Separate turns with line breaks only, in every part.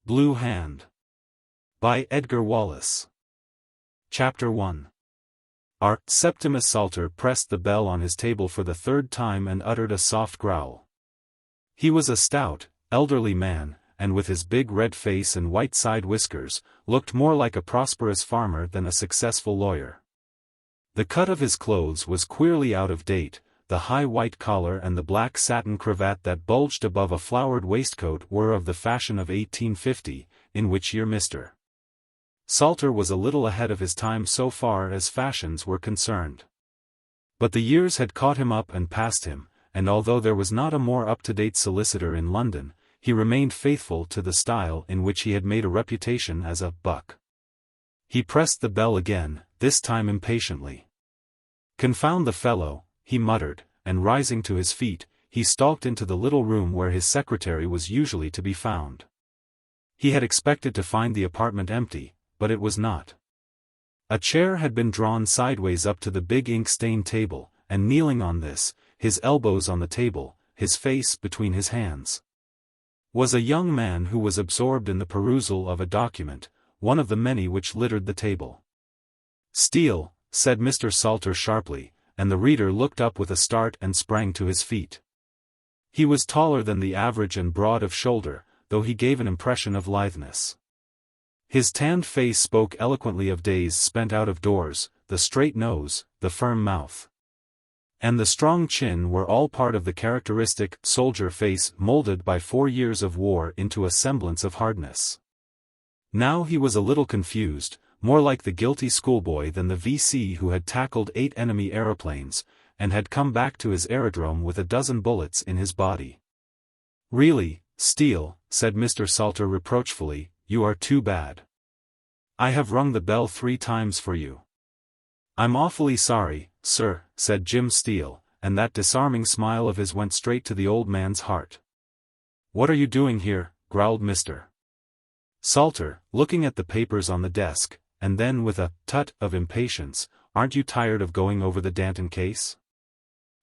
Blue Hand. By Edgar Wallace. Chapter 1. Septimus Salter pressed the bell on his table for the third time and uttered a soft growl. He was a stout, elderly man, and with his big red face and white side whiskers, looked more like a prosperous farmer than a successful lawyer. The cut of his clothes was queerly out of date. The high white collar and the black satin cravat that bulged above a flowered waistcoat were of the fashion of 1850, in which year Mr. Salter was a little ahead of his time so far as fashions were concerned. But the years had caught him up and passed him, and although there was not a more up-to-date solicitor in London, he remained faithful to the style in which he had made a reputation as a buck. He pressed the bell again, this time impatiently. "Confound the fellow," he muttered, and rising to his feet, he stalked into the little room where his secretary was usually to be found. He had expected to find the apartment empty, but it was not. A chair had been drawn sideways up to the big ink-stained table, and kneeling on this, his elbows on the table, his face between his hands, was a young man who was absorbed in the perusal of a document, one of the many which littered the table. "Steele," said Mr. Salter sharply, and the reader looked up with a start and sprang to his feet. He was taller than the average and broad of shoulder, though he gave an impression of litheness. His tanned face spoke eloquently of days spent out of doors. The straight nose, the firm mouth, and the strong chin were all part of the characteristic soldier face molded by 4 years of war into a semblance of hardness. Now he was a little confused, more like the guilty schoolboy than the VC who had tackled 8 enemy aeroplanes, and had come back to his aerodrome with a dozen bullets in his body. "Really, Steele," said Mr. Salter reproachfully, "you are too bad. I have rung the bell 3 times for you." "I'm awfully sorry, sir," said Jim Steele, and that disarming smile of his went straight to the old man's heart. "What are you doing here?" growled Mr. Salter, looking at the papers on the desk, and then with a tut of impatience, "Aren't you tired of going over the Danton case?"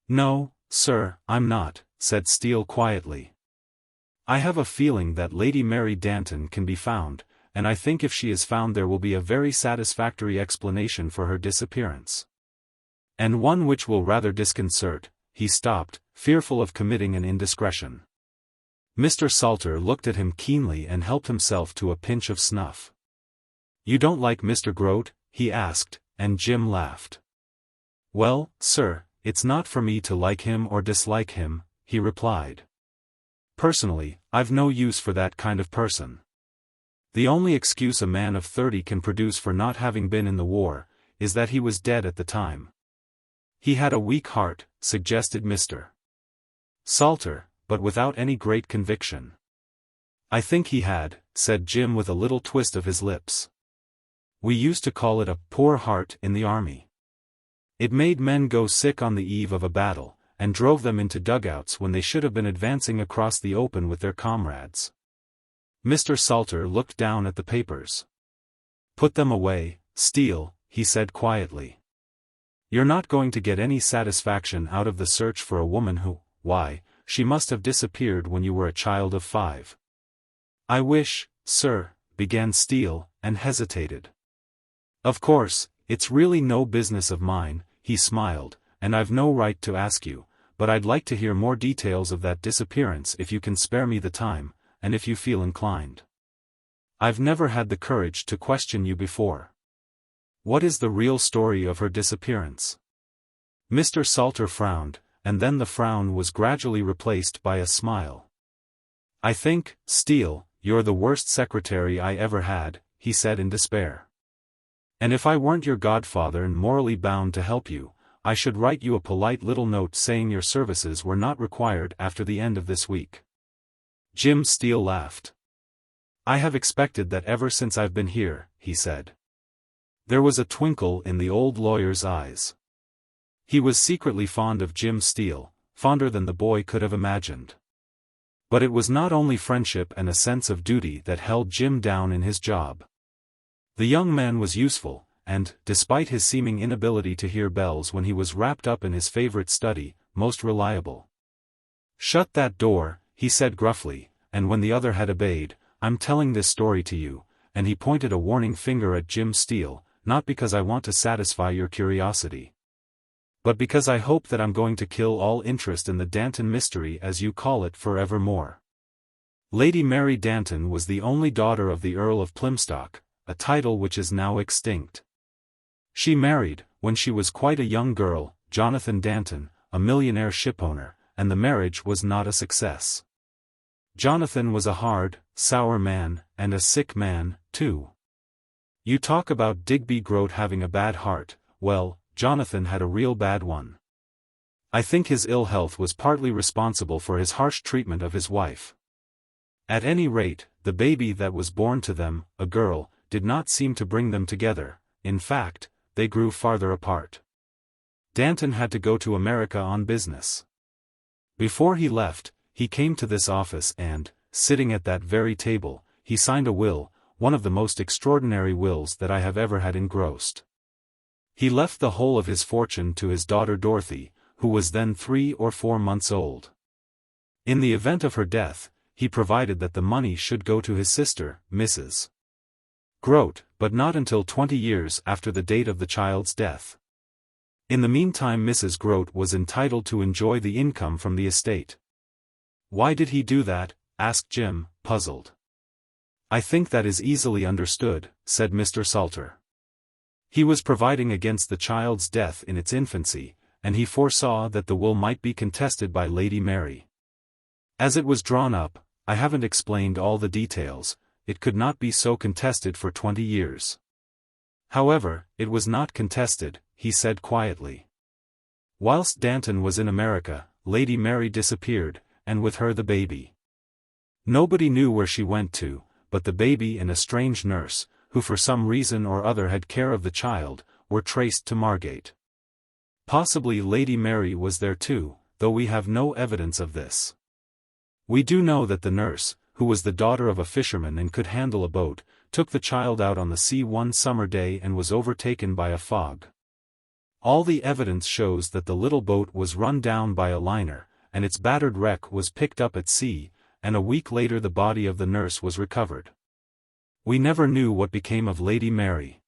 "No, sir, I'm not," said Steele quietly. "I have a feeling that Lady Mary Danton can be found, and I think if she is found there will be a very satisfactory explanation for her disappearance. And one which will rather disconcert." He stopped, fearful of committing an indiscretion. Mr. Salter looked at him keenly and helped himself to a pinch of snuff. "You don't like Mr. Groat?" he asked, and Jim laughed. "Well, sir, it's not for me to like him or dislike him," he replied. "Personally, I've no use for that kind of person. The only excuse a man of 30 can produce for not having been in the war, is that he was dead at the time." "He had a weak heart," suggested Mr. Salter, but without any great conviction. "I think he had," said Jim with a little twist of his lips. "We used to call it a poor heart in the army. It made men go sick on the eve of a battle, and drove them into dugouts when they should have been advancing across the open with their comrades." Mr. Salter looked down at the papers. "Put them away, Steele," he said quietly. "You're not going to get any satisfaction out of the search for a woman who, why, she must have disappeared when you were a child of 5. "I wish, sir," began Steele, and hesitated. "Of course, it's really no business of mine," he smiled, "and I've no right to ask you, but I'd like to hear more details of that disappearance if you can spare me the time, and if you feel inclined. I've never had the courage to question you before. What is the real story of her disappearance?" Mr. Salter frowned, and then the frown was gradually replaced by a smile. "I think, Steele, you're the worst secretary I ever had," he said in despair. "And if I weren't your godfather and morally bound to help you, I should write you a polite little note saying your services were not required after the end of this week." Jim Steele laughed. "I have expected that ever since I've been here," he said. There was a twinkle in the old lawyer's eyes. He was secretly fond of Jim Steele, fonder than the boy could have imagined. But it was not only friendship and a sense of duty that held Jim down in his job. The young man was useful, and, despite his seeming inability to hear bells when he was wrapped up in his favorite study, most reliable. "Shut that door," he said gruffly, and when the other had obeyed, I'm telling this story to you," and he pointed a warning finger at Jim Steele, "not because I want to satisfy your curiosity, but because I hope that I'm going to kill all interest in the Danton mystery as you call it forevermore." Lady Mary Danton was the only daughter of the Earl of Plymstock, a title which is now extinct. She married, when she was quite a young girl, Jonathan Danton, a millionaire shipowner, and the marriage was not a success. Jonathan was a hard, sour man, and a sick man, too. You talk about Digby Groat having a bad heart, well, Jonathan had a real bad one. I think his ill health was partly responsible for his harsh treatment of his wife. At any rate, the baby that was born to them, a girl, did not seem to bring them together. In fact, they grew farther apart. Danton had to go to America on business. Before he left, he came to this office and, sitting at that very table, he signed a will, one of the most extraordinary wills that I have ever had engrossed. He left the whole of his fortune to his daughter Dorothy, who was then 3 or 4 months old. In the event of her death, he provided that the money should go to his sister, Mrs. Groat, but not until 20 years after the date of the child's death. In the meantime Mrs. Groat was entitled to enjoy the income from the estate. "Why did he do that?" asked Jim, puzzled. "I think that is easily understood," said Mr. Salter. "He was providing against the child's death in its infancy, and he foresaw that the will might be contested by Lady Mary. As it was drawn up, I haven't explained all the details, it could not be so contested for 20 years. However, it was not contested," he said quietly. "Whilst Danton was in America, Lady Mary disappeared, and with her the baby. Nobody knew where she went to, but the baby and a strange nurse, who for some reason or other had care of the child, were traced to Margate. Possibly Lady Mary was there too, though we have no evidence of this. We do know that the nurse, who was the daughter of a fisherman and could handle a boat, took the child out on the sea one summer day and was overtaken by a fog. All the evidence shows that the little boat was run down by a liner, and its battered wreck was picked up at sea, and a week later the body of the nurse was recovered. We never knew what became of Lady Mary.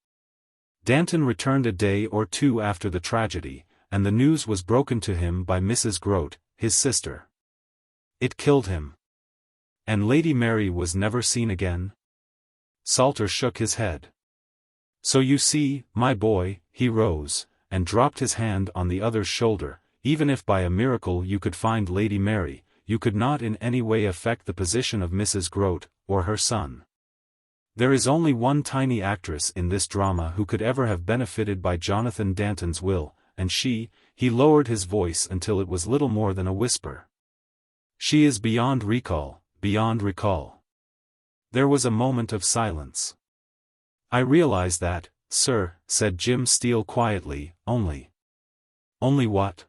Danton returned a day or 2 after the tragedy, and the news was broken to him by Mrs. Groat, his sister. It killed him. And Lady Mary was never seen again?" Salter shook his head. "So you see, my boy," he rose, and dropped his hand on the other's shoulder, "even if by a miracle you could find Lady Mary, you could not in any way affect the position of Mrs. Groat, or her son. There is only one tiny actress in this drama who could ever have benefited by Jonathan Danton's will, and she," he lowered his voice until it was little more than a whisper. "She is beyond recall, beyond recall." There was a moment of silence. "I realize that, sir," said Jim Steele quietly, Only what?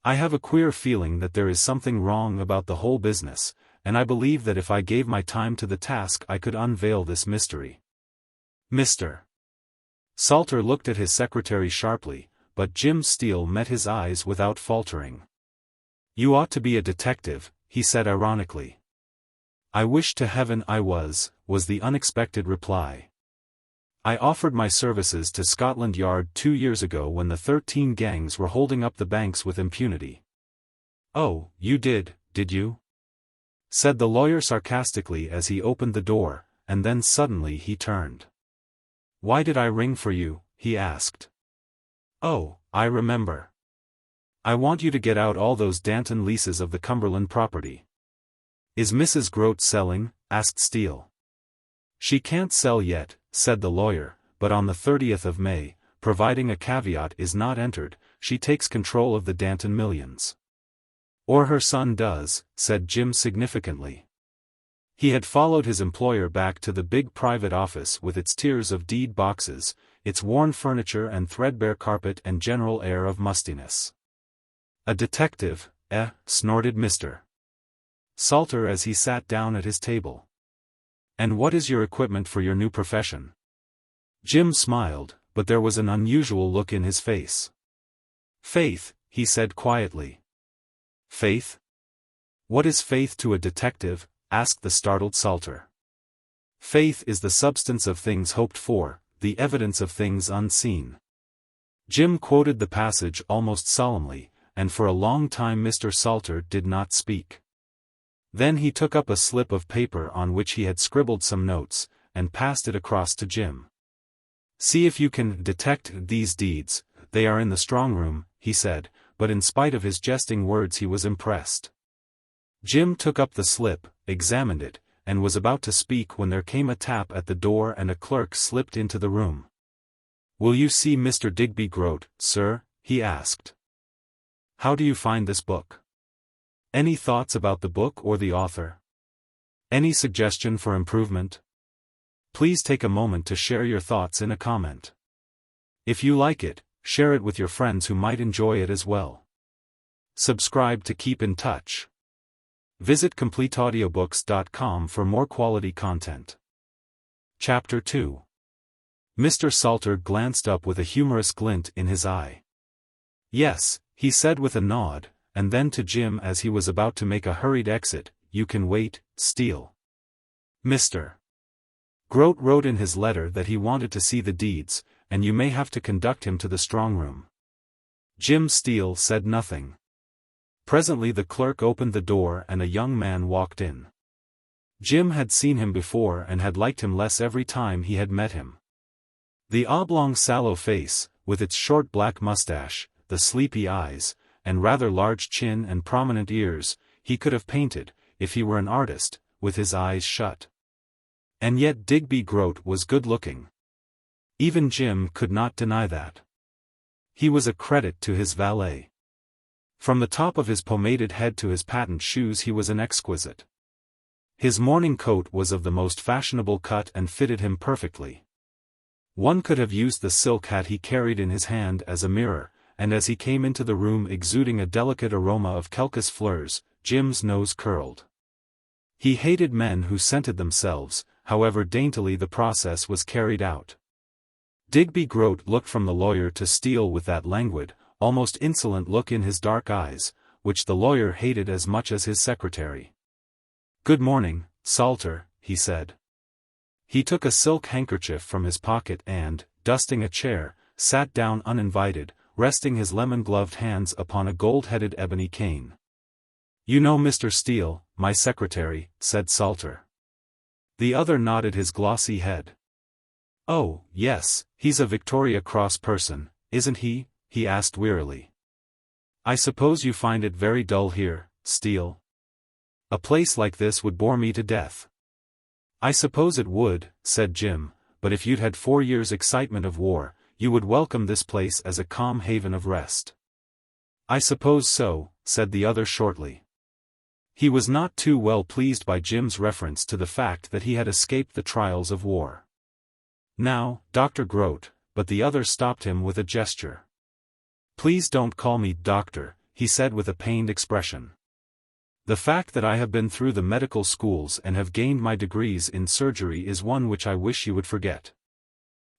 I have a queer feeling that there is something wrong about the whole business, and I believe that if I gave my time to the task I could unveil this mystery." Mr. Salter looked at his secretary sharply, but Jim Steele met his eyes without faltering. "You ought to be a detective," he said ironically. "I wish to heaven I was the unexpected reply. I offered my services to Scotland Yard 2 years ago when the 13 gangs were holding up the banks with impunity." "Oh, you did you?" said the lawyer sarcastically as he opened the door, and then suddenly he turned. "Why did I ring for you?" he asked. "Oh, I remember. I want you to get out all those Danton leases of the Cumberland property." "Is Mrs. Groat selling?" asked Steele. "She can't sell yet," said the lawyer, "but on the 30th of May, providing a caveat is not entered, she takes control of the Danton millions." "Or her son does," said Jim significantly. He had followed his employer back to the big private office with its tiers of deed boxes, its worn furniture and threadbare carpet and general air of mustiness. "A detective, eh?" snorted Mr. Salter as he sat down at his table. "And what is your equipment for your new profession?" Jim smiled, but there was an unusual look in his face. "Faith," he said quietly. "Faith? What is faith to a detective?" asked the startled Salter. Faith is the substance of things hoped for, the evidence of things unseen. Jim quoted the passage almost solemnly, and for a long time Mr. Salter did not speak. Then he took up a slip of paper on which he had scribbled some notes, and passed it across to Jim. "See if you can detect these deeds, they are in the strong room," he said, but in spite of his jesting words he was impressed. Jim took up the slip, examined it, and was about to speak when there came a tap at the door and a clerk slipped into the room. "Will you see Mr. Digby Groat, sir?" he asked. "How do you find this book? Any thoughts about the book or the author? Any suggestion for improvement? Please take a moment to share your thoughts in a comment. If you like it, share it with your friends who might enjoy it as well. Subscribe to keep in touch. Visit CompleteAudiobooks.com for more quality content. Chapter 2. Mr. Salter glanced up with a humorous glint in his eye. "Yes," he said with a nod, and then to Jim as he was about to make a hurried exit, "You can wait, Steele. Mr. Groat wrote in his letter that he wanted to see the deeds, and you may have to conduct him to the strong room." Jim Steele said nothing. Presently the clerk opened the door and a young man walked in. Jim had seen him before and had liked him less every time he had met him. The oblong sallow face, with its short black mustache, the sleepy eyes, and rather large chin and prominent ears, he could have painted, if he were an artist, with his eyes shut. And yet Digby Groat was good-looking. Even Jim could not deny that. He was a credit to his valet. From the top of his pomaded head to his patent shoes he was an exquisite. His morning coat was of the most fashionable cut and fitted him perfectly. One could have used the silk hat he carried in his hand as a mirror, and as he came into the room exuding a delicate aroma of Quelquis fleurs, Jim's nose curled. He hated men who scented themselves, however daintily the process was carried out. Digby Groat looked from the lawyer to Steele with that languid, almost insolent look in his dark eyes, which the lawyer hated as much as his secretary. "Good morning, Salter," he said. He took a silk handkerchief from his pocket and, dusting a chair, sat down uninvited, resting his lemon-gloved hands upon a gold-headed ebony cane. "You know Mr. Steele, my secretary," said Salter. The other nodded his glossy head. "Oh, yes, he's a Victoria Cross person, isn't he?" he asked wearily. "I suppose you find it very dull here, Steele? A place like this would bore me to death." "I suppose it would," said Jim, "but if you'd had 4 years' excitement of war, you would welcome this place as a calm haven of rest." "I suppose so," said the other shortly. He was not too well pleased by Jim's reference to the fact that he had escaped the trials of war. "Now, Dr. Groat," but the other stopped him with a gesture. "Please don't call me doctor," he said with a pained expression. "The fact that I have been through the medical schools and have gained my degrees in surgery is one which I wish you would forget.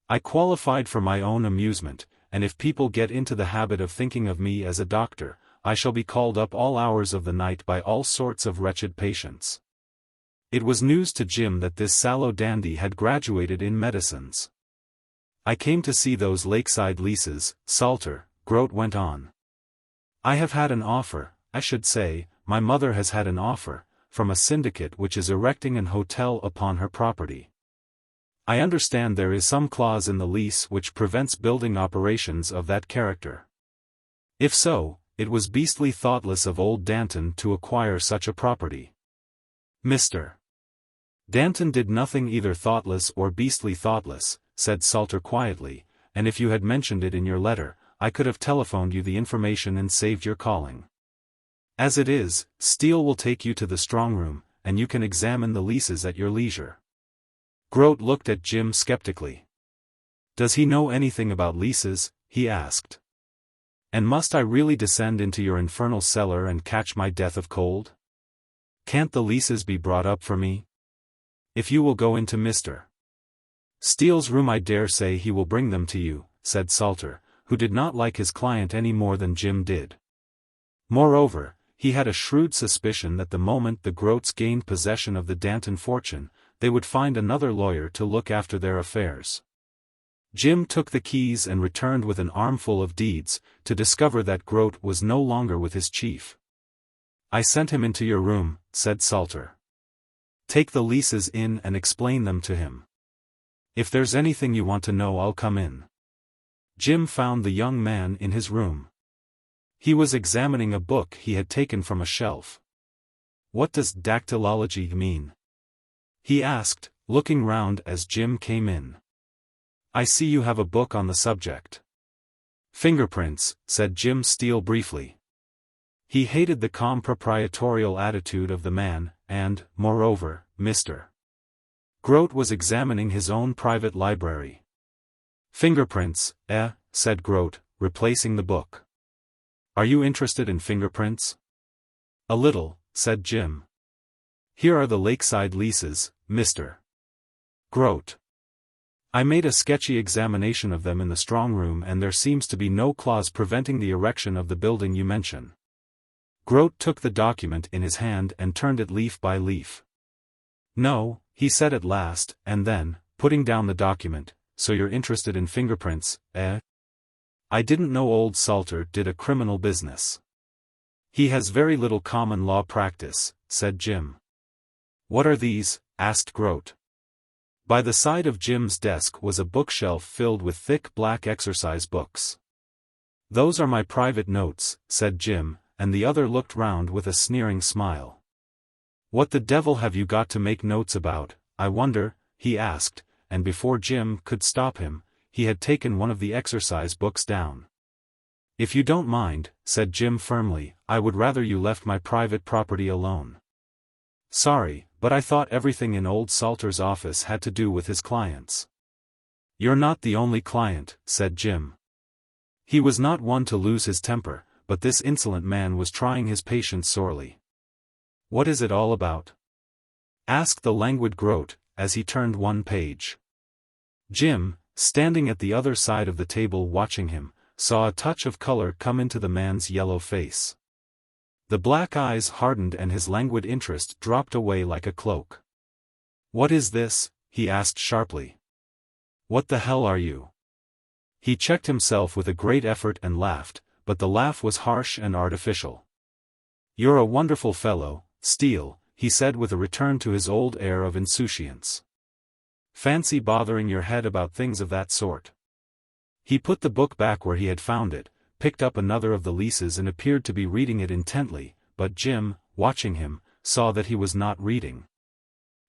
I qualified for my own amusement, and if people get into the habit of thinking of me as a doctor, I shall be called up all hours of the night by all sorts of wretched patients." It was news to Jim that this sallow dandy had graduated in medicines. "I came to see those lakeside leases, Salter," Groat went on. "I have had an offer, I should say, my mother has had an offer, from a syndicate which is erecting an hotel upon her property. I understand there is some clause in the lease which prevents building operations of that character. If so, it was beastly thoughtless of old Danton to acquire such a property." "Mr. Danton did nothing either thoughtless or beastly thoughtless," said Salter quietly, "and if you had mentioned it in your letter, I could have telephoned you the information and saved your calling. As it is, Steele will take you to the strong room, and you can examine the leases at your leisure." Groat looked at Jim skeptically. "Does he know anything about leases?" he asked. "And must I really descend into your infernal cellar and catch my death of cold? Can't the leases be brought up for me? If you will go into Mr. Steele's room I dare say he will bring them to you," said Salter, who did not like his client any more than Jim did. Moreover, he had a shrewd suspicion that the moment the Groats gained possession of the Danton fortune, they would find another lawyer to look after their affairs. Jim took the keys and returned with an armful of deeds, to discover that Groat was no longer with his chief. "I sent him into your room," said Salter. "Take the leases in and explain them to him. If there's anything you want to know, I'll come in." Jim found the young man in his room. He was examining a book he had taken from a shelf. "What does dactylology mean?" he asked, looking round as Jim came in. "I see you have a book on the subject." "Fingerprints," said Jim Steele briefly. He hated the calm proprietorial attitude of the man, and, moreover, Mr. Groat was examining his own private library. "Fingerprints, said Groat, replacing the book. "Are you interested in fingerprints?" "A little," said Jim. "Here are the lakeside leases, Mr. Groat. I made a sketchy examination of them in the strong room, and there seems to be no clause preventing the erection of the building you mention." Groat took the document in his hand and turned it leaf by leaf. "No," he said at last, and then, putting down the document, "So you're interested in fingerprints, eh? I didn't know old Salter did a criminal business." "He has very little common law practice," said Jim. "What are these?" asked Groat. By the side of Jim's desk was a bookshelf filled with thick black exercise books. "Those are my private notes," said Jim, and the other looked round with a sneering smile. "What the devil have you got to make notes about, I wonder?" he asked, and before Jim could stop him, he had taken one of the exercise books down. "If you don't mind," said Jim firmly, "I would rather you left my private property alone." "Sorry, but I thought everything in old Salter's office had to do with his clients." "You're not the only client," said Jim. He was not one to lose his temper, but this insolent man was trying his patience sorely. "What is it all about?" asked the languid Groat, as he turned one page. Jim, standing at the other side of the table watching him, saw a touch of color come into the man's yellow face. The black eyes hardened and his languid interest dropped away like a cloak. "What is this?" he asked sharply. "What the hell are you?" He checked himself with a great effort and laughed, but the laugh was harsh and artificial. "You're a wonderful fellow, Steele," he said with a return to his old air of insouciance. "Fancy bothering your head about things of that sort." He put the book back where he had found it, picked up another of the leases and appeared to be reading it intently, but Jim, watching him, saw that he was not reading,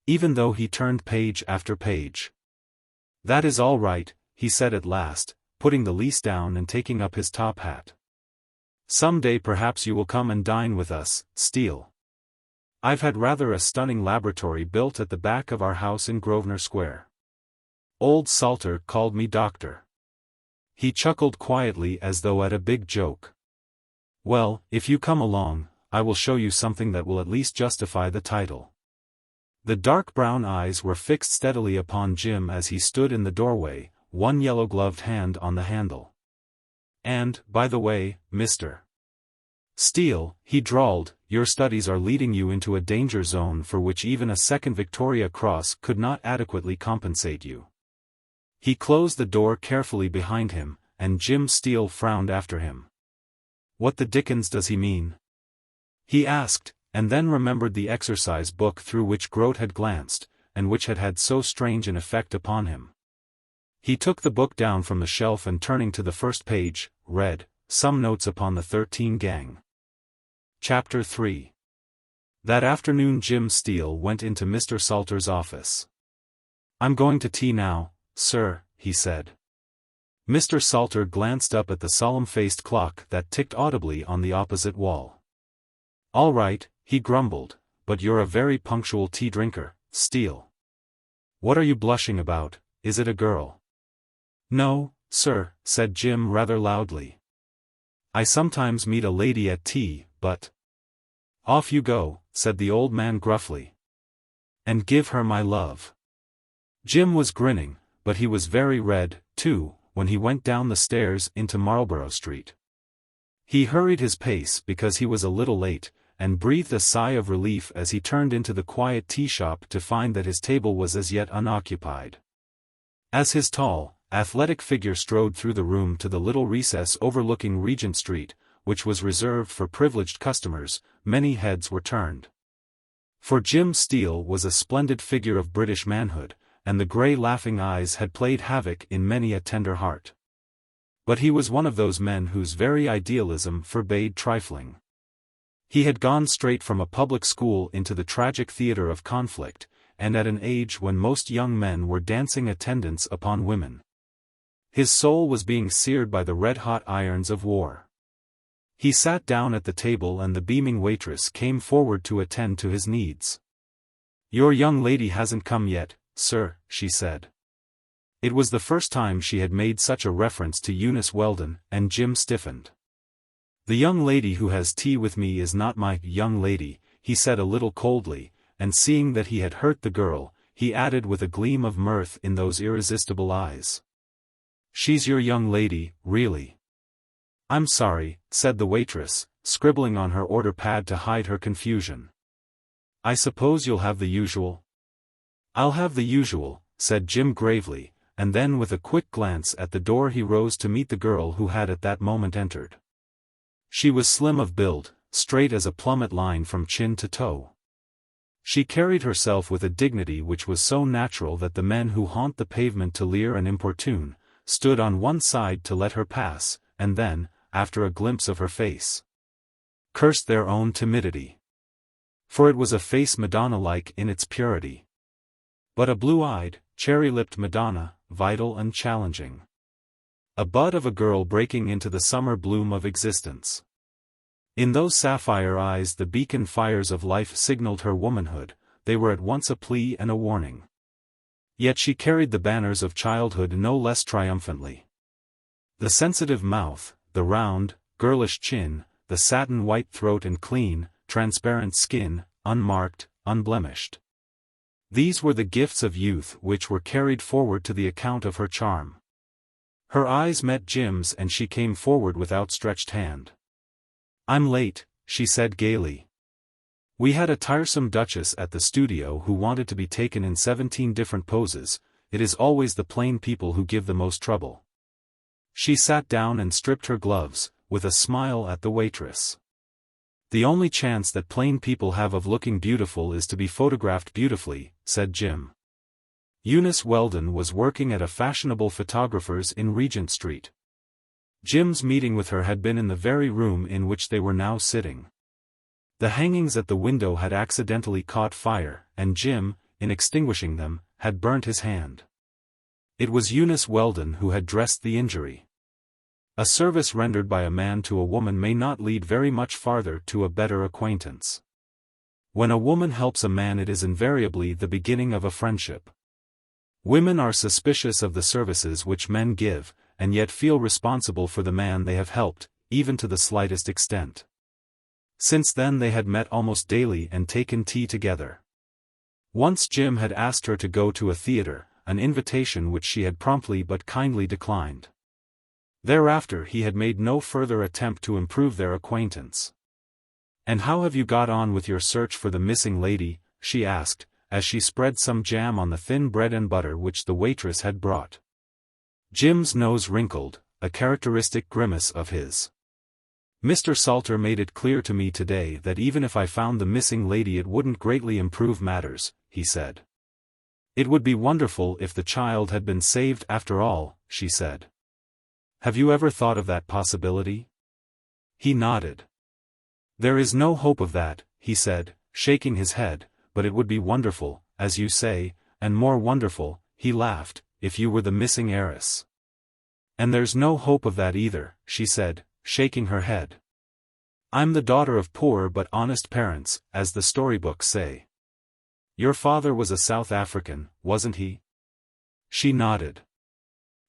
even though he turned page after page. "That is all right," he said at last, putting the lease down and taking up his top hat. "Some day perhaps you will come and dine with us, Steele. I've had rather a stunning laboratory built at the back of our house in Grosvenor Square. Old Salter called me doctor." He chuckled quietly as though at a big joke. "Well, if you come along, I will show you something that will at least justify the title." The dark brown eyes were fixed steadily upon Jim as he stood in the doorway, one yellow-gloved hand on the handle. "And, by the way, Mr. Steele," he drawled, "your studies are leading you into a danger zone for which even a second Victoria Cross could not adequately compensate you." He closed the door carefully behind him, and Jim Steele frowned after him. "What the dickens does he mean?" he asked, and then remembered the exercise book through which Groat had glanced, and which had had so strange an effect upon him. He took the book down from the shelf and turning to the first page, read, "Some Notes upon the 13 Gang." Chapter 3. That afternoon Jim Steele went into Mr. Salter's office. "I'm going to tea now, sir," he said. Mr. Salter glanced up at the solemn-faced clock that ticked audibly on the opposite wall. "All right," he grumbled, "but you're a very punctual tea-drinker, Steele. What are you blushing about? Is it a girl?" "No, sir," said Jim rather loudly. "I sometimes meet a lady at tea, but—" "Off you go," said the old man gruffly. "And give her my love." Jim was grinning, but he was very red, too, when he went down the stairs into Marlborough Street. He hurried his pace because he was a little late, and breathed a sigh of relief as he turned into the quiet tea shop to find that his table was as yet unoccupied. As his tall, athletic figure strode through the room to the little recess overlooking Regent Street, which was reserved for privileged customers, many heads were turned. For Jim Steele was a splendid figure of British manhood, and the grey laughing eyes had played havoc in many a tender heart. But he was one of those men whose very idealism forbade trifling. He had gone straight from a public school into the tragic theatre of conflict, and at an age when most young men were dancing attendance upon women. His soul was being seared by the red-hot irons of war. He sat down at the table and the beaming waitress came forward to attend to his needs. "Your young lady hasn't come yet, sir," she said. It was the first time she had made such a reference to Eunice Weldon, and Jim stiffened. "The young lady who has tea with me is not my young lady," he said a little coldly, and seeing that he had hurt the girl, he added with a gleam of mirth in those irresistible eyes. "She's your young lady, really." "I'm sorry," said the waitress, scribbling on her order pad to hide her confusion. "I suppose you'll have the usual?" "I'll have the usual," said Jim gravely, and then with a quick glance at the door he rose to meet the girl who had at that moment entered. She was slim of build, straight as a plummet line from chin to toe. She carried herself with a dignity which was so natural that the men who haunt the pavement to leer and importune, stood on one side to let her pass, and then, after a glimpse of her face, cursed their own timidity. For it was a face Madonna-like in its purity. But a blue-eyed, cherry-lipped Madonna, vital and challenging. A bud of a girl breaking into the summer bloom of existence. In those sapphire eyes the beacon fires of life signaled her womanhood, they were at once a plea and a warning. Yet she carried the banners of childhood no less triumphantly. The sensitive mouth, the round, girlish chin, the satin-white throat and clean, transparent skin, unmarked, unblemished. These were the gifts of youth which were carried forward to the account of her charm. Her eyes met Jim's and she came forward with outstretched hand. "I'm late," she said gaily. "We had a tiresome duchess at the studio who wanted to be taken in 17 different poses. It is always the plain people who give the most trouble." She sat down and stripped her gloves, with a smile at the waitress. "The only chance that plain people have of looking beautiful is to be photographed beautifully," said Jim. Eunice Weldon was working at a fashionable photographer's in Regent Street. Jim's meeting with her had been in the very room in which they were now sitting. The hangings at the window had accidentally caught fire, and Jim, in extinguishing them, had burnt his hand. It was Eunice Weldon who had dressed the injury. A service rendered by a man to a woman may not lead very much farther to a better acquaintance. When a woman helps a man it is invariably the beginning of a friendship. Women are suspicious of the services which men give, and yet feel responsible for the man they have helped, even to the slightest extent. Since then they had met almost daily and taken tea together. Once Jim had asked her to go to a theatre, an invitation which she had promptly but kindly declined. Thereafter he had made no further attempt to improve their acquaintance. "And how have you got on with your search for the missing lady?" she asked, as she spread some jam on the thin bread and butter which the waitress had brought. Jim's nose wrinkled, a characteristic grimace of his. "Mr. Salter made it clear to me today that even if I found the missing lady it wouldn't greatly improve matters," he said. "It would be wonderful if the child had been saved after all," she said. "Have you ever thought of that possibility?" He nodded. "There is no hope of that," he said, shaking his head, "but it would be wonderful, as you say, and more wonderful," he laughed, "if you were the missing heiress." "And there's no hope of that either," she said, shaking her head. "I'm the daughter of poor but honest parents, as the storybooks say." "Your father was a South African, wasn't he?" She nodded.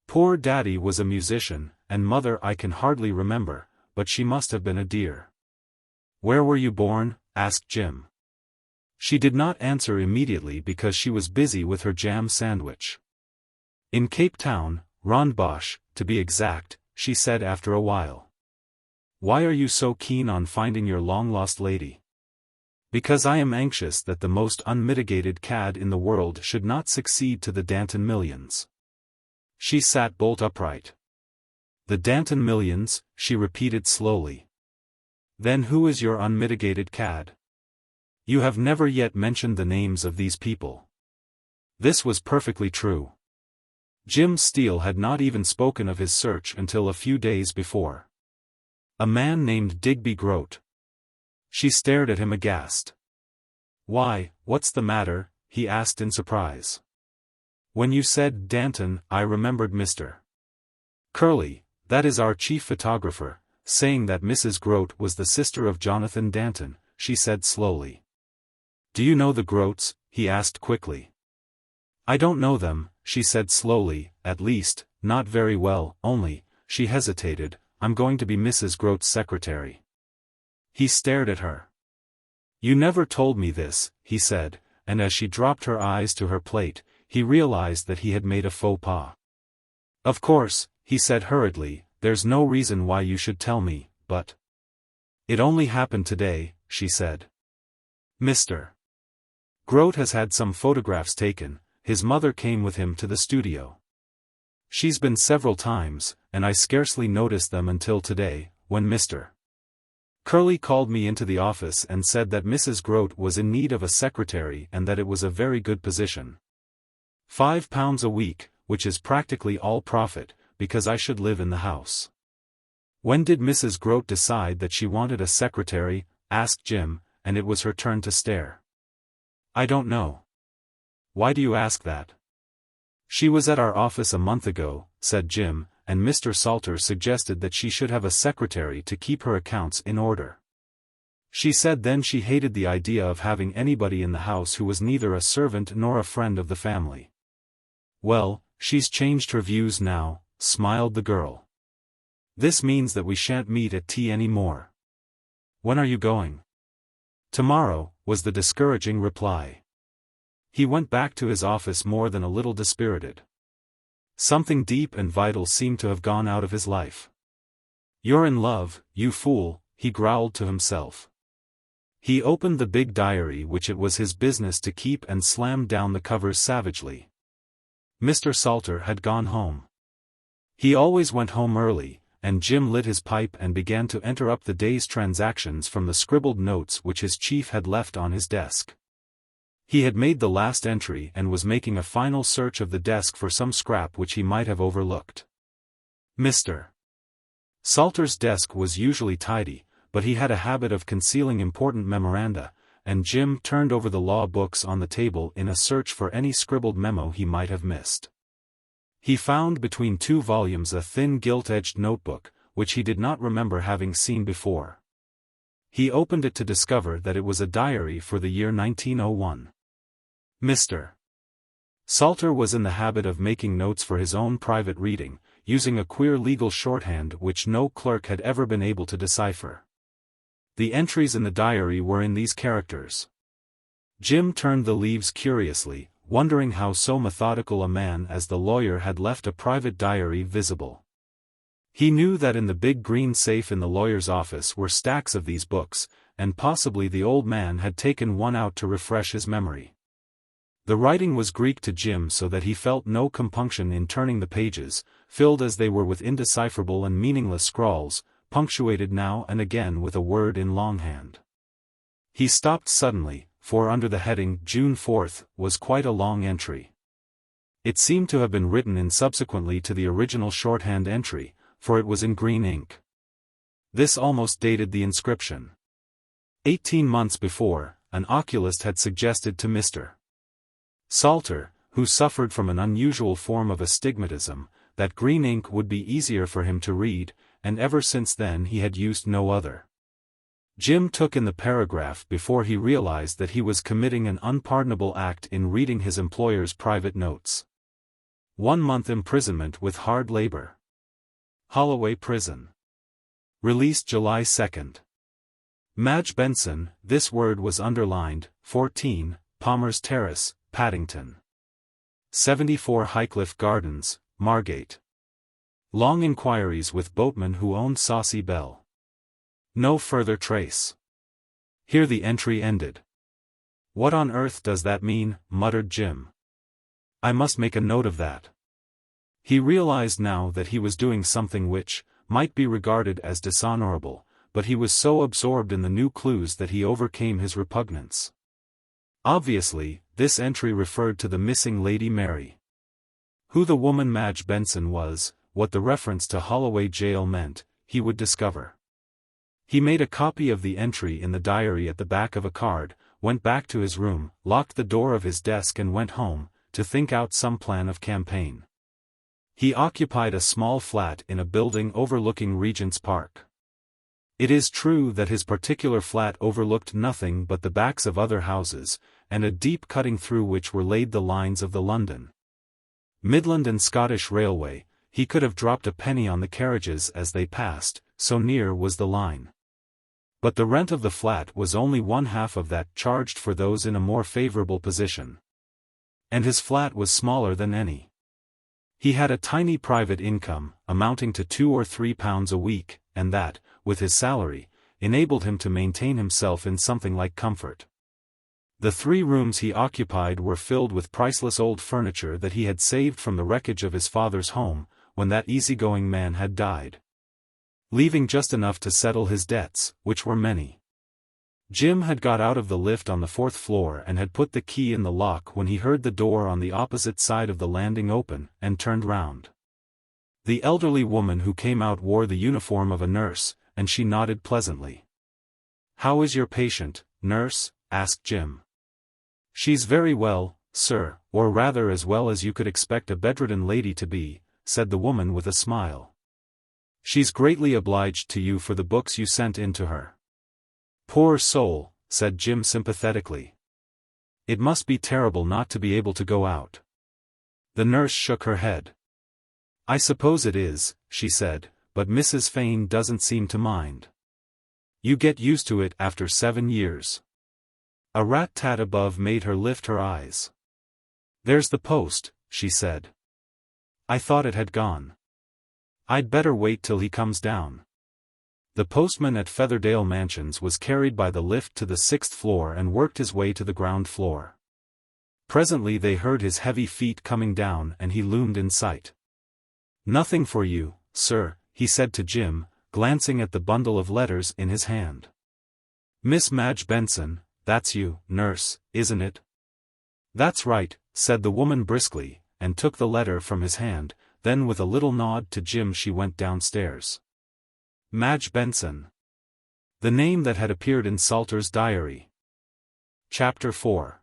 "Poor daddy was a musician, and mother I can hardly remember, but she must have been a dear." "Where were you born?" asked Jim. She did not answer immediately because she was busy with her jam sandwich. "In Cape Town, Rondbosch, to be exact," she said after a while. "Why are you so keen on finding your long-lost lady?" Because I am anxious that the most unmitigated cad in the world should not succeed to the Danton millions. She sat bolt upright. The Danton millions, she repeated slowly. Then who is your unmitigated cad? You have never yet mentioned the names of these people. This was perfectly true. Jim Steele had not even spoken of his search until a few days before. A man named Digby Groat. She stared at him aghast. Why, what's the matter? He asked in surprise. When you said Danton, I remembered Mr. Curly, that is our chief photographer, saying that Mrs. Groat was the sister of Jonathan Danton, she said slowly. Do you know the Groats? He asked quickly. I don't know them, she said slowly, at least, not very well, only, she hesitated, I'm going to be Mrs. Groat's secretary. He stared at her. You never told me this, he said, and as she dropped her eyes to her plate, he realized that he had made a faux pas. Of course, he said hurriedly, there's no reason why you should tell me, but... It only happened today, she said. Mr. Groat has had some photographs taken. His mother came with him to the studio. She's been several times, and I scarcely noticed them until today, when Mr. Curly called me into the office and said that Mrs. Groat was in need of a secretary and that it was a very good position. £5 a week, which is practically all profit, because I should live in the house. When did Mrs. Groat decide that she wanted a secretary? Asked Jim, and it was her turn to stare. I don't know. Why do you ask that? She was at our office a month ago, said Jim, and Mr. Salter suggested that she should have a secretary to keep her accounts in order. She said then she hated the idea of having anybody in the house who was neither a servant nor a friend of the family. Well, she's changed her views now, smiled the girl. This means that we shan't meet at tea any more. When are you going? Tomorrow, was the discouraging reply. He went back to his office more than a little dispirited. Something deep and vital seemed to have gone out of his life. You're in love, you fool, he growled to himself. He opened the big diary which it was his business to keep and slammed down the covers savagely. Mr. Salter had gone home. He always went home early, and Jim lit his pipe and began to enter up the day's transactions from the scribbled notes which his chief had left on his desk. He had made the last entry and was making a final search of the desk for some scrap which he might have overlooked. Mr. Salter's desk was usually tidy, but he had a habit of concealing important memoranda, and Jim turned over the law books on the table in a search for any scribbled memo he might have missed. He found between 2 volumes a thin gilt-edged notebook, which he did not remember having seen before. He opened it to discover that it was a diary for the year 1901. Mr. Salter was in the habit of making notes for his own private reading, using a queer legal shorthand which no clerk had ever been able to decipher. The entries in the diary were in these characters. Jim turned the leaves curiously, wondering how so methodical a man as the lawyer had left a private diary visible. He knew that in the big green safe in the lawyer's office were stacks of these books, and possibly the old man had taken one out to refresh his memory. The writing was Greek to Jim so that he felt no compunction in turning the pages, filled as they were with indecipherable and meaningless scrawls, punctuated now and again with a word in longhand. He stopped suddenly, for under the heading June 4th was quite a long entry. It seemed to have been written in subsequently to the original shorthand entry, for it was in green ink. This almost dated the inscription. 18 months before, an oculist had suggested to Mr. Salter, who suffered from an unusual form of astigmatism, that green ink would be easier for him to read, and ever since then he had used no other. Jim took in the paragraph before he realized that he was committing an unpardonable act in reading his employer's private notes. 1 month imprisonment with hard labor. Holloway Prison. Released July 2nd. Madge Benson, this word was underlined, 14, Palmer's Terrace, Paddington. 74 Highcliffe Gardens, Margate. Long inquiries with boatman who owned Saucy Bell. No further trace. Here the entry ended. "What on earth does that mean?" muttered Jim. "I must make a note of that." He realized now that he was doing something which might be regarded as dishonorable, but he was so absorbed in the new clues that he overcame his repugnance. Obviously, this entry referred to the missing Lady Mary. Who the woman Madge Benson was, what the reference to Holloway Jail meant, he would discover. He made a copy of the entry in the diary at the back of a card, went back to his room, locked the door of his desk and went home, to think out some plan of campaign. He occupied a small flat in a building overlooking Regent's Park. It is true that his particular flat overlooked nothing but the backs of other houses, and a deep cutting through which were laid the lines of the London, Midland and Scottish Railway. He could have dropped a penny on the carriages as they passed, so near was the line. But the rent of the flat was only one half of that charged for those in a more favorable position. And his flat was smaller than any. He had a tiny private income, amounting to £2 or £3 a week, and that, with his salary, enabled him to maintain himself in something like comfort. The 3 rooms he occupied were filled with priceless old furniture that he had saved from the wreckage of his father's home, when that easygoing man had died, leaving just enough to settle his debts, which were many. Jim had got out of the lift on the 4th floor and had put the key in the lock when he heard the door on the opposite side of the landing open, and turned round. The elderly woman who came out wore the uniform of a nurse, and she nodded pleasantly. "How is your patient, nurse?" asked Jim. "She's very well, sir, or rather as well as you could expect a bedridden lady to be," said the woman with a smile. "She's greatly obliged to you for the books you sent in to her." "Poor soul," said Jim sympathetically. "It must be terrible not to be able to go out." The nurse shook her head. "I suppose it is," she said, "but Mrs. Fane doesn't seem to mind. You get used to it after 7 years. A rat-tat above made her lift her eyes. "There's the post," she said. "I thought it had gone. I'd better wait till he comes down." The postman at Featherdale Mansions was carried by the lift to the 6th floor and worked his way to the ground floor. Presently they heard his heavy feet coming down and he loomed in sight. "Nothing for you, sir," he said to Jim, glancing at the bundle of letters in his hand. "Miss Madge Benson, that's you, nurse, isn't it?" "That's right," said the woman briskly, and took the letter from his hand, then with a little nod to Jim she went downstairs. Madge Benson. The name that had appeared in Salter's diary. Chapter 4.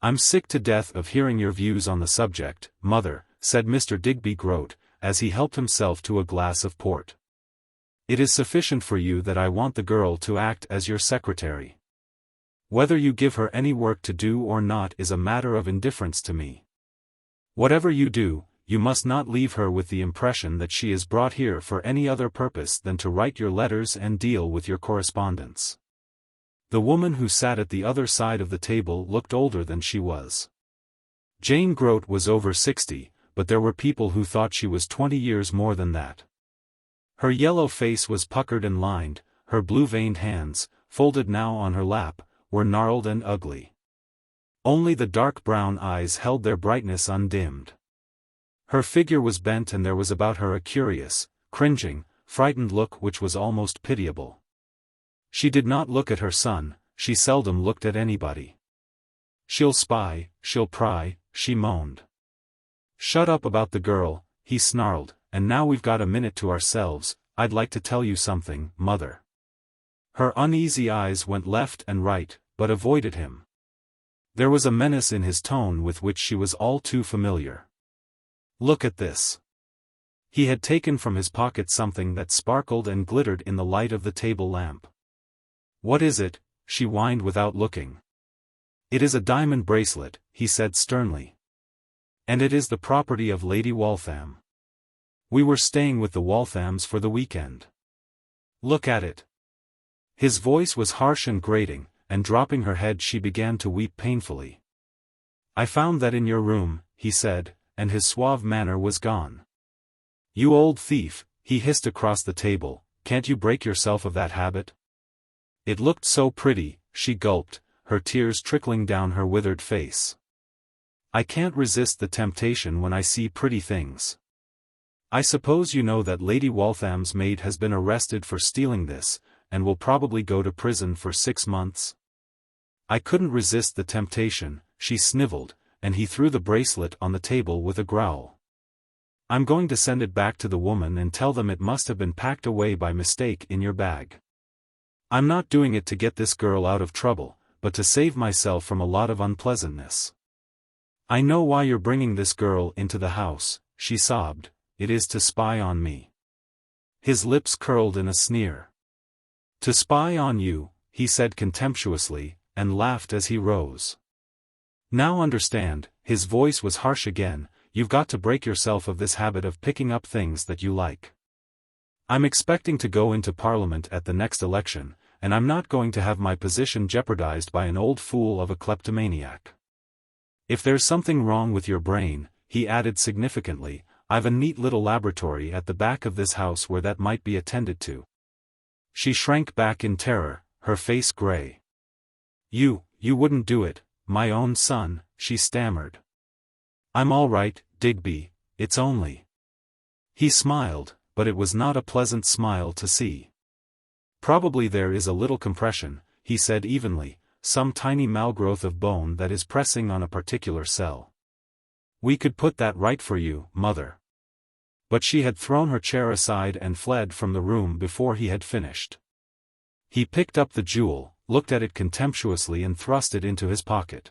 "I'm sick to death of hearing your views on the subject, mother," said Mr. Digby Groat, as he helped himself to a glass of port. "It is sufficient for you that I want the girl to act as your secretary. Whether you give her any work to do or not is a matter of indifference to me. Whatever you do, you must not leave her with the impression that she is brought here for any other purpose than to write your letters and deal with your correspondence." The woman who sat at the other side of the table looked older than she was. Jane Groat was over 60, but there were people who thought she was 20 years more than that. Her yellow face was puckered and lined, her blue-veined hands, folded now on her lap, were gnarled and ugly. Only the dark brown eyes held their brightness undimmed. Her figure was bent and there was about her a curious, cringing, frightened look which was almost pitiable. She did not look at her son, she seldom looked at anybody. "She'll spy, she'll pry," she moaned. "Shut up about the girl," he snarled, "and now we've got a minute to ourselves, I'd like to tell you something, mother." Her uneasy eyes went left and right, but avoided him. There was a menace in his tone with which she was all too familiar. "Look at this." He had taken from his pocket something that sparkled and glittered in the light of the table lamp. "What is it?" she whined without looking. "It is a diamond bracelet," he said sternly. "And it is the property of Lady Waltham. We were staying with the Walthams for the weekend. Look at it." His voice was harsh and grating, and dropping her head she began to weep painfully. "I found that in your room," he said, and his suave manner was gone. "You old thief," he hissed across the table, "can't you break yourself of that habit?" "It looked so pretty," she gulped, her tears trickling down her withered face. "I can't resist the temptation when I see pretty things. I suppose you know that Lady Waltham's maid has been arrested for stealing this, and will probably go to prison for 6 months. I couldn't resist the temptation," she sniveled, and he threw the bracelet on the table with a growl. "I'm going to send it back to the woman and tell them it must have been packed away by mistake in your bag. I'm not doing it to get this girl out of trouble, but to save myself from a lot of unpleasantness. I know why you're bringing this girl into the house," she sobbed. "It is to spy on me." His lips curled in a sneer. "To spy on you," he said contemptuously, and laughed as he rose. "Now understand," his voice was harsh again, "you've got to break yourself of this habit of picking up things that you like. I'm expecting to go into Parliament at the next election, and I'm not going to have my position jeopardized by an old fool of a kleptomaniac. If there's something wrong with your brain," he added significantly, "I've a neat little laboratory at the back of this house where that might be attended to." She shrank back in terror, her face gray. You wouldn't do it, my own son," she stammered. "I'm all right, Digby, it's only—" He smiled, but it was not a pleasant smile to see. "Probably there is a little compression," he said evenly, "some tiny malgrowth of bone that is pressing on a particular cell. We could put that right for you, mother." But she had thrown her chair aside and fled from the room before he had finished. He picked up the jewel, looked at it contemptuously and thrust it into his pocket.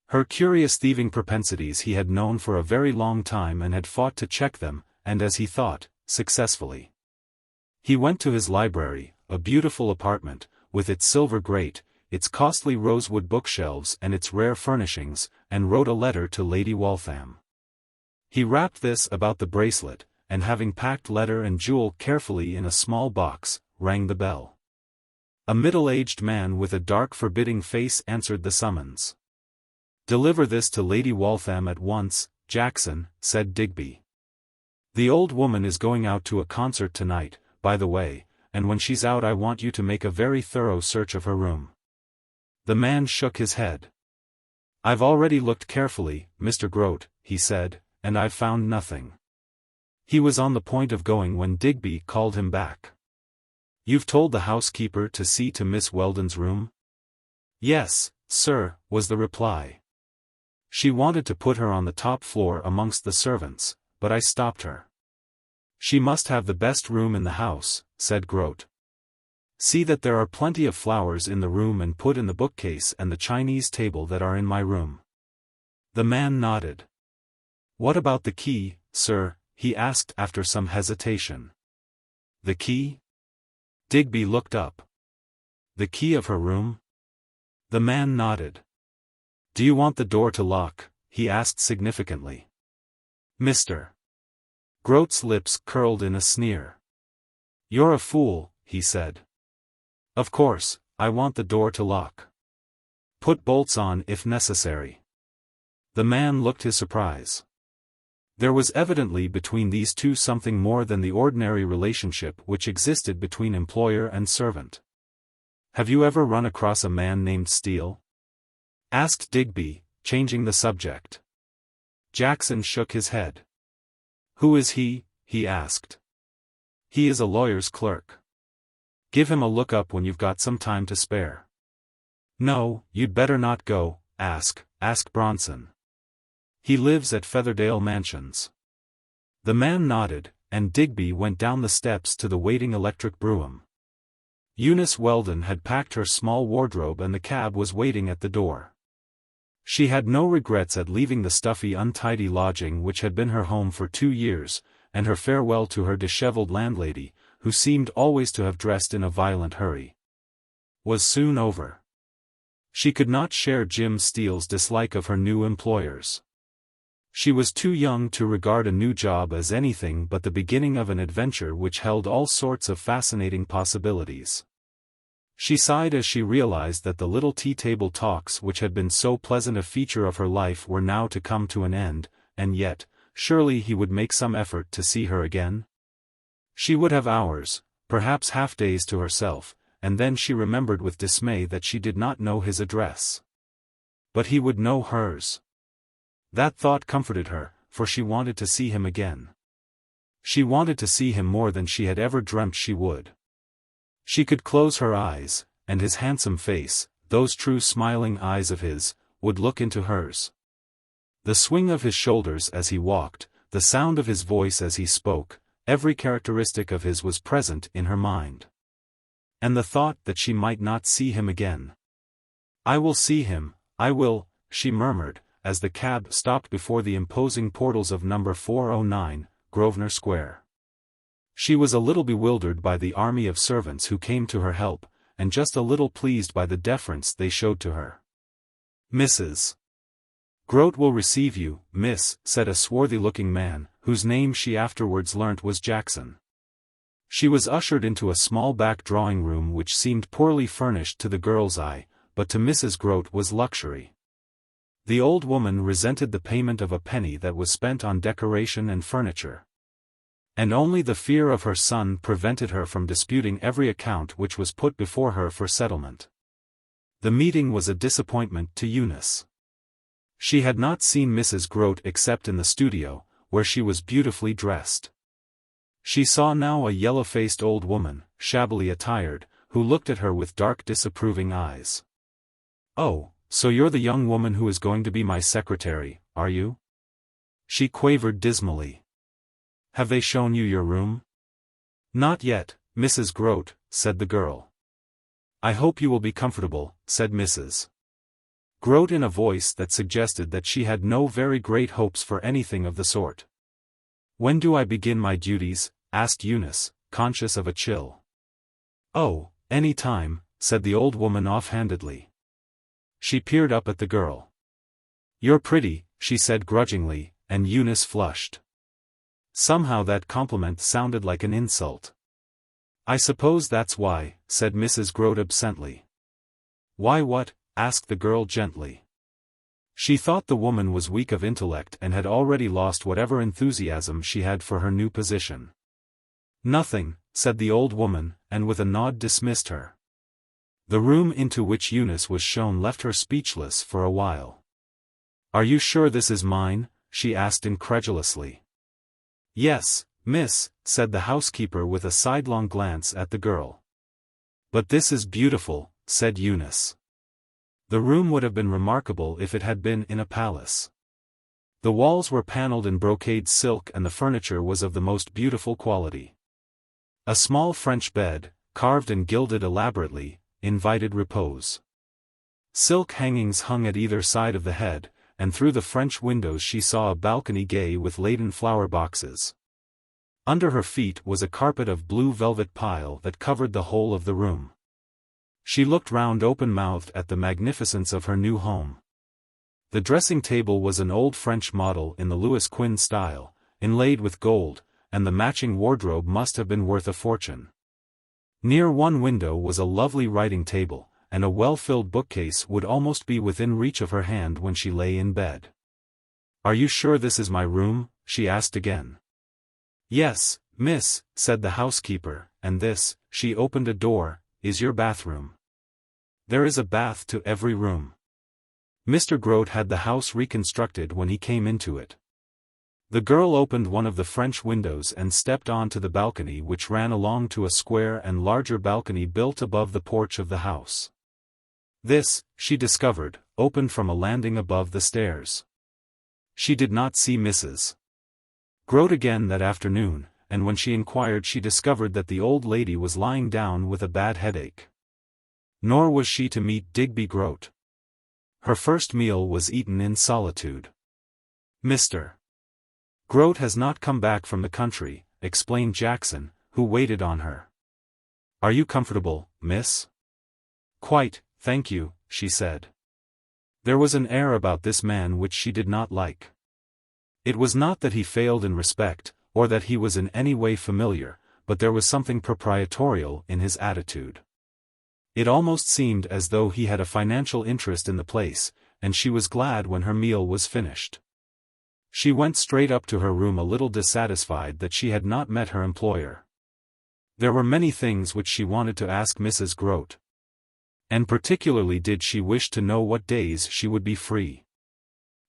Her curious thieving propensities he had known for a very long time and had fought to check them, and as he thought, successfully. He went to his library, a beautiful apartment, with its silver grate, its costly rosewood bookshelves and its rare furnishings, and wrote a letter to Lady Waltham. He wrapped this about the bracelet, and having packed letter and jewel carefully in a small box, rang the bell. A middle-aged man with a dark forbidding face answered the summons. "Deliver this to Lady Waltham at once, Jackson," said Digby. "The old woman is going out to a concert tonight, by the way, and when she's out I want you to make a very thorough search of her room." The man shook his head. "I've already looked carefully, Mr. Groat," he said, "and I've found nothing." He was on the point of going when Digby called him back. "You've told the housekeeper to see to Miss Weldon's room?" "Yes, sir," was the reply. "She wanted to put her on the top floor amongst the servants, but I stopped her." "She must have the best room in the house," said Groat. "See that there are plenty of flowers in the room and put in the bookcase and the Chinese table that are in my room." The man nodded. "What about the key, sir?" he asked after some hesitation. "The key?" Digby looked up. "The key of her room?" The man nodded. "Do you want the door to lock?" he asked significantly. "Mr. Groat's lips curled in a sneer. "You're a fool," he said. "Of course, I want the door to lock. Put bolts on if necessary." The man looked his surprise. There was evidently between these two something more than the ordinary relationship which existed between employer and servant. "Have you ever run across a man named Steele?" asked Digby, changing the subject. Jackson shook his head. "Who is he?" he asked. "He is a lawyer's clerk. Give him a look up when you've got some time to spare." "No, you'd better not go, ask Bronson. He lives at Featherdale Mansions." The man nodded, and Digby went down the steps to the waiting electric brougham. Eunice Weldon had packed her small wardrobe and the cab was waiting at the door. She had no regrets at leaving the stuffy untidy lodging which had been her home for 2 years, and her farewell to her disheveled landlady, who seemed always to have dressed in a violent hurry, was soon over. She could not share Jim Steele's dislike of her new employers. She was too young to regard a new job as anything but the beginning of an adventure which held all sorts of fascinating possibilities. She sighed as she realized that the little tea-table talks which had been so pleasant a feature of her life were now to come to an end, and yet, surely he would make some effort to see her again? She would have hours, perhaps half-days to herself, and then she remembered with dismay that she did not know his address. But he would know hers. That thought comforted her, for she wanted to see him again. She wanted to see him more than she had ever dreamt she would. She could close her eyes, and his handsome face, those true smiling eyes of his, would look into hers. The swing of his shoulders as he walked, the sound of his voice as he spoke, every characteristic of his was present in her mind. And the thought that she might not see him again. "I will see him, I will," she murmured, as the cab stopped before the imposing portals of number 409, Grosvenor Square. She was a little bewildered by the army of servants who came to her help, and just a little pleased by the deference they showed to her. "Mrs. Groat will receive you, miss," said a swarthy-looking man, whose name she afterwards learnt was Jackson. She was ushered into a small back drawing-room which seemed poorly furnished to the girl's eye, but to Mrs. Groat was luxury. The old woman resented the payment of a penny that was spent on decoration and furniture. And only the fear of her son prevented her from disputing every account which was put before her for settlement. The meeting was a disappointment to Eunice. She had not seen Mrs. Groat except in the studio, where she was beautifully dressed. She saw now a yellow-faced old woman, shabbily attired, who looked at her with dark disapproving eyes. "Oh, so you're the young woman who is going to be my secretary, are you?" she quavered dismally. "Have they shown you your room?" "Not yet, Mrs. Groat," said the girl. "I hope you will be comfortable," said Mrs. Groat in a voice that suggested that she had no very great hopes for anything of the sort. "When do I begin my duties?" asked Eunice, conscious of a chill. "Oh, any time," said the old woman offhandedly. She peered up at the girl. "You're pretty," she said grudgingly, and Eunice flushed. Somehow that compliment sounded like an insult. "I suppose that's why," said Mrs. Groat absently. "Why what?" asked the girl gently. She thought the woman was weak of intellect and had already lost whatever enthusiasm she had for her new position. "Nothing," said the old woman, and with a nod dismissed her. The room into which Eunice was shown left her speechless for a while. "Are you sure this is mine?" she asked incredulously. "Yes, miss," said the housekeeper with a sidelong glance at the girl. "But this is beautiful," said Eunice. The room would have been remarkable if it had been in a palace. The walls were panelled in brocade silk and the furniture was of the most beautiful quality. A small French bed, carved and gilded elaborately, invited repose. Silk hangings hung at either side of the head, and through the French windows she saw a balcony gay with laden flower boxes. Under her feet was a carpet of blue velvet pile that covered the whole of the room. She looked round open-mouthed at the magnificence of her new home. The dressing table was an old French model in the Louis Quinze style, inlaid with gold, and the matching wardrobe must have been worth a fortune. Near one window was a lovely writing table, and a well-filled bookcase would almost be within reach of her hand when she lay in bed. "Are you sure this is my room?" she asked again. "Yes, miss," said the housekeeper, "and this," she opened a door, "is your bathroom. There is a bath to every room." Mr. Groat had the house reconstructed when he came into it. The girl opened one of the French windows and stepped on to the balcony which ran along to a square and larger balcony built above the porch of the house. This, she discovered, opened from a landing above the stairs. She did not see Mrs. Groat again that afternoon, and when she inquired she discovered that the old lady was lying down with a bad headache. Nor was she to meet Digby Groat. Her first meal was eaten in solitude. "Mr. Groat has not come back from the country," explained Jackson, who waited on her. "Are you comfortable, miss?" "Quite, thank you," she said. There was an air about this man which she did not like. It was not that he failed in respect, or that he was in any way familiar, but there was something proprietorial in his attitude. It almost seemed as though he had a financial interest in the place, and she was glad when her meal was finished. She went straight up to her room a little dissatisfied that she had not met her employer. There were many things which she wanted to ask Mrs. Groat. And particularly did she wish to know what days she would be free.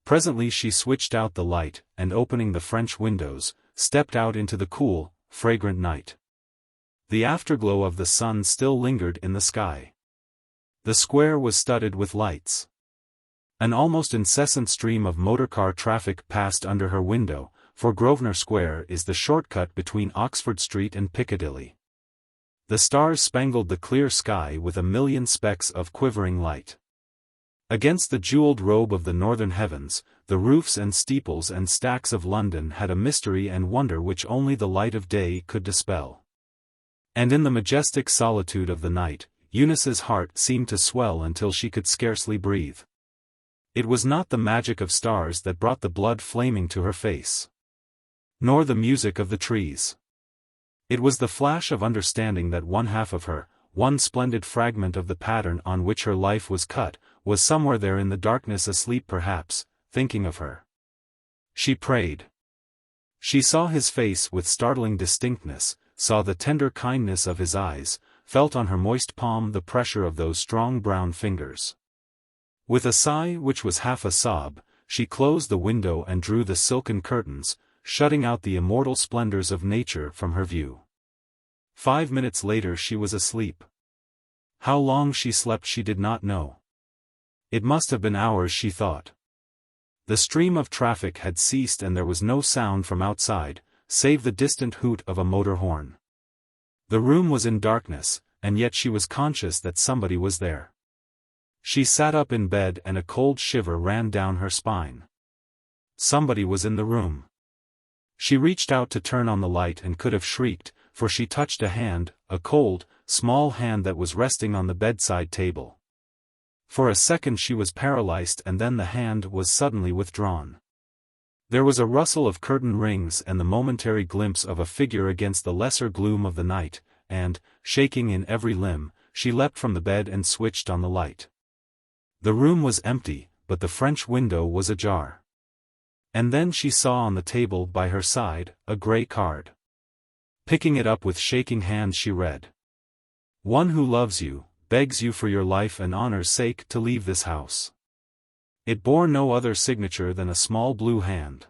Presently she switched out the light, and opening the French windows, stepped out into the cool, fragrant night. The afterglow of the sun still lingered in the sky. The square was studded with lights. An almost incessant stream of motor-car traffic passed under her window, for Grosvenor Square is the shortcut between Oxford Street and Piccadilly. The stars spangled the clear sky with a million specks of quivering light. Against the jeweled robe of the northern heavens, the roofs and steeples and stacks of London had a mystery and wonder which only the light of day could dispel. And in the majestic solitude of the night, Eunice's heart seemed to swell until she could scarcely breathe. It was not the magic of stars that brought the blood flaming to her face, nor the music of the trees. It was the flash of understanding that one half of her, one splendid fragment of the pattern on which her life was cut, was somewhere there in the darkness, asleep perhaps, thinking of her. She prayed. She saw his face with startling distinctness, saw the tender kindness of his eyes, felt on her moist palm the pressure of those strong brown fingers. With a sigh which was half a sob, she closed the window and drew the silken curtains, shutting out the immortal splendors of nature from her view. 5 minutes later she was asleep. How long she slept she did not know. It must have been hours, she thought. The stream of traffic had ceased and there was no sound from outside, save the distant hoot of a motor horn. The room was in darkness, and yet she was conscious that somebody was there. She sat up in bed and a cold shiver ran down her spine. Somebody was in the room. She reached out to turn on the light and could have shrieked, for she touched a hand, a cold, small hand that was resting on the bedside table. For a second she was paralyzed and then the hand was suddenly withdrawn. There was a rustle of curtain rings and the momentary glimpse of a figure against the lesser gloom of the night, and, shaking in every limb, she leapt from the bed and switched on the light. The room was empty, but the French window was ajar. And then she saw on the table by her side, a grey card. Picking it up with shaking hands she read. "One who loves you, begs you for your life and honor's sake to leave this house." It bore no other signature than a small blue hand.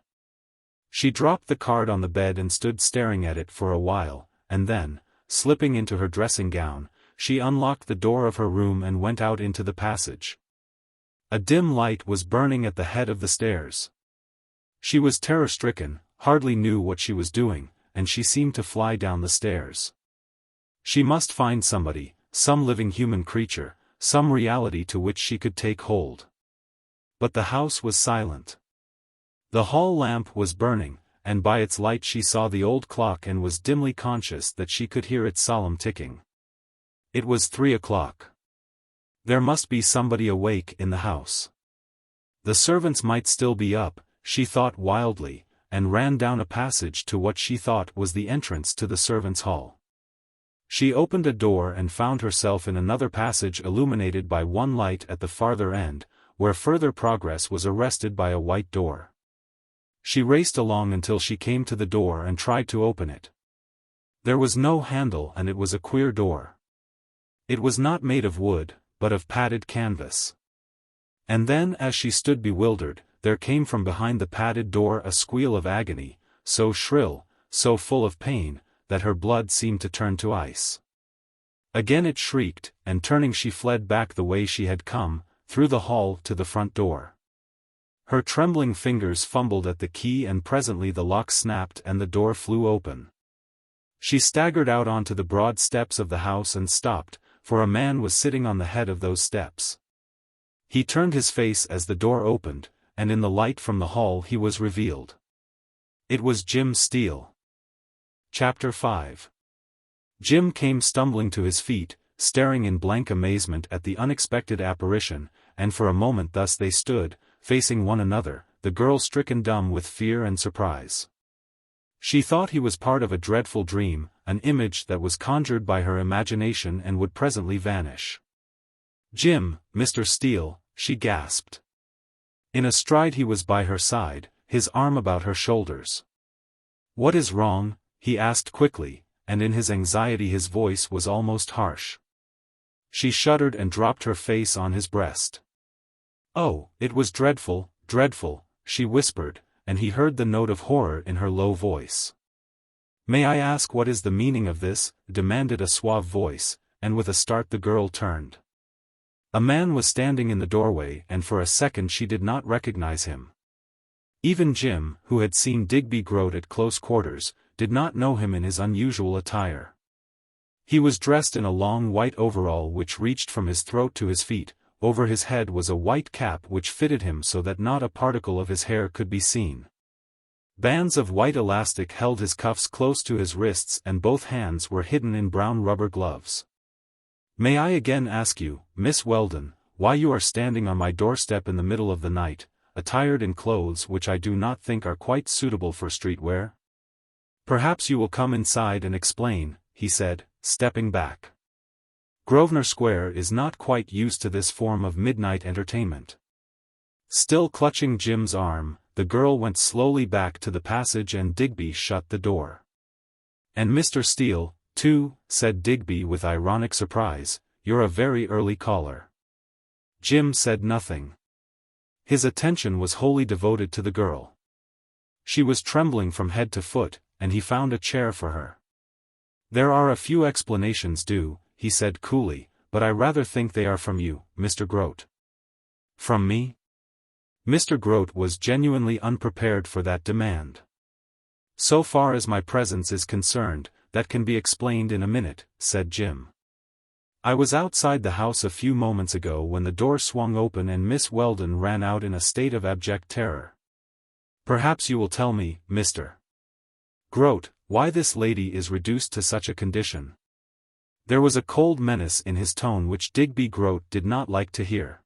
She dropped the card on the bed and stood staring at it for a while, and then, slipping into her dressing gown, she unlocked the door of her room and went out into the passage. A dim light was burning at the head of the stairs. She was terror-stricken, hardly knew what she was doing, and she seemed to fly down the stairs. She must find somebody, some living human creature, some reality to which she could take hold. But the house was silent. The hall lamp was burning, and by its light she saw the old clock and was dimly conscious that she could hear its solemn ticking. It was 3 o'clock. There must be somebody awake in the house. The servants might still be up, she thought wildly, and ran down a passage to what she thought was the entrance to the servants' hall. She opened a door and found herself in another passage illuminated by one light at the farther end, where further progress was arrested by a white door. She raced along until she came to the door and tried to open it. There was no handle and it was a queer door. It was not made of wood, but of padded canvas. And then as she stood bewildered, there came from behind the padded door a squeal of agony, so shrill, so full of pain, that her blood seemed to turn to ice. Again it shrieked, and turning she fled back the way she had come, through the hall to the front door. Her trembling fingers fumbled at the key and presently the lock snapped and the door flew open. She staggered out onto the broad steps of the house and stopped, for a man was sitting on the head of those steps. He turned his face as the door opened, and in the light from the hall he was revealed. It was Jim Steele. Chapter 5. Jim came stumbling to his feet, staring in blank amazement at the unexpected apparition, and for a moment thus they stood, facing one another, the girl stricken dumb with fear and surprise. She thought he was part of a dreadful dream, an image that was conjured by her imagination and would presently vanish. "Jim, Mr. Steele," she gasped. In a stride he was by her side, his arm about her shoulders. "What is wrong?" he asked quickly, and in his anxiety his voice was almost harsh. She shuddered and dropped her face on his breast. "Oh, it was dreadful, dreadful," she whispered, and he heard the note of horror in her low voice. "May I ask what is the meaning of this?" demanded a suave voice, and with a start the girl turned. A man was standing in the doorway, and for a second she did not recognize him. Even Jim, who had seen Digby Groat at close quarters, did not know him in his unusual attire. He was dressed in a long white overall which reached from his throat to his feet. Over his head was a white cap which fitted him so that not a particle of his hair could be seen. Bands of white elastic held his cuffs close to his wrists and both hands were hidden in brown rubber gloves. "May I again ask you, Miss Weldon, why you are standing on my doorstep in the middle of the night, attired in clothes which I do not think are quite suitable for street wear? Perhaps you will come inside and explain," he said, stepping back. Grosvenor Square is not quite used to this form of midnight entertainment. Still clutching Jim's arm, the girl went slowly back to the passage and Digby shut the door. "And Mr. Steele, too," said Digby with ironic surprise. "You're a very early caller." Jim said nothing. His attention was wholly devoted to the girl. She was trembling from head to foot, and he found a chair for her. "There are a few explanations due," he said coolly, "but I rather think they are from you, Mr. Groat." "From me?" Mr. Groat was genuinely unprepared for that demand. "So far as my presence is concerned, that can be explained in a minute," said Jim. "I was outside the house a few moments ago when the door swung open and Miss Weldon ran out in a state of abject terror. Perhaps you will tell me, Mr. Groat, why this lady is reduced to such a condition." There was a cold menace in his tone which Digby Groat did not like to hear.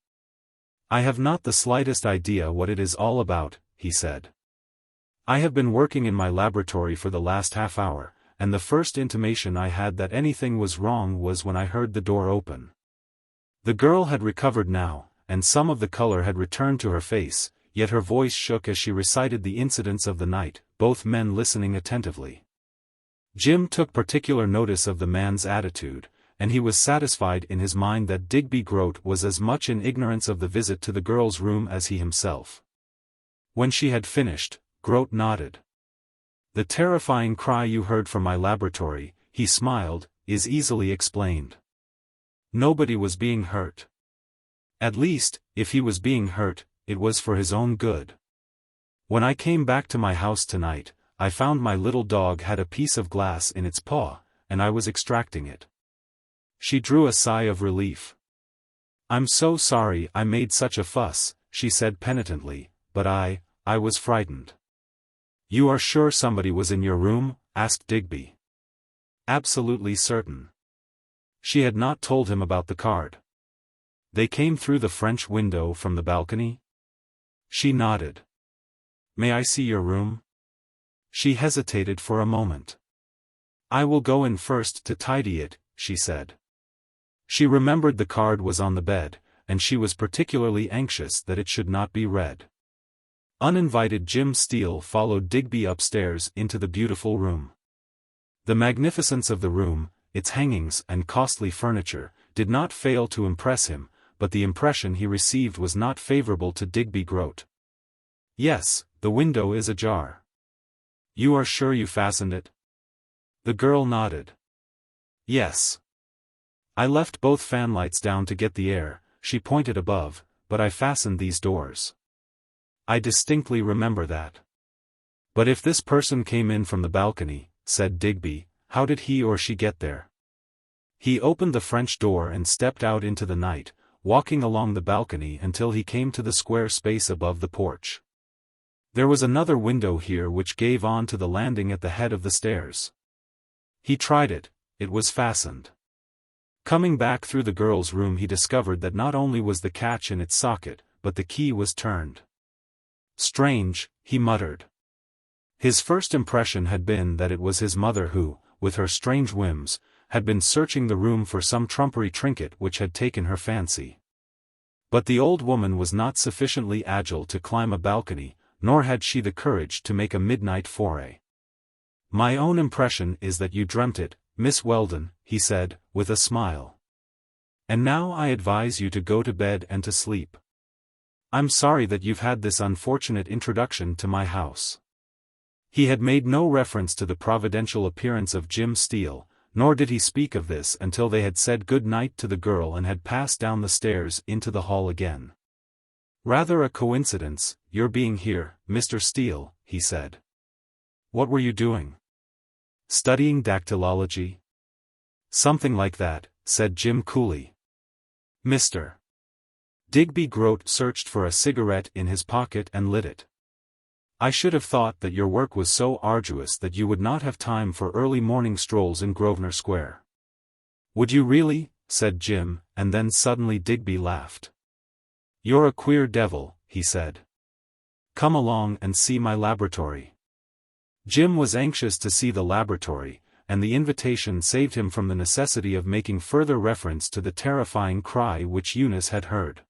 "I have not the slightest idea what it is all about," he said. "I have been working in my laboratory for the last half hour, and the first intimation I had that anything was wrong was when I heard the door open." The girl had recovered now, and some of the color had returned to her face, yet her voice shook as she recited the incidents of the night, both men listening attentively. Jim took particular notice of the man's attitude, and he was satisfied in his mind that Digby Groat was as much in ignorance of the visit to the girl's room as he himself. When she had finished, Groat nodded. "The terrifying cry you heard from my laboratory," he smiled, "is easily explained. Nobody was being hurt. At least, if he was being hurt, it was for his own good. When I came back to my house tonight, I found my little dog had a piece of glass in its paw, and I was extracting it." She drew a sigh of relief. "I'm so sorry I made such a fuss," she said penitently, "but I was frightened." "You are sure somebody was in your room?" asked Digby. "Absolutely certain." She had not told him about the card. "They came through the French window from the balcony?" She nodded. "May I see your room?" She hesitated for a moment. "I will go in first to tidy it," she said. She remembered the card was on the bed, and she was particularly anxious that it should not be read. Uninvited Jim Steele followed Digby upstairs into the beautiful room. The magnificence of the room, its hangings and costly furniture, did not fail to impress him, but the impression he received was not favorable to Digby Groat. "Yes, the window is ajar." "You are sure you fastened it?" The girl nodded. "Yes. I left both fanlights down to get the air," she pointed above, "but I fastened these doors. I distinctly remember that." "But if this person came in from the balcony," said Digby, "how did he or she get there?" "He opened the French door and stepped out into the night, walking along the balcony until he came to the square space above the porch. There was another window here which gave on to the landing at the head of the stairs. He tried it, it was fastened. Coming back through the girl's room he discovered that not only was the catch in its socket, but the key was turned. Strange, he muttered. His first impression had been that it was his mother who, with her strange whims, had been searching the room for some trumpery trinket which had taken her fancy. But the old woman was not sufficiently agile to climb a balcony, nor had she the courage to make a midnight foray. My own impression is that you dreamt it, Miss Weldon, he said, with a smile. And now I advise you to go to bed and to sleep. I'm sorry that you've had this unfortunate introduction to my house. He had made no reference to the providential appearance of Jim Steele, nor did he speak of this until they had said good night to the girl and had passed down the stairs into the hall again. Rather a coincidence, your being here, Mr. Steele, he said. What were you doing? Studying dactylology? Something like that, said Jim coolly. Mr. Digby Groat searched for a cigarette in his pocket and lit it. I should have thought that your work was so arduous that you would not have time for early morning strolls in Grosvenor Square. Would you really? Said Jim, and then suddenly Digby laughed. You're a queer devil, he said. Come along and see my laboratory. Jim was anxious to see the laboratory, and the invitation saved him from the necessity of making further reference to the terrifying cry which Eunice had heard.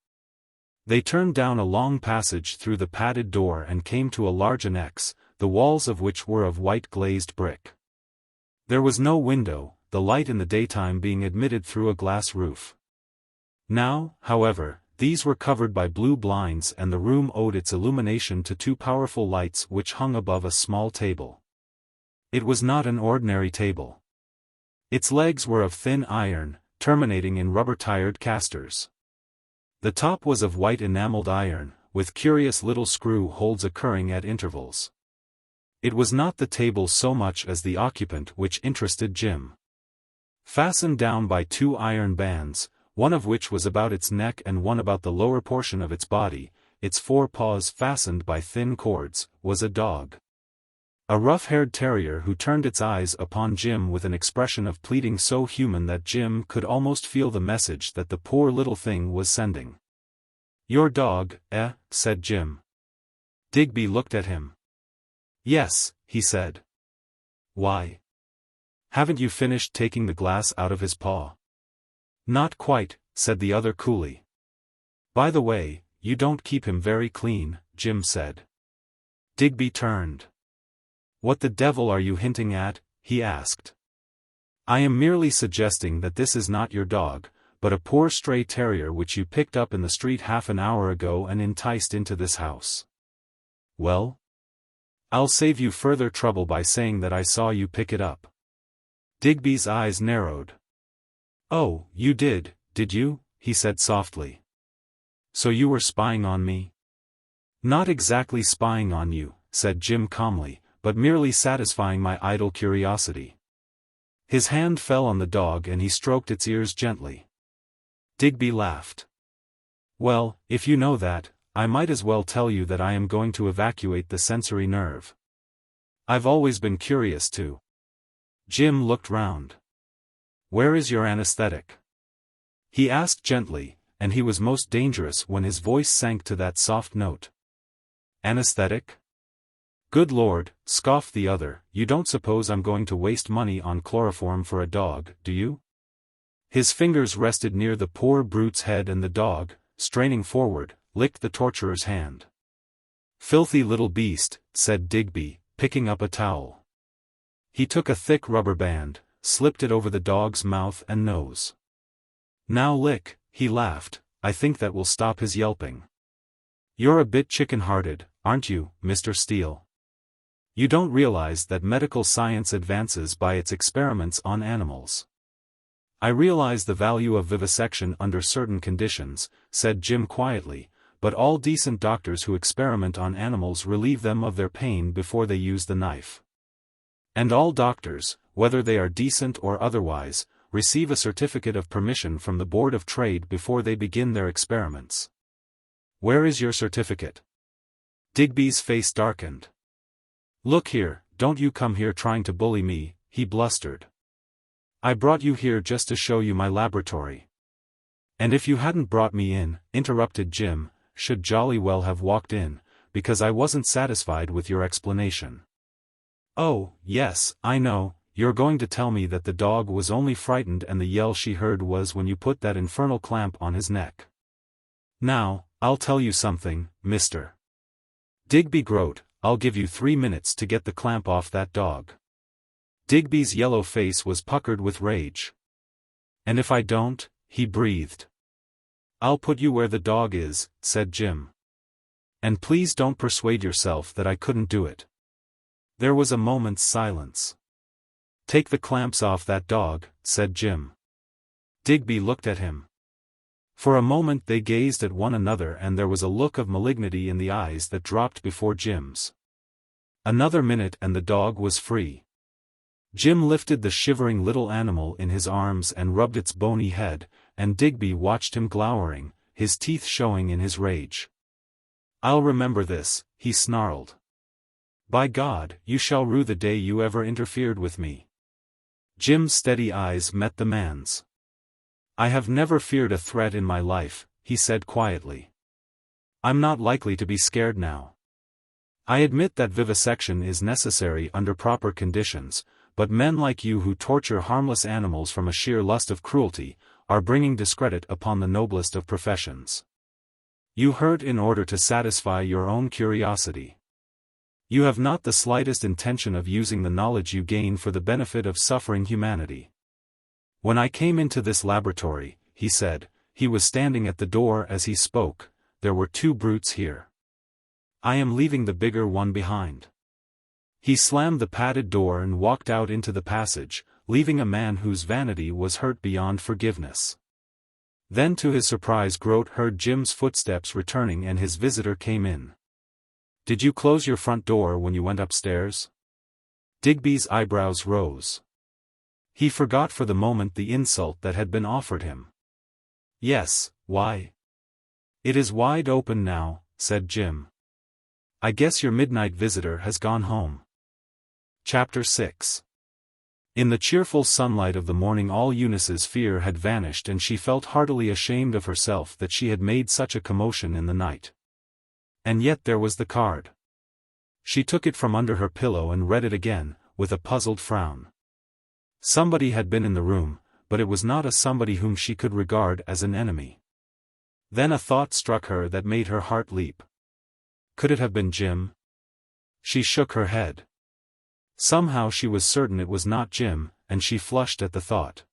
They turned down a long passage through the padded door and came to a large annex, the walls of which were of white glazed brick. There was no window, the light in the daytime being admitted through a glass roof. Now, however, these were covered by blue blinds and the room owed its illumination to two powerful lights which hung above a small table. It was not an ordinary table. Its legs were of thin iron, terminating in rubber-tired casters. The top was of white enameled iron, with curious little screw holes occurring at intervals. It was not the table so much as the occupant which interested Jim. Fastened down by two iron bands, one of which was about its neck and one about the lower portion of its body, its four paws fastened by thin cords, was a dog. A rough-haired terrier who turned its eyes upon Jim with an expression of pleading so human that Jim could almost feel the message that the poor little thing was sending. Your dog, eh? Said Jim. Digby looked at him. Yes, he said. Why? Haven't you finished taking the glass out of his paw? Not quite, said the other coolly. By the way, you don't keep him very clean, Jim said. Digby turned. What the devil are you hinting at? He asked. I am merely suggesting that this is not your dog, but a poor stray terrier which you picked up in the street half an hour ago and enticed into this house. Well? I'll save you further trouble by saying that I saw you pick it up. Digby's eyes narrowed. Oh, you did you? He said softly. So you were spying on me? Not exactly spying on you, said Jim calmly, but merely satisfying my idle curiosity. His hand fell on the dog and he stroked its ears gently. Digby laughed. Well, if you know that, I might as well tell you that I am going to evacuate the sensory nerve. I've always been curious to. Jim looked round. Where is your anesthetic? He asked gently, and he was most dangerous when his voice sank to that soft note. Anesthetic? Good Lord, scoffed the other, you don't suppose I'm going to waste money on chloroform for a dog, do you? His fingers rested near the poor brute's head and the dog, straining forward, licked the torturer's hand. Filthy little beast, said Digby, picking up a towel. He took a thick rubber band, slipped it over the dog's mouth and nose. Now lick, he laughed, I think that will stop his yelping. You're a bit chicken-hearted, aren't you, Mr. Steele? You don't realize that medical science advances by its experiments on animals. I realize the value of vivisection under certain conditions, said Jim quietly, but all decent doctors who experiment on animals relieve them of their pain before they use the knife. And all doctors, whether they are decent or otherwise, receive a certificate of permission from the Board of Trade before they begin their experiments. Where is your certificate? Digby's face darkened. Look here, don't you come here trying to bully me, he blustered. I brought you here just to show you my laboratory. And if you hadn't brought me in, interrupted Jim, should jolly well have walked in, because I wasn't satisfied with your explanation. Oh, yes, I know, you're going to tell me that the dog was only frightened and the yell she heard was when you put that infernal clamp on his neck. Now, I'll tell you something, Mr. Digby Groat, I'll give you 3 minutes to get the clamp off that dog. Digby's yellow face was puckered with rage. "And if I don't?" he breathed. "I'll put you where the dog is," said Jim. "And please don't persuade yourself that I couldn't do it." There was a moment's silence. "Take the clamps off that dog," said Jim. Digby looked at him. For a moment they gazed at one another, and there was a look of malignity in the eyes that dropped before Jim's. Another minute and the dog was free. Jim lifted the shivering little animal in his arms and rubbed its bony head, and Digby watched him glowering, his teeth showing in his rage. "I'll remember this," he snarled. "By God, you shall rue the day you ever interfered with me." Jim's steady eyes met the man's. "I have never feared a threat in my life," he said quietly. "I'm not likely to be scared now. I admit that vivisection is necessary under proper conditions, but men like you who torture harmless animals from a sheer lust of cruelty, are bringing discredit upon the noblest of professions. You hurt in order to satisfy your own curiosity. You have not the slightest intention of using the knowledge you gain for the benefit of suffering humanity. When I came into this laboratory," he said, he was standing at the door as he spoke, "there were two brutes here. I am leaving the bigger one behind." He slammed the padded door and walked out into the passage, leaving a man whose vanity was hurt beyond forgiveness. Then to his surprise Groat heard Jim's footsteps returning and his visitor came in. "Did you close your front door when you went upstairs?" Digby's eyebrows rose. He forgot for the moment the insult that had been offered him. "Yes, why?" "It is wide open now," said Jim. "I guess your midnight visitor has gone home." Chapter 6. In the cheerful sunlight of the morning all Eunice's fear had vanished and she felt heartily ashamed of herself that she had made such a commotion in the night. And yet there was the card. She took it from under her pillow and read it again, with a puzzled frown. Somebody had been in the room, but it was not a somebody whom she could regard as an enemy. Then a thought struck her that made her heart leap. Could it have been Jim? She shook her head. Somehow she was certain it was not Jim, and she flushed at the thought.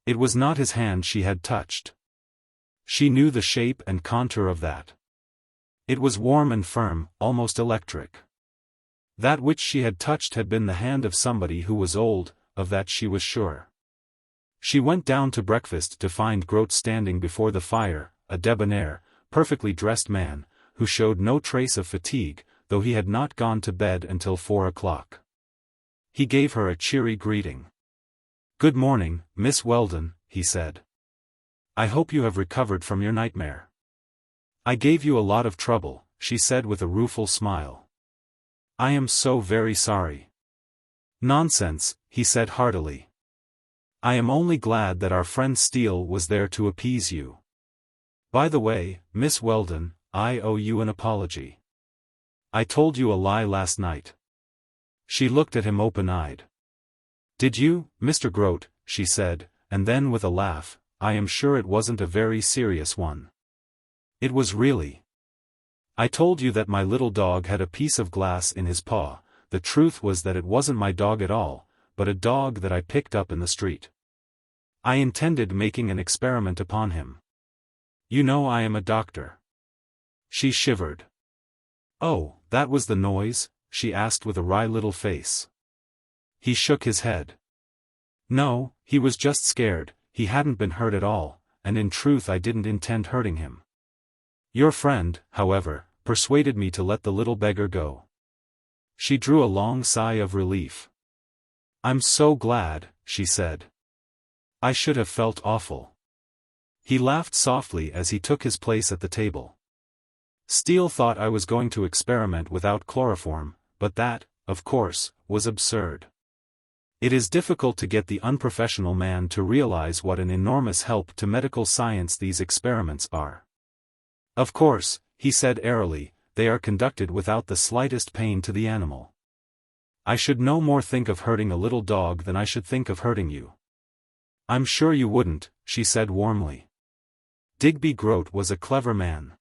It was not his hand she had touched. She knew the shape and contour of that. It was warm and firm, almost electric. That which she had touched had been the hand of somebody who was old, of that she was sure. She went down to breakfast to find Groat standing before the fire, a debonair, perfectly dressed man, who showed no trace of fatigue, though he had not gone to bed until 4 o'clock. He gave her a cheery greeting. "Good morning, Miss Weldon," he said. "I hope you have recovered from your nightmare." "I gave you a lot of trouble," she said with a rueful smile. "I am so very sorry." "Nonsense," he said heartily. "I am only glad that our friend Steele was there to appease you. By the way, Miss Weldon, I owe you an apology. I told you a lie last night." She looked at him open-eyed. "Did you, Mr. Groat?" she said, and then with a laugh, "I am sure it wasn't a very serious one." "It was really. I told you that my little dog had a piece of glass in his paw. The truth was that it wasn't my dog at all, but a dog that I picked up in the street. I intended making an experiment upon him. You know I am a doctor." She shivered. "Oh, that was the noise?" she asked with a wry little face. He shook his head. "No, he was just scared, he hadn't been hurt at all, and in truth I didn't intend hurting him. Your friend, however, persuaded me to let the little beggar go." She drew a long sigh of relief. "I'm so glad," she said. "I should have felt awful." He laughed softly as he took his place at the table. "Steele thought I was going to experiment without chloroform, but that, of course, was absurd. It is difficult to get the unprofessional man to realize what an enormous help to medical science these experiments are. Of course," he said airily, "they are conducted without the slightest pain to the animal. I should no more think of hurting a little dog than I should think of hurting you." "I'm sure you wouldn't," she said warmly. Digby Groat was a clever man.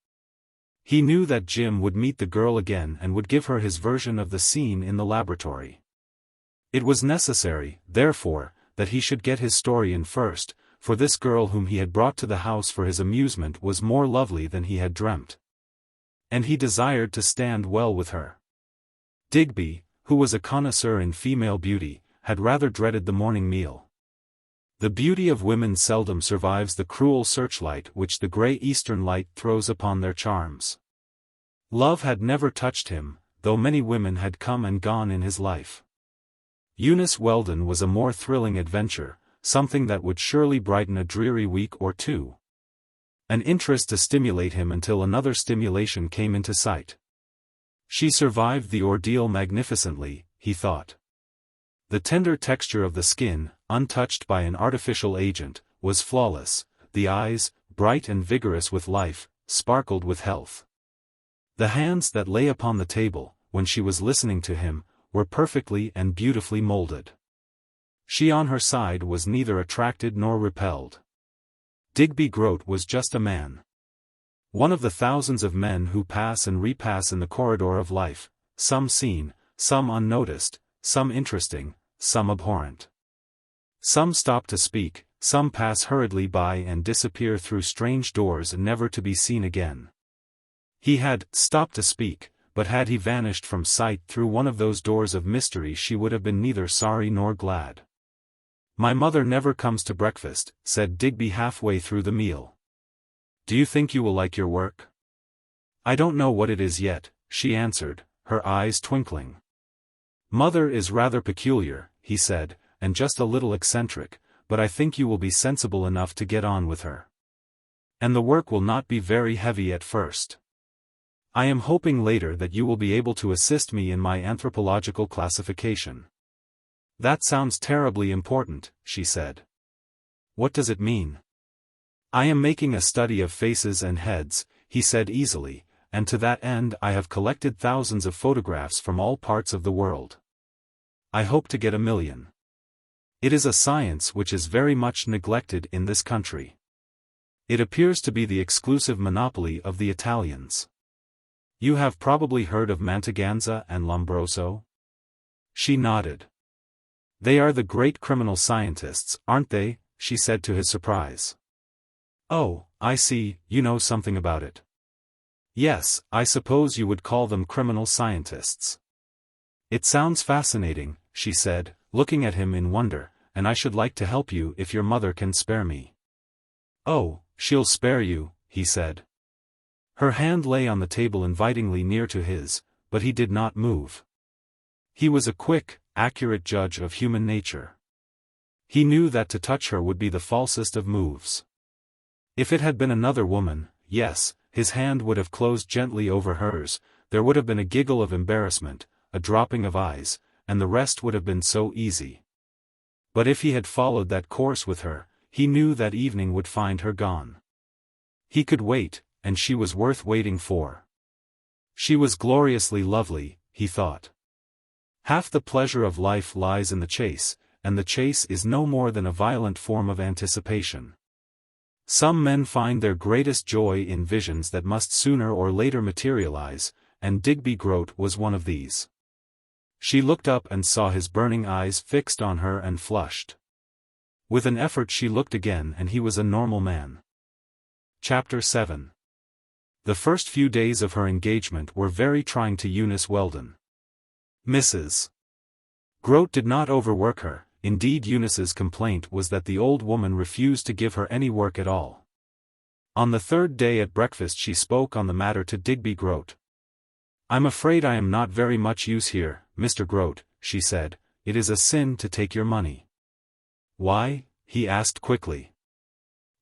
He knew that Jim would meet the girl again and would give her his version of the scene in the laboratory. It was necessary, therefore, that he should get his story in first, for this girl whom he had brought to the house for his amusement was more lovely than he had dreamt. And he desired to stand well with her. Digby, who was a connoisseur in female beauty, had rather dreaded the morning meal. The beauty of women seldom survives the cruel searchlight which the grey eastern light throws upon their charms. Love had never touched him, though many women had come and gone in his life. Eunice Weldon was a more thrilling adventure, something that would surely brighten a dreary week or two. An interest to stimulate him until another stimulation came into sight. She survived the ordeal magnificently, he thought. The tender texture of the skin, untouched by an artificial agent, was flawless, the eyes, bright and vigorous with life, sparkled with health. The hands that lay upon the table, when she was listening to him, were perfectly and beautifully molded. She on her side was neither attracted nor repelled. Digby Groat was just a man. One of the thousands of men who pass and repass in the corridor of life, some seen, some unnoticed, some interesting, some abhorrent. Some stop to speak, some pass hurriedly by and disappear through strange doors never to be seen again. He had stopped to speak, but had he vanished from sight through one of those doors of mystery she would have been neither sorry nor glad. "My mother never comes to breakfast," said Digby halfway through the meal. "Do you think you will like your work?" "I don't know what it is yet," she answered, her eyes twinkling. "Mother is rather peculiar," he said, "and just a little eccentric, but I think you will be sensible enough to get on with her. And the work will not be very heavy at first. I am hoping later that you will be able to assist me in my anthropological classification." "That sounds terribly important," she said. "What does it mean?" "I am making a study of faces and heads," he said easily, "and to that end I have collected thousands of photographs from all parts of the world. I hope to get 1,000,000. It is a science which is very much neglected in this country. It appears to be the exclusive monopoly of the Italians. You have probably heard of Mantegazza and Lombroso?" She nodded. "They are the great criminal scientists, aren't they?" she said to his surprise. "Oh, I see, you know something about it." "Yes, I suppose you would call them criminal scientists." "It sounds fascinating," she said, looking at him in wonder, "and I should like to help you if your mother can spare me." "Oh, she'll spare you," he said. Her hand lay on the table invitingly near to his, but he did not move. He was a quick, accurate judge of human nature. He knew that to touch her would be the falsest of moves. If it had been another woman, yes, his hand would have closed gently over hers, there would have been a giggle of embarrassment, a dropping of eyes, and the rest would have been so easy. But if he had followed that course with her, he knew that evening would find her gone. He could wait, and she was worth waiting for. She was gloriously lovely, he thought. Half the pleasure of life lies in the chase, and the chase is no more than a violent form of anticipation. Some men find their greatest joy in visions that must sooner or later materialize, and Digby Groat was one of these. She looked up and saw his burning eyes fixed on her and flushed. With an effort she looked again and he was a normal man. Chapter 7. The first few days of her engagement were very trying to Eunice Weldon. Mrs. Groat did not overwork her. Indeed, Eunice's complaint was that the old woman refused to give her any work at all. On the third day at breakfast she spoke on the matter to Digby Groat. "I'm afraid I am not very much use here, Mr. Groat," she said. "It is a sin to take your money." "Why?" he asked quickly.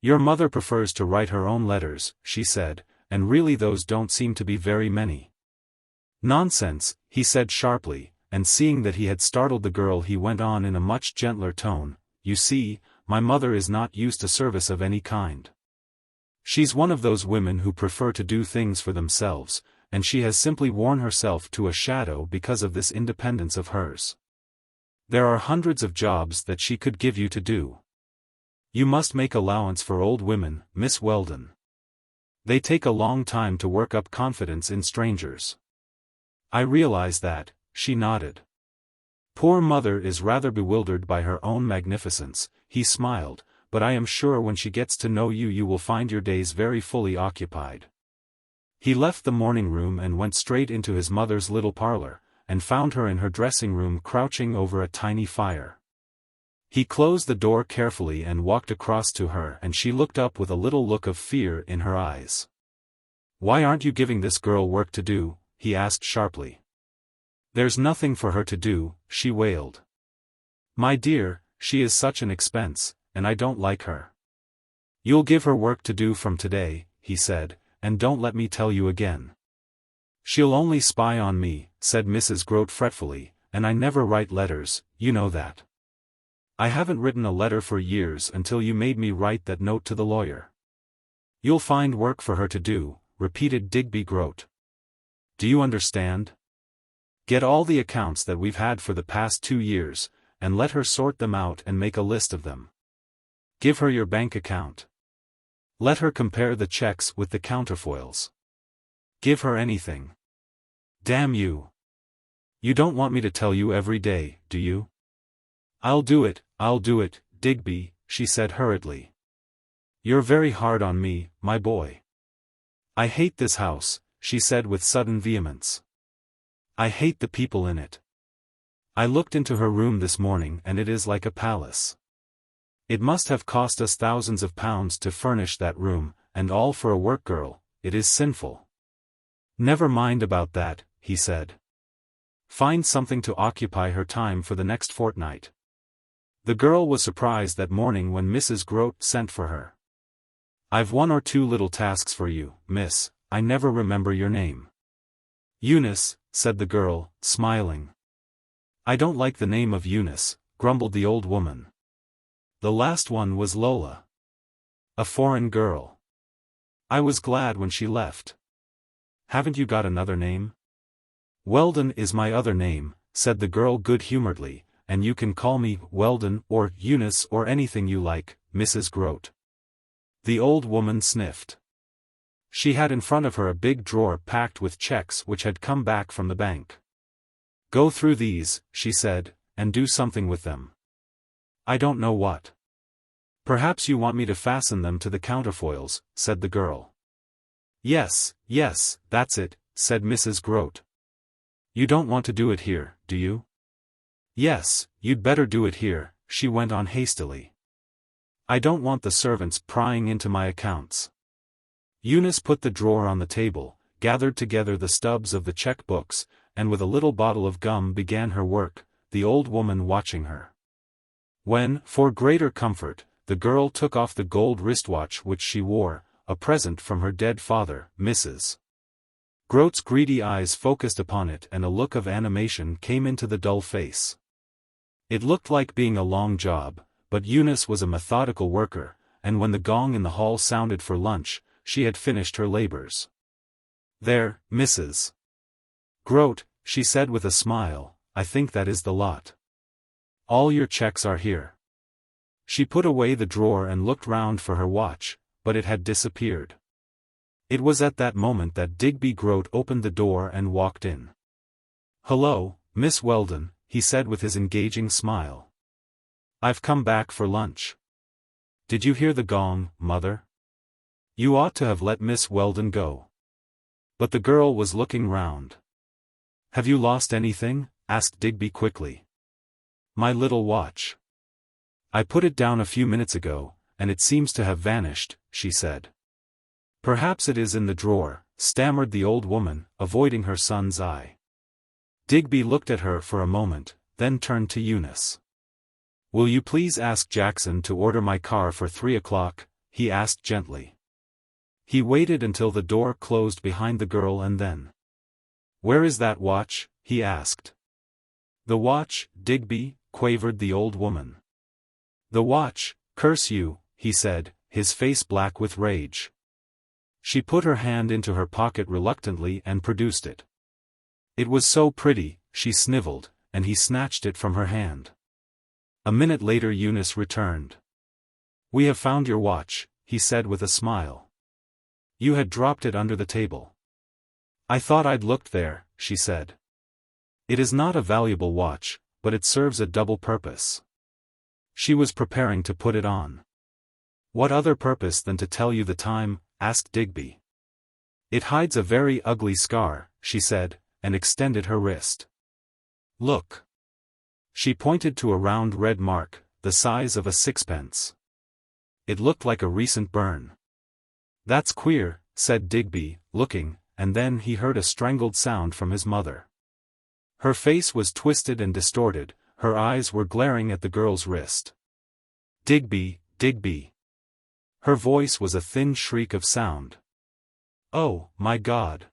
"Your mother prefers to write her own letters," she said, "and really those don't seem to be very many." "Nonsense," he said sharply, and seeing that he had startled the girl he went on in a much gentler tone, "You see, my mother is not used to service of any kind. She's one of those women who prefer to do things for themselves, and she has simply worn herself to a shadow because of this independence of hers. There are hundreds of jobs that she could give you to do. You must make allowance for old women, Miss Weldon. They take a long time to work up confidence in strangers." "I realize that," she nodded. Poor mother is rather bewildered by her own magnificence, he smiled, but I am sure when she gets to know you you will find your days very fully occupied. He left the morning room and went straight into his mother's little parlor, and found her in her dressing room crouching over a tiny fire. He closed the door carefully and walked across to her, and she looked up with a little look of fear in her eyes. "Why aren't you giving this girl work to do?" he asked sharply. "There's nothing for her to do," she wailed. "My dear, she is such an expense, and I don't like her." "You'll give her work to do from today," he said, "and don't let me tell you again." "She'll only spy on me," said Mrs. Groat fretfully, "and I never write letters, you know that. I haven't written a letter for years until you made me write that note to the lawyer." "You'll find work for her to do," repeated Digby Groat. "Do you understand? Get all the accounts that we've had for the past 2 years, and let her sort them out and make a list of them. Give her your bank account. Let her compare the checks with the counterfoils. Give her anything. Damn you. You don't want me to tell you every day, do you?" I'll do it, Digby," she said hurriedly. "You're very hard on me, my boy." "I hate this house," she said with sudden vehemence. "I hate the people in it. I looked into her room this morning and it is like a palace. It must have cost us thousands of pounds to furnish that room, and all for a work girl. It is sinful." "Never mind about that," he said. "Find something to occupy her time for the next fortnight." The girl was surprised that morning when Mrs. Groat sent for her. "I've 1 or 2 little tasks for you, miss. I never remember your name." "Eunice," said the girl, smiling. "I don't like the name of Eunice," grumbled the old woman. "The last one was Lola. A foreign girl. I was glad when she left. Haven't you got another name?" "Weldon is my other name," said the girl good-humoredly, "and you can call me Weldon or Eunice or anything you like, Mrs. Groat." The old woman sniffed. She had in front of her a big drawer packed with checks which had come back from the bank. "Go through these," she said, "and do something with them." "I don't know what." "Perhaps you want me to fasten them to the counterfoils," said the girl. Yes, that's it," said Mrs. Groat. "You don't want to do it here, do you?" "Yes, you'd better do it here," she went on hastily. "I don't want the servants prying into my accounts." Eunice put the drawer on the table, gathered together the stubs of the check books, and with a little bottle of gum began her work, the old woman watching her. When, for greater comfort, the girl took off the gold wristwatch which she wore, a present from her dead father, Mrs. Groat's greedy eyes focused upon it and a look of animation came into the dull face. It looked like being a long job, but Eunice was a methodical worker, and when the gong in the hall sounded for lunch, she had finished her labors. "There, Mrs. Groat," she said with a smile, "I think that is the lot. All your checks are here." She put away the drawer and looked round for her watch, but it had disappeared. It was at that moment that Digby Groat opened the door and walked in. "Hello, Miss Weldon," he said with his engaging smile. "I've come back for lunch. Did you hear the gong, Mother? You ought to have let Miss Weldon go." But the girl was looking round. "Have you lost anything?" asked Digby quickly. "My little watch. I put it down a few minutes ago, and it seems to have vanished," she said. "Perhaps it is in the drawer," stammered the old woman, avoiding her son's eye. Digby looked at her for a moment, then turned to Eunice. "Will you please ask Jackson to order my car for 3 o'clock?" he asked gently. He waited until the door closed behind the girl and then. "Where is that watch?" he asked. "The watch, Digby?" quavered the old woman. "The watch, curse you," he said, his face black with rage. She put her hand into her pocket reluctantly and produced it. It was so pretty, she sniveled, and he snatched it from her hand. A minute later Eunice returned. "We have found your watch," he said with a smile. "You had dropped it under the table." "I thought I'd looked there," she said. "It is not a valuable watch, but it serves a double purpose. She was preparing to put it on. What other purpose than to tell you the time? Asked Digby. It hides a very ugly scar, she said, and extended her wrist. Look. She pointed to a round red mark, the size of a sixpence. It looked like a recent burn. That's queer, said Digby, looking, and then he heard a strangled sound from his mother. Her face was twisted and distorted, her eyes were glaring at the girl's wrist. Digby, Digby. Her voice was a thin shriek of sound. Oh, my God.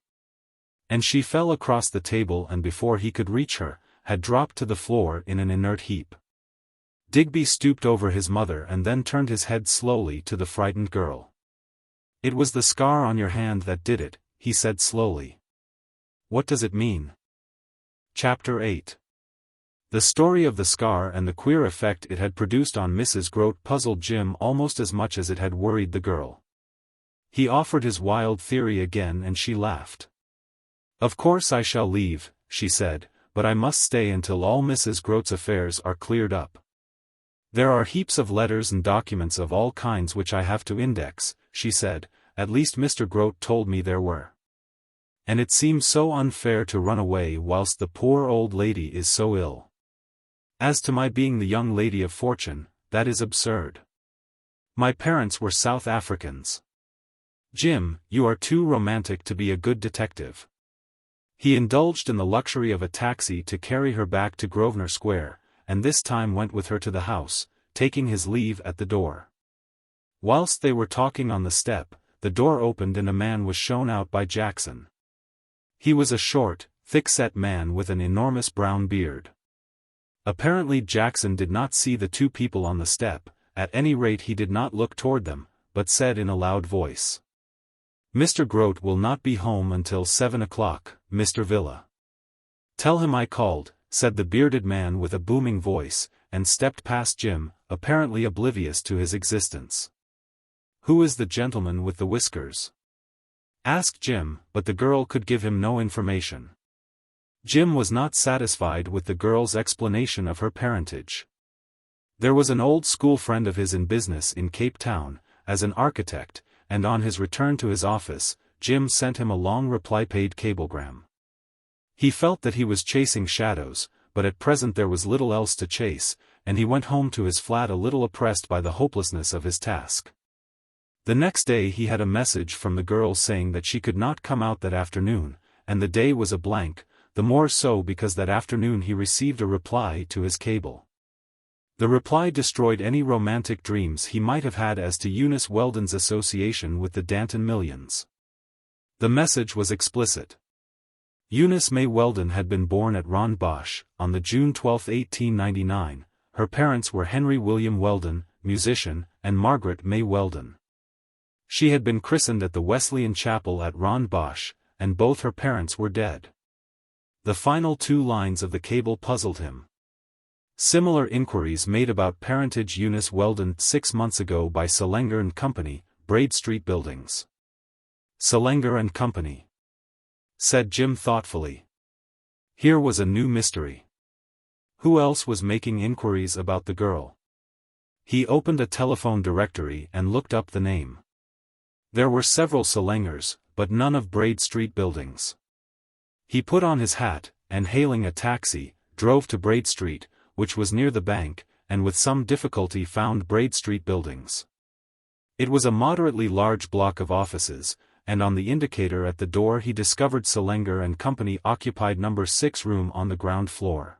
And she fell across the table and before he could reach her, had dropped to the floor in an inert heap. Digby stooped over his mother and then turned his head slowly to the frightened girl. It was the scar on your hand that did it, he said slowly. What does it mean? Chapter 8. The story of the scar and the queer effect it had produced on Mrs. Groat puzzled Jim almost as much as it had worried the girl. He offered his wild theory again and she laughed. Of course I shall leave, she said, but I must stay until all Mrs. Groat's affairs are cleared up. There are heaps of letters and documents of all kinds which I have to index, she said, at least Mr. Groat told me there were. And it seems so unfair to run away whilst the poor old lady is so ill. As to my being the young lady of fortune, that is absurd. My parents were South Africans. Jim, you are too romantic to be a good detective. He indulged in the luxury of a taxi to carry her back to Grosvenor Square, and this time went with her to the house, taking his leave at the door. Whilst they were talking on the step, the door opened and a man was shown out by Jackson. He was a short, thick-set man with an enormous brown beard. Apparently Jackson did not see the two people on the step, at any rate he did not look toward them, but said in a loud voice. Mr. Groat will not be home until 7 o'clock, Mr. Villa. Tell him I called, said the bearded man with a booming voice, and stepped past Jim, apparently oblivious to his existence. Who is the gentleman with the whiskers? Asked Jim, but the girl could give him no information. Jim was not satisfied with the girl's explanation of her parentage. There was an old school friend of his in business in Cape Town, as an architect, and on his return to his office, Jim sent him a long reply-paid cablegram. He felt that he was chasing shadows, but at present there was little else to chase, and he went home to his flat a little oppressed by the hopelessness of his task. The next day he had a message from the girl saying that she could not come out that afternoon, and the day was a blank, the more so because that afternoon he received a reply to his cable. The reply destroyed any romantic dreams he might have had as to Eunice Weldon's association with the Danton millions. The message was explicit. Eunice May Weldon had been born at Rondebosch, on the June 12, 1899, her parents were Henry William Weldon, musician, and Margaret May Weldon. She had been christened at the Wesleyan Chapel at Rondebosch, and both her parents were dead. The final two lines of the cable puzzled him. Similar inquiries made about parentage Eunice Weldon 6 months ago by Selenger and Company, Braid Street Buildings. Selenger and Company, said Jim thoughtfully. Here was a new mystery. Who else was making inquiries about the girl? He opened a telephone directory and looked up the name. There were several Selengers, but none of Braid Street Buildings. He put on his hat, and hailing a taxi, drove to Braid Street, which was near the bank, and with some difficulty found Braid Street Buildings. It was a moderately large block of offices, and on the indicator at the door he discovered Selenger and Company occupied number 6 room on the ground floor.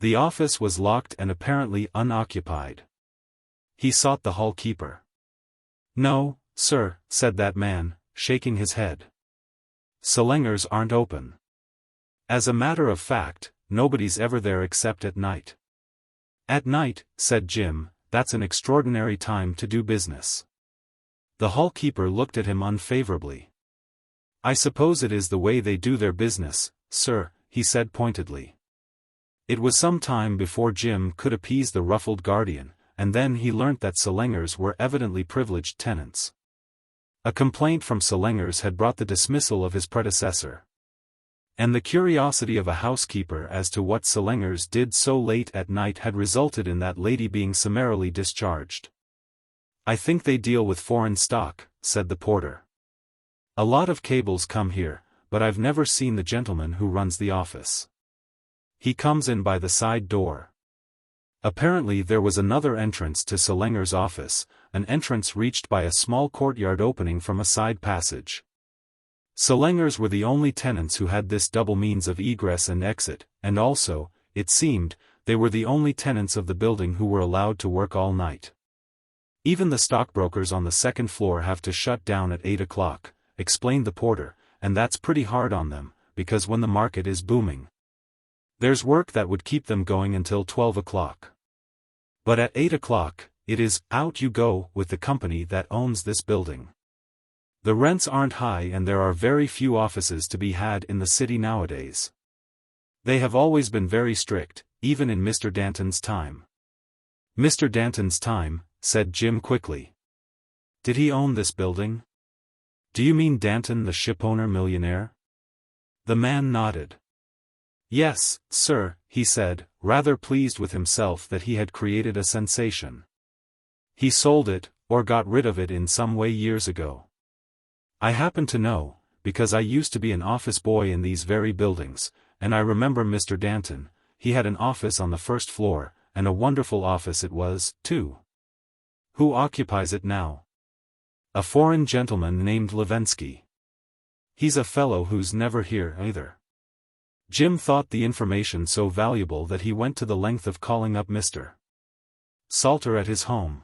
The office was locked and apparently unoccupied. He sought the hall keeper. No, sir, said that man, shaking his head. Selengers aren't open. As a matter of fact, nobody's ever there except at night. At night, said Jim, that's an extraordinary time to do business. The hall keeper looked at him unfavorably. I suppose it is the way they do their business, sir, he said pointedly. It was some time before Jim could appease the ruffled guardian, and then he learnt that Selengers were evidently privileged tenants. A complaint from Selengers had brought the dismissal of his predecessor. And the curiosity of a housekeeper as to what Selingers did so late at night had resulted in that lady being summarily discharged. "I think they deal with foreign stock," said the porter. "A lot of cables come here, but I've never seen the gentleman who runs the office. He comes in by the side door." Apparently there was another entrance to Selingers' office, an entrance reached by a small courtyard opening from a side passage. Selingers were the only tenants who had this double means of egress and exit, and also, it seemed, they were the only tenants of the building who were allowed to work all night. "Even the stockbrokers on the second floor have to shut down at 8 o'clock, explained the porter, "and that's pretty hard on them, because when the market is booming, there's work that would keep them going until 12 o'clock. But at 8 o'clock, it is, out you go, with the company that owns this building. The rents aren't high and there are very few offices to be had in the city nowadays. They have always been very strict, even in Mr. Danton's time." "Mr. Danton's time," said Jim quickly. "Did he own this building? Do you mean Danton the shipowner millionaire?" The man nodded. "Yes, sir," he said, rather pleased with himself that he had created a sensation. "He sold it, or got rid of it in some way years ago. I happen to know, because I used to be an office boy in these very buildings, and I remember Mr. Danton. He had an office on the first floor, and a wonderful office it was, too." "Who occupies it now?" "A foreign gentleman named Levensky. He's a fellow who's never here either." Jim thought the information so valuable that he went to the length of calling up Mr. Salter at his home.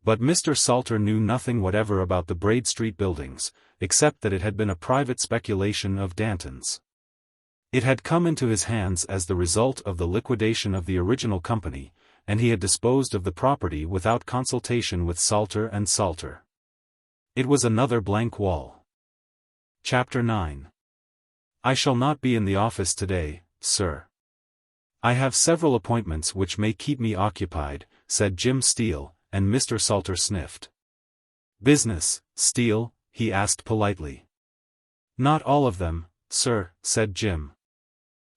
But Mr. Salter knew nothing whatever about the Braid Street buildings, except that it had been a private speculation of Danton's. It had come into his hands as the result of the liquidation of the original company, and he had disposed of the property without consultation with Salter and Salter. It was another blank wall. Chapter 9. "I shall not be in the office today, sir. I have several appointments which may keep me occupied," said Jim Steele, and Mr. Salter sniffed. "Business, Steele?" he asked politely. "Not all of them, sir," said Jim.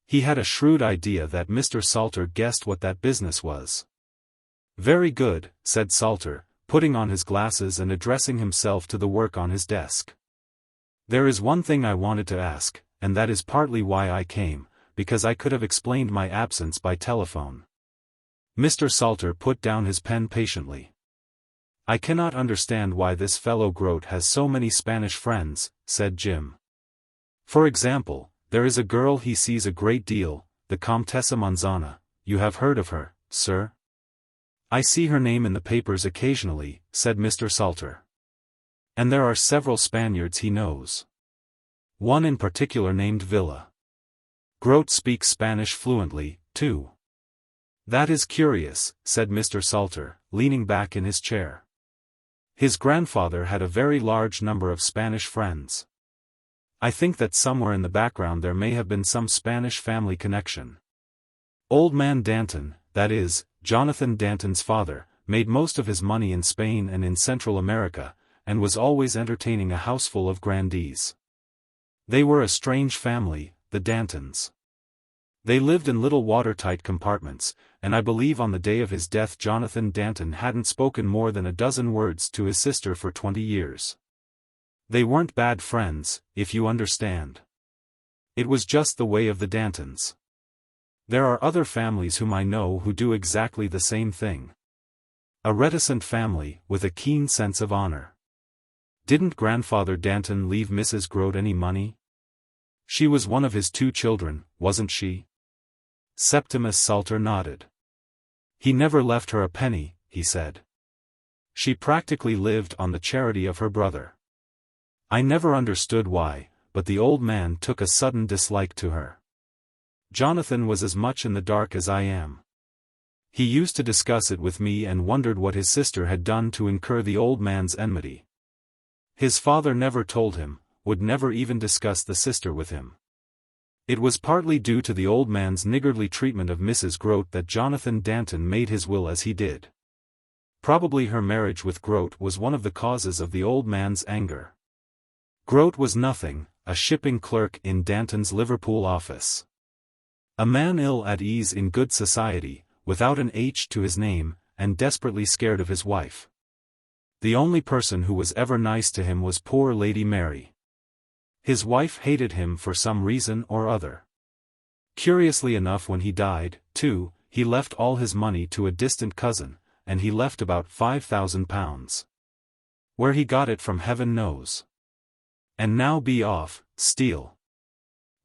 He had a shrewd idea that Mr. Salter guessed what that business was. "Very good," said Salter, putting on his glasses and addressing himself to the work on his desk. "There is one thing I wanted to ask, and that is partly why I came, because I could have explained my absence by telephone." Mr. Salter put down his pen patiently. "I cannot understand why this fellow Groat has so many Spanish friends," said Jim. "For example, there is a girl he sees a great deal, the Comtessa Manzana. You have heard of her, sir?" "I see her name in the papers occasionally," said Mr. Salter. "And there are several Spaniards he knows. One in particular named Villa. Groat speaks Spanish fluently, too." "That is curious," said Mr. Salter, leaning back in his chair. "His grandfather had a very large number of Spanish friends. I think that somewhere in the background there may have been some Spanish family connection. Old man Danton, that is, Jonathan Danton's father, made most of his money in Spain and in Central America, and was always entertaining a houseful of grandees. They were a strange family, the Dantons. They lived in little watertight compartments, and I believe on the day of his death Jonathan Danton hadn't spoken more than a dozen words to his sister for 20 years. They weren't bad friends, if you understand. It was just the way of the Dantons. There are other families whom I know who do exactly the same thing. A reticent family, with a keen sense of honor. Didn't Grandfather Danton leave Mrs. Groat any money? She was one of his 2 children, wasn't she?" Septimus Salter nodded. "He never left her a penny," he said. "She practically lived on the charity of her brother. I never understood why, but the old man took a sudden dislike to her. Jonathan was as much in the dark as I am. He used to discuss it with me and wondered what his sister had done to incur the old man's enmity. His father never told him, would never even discuss the sister with him. It was partly due to the old man's niggardly treatment of Mrs. Groat that Jonathan Danton made his will as he did. Probably her marriage with Groat was one of the causes of the old man's anger. Groat was nothing, a shipping clerk in Danton's Liverpool office. A man ill at ease in good society, without an H to his name, and desperately scared of his wife. The only person who was ever nice to him was poor Lady Mary. His wife hated him for some reason or other. Curiously enough, when he died, too, he left all his money to a distant cousin, and he left about £5,000. Where he got it from heaven knows. And now be off, Steele.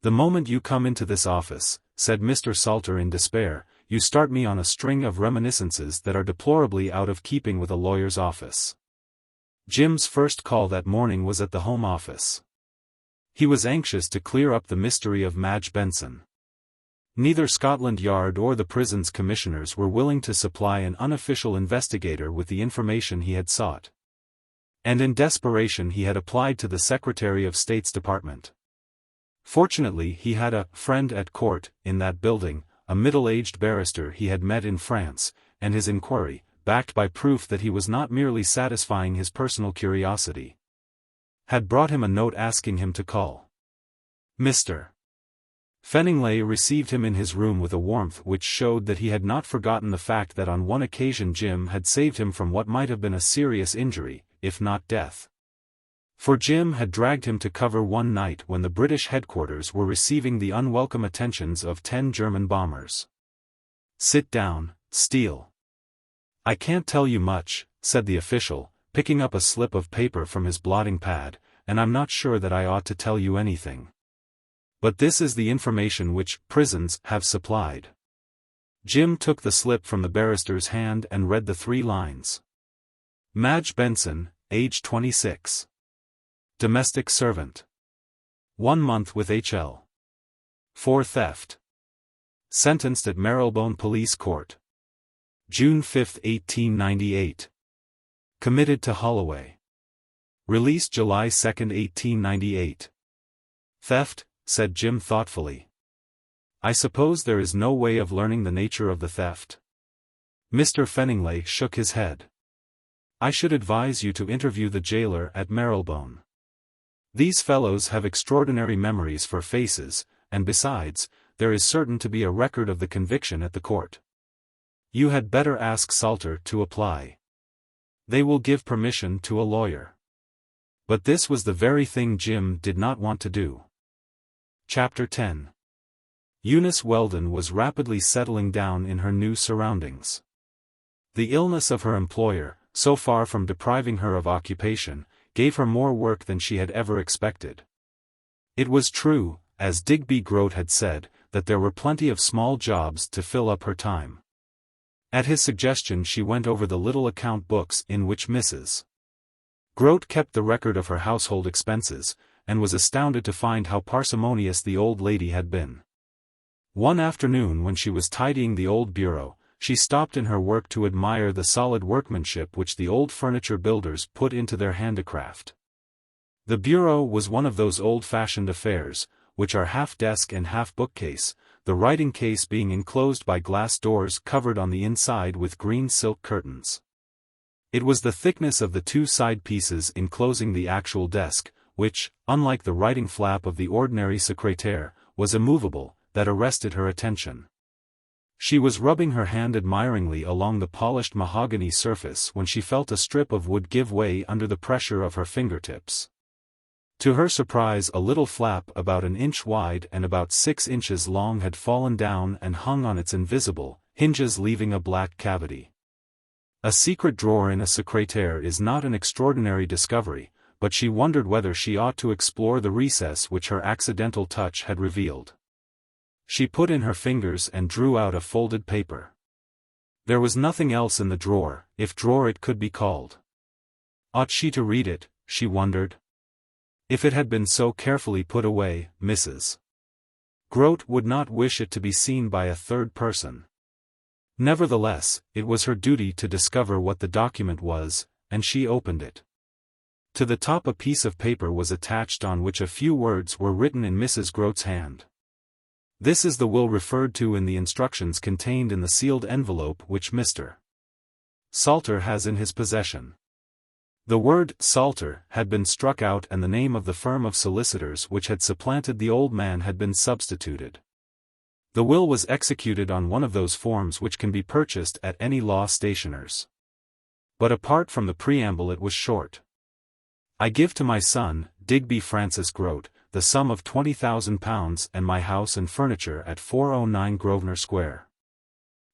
The moment you come into this office, said Mr. Salter in despair, you start me on a string of reminiscences that are deplorably out of keeping with a lawyer's office. Jim's first call that morning was at the Home Office. He was anxious to clear up the mystery of Madge Benson. Neither Scotland Yard or the prison's commissioners were willing to supply an unofficial investigator with the information he had sought. And in desperation he had applied to the Secretary of State's Department. Fortunately he had a friend at court, in that building, a middle-aged barrister he had met in France, and his inquiry, backed by proof that he was not merely satisfying his personal curiosity, had brought him a note asking him to call. Mr. Fenningley received him in his room with a warmth which showed that he had not forgotten the fact that on one occasion Jim had saved him from what might have been a serious injury, if not death. For Jim had dragged him to cover one night when the British headquarters were receiving the unwelcome attentions of 10 German bombers. "Sit down, Steele. I can't tell you much," said the official, picking up a slip of paper from his blotting pad, "and I'm not sure that I ought to tell you anything. But this is the information which prisons have supplied." Jim took the slip from the barrister's hand and read the 3 lines. Madge Benson, age 26. Domestic servant. 1 month with H.L. for theft. Sentenced at Marylebone Police Court. June 5, 1898. Committed to Holloway. Released July 2, 1898. Theft, said Jim thoughtfully. I suppose there is no way of learning the nature of the theft. Mr. Fenningley shook his head. I should advise you to interview the jailer at Marylebone. These fellows have extraordinary memories for faces, and besides, there is certain to be a record of the conviction at the court. You had better ask Salter to apply. They will give permission to a lawyer. But this was the very thing Jim did not want to do. Chapter 10. Eunice Weldon was rapidly settling down in her new surroundings. The illness of her employer, so far from depriving her of occupation, gave her more work than she had ever expected. It was true, as Digby Groat had said, that there were plenty of small jobs to fill up her time. At his suggestion she went over the little account books in which Mrs. Groat kept the record of her household expenses, and was astounded to find how parsimonious the old lady had been. One afternoon when she was tidying the old bureau, she stopped in her work to admire the solid workmanship which the old furniture builders put into their handicraft. The bureau was one of those old-fashioned affairs, which are half desk and half bookcase, the writing case being enclosed by glass doors covered on the inside with green silk curtains. It was the thickness of the 2 side pieces enclosing the actual desk, which, unlike the writing flap of the ordinary secrétaire, was immovable, that arrested her attention. She was rubbing her hand admiringly along the polished mahogany surface when she felt a strip of wood give way under the pressure of her fingertips. To her surprise, a little flap about an inch wide and about 6 inches long had fallen down and hung on its invisible hinges, leaving a black cavity. A secret drawer in a secrétaire is not an extraordinary discovery, but she wondered whether she ought to explore the recess which her accidental touch had revealed. She put in her fingers and drew out a folded paper. There was nothing else in the drawer, if drawer it could be called. Ought she to read it, she wondered. If it had been so carefully put away, Mrs. Groat would not wish it to be seen by a third person. Nevertheless, it was her duty to discover what the document was, and she opened it. To the top a piece of paper was attached on which a few words were written in Mrs. Groat's hand. This is the will referred to in the instructions contained in the sealed envelope which Mr. Salter has in his possession. The word Salter had been struck out and the name of the firm of solicitors which had supplanted the old man had been substituted. The will was executed on one of those forms which can be purchased at any law stationer's. But apart from the preamble it was short. I give to my son, Digby Francis Groat, the sum of £20,000 and my house and furniture at 409 Grosvenor Square.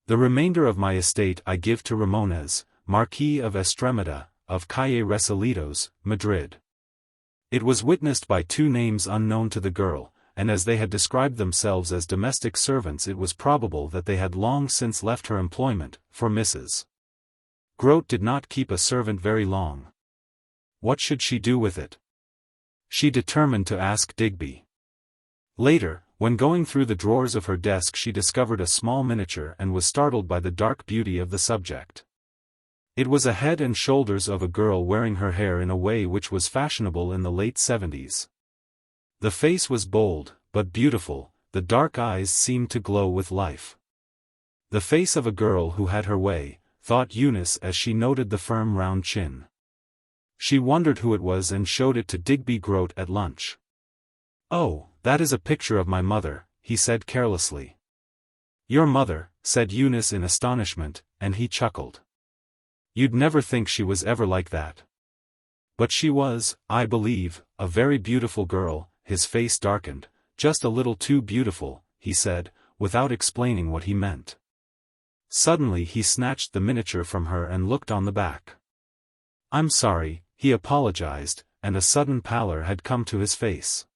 The remainder of my estate I give to Ramones, Marquis of Estremada, of Calle Recelitos, Madrid. It was witnessed by two names unknown to the girl, and as they had described themselves as domestic servants it was probable that they had long since left her employment, for Mrs. Groat did not keep a servant very long. What should she do with it? She determined to ask Digby. Later, when going through the drawers of her desk she discovered a small miniature and was startled by the dark beauty of the subject. It was a head and shoulders of a girl wearing her hair in a way which was fashionable in the late 70s. The face was bold, but beautiful, the dark eyes seemed to glow with life. The face of a girl who had her way, thought Eunice as she noted the firm round chin. She wondered who it was and showed it to Digby Groat at lunch. "Oh, that is a picture of my mother," he said carelessly. "Your mother," said Eunice in astonishment, and he chuckled. "You'd never think she was ever like that." But she was, I believe, a very beautiful girl. His face darkened. "Just a little too beautiful," he said, without explaining what he meant. Suddenly he snatched the miniature from her and looked on the back. "I'm sorry," he apologized, and a sudden pallor had come to his face.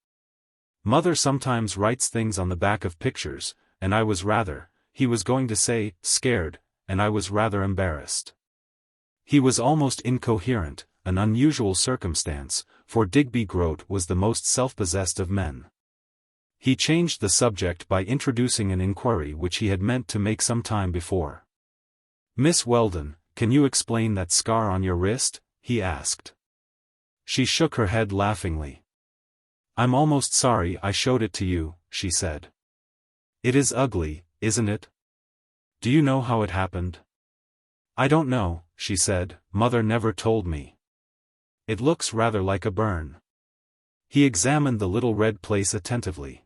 "Mother sometimes writes things on the back of pictures, and I was rather," he was going to say, "scared, and I was rather embarrassed." He was almost incoherent, an unusual circumstance, for Digby Groat was the most self-possessed of men. He changed the subject by introducing an inquiry which he had meant to make some time before. "Miss Weldon, can you explain that scar on your wrist?" he asked. She shook her head laughingly. "I'm almost sorry I showed it to you," she said. "It is ugly, isn't it? Do you know how it happened?" "I don't know," she said, "Mother never told me. It looks rather like a burn." He examined the little red place attentively.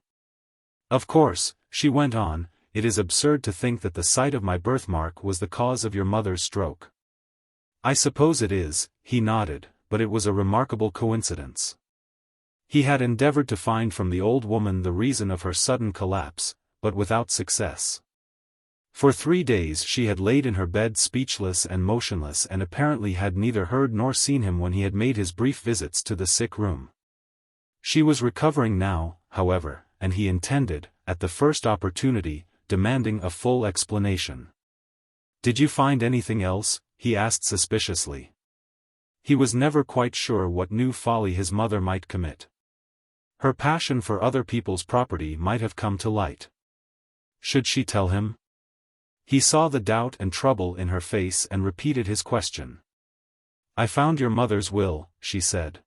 "Of course," she went on, "it is absurd to think that the sight of my birthmark was the cause of your mother's stroke." "I suppose it is," he nodded, "but it was a remarkable coincidence." He had endeavored to find from the old woman the reason of her sudden collapse, but without success. For 3 days she had laid in her bed speechless and motionless and apparently had neither heard nor seen him when he had made his brief visits to the sick room. She was recovering now, however, and he intended, at the first opportunity, demanding a full explanation. "Did you find anything else?" he asked suspiciously. He was never quite sure what new folly his mother might commit. Her passion for other people's property might have come to light. Should she tell him? He saw the doubt and trouble in her face and repeated his question. "I found your mother's will," she said.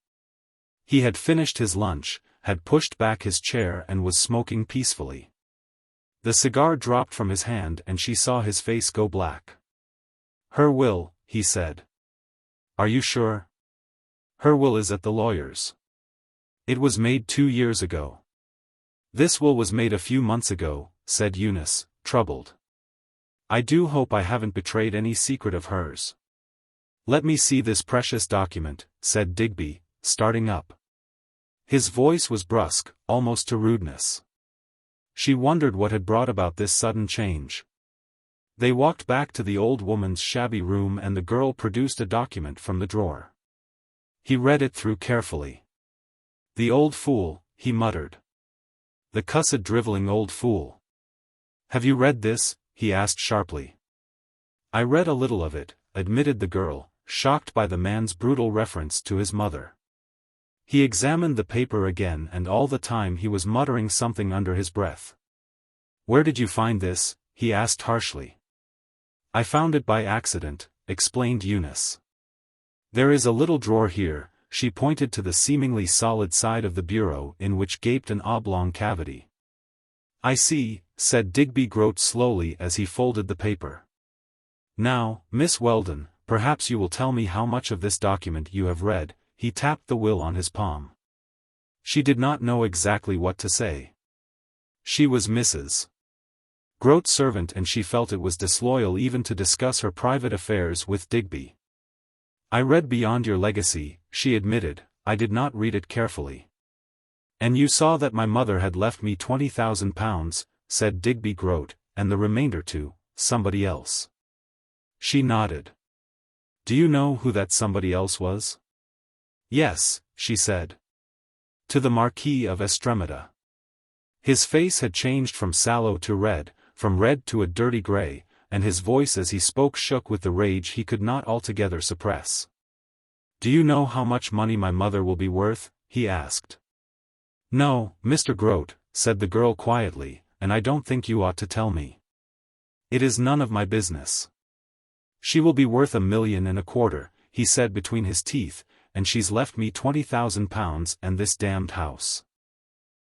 He had finished his lunch, had pushed back his chair and was smoking peacefully. The cigar dropped from his hand and she saw his face go black. "Her will," he said. "Are you sure?" "Her will is at the lawyer's. It was made 2 years ago." "This will was made a few months ago," said Eunice, troubled. "I do hope I haven't betrayed any secret of hers." "Let me see this precious document," said Digby, starting up. His voice was brusque, almost to rudeness. She wondered what had brought about this sudden change. They walked back to the old woman's shabby room and the girl produced a document from the drawer. He read it through carefully. "The old fool," he muttered. "The cussed driveling old fool." "Have you read this?" he asked sharply. "I read a little of it," admitted the girl, shocked by the man's brutal reference to his mother. He examined the paper again and all the time he was muttering something under his breath. "Where did you find this?" he asked harshly. "I found it by accident," explained Eunice. "There is a little drawer here," she pointed to the seemingly solid side of the bureau in which gaped an oblong cavity. "I see," said Digby Groat slowly as he folded the paper. "Now, Miss Weldon, perhaps you will tell me how much of this document you have read." He tapped the will on his palm. She did not know exactly what to say. She was Mrs. Groat's servant and she felt it was disloyal even to discuss her private affairs with Digby. "I read beyond your legacy," she admitted. "I did not read it carefully." "And you saw that my mother had left me £20,000, said Digby Groat, "and the remainder to somebody else." She nodded. "Do you know who that somebody else was?" "Yes," she said. "To the Marquis of Estremada." His face had changed from sallow to red, from red to a dirty grey, and his voice as he spoke shook with the rage he could not altogether suppress. "Do you know how much money my mother will be worth?" he asked. "No, Mr. Groat," said the girl quietly, "and I don't think you ought to tell me. It is none of my business." "She will be worth £1,250,000, he said between his teeth, "and she's left me £20,000 and this damned house."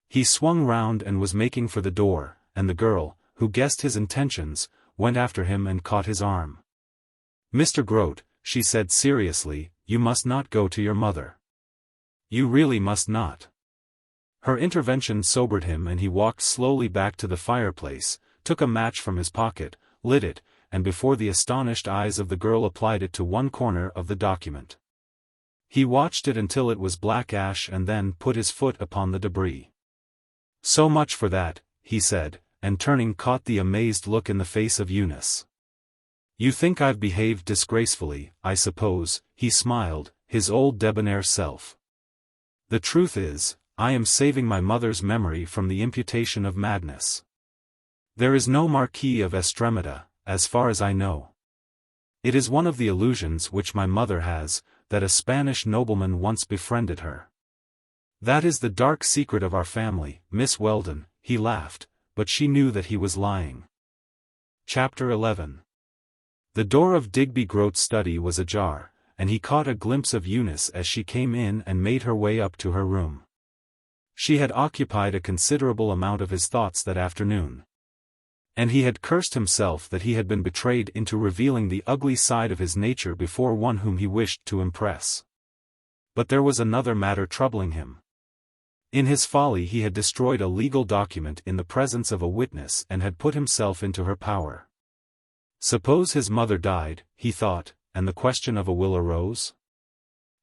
He swung round and was making for the door, and the girl, who guessed his intentions, went after him and caught his arm. "Mr. Groat," she said seriously, "you must not go to your mother. You really must not." Her intervention sobered him and he walked slowly back to the fireplace, took a match from his pocket, lit it, and before the astonished eyes of the girl applied it to one corner of the document. He watched it until it was black ash and then put his foot upon the debris. "So much for that," he said, and turning caught the amazed look in the face of Eunice. "You think I've behaved disgracefully, I suppose," he smiled, his old debonair self. "The truth is, I am saving my mother's memory from the imputation of madness. There is no Marquis of Estremada, as far as I know. It is one of the illusions which my mother has, that a Spanish nobleman once befriended her. That is the dark secret of our family, Miss Weldon," he laughed, but she knew that he was lying. Chapter 11. The door of Digby Groat's study was ajar, and he caught a glimpse of Eunice as she came in and made her way up to her room. She had occupied a considerable amount of his thoughts that afternoon. And he had cursed himself that he had been betrayed into revealing the ugly side of his nature before one whom he wished to impress. But there was another matter troubling him. In his folly he had destroyed a legal document in the presence of a witness and had put himself into her power. Suppose his mother died, he thought, and the question of a will arose?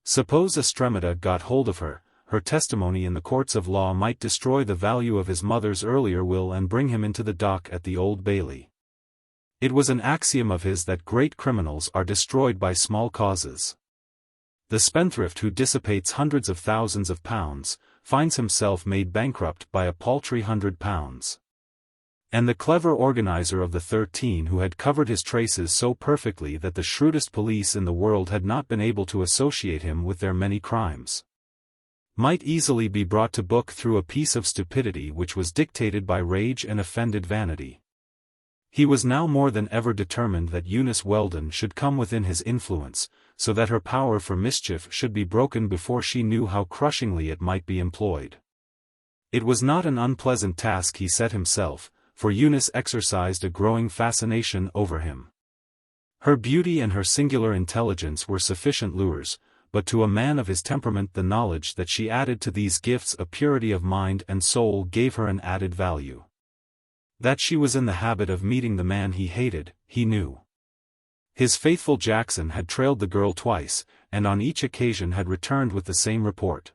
Suppose Estremada got hold of her, her testimony in the courts of law might destroy the value of his mother's earlier will and bring him into the dock at the Old Bailey. It was an axiom of his that great criminals are destroyed by small causes. The spendthrift who dissipates hundreds of thousands of pounds, finds himself made bankrupt by a paltry £100. And the clever organizer of the XIII who had covered his traces so perfectly that the shrewdest police in the world had not been able to associate him with their many crimes, might easily be brought to book through a piece of stupidity which was dictated by rage and offended vanity. He was now more than ever determined that Eunice Weldon should come within his influence, so that her power for mischief should be broken before she knew how crushingly it might be employed. It was not an unpleasant task he set himself, for Eunice exercised a growing fascination over him. Her beauty and her singular intelligence were sufficient lures, but to a man of his temperament the knowledge that she added to these gifts a purity of mind and soul gave her an added value. That she was in the habit of meeting the man he hated, he knew. His faithful Jackson had trailed the girl twice, and on each occasion had returned with the same report.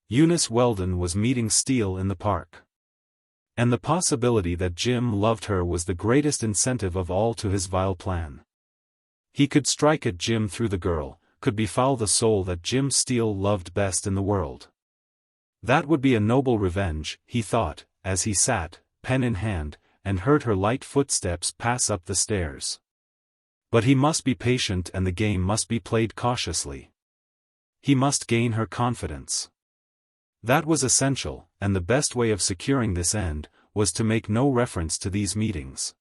Eunice Weldon was meeting Steele in the park. And the possibility that Jim loved her was the greatest incentive of all to his vile plan. He could strike at Jim through the girl, could befoul the soul that Jim Steele loved best in the world. That would be a noble revenge, he thought, as he sat, pen in hand, and heard her light footsteps pass up the stairs. But he must be patient and the game must be played cautiously. He must gain her confidence. That was essential, and the best way of securing this end, was to make no reference to these meetings.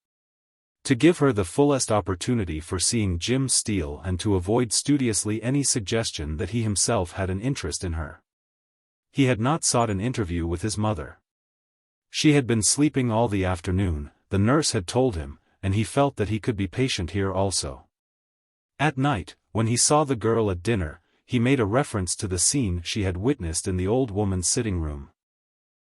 To give her the fullest opportunity for seeing Jim Steele and to avoid studiously any suggestion that he himself had an interest in her. He had not sought an interview with his mother. She had been sleeping all the afternoon, the nurse had told him, and he felt that he could be patient here also. At night, when he saw the girl at dinner, he made a reference to the scene she had witnessed in the old woman's sitting room.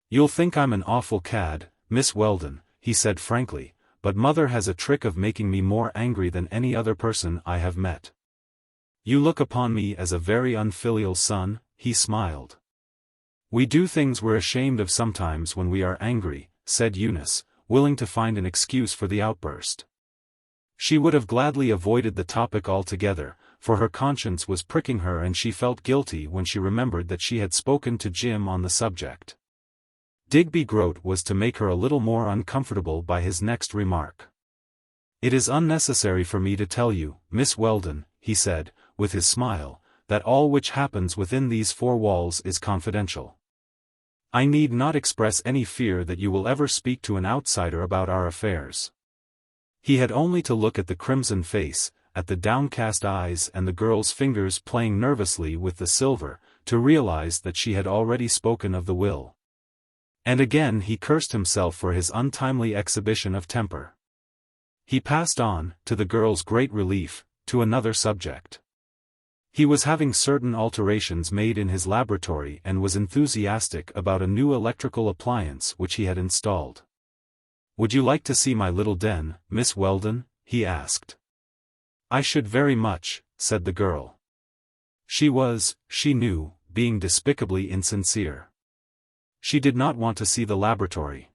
"You'll think I'm an awful cad, Miss Weldon," he said frankly, "but mother has a trick of making me more angry than any other person I have met." "You look upon me as a very unfilial son," he smiled. "We do things we're ashamed of sometimes when we are angry," said Eunice, willing to find an excuse for the outburst. She would have gladly avoided the topic altogether, for her conscience was pricking her and she felt guilty when she remembered that she had spoken to Jim on the subject. Digby Groat was to make her a little more uncomfortable by his next remark. "It is unnecessary for me to tell you, Miss Weldon," he said, with his smile, "that all which happens within these four walls is confidential. I need not express any fear that you will ever speak to an outsider about our affairs." He had only to look at the crimson face, at the downcast eyes and the girl's fingers playing nervously with the silver, to realize that she had already spoken of the will. And again he cursed himself for his untimely exhibition of temper. He passed on, to the girl's great relief, to another subject. He was having certain alterations made in his laboratory and was enthusiastic about a new electrical appliance which he had installed. "Would you like to see my little den, Miss Weldon?" he asked. "I should very much," said the girl. She was, she knew, being despicably insincere. She did not want to see the laboratory.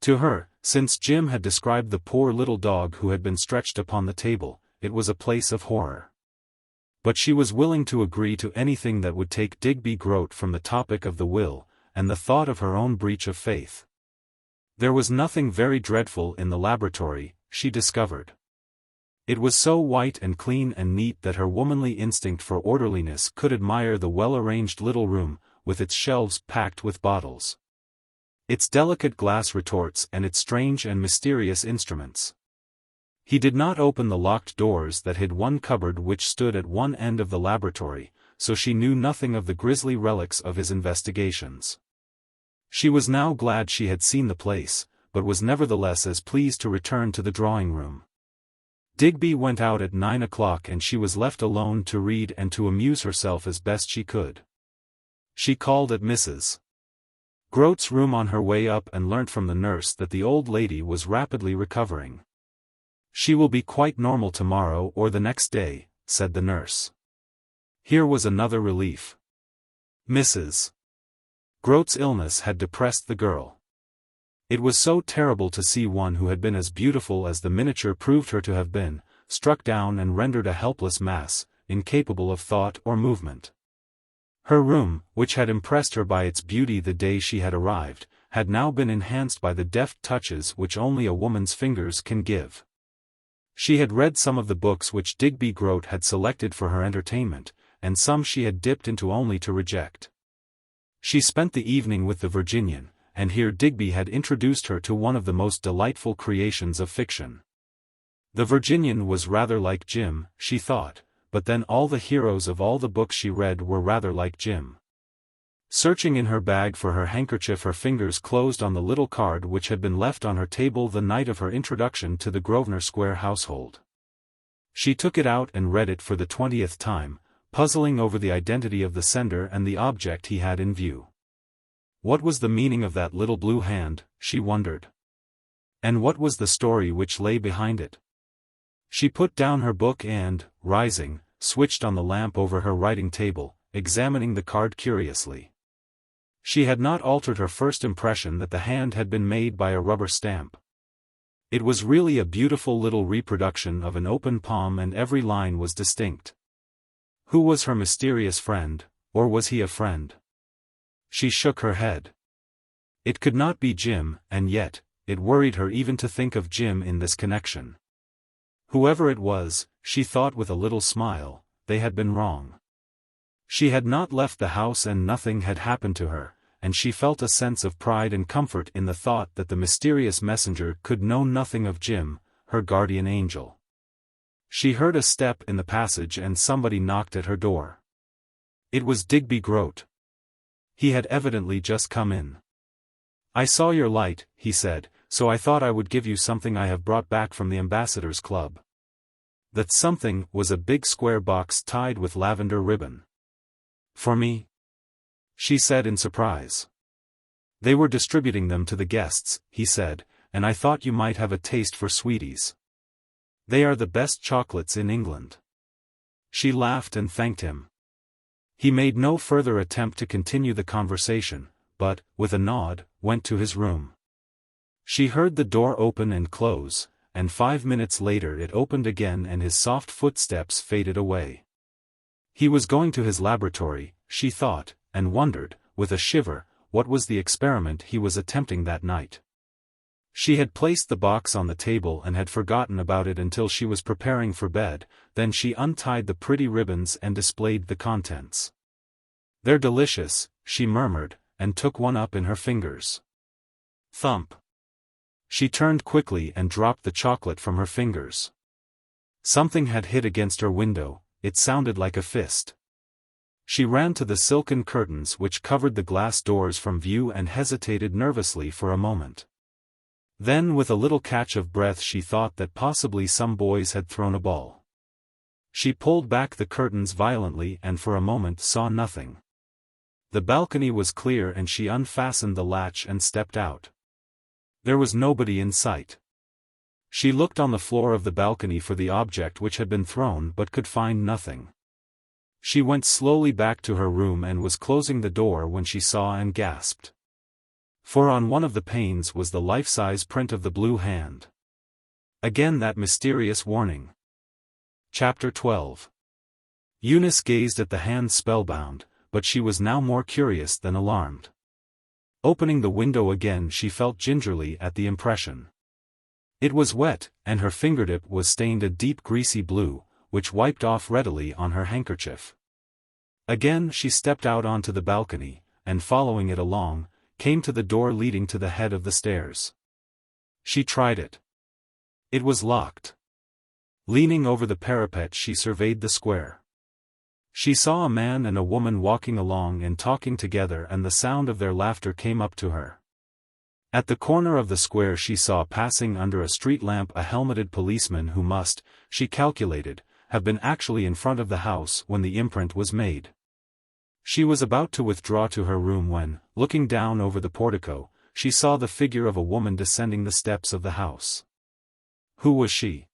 To her, since Jim had described the poor little dog who had been stretched upon the table, it was a place of horror. But she was willing to agree to anything that would take Digby Groat from the topic of the will, and the thought of her own breach of faith. There was nothing very dreadful in the laboratory, she discovered. It was so white and clean and neat that her womanly instinct for orderliness could admire the well-arranged little room, with its shelves packed with bottles, its delicate glass retorts and its strange and mysterious instruments. He did not open the locked doors that hid one cupboard which stood at one end of the laboratory, so she knew nothing of the grisly relics of his investigations. She was now glad she had seen the place, but was nevertheless as pleased to return to the drawing-room. Digby went out at 9 o'clock and she was left alone to read and to amuse herself as best she could. She called at Mrs. Groat's room on her way up and learnt from the nurse that the old lady was rapidly recovering. "She will be quite normal tomorrow or the next day," said the nurse. Here was another relief. Mrs. Groat's illness had depressed the girl. It was so terrible to see one who had been as beautiful as the miniature proved her to have been, struck down and rendered a helpless mass, incapable of thought or movement. Her room, which had impressed her by its beauty the day she had arrived, had now been enhanced by the deft touches which only a woman's fingers can give. She had read some of the books which Digby Groat had selected for her entertainment, and some she had dipped into only to reject. She spent the evening with the Virginian, and here Digby had introduced her to one of the most delightful creations of fiction. The Virginian was rather like Jim, she thought, but then all the heroes of all the books she read were rather like Jim. Searching in her bag for her handkerchief, her fingers closed on the little card which had been left on her table the night of her introduction to the Grosvenor Square household. She took it out and read it for the 20th time, puzzling over the identity of the sender and the object he had in view. What was the meaning of that little blue hand, she wondered? And what was the story which lay behind it? She put down her book and, rising, switched on the lamp over her writing table, examining the card curiously. She had not altered her first impression that the hand had been made by a rubber stamp. It was really a beautiful little reproduction of an open palm and every line was distinct. Who was her mysterious friend, or was he a friend? She shook her head. It could not be Jim, and yet, it worried her even to think of Jim in this connection. Whoever it was, she thought with a little smile, they had been wrong. She had not left the house and nothing had happened to her, and she felt a sense of pride and comfort in the thought that the mysterious messenger could know nothing of Jim, her guardian angel. She heard a step in the passage and somebody knocked at her door. It was Digby Groat. He had evidently just come in. "I saw your light," he said, "so I thought I would give you something I have brought back from the Ambassadors' Club." That something was a big square box tied with lavender ribbon. "For me?" she said in surprise. "They were distributing them to the guests," he said, "and I thought you might have a taste for sweeties. They are the best chocolates in England." She laughed and thanked him. He made no further attempt to continue the conversation, but, with a nod, went to his room. She heard the door open and close, and 5 minutes later it opened again and his soft footsteps faded away. He was going to his laboratory, she thought, and wondered, with a shiver, what was the experiment he was attempting that night. She had placed the box on the table and had forgotten about it until she was preparing for bed, then she untied the pretty ribbons and displayed the contents. "They're delicious," she murmured, and took one up in her fingers. Thump. She turned quickly and dropped the chocolate from her fingers. Something had hit against her window, it sounded like a fist. She ran to the silken curtains which covered the glass doors from view and hesitated nervously for a moment. Then with a little catch of breath she thought that possibly some boys had thrown a ball. She pulled back the curtains violently and for a moment saw nothing. The balcony was clear and she unfastened the latch and stepped out. There was nobody in sight. She looked on the floor of the balcony for the object which had been thrown but could find nothing. She went slowly back to her room and was closing the door when she saw and gasped. For on one of the panes was the life-size print of the blue hand. Again that mysterious warning. Chapter 12. Eunice gazed at the hand spellbound, but she was now more curious than alarmed. Opening the window again she felt gingerly at the impression. It was wet, and her fingertip was stained a deep greasy blue, which wiped off readily on her handkerchief. Again she stepped out onto the balcony, and following it along, came to the door leading to the head of the stairs. She tried it. It was locked. Leaning over the parapet she surveyed the square. She saw a man and a woman walking along and talking together and the sound of their laughter came up to her. At the corner of the square she saw passing under a street lamp a helmeted policeman who must, she calculated, have been actually in front of the house when the imprint was made. She was about to withdraw to her room when, looking down over the portico, she saw the figure of a woman descending the steps of the house. Who was she?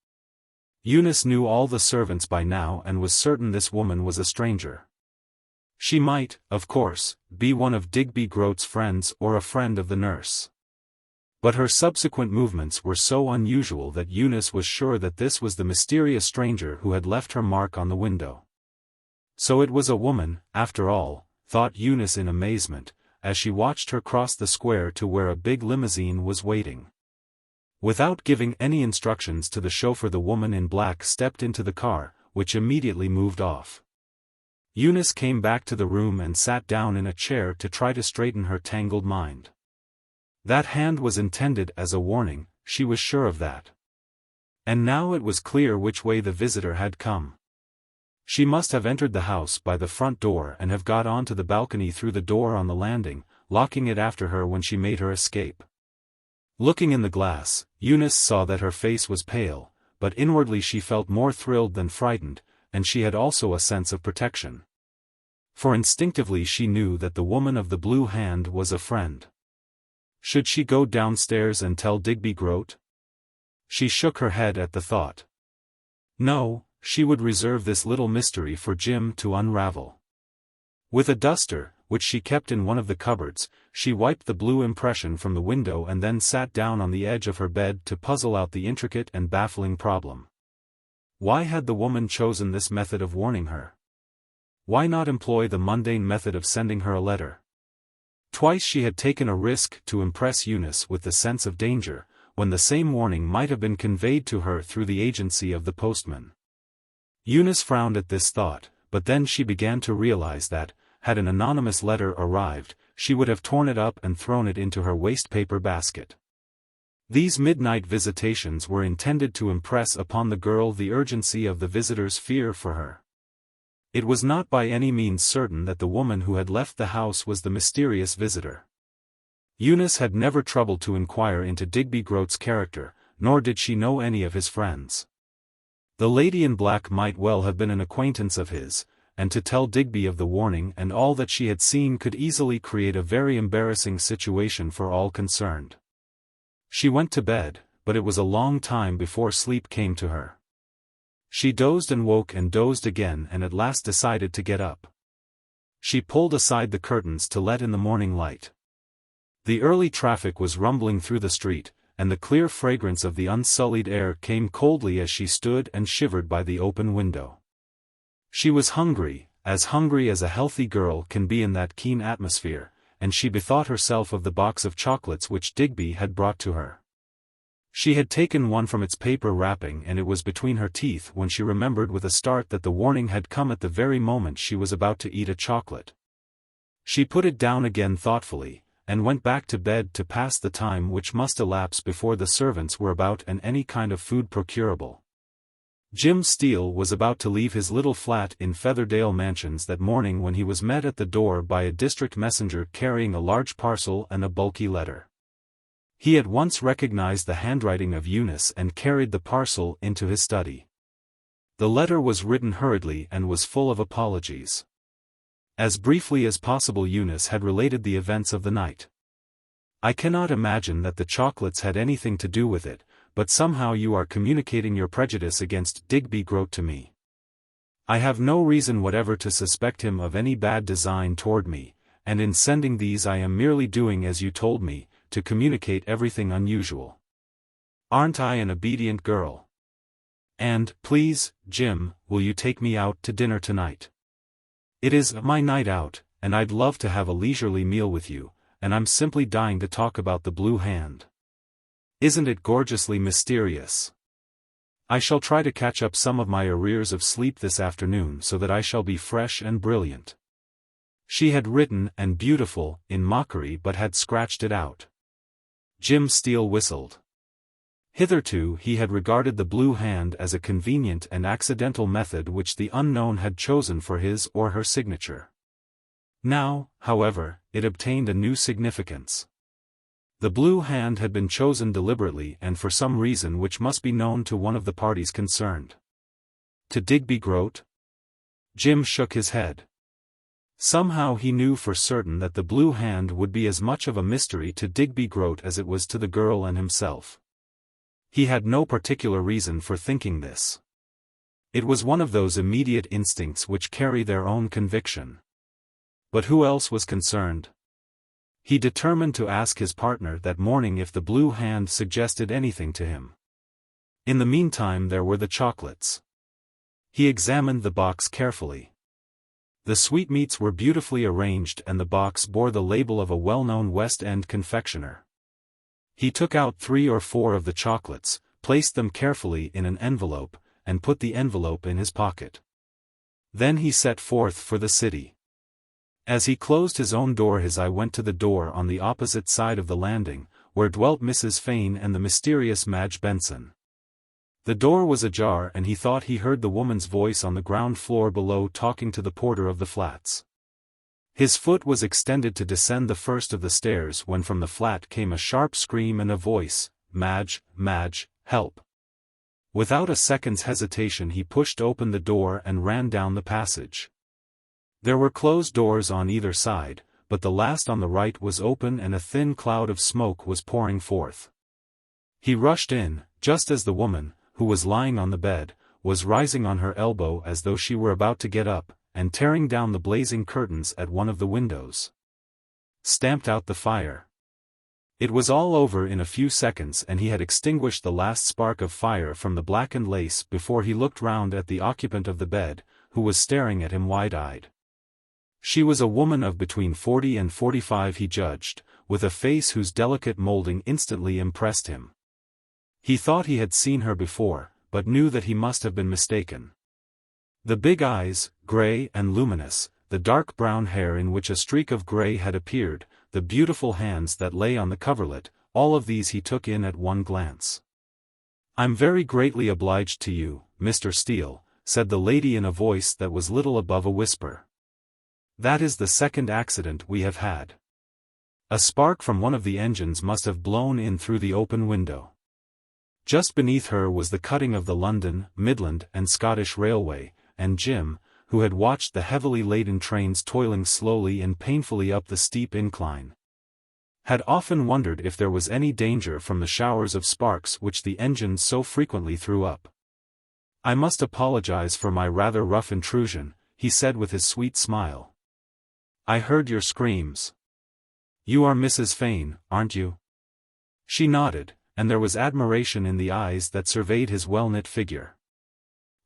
Eunice knew all the servants by now and was certain this woman was a stranger. She might, of course, be one of Digby Groat's friends or a friend of the nurse. But her subsequent movements were so unusual that Eunice was sure that this was the mysterious stranger who had left her mark on the window. So it was a woman, after all, thought Eunice in amazement, as she watched her cross the square to where a big limousine was waiting. Without giving any instructions to the chauffeur the woman in black stepped into the car, which immediately moved off. Eunice came back to the room and sat down in a chair to try to straighten her tangled mind. That hand was intended as a warning, she was sure of that. And now it was clear which way the visitor had come. She must have entered the house by the front door and have got onto the balcony through the door on the landing, locking it after her when she made her escape. Looking in the glass, Eunice saw that her face was pale, but inwardly she felt more thrilled than frightened, and she had also a sense of protection. For instinctively she knew that the woman of the blue hand was a friend. Should she go downstairs and tell Digby Groat? She shook her head at the thought. No, she would reserve this little mystery for Jim to unravel. With a duster, which she kept in one of the cupboards, she wiped the blue impression from the window and then sat down on the edge of her bed to puzzle out the intricate and baffling problem. Why had the woman chosen this method of warning her? Why not employ the mundane method of sending her a letter? Twice she had taken a risk to impress Eunice with the sense of danger, when the same warning might have been conveyed to her through the agency of the postman. Eunice frowned at this thought, but then she began to realize that, had an anonymous letter arrived, she would have torn it up and thrown it into her wastepaper basket. These midnight visitations were intended to impress upon the girl the urgency of the visitor's fear for her. It was not by any means certain that the woman who had left the house was the mysterious visitor. Eunice had never troubled to inquire into Digby Groat's character, nor did she know any of his friends. The lady in black might well have been an acquaintance of his, and to tell Digby of the warning and all that she had seen could easily create a very embarrassing situation for all concerned. She went to bed, but it was a long time before sleep came to her. She dozed and woke and dozed again and at last decided to get up. She pulled aside the curtains to let in the morning light. The early traffic was rumbling through the street, and the clear fragrance of the unsullied air came coldly as she stood and shivered by the open window. She was hungry as a healthy girl can be in that keen atmosphere, and she bethought herself of the box of chocolates which Digby had brought to her. She had taken one from its paper wrapping and it was between her teeth when she remembered with a start that the warning had come at the very moment she was about to eat a chocolate. She put it down again thoughtfully, and went back to bed to pass the time which must elapse before the servants were about and any kind of food procurable. Jim Steele was about to leave his little flat in Featherdale Mansions that morning when he was met at the door by a district messenger carrying a large parcel and a bulky letter. He at once recognized the handwriting of Eunice and carried the parcel into his study. The letter was written hurriedly and was full of apologies. As briefly as possible Eunice had related the events of the night. "I cannot imagine that the chocolates had anything to do with it, but somehow you are communicating your prejudice against Digby Groat to me. I have no reason whatever to suspect him of any bad design toward me, and in sending these I am merely doing as you told me, to communicate everything unusual. Aren't I an obedient girl? And, please, Jim, will you take me out to dinner tonight? It is my night out, and I'd love to have a leisurely meal with you, and I'm simply dying to talk about the Blue Hand. Isn't it gorgeously mysterious? I shall try to catch up some of my arrears of sleep this afternoon so that I shall be fresh and brilliant." She had written "and beautiful" in mockery but had scratched it out. Jim Steele whistled. Hitherto he had regarded the Blue Hand as a convenient and accidental method which the unknown had chosen for his or her signature. Now, however, it obtained a new significance. The Blue Hand had been chosen deliberately and for some reason which must be known to one of the parties concerned. To Digby Groat? Jim shook his head. Somehow he knew for certain that the Blue Hand would be as much of a mystery to Digby Groat as it was to the girl and himself. He had no particular reason for thinking this. It was one of those immediate instincts which carry their own conviction. But who else was concerned? He determined to ask his partner that morning if the Blue Hand suggested anything to him. In the meantime there were the chocolates. He examined the box carefully. The sweetmeats were beautifully arranged and the box bore the label of a well-known West End confectioner. He took out 3 or 4 of the chocolates, placed them carefully in an envelope, and put the envelope in his pocket. Then he set forth for the city. As he closed his own door his eye went to the door on the opposite side of the landing, where dwelt Mrs. Fane and the mysterious Madge Benson. The door was ajar and he thought he heard the woman's voice on the ground floor below talking to the porter of the flats. His foot was extended to descend the first of the stairs when from the flat came a sharp scream and a voice, "Madge, Madge, help!" Without a second's hesitation he pushed open the door and ran down the passage. There were closed doors on either side, but the last on the right was open and a thin cloud of smoke was pouring forth. He rushed in, just as the woman, who was lying on the bed, was rising on her elbow as though she were about to get up, and tearing down the blazing curtains at one of the windows. Stamped out the fire. It was all over in a few seconds and he had extinguished the last spark of fire from the blackened lace before he looked round at the occupant of the bed, who was staring at him wide-eyed. She was a woman of between 40 and 45 he judged, with a face whose delicate molding instantly impressed him. He thought he had seen her before, but knew that he must have been mistaken. The big eyes, grey and luminous, the dark brown hair in which a streak of grey had appeared, the beautiful hands that lay on the coverlet, all of these he took in at one glance. "I'm very greatly obliged to you, Mr. Steele," said the lady in a voice that was little above a whisper. "That is the second accident we have had. A spark from one of the engines must have blown in through the open window." Just beneath her was the cutting of the London, Midland and Scottish Railway, and Jim, who had watched the heavily laden trains toiling slowly and painfully up the steep incline, had often wondered if there was any danger from the showers of sparks which the engines so frequently threw up. "I must apologize for my rather rough intrusion," he said with his sweet smile. "I heard your screams. You are Mrs. Fane, aren't you?" She nodded, and there was admiration in the eyes that surveyed his well-knit figure.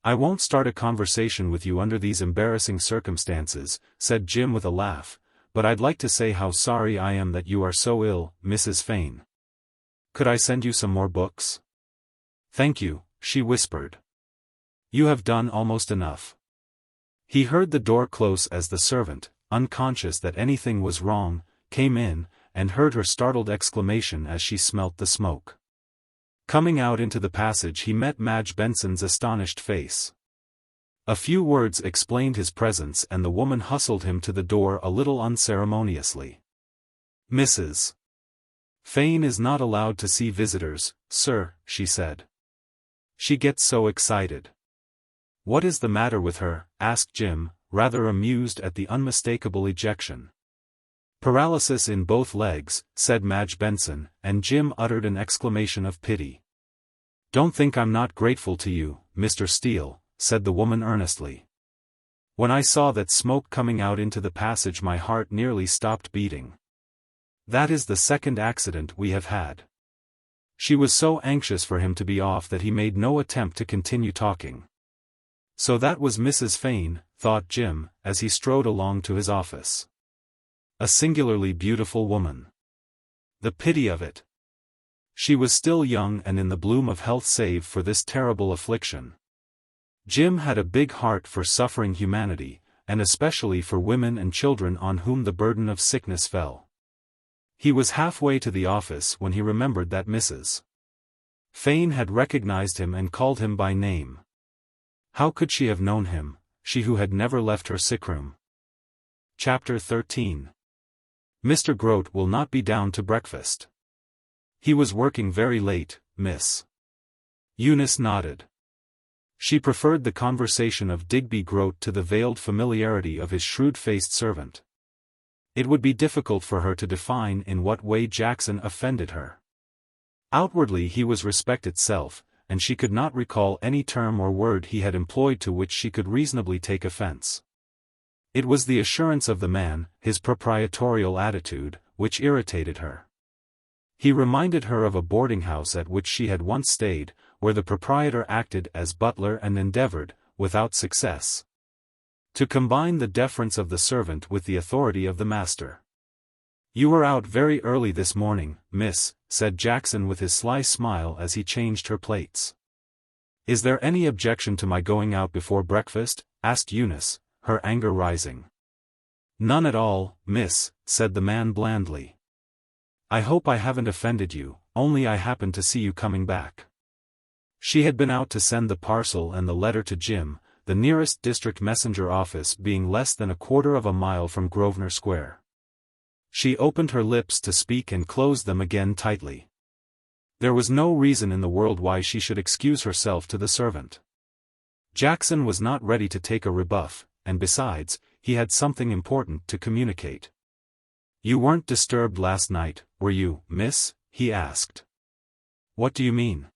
"I won't start a conversation with you under these embarrassing circumstances," said Jim with a laugh, "but I'd like to say how sorry I am that you are so ill, Mrs. Fane. Could I send you some more books?" "Thank you," she whispered. "You have done almost enough." He heard the door close as the servant, unconscious that anything was wrong, came in, and heard her startled exclamation as she smelt the smoke. Coming out into the passage he met Madge Benson's astonished face. A few words explained his presence and the woman hustled him to the door a little unceremoniously. "Mrs. Fane is not allowed to see visitors, sir," she said. "She gets so excited." "What is the matter with her?" asked Jim, rather amused at the unmistakable ejection. "Paralysis in both legs," said Madge Benson, and Jim uttered an exclamation of pity. "Don't think I'm not grateful to you, Mr. Steele," said the woman earnestly. "When I saw that smoke coming out into the passage my heart nearly stopped beating. That is the second accident we have had." She was so anxious for him to be off that he made no attempt to continue talking. So that was Mrs. Fane, thought Jim, as he strode along to his office. A singularly beautiful woman. The pity of it. She was still young and in the bloom of health save for this terrible affliction. Jim had a big heart for suffering humanity, and especially for women and children on whom the burden of sickness fell. He was halfway to the office when he remembered that Mrs. Fane had recognized him and called him by name. How could she have known him, she who had never left her sickroom? Chapter 13. Mr. Groat will not be down to breakfast. He was working very late, Miss. Eunice nodded. She preferred the conversation of Digby Groat to the veiled familiarity of his shrewd-faced servant. It would be difficult for her to define in what way Jackson offended her. Outwardly he was respect itself, and she could not recall any term or word he had employed to which she could reasonably take offense. It was the assurance of the man, his proprietorial attitude, which irritated her. He reminded her of a boarding-house at which she had once stayed, where the proprietor acted as butler and endeavored, without success, to combine the deference of the servant with the authority of the master. "You were out very early this morning, miss," said Jackson with his sly smile as he changed her plates. "Is there any objection to my going out before breakfast?" asked Eunice, her anger rising. "None at all, miss," said the man blandly. "I hope I haven't offended you, only I happened to see you coming back." She had been out to send the parcel and the letter to Jim, the nearest district messenger office being less than a quarter of a mile from Grosvenor Square. She opened her lips to speak and closed them again tightly. There was no reason in the world why she should excuse herself to the servant. Jackson was not ready to take a rebuff, and besides, he had something important to communicate. "You weren't disturbed last night, were you, miss?" he asked. "What do you mean?"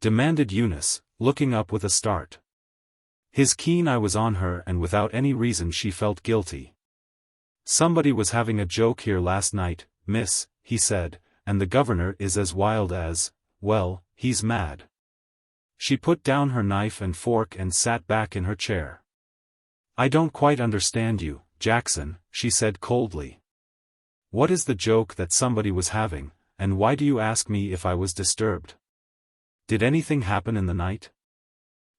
demanded Eunice, looking up with a start. His keen eye was on her and without any reason she felt guilty. "Somebody was having a joke here last night, miss," he said, "and the governor is as wild as, well, he's mad." She put down her knife and fork and sat back in her chair. "I don't quite understand you, Jackson," she said coldly. "What is the joke that somebody was having, and why do you ask me if I was disturbed? Did anything happen in the night?"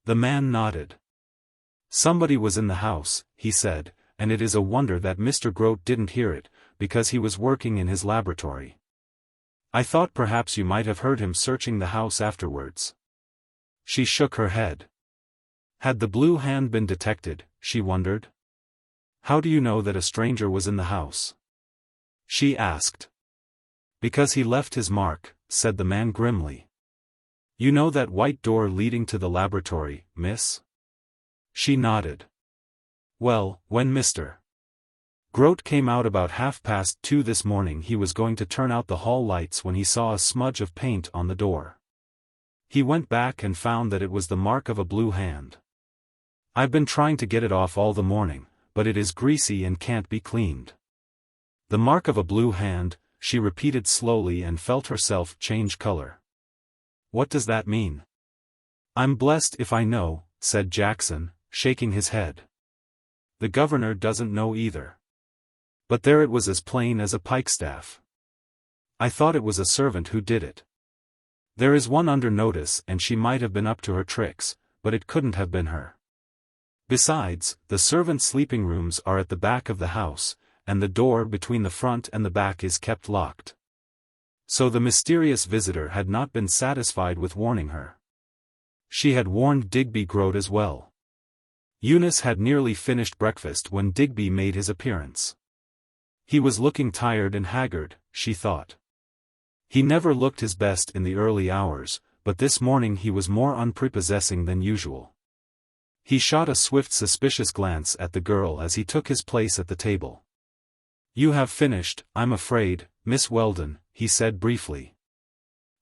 The man nodded. "Somebody was in the house," he said, "and it is a wonder that Mr. Groat didn't hear it, because he was working in his laboratory. I thought perhaps you might have heard him searching the house afterwards." She shook her head. Had the blue hand been detected, she wondered? "How do you know that a stranger was in the house?" she asked. "Because he left his mark," said the man grimly. You know that white door leading to the laboratory, miss? She nodded. Well, when Mr. Groat came out about 2:30 this morning, he was going to turn out the hall lights when he saw a smudge of paint on the door. He went back and found that it was the mark of a blue hand. I've been trying to get it off all the morning, but it is greasy and can't be cleaned. The mark of a blue hand, she repeated slowly and felt herself change color. What does that mean? I'm blessed if I know, said Jackson, shaking his head. The governor doesn't know either. But there it was as plain as a pikestaff. I thought it was a servant who did it. There is one under notice and she might have been up to her tricks, but it couldn't have been her. Besides, the servants' sleeping rooms are at the back of the house, and the door between the front and the back is kept locked. So the mysterious visitor had not been satisfied with warning her. She had warned Digby Groat as well. Eunice had nearly finished breakfast when Digby made his appearance. He was looking tired and haggard, she thought. He never looked his best in the early hours, but this morning he was more unprepossessing than usual. He shot a swift suspicious glance at the girl as he took his place at the table. You have finished, I'm afraid, Miss Weldon, he said briefly.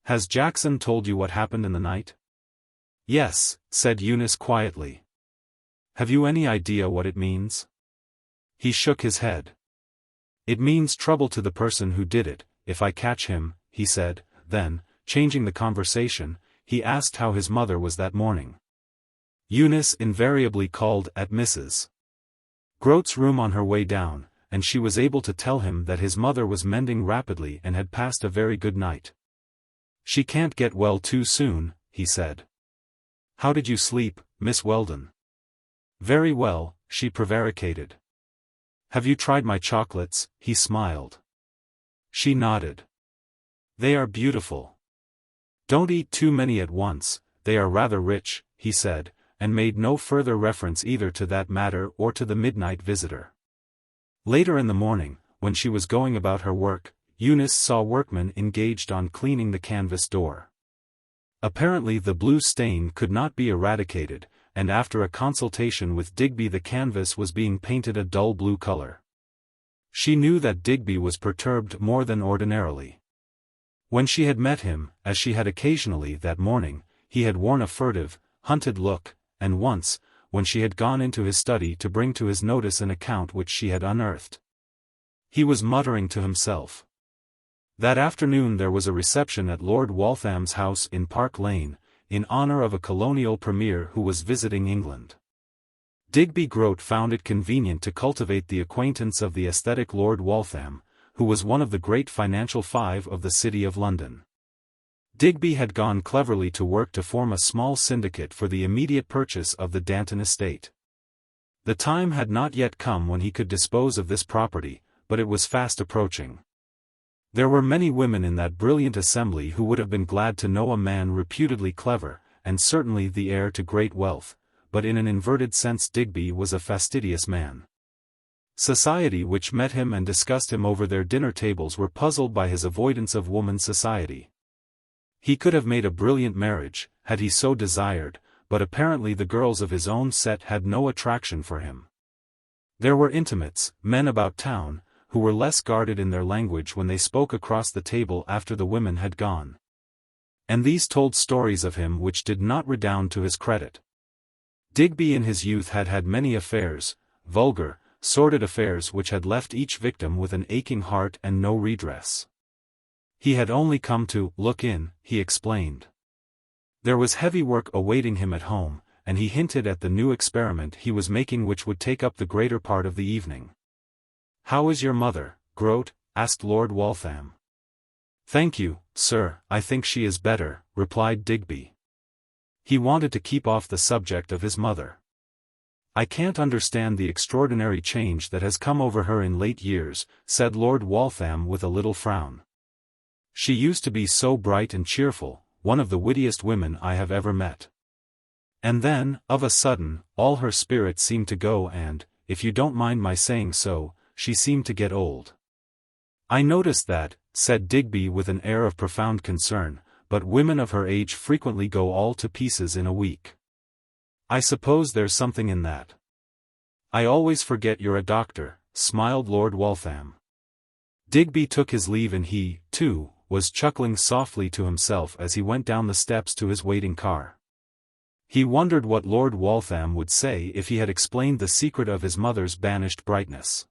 Has Jackson told you what happened in the night? Yes, said Eunice quietly. Have you any idea what it means? He shook his head. It means trouble to the person who did it, if I catch him, he said. Then, changing the conversation, he asked how his mother was that morning. Eunice invariably called at Mrs. Groat's room on her way down, and she was able to tell him that his mother was mending rapidly and had passed a very good night. She can't get well too soon, he said. How did you sleep, Miss Weldon? Very well, she prevaricated. Have you tried my chocolates? He smiled. She nodded. They are beautiful. Don't eat too many at once, they are rather rich, he said, and made no further reference either to that matter or to the midnight visitor. Later in the morning, when she was going about her work, Eunice saw workmen engaged on cleaning the canvas door. Apparently the blue stain could not be eradicated, and after a consultation with Digby the canvas was being painted a dull blue color. She knew that Digby was perturbed more than ordinarily. When she had met him, as she had occasionally that morning, he had worn a furtive, hunted look, and once, when she had gone into his study to bring to his notice an account which she had unearthed, he was muttering to himself. That afternoon there was a reception at Lord Waltham's house in Park Lane, in honor of a colonial premier who was visiting England. Digby Groat found it convenient to cultivate the acquaintance of the aesthetic Lord Waltham, who was one of the great financial five of the City of London. Digby had gone cleverly to work to form a small syndicate for the immediate purchase of the Danton estate. The time had not yet come when he could dispose of this property, but it was fast approaching. There were many women in that brilliant assembly who would have been glad to know a man reputedly clever, and certainly the heir to great wealth, but in an inverted sense Digby was a fastidious man. Society which met him and discussed him over their dinner tables were puzzled by his avoidance of woman's society. He could have made a brilliant marriage, had he so desired, but apparently the girls of his own set had no attraction for him. There were intimates, men about town, who were less guarded in their language when they spoke across the table after the women had gone. And these told stories of him which did not redound to his credit. Digby in his youth had had many affairs, vulgar, sordid affairs which had left each victim with an aching heart and no redress. He had only come to look in, he explained. There was heavy work awaiting him at home, and he hinted at the new experiment he was making which would take up the greater part of the evening. How is your mother, Groat? Asked Lord Waltham. Thank you, sir, I think she is better, replied Digby. He wanted to keep off the subject of his mother. I can't understand the extraordinary change that has come over her in late years, said Lord Waltham with a little frown. She used to be so bright and cheerful, one of the wittiest women I have ever met. And then, of a sudden, all her spirit seemed to go and, if you don't mind my saying so, she seemed to get old. I noticed that, said Digby with an air of profound concern, but women of her age frequently go all to pieces in a week. I suppose there's something in that. I always forget you're a doctor, smiled Lord Waltham. Digby took his leave and he, too, was chuckling softly to himself as he went down the steps to his waiting car. He wondered what Lord Waltham would say if he had explained the secret of his mother's banished brightness.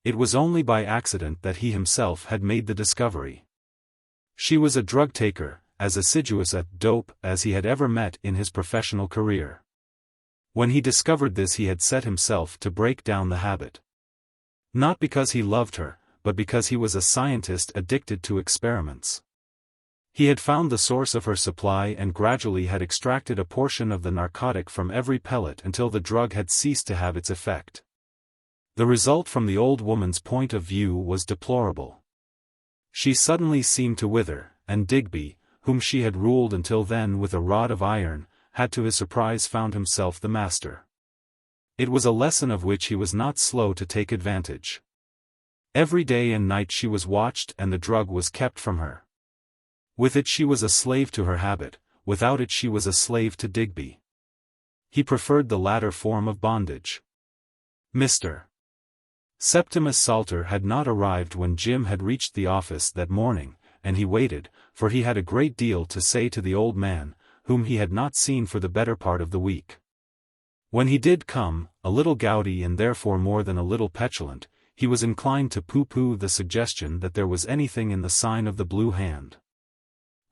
It was only by accident that he himself had made the discovery. She was a drug-taker, as assiduous at dope as he had ever met in his professional career. When he discovered this he had set himself to break down the habit. Not because he loved her, but because he was a scientist addicted to experiments. He had found the source of her supply and gradually had extracted a portion of the narcotic from every pellet until the drug had ceased to have its effect. The result from the old woman's point of view was deplorable. She suddenly seemed to wither, and Digby, whom she had ruled until then with a rod of iron, had to his surprise found himself the master. It was a lesson of which he was not slow to take advantage. Every day and night she was watched and the drug was kept from her. With it she was a slave to her habit, without it she was a slave to Digby. He preferred the latter form of bondage. Mr. Septimus Salter had not arrived when Jim had reached the office that morning, and he waited, for he had a great deal to say to the old man, whom he had not seen for the better part of the week. When he did come, a little gouty and therefore more than a little petulant, he was inclined to pooh-pooh the suggestion that there was anything in the sign of the blue hand.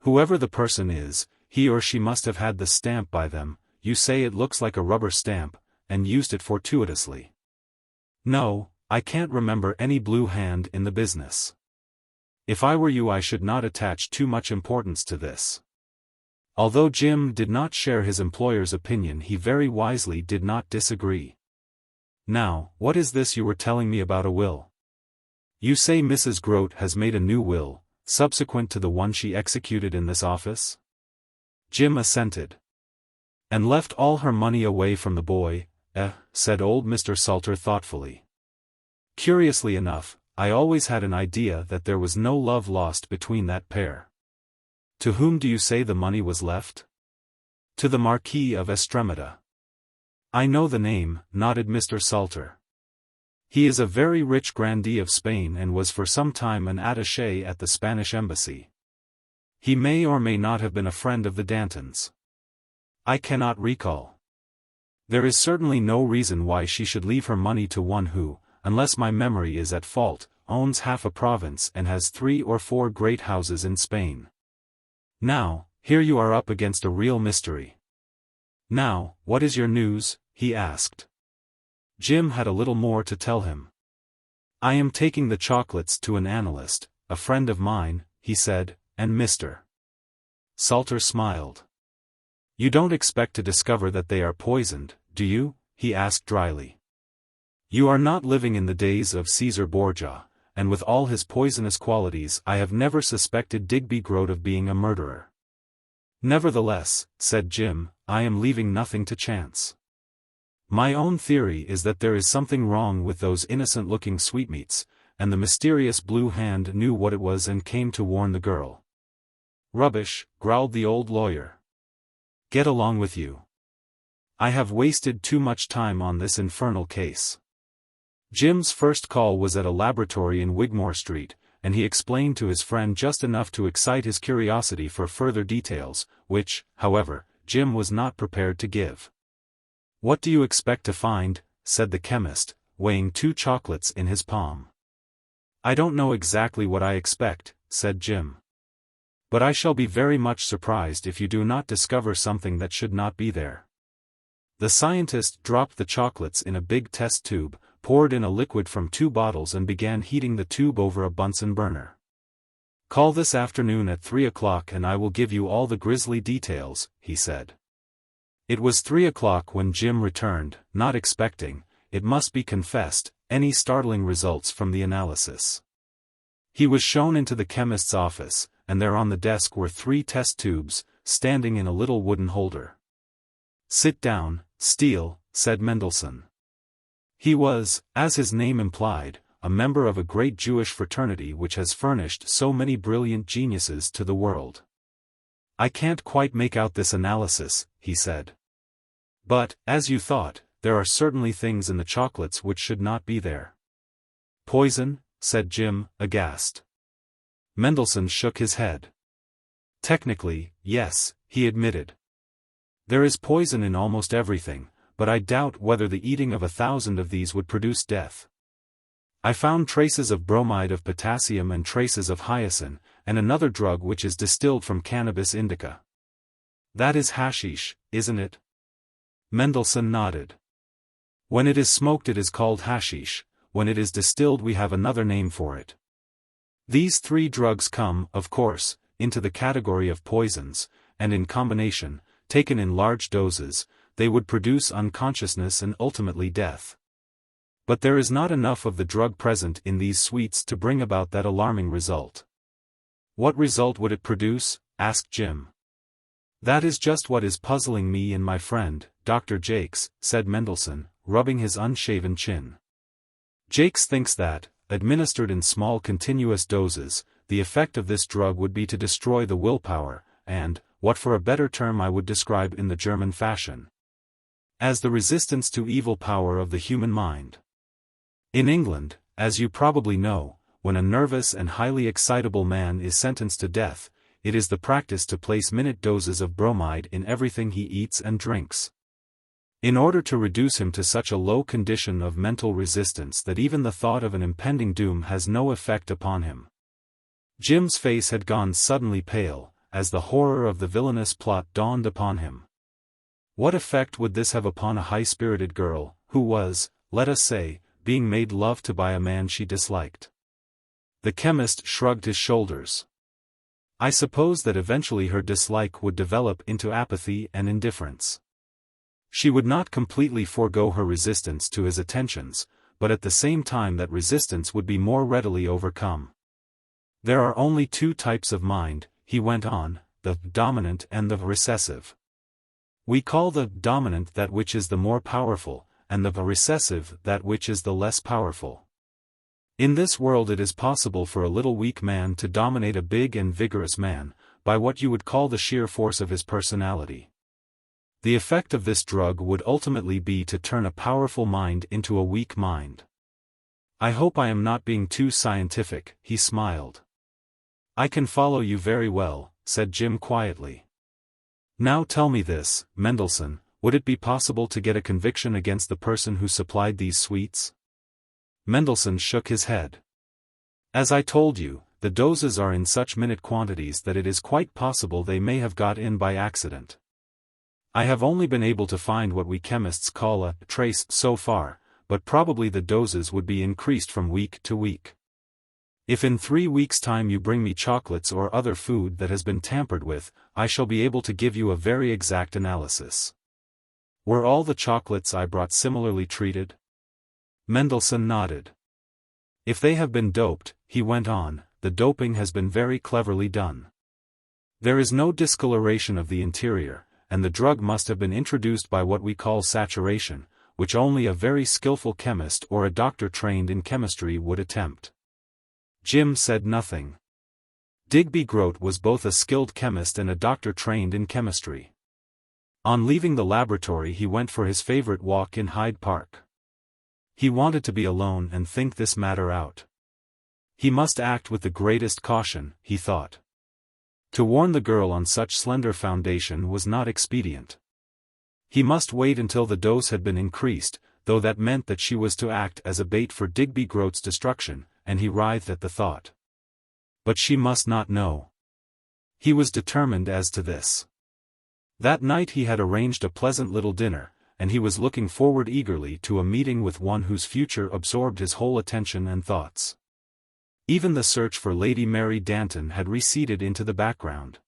Whoever the person is, he or she must have had the stamp by them. You say it looks like a rubber stamp, and used it fortuitously. No, I can't remember any blue hand in the business. If I were you I should not attach too much importance to this. Although Jim did not share his employer's opinion he very wisely did not disagree. Now, what is this you were telling me about a will? You say Mrs. Groat has made a new will, subsequent to the one she executed in this office? Jim assented. And left all her money away from the boy, said old Mr. Salter thoughtfully. Curiously enough, I always had an idea that there was no love lost between that pair. To whom do you say the money was left? To the Marquis of Estremada. I know the name, nodded Mr. Salter. He is a very rich grandee of Spain and was for some time an attaché at the Spanish embassy. He may or may not have been a friend of the Dantons. I cannot recall. There is certainly no reason why she should leave her money to one who, unless my memory is at fault, owns half a province and has 3 or 4 great houses in Spain. Now, here you are up against a real mystery. Now, what is your news? He asked. Jim had a little more to tell him. I am taking the chocolates to an analyst, a friend of mine, he said, and Mr. Salter smiled. You don't expect to discover that they are poisoned, do you? He asked dryly. You are not living in the days of Caesar Borgia, and with all his poisonous qualities I have never suspected Digby Groat of being a murderer. Nevertheless, said Jim, I am leaving nothing to chance. My own theory is that there is something wrong with those innocent-looking sweetmeats, and the mysterious blue hand knew what it was and came to warn the girl. Rubbish, growled the old lawyer. Get along with you. I have wasted too much time on this infernal case. Jim's first call was at a laboratory in Wigmore Street, and he explained to his friend just enough to excite his curiosity for further details, which, however, Jim was not prepared to give. What do you expect to find? Said the chemist, weighing 2 chocolates in his palm. I don't know exactly what I expect, said Jim. But I shall be very much surprised if you do not discover something that should not be there. The scientist dropped the chocolates in a big test tube, poured in a liquid from 2 bottles and began heating the tube over a Bunsen burner. Call this afternoon at 3 o'clock and I will give you all the grisly details, he said. It was 3 o'clock when Jim returned, not expecting, it must be confessed, any startling results from the analysis. He was shown into the chemist's office, and there on the desk were 3 test tubes, standing in a little wooden holder. Sit down, Steele, said Mendelssohn. He was, as his name implied, a member of a great Jewish fraternity which has furnished so many brilliant geniuses to the world. "I can't quite make out this analysis," he said. "But, as you thought, there are certainly things in the chocolates which should not be there." "Poison?" said Jim, aghast. Mendelssohn shook his head. "Technically, yes," he admitted. "There is poison in almost everything, but I doubt whether the eating of 1,000 of these would produce death. I found traces of bromide of potassium and traces of hyoscine, and another drug which is distilled from cannabis indica." "That is hashish, isn't it?" Mendelssohn nodded. "When it is smoked it is called hashish, when it is distilled we have another name for it. These three drugs come, of course, into the category of poisons, and in combination, taken in large doses, they would produce unconsciousness and ultimately death. But there is not enough of the drug present in these sweets to bring about that alarming result." "What result would it produce?" asked Jim. "That is just what is puzzling me and my friend, Dr. Jakes," said Mendelssohn, rubbing his unshaven chin. "Jakes thinks that, administered in small continuous doses, the effect of this drug would be to destroy the willpower, and, what for a better term I would describe in the German fashion, as the resistance to evil power of the human mind. In England, as you probably know, when a nervous and highly excitable man is sentenced to death, it is the practice to place minute doses of bromide in everything he eats and drinks, in order to reduce him to such a low condition of mental resistance that even the thought of an impending doom has no effect upon him." Jim's face had gone suddenly pale, as the horror of the villainous plot dawned upon him. What effect would this have upon a high-spirited girl, who was, let us say, being made love to by a man she disliked? The chemist shrugged his shoulders. "I suppose that eventually her dislike would develop into apathy and indifference. She would not completely forego her resistance to his attentions, but at the same time that resistance would be more readily overcome. There are only two types of mind," he went on, "the dominant and the recessive. We call the dominant that which is the more powerful, and the recessive that which is the less powerful. In this world it is possible for a little weak man to dominate a big and vigorous man, by what you would call the sheer force of his personality. The effect of this drug would ultimately be to turn a powerful mind into a weak mind. I hope I am not being too scientific," he smiled. "I can follow you very well," said Jim quietly. "Now tell me this, Mendelssohn, would it be possible to get a conviction against the person who supplied these sweets?" Mendelssohn shook his head. "As I told you, the doses are in such minute quantities that it is quite possible they may have got in by accident. I have only been able to find what we chemists call a trace so far, but probably the doses would be increased from week to week. If in 3 weeks' time you bring me chocolates or other food that has been tampered with, I shall be able to give you a very exact analysis." "Were all the chocolates I brought similarly treated?" Mendelssohn nodded. "If they have been doped," he went on, "the doping has been very cleverly done. There is no discoloration of the interior, and the drug must have been introduced by what we call saturation, which only a very skillful chemist or a doctor trained in chemistry would attempt." Jim said nothing. Digby Groat was both a skilled chemist and a doctor trained in chemistry. On leaving the laboratory he went for his favorite walk in Hyde Park. He wanted to be alone and think this matter out. He must act with the greatest caution, he thought. To warn the girl on such slender foundation was not expedient. He must wait until the dose had been increased, though that meant that she was to act as a bait for Digby Groat's destruction, and he writhed at the thought. But she must not know. He was determined as to this. That night he had arranged a pleasant little dinner, and he was looking forward eagerly to a meeting with one whose future absorbed his whole attention and thoughts. Even the search for Lady Mary Danton had receded into the background,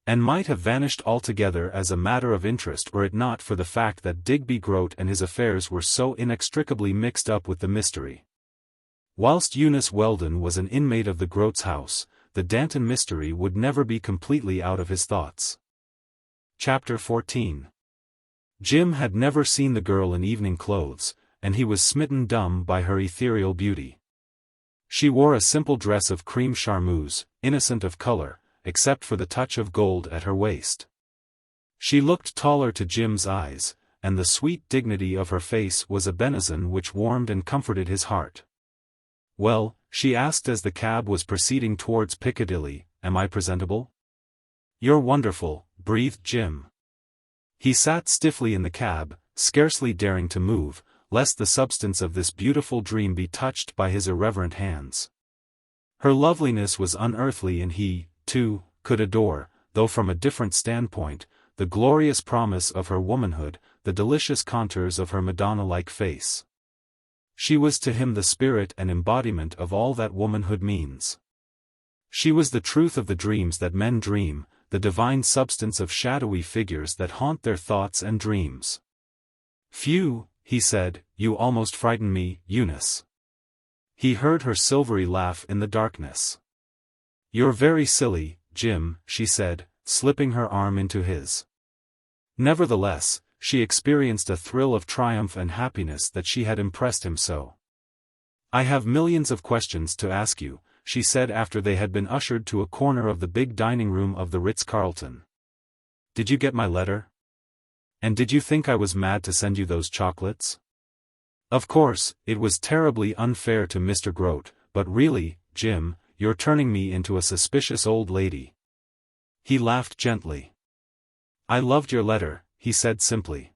and might have vanished altogether as a matter of interest were it not for the fact that Digby Groat and his affairs were so inextricably mixed up with the mystery. Whilst Eunice Weldon was an inmate of the Groats' house, the Danton mystery would never be completely out of his thoughts. Chapter 14. Jim had never seen the girl in evening clothes, and he was smitten dumb by her ethereal beauty. She wore a simple dress of cream charmeuse, innocent of color, except for the touch of gold at her waist. She looked taller to Jim's eyes, and the sweet dignity of her face was a benison which warmed and comforted his heart. "Well," she asked as the cab was proceeding towards Piccadilly, "am I presentable?" "You're wonderful," breathed Jim. He sat stiffly in the cab, scarcely daring to move, lest the substance of this beautiful dream be touched by his irreverent hands. Her loveliness was unearthly and he, too, could adore, though from a different standpoint, the glorious promise of her womanhood, the delicious contours of her Madonna-like face. She was to him the spirit and embodiment of all that womanhood means. She was the truth of the dreams that men dream, the divine substance of shadowy figures that haunt their thoughts and dreams. "Phew," he said, "you almost frighten me, Eunice." He heard her silvery laugh in the darkness. "You're very silly, Jim," she said, slipping her arm into his. Nevertheless, she experienced a thrill of triumph and happiness that she had impressed him so. "I have millions of questions to ask you," she said after they had been ushered to a corner of the big dining room of the Ritz-Carlton. "Did you get my letter? And did you think I was mad to send you those chocolates? Of course, it was terribly unfair to Mr. Groat, but really, Jim, you're turning me into a suspicious old lady." He laughed gently. "I loved your letter," he said simply.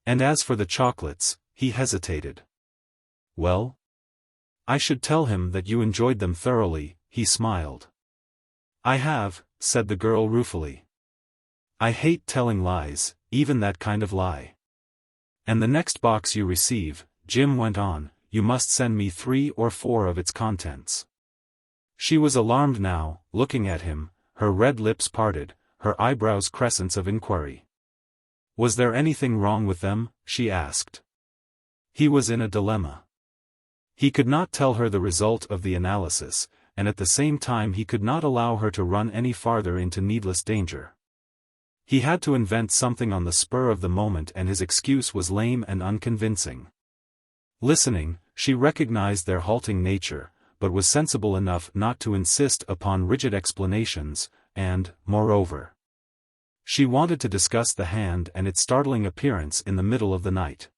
"And as for the chocolates," he hesitated. "Well? I should tell him that you enjoyed them thoroughly," he smiled. "I have," said the girl ruefully. "I hate telling lies, even that kind of lie. And the next box you receive," Jim went on, "you must send me 3 or 4 of its contents." She was alarmed now, looking at him, her red lips parted, her eyebrows crescents of inquiry. Was there anything wrong with them, she asked. He was in a dilemma. He could not tell her the result of the analysis, and at the same time he could not allow her to run any farther into needless danger. He had to invent something on the spur of the moment and his excuse was lame and unconvincing. Listening, she recognized their halting nature, but was sensible enough not to insist upon rigid explanations, and, moreover, she wanted to discuss the hand and its startling appearance in the middle of the night.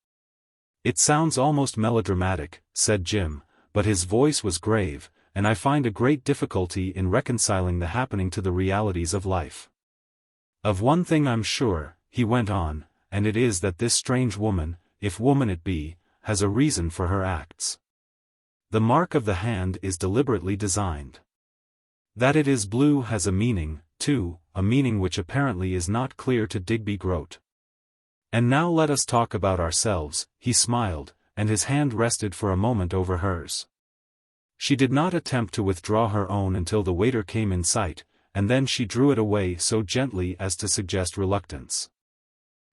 "It sounds almost melodramatic," said Jim, but his voice was grave, "and I find a great difficulty in reconciling the happening to the realities of life. Of one thing I'm sure," he went on, "and it is that this strange woman, if woman it be, has a reason for her acts. The mark of the hand is deliberately designed. That it is blue has a meaning, too, a meaning which apparently is not clear to Digby Groat. And now let us talk about ourselves," he smiled, and his hand rested for a moment over hers. She did not attempt to withdraw her own until the waiter came in sight, and then she drew it away so gently as to suggest reluctance.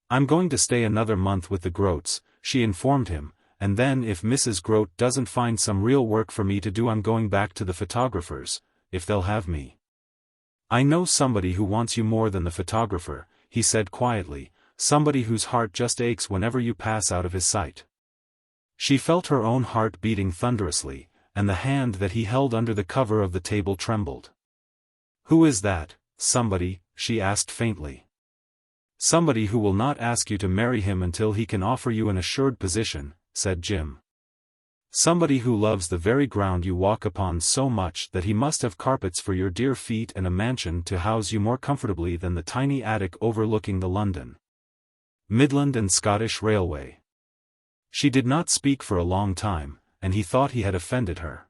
"I'm going to stay another month with the Groats," she informed him, "and then if Mrs. Groat doesn't find some real work for me to do I'm going back to the photographers, if they'll have me." "I know somebody who wants you more than the photographer," he said quietly, "somebody whose heart just aches whenever you pass out of his sight." She felt her own heart beating thunderously, and the hand that he held under the cover of the table trembled. "Who is that, somebody?" she asked faintly. "Somebody who will not ask you to marry him until he can offer you an assured position," said Jim. "Somebody who loves the very ground you walk upon so much that he must have carpets for your dear feet and a mansion to house you more comfortably than the tiny attic overlooking the London, Midland and Scottish Railway." She did not speak for a long time, and he thought he had offended her.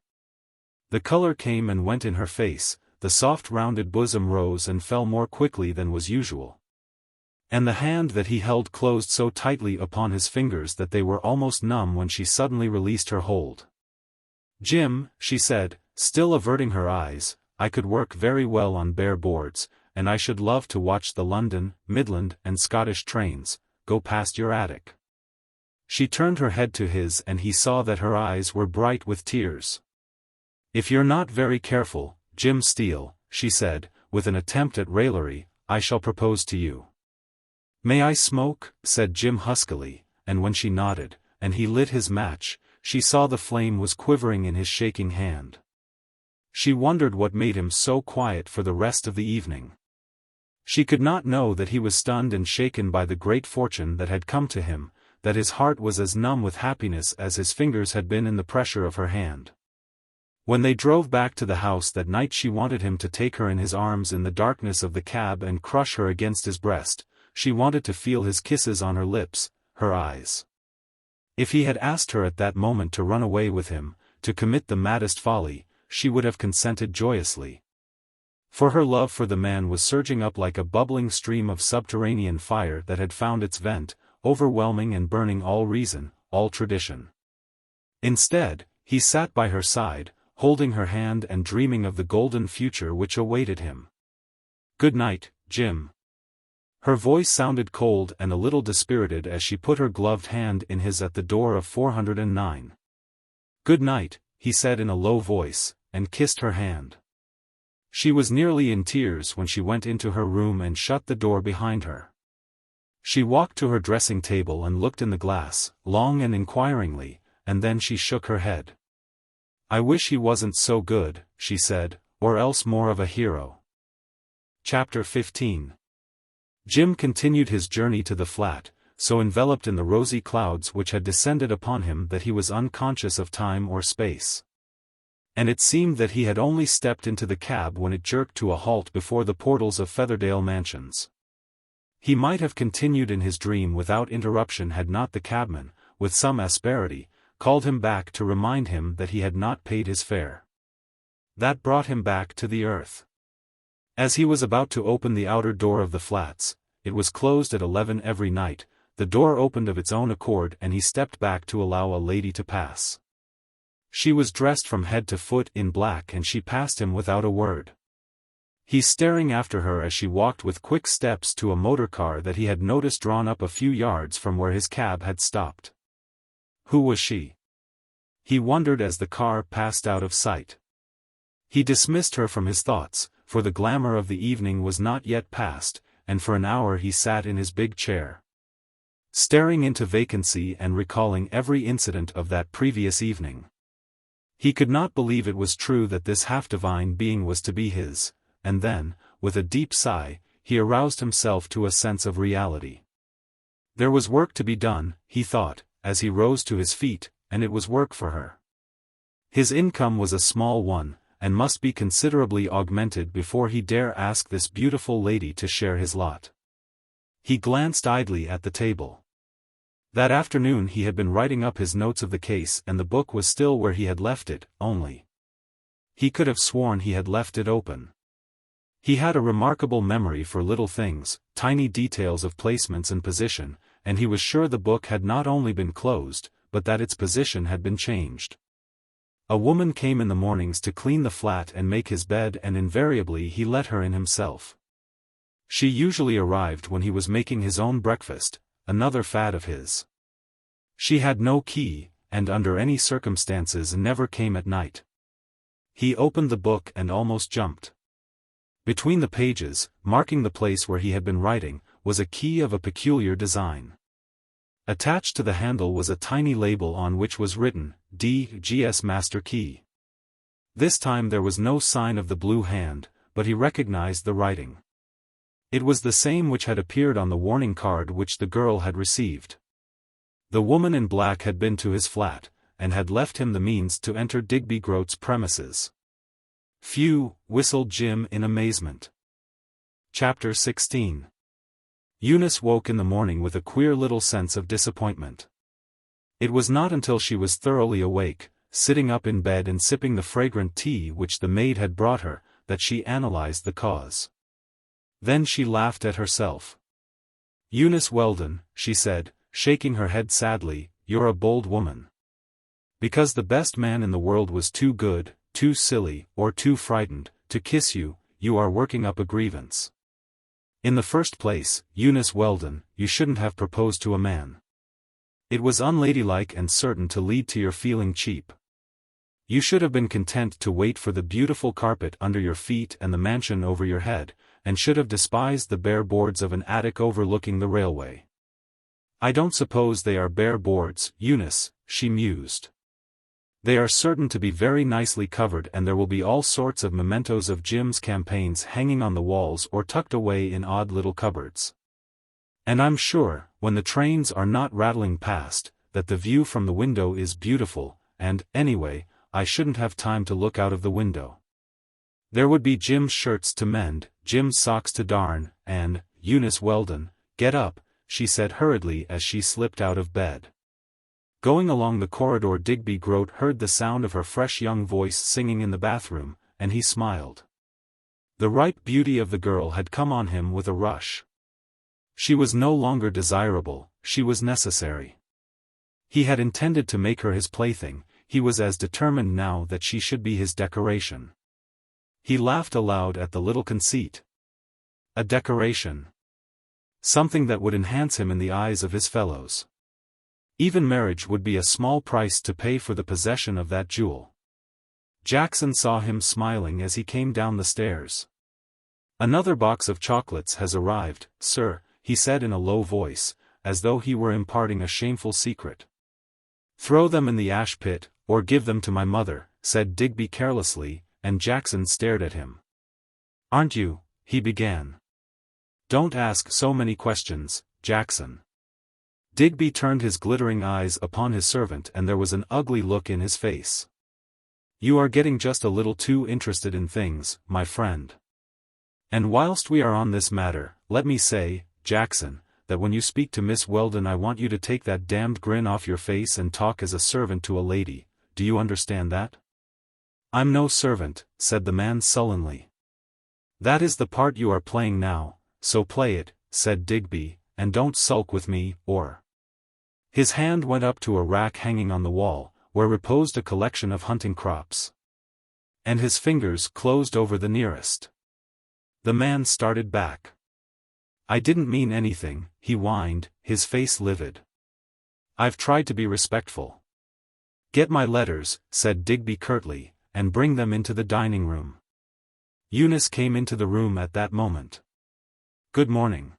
The color came and went in her face, the soft rounded bosom rose and fell more quickly than was usual. And the hand that he held closed so tightly upon his fingers that they were almost numb when she suddenly released her hold. "Jim," she said, still averting her eyes, "I could work very well on bare boards, and I should love to watch the London, Midland and Scottish trains go past your attic." She turned her head to his and he saw that her eyes were bright with tears. "If you're not very careful, Jim Steele," she said, with an attempt at raillery, "I shall propose to you." "May I smoke?" said Jim huskily, and when she nodded, and he lit his match, she saw the flame was quivering in his shaking hand. She wondered what made him so quiet for the rest of the evening. She could not know that he was stunned and shaken by the great fortune that had come to him, that his heart was as numb with happiness as his fingers had been in the pressure of her hand. When they drove back to the house that night, she wanted him to take her in his arms in the darkness of the cab and crush her against his breast. She wanted to feel his kisses on her lips, her eyes. If he had asked her at that moment to run away with him, to commit the maddest folly, she would have consented joyously. For her love for the man was surging up like a bubbling stream of subterranean fire that had found its vent, overwhelming and burning all reason, all tradition. Instead, he sat by her side, holding her hand and dreaming of the golden future which awaited him. "Good night, Jim." Her voice sounded cold and a little dispirited as she put her gloved hand in his at the door of 409. "Good night," he said in a low voice, and kissed her hand. She was nearly in tears when she went into her room and shut the door behind her. She walked to her dressing table and looked in the glass, long and inquiringly, and then she shook her head. "I wish he wasn't so good," she said, "or else more of a hero." Chapter 15. Jim continued his journey to the flat, so enveloped in the rosy clouds which had descended upon him that he was unconscious of time or space. And it seemed that he had only stepped into the cab when it jerked to a halt before the portals of Featherdale Mansions. He might have continued in his dream without interruption had not the cabman, with some asperity, called him back to remind him that he had not paid his fare. That brought him back to the earth. As he was about to open the outer door of the flats, it was closed at 11 every night, the door opened of its own accord and he stepped back to allow a lady to pass. She was dressed from head to foot in black and she passed him without a word. He staring after her as she walked with quick steps to a motor car that he had noticed drawn up a few yards from where his cab had stopped. Who was she? He wondered as the car passed out of sight. He dismissed her from his thoughts, for the glamour of the evening was not yet past, and for an hour he sat in his big chair, staring into vacancy and recalling every incident of that previous evening. He could not believe it was true that this half-divine being was to be his, and then, with a deep sigh, he aroused himself to a sense of reality. There was work to be done, he thought, as he rose to his feet, and it was work for her. His income was a small one, and must be considerably augmented before he dare ask this beautiful lady to share his lot. He glanced idly at the table. That afternoon he had been writing up his notes of the case and the book was still where he had left it, only he could have sworn he had left it open. He had a remarkable memory for little things, tiny details of placements and position, and he was sure the book had not only been closed, but that its position had been changed. A woman came in the mornings to clean the flat and make his bed and invariably he let her in himself. She usually arrived when he was making his own breakfast, another fad of his. She had no key, and under any circumstances never came at night. He opened the book and almost jumped. Between the pages, marking the place where he had been writing, was a key of a peculiar design. Attached to the handle was a tiny label on which was written, D.G.S. Master Key. This time there was no sign of the blue hand, but he recognized the writing. It was the same which had appeared on the warning card which the girl had received. The woman in black had been to his flat, and had left him the means to enter Digby Groat's premises. Phew, whistled Jim in amazement. Chapter 16. Eunice woke in the morning with a queer little sense of disappointment. It was not until she was thoroughly awake, sitting up in bed and sipping the fragrant tea which the maid had brought her, that she analyzed the cause. Then she laughed at herself. "Eunice Weldon," she said, shaking her head sadly, "you're a bold woman. Because the best man in the world was too good, too silly, or too frightened, to kiss you, you are working up a grievance. In the first place, Eunice Weldon, you shouldn't have proposed to a man. It was unladylike and certain to lead to your feeling cheap. You should have been content to wait for the beautiful carpet under your feet and the mansion over your head, and should have despised the bare boards of an attic overlooking the railway." "I don't suppose they are bare boards, Eunice," she mused. They are certain to be very nicely covered, and there will be all sorts of mementos of Jim's campaigns hanging on the walls or tucked away in odd little cupboards. And I'm sure, when the trains are not rattling past, that the view from the window is beautiful, and, anyway, I shouldn't have time to look out of the window. There would be Jim's shirts to mend, Jim's socks to darn, and, Eunice Weldon, get up, she said hurriedly as she slipped out of bed. Going along the corridor, Digby Groat heard the sound of her fresh young voice singing in the bathroom, and he smiled. The ripe beauty of the girl had come on him with a rush. She was no longer desirable, she was necessary. He had intended to make her his plaything, he was as determined now that she should be his decoration. He laughed aloud at the little conceit. A decoration. Something that would enhance him in the eyes of his fellows. Even marriage would be a small price to pay for the possession of that jewel. Jackson saw him smiling as he came down the stairs. "Another box of chocolates has arrived, sir," he said in a low voice, as though he were imparting a shameful secret. "Throw them in the ash pit, or give them to my mother," said Digby carelessly, and Jackson stared at him. "Aren't you?" he began. "Don't ask so many questions, Jackson." Digby turned his glittering eyes upon his servant, and there was an ugly look in his face. "You are getting just a little too interested in things, my friend. And whilst we are on this matter, let me say, Jackson, that when you speak to Miss Weldon I want you to take that damned grin off your face and talk as a servant to a lady, do you understand that?" "I'm no servant," said the man sullenly. "That is the part you are playing now, so play it," said Digby, "and don't sulk with me, or—" His hand went up to a rack hanging on the wall, where reposed a collection of hunting crops. And his fingers closed over the nearest. The man started back. "I didn't mean anything," he whined, his face livid. "I've tried to be respectful." "Get my letters," said Digby curtly, "and bring them into the dining room." Eunice came into the room at that moment. "Good morning,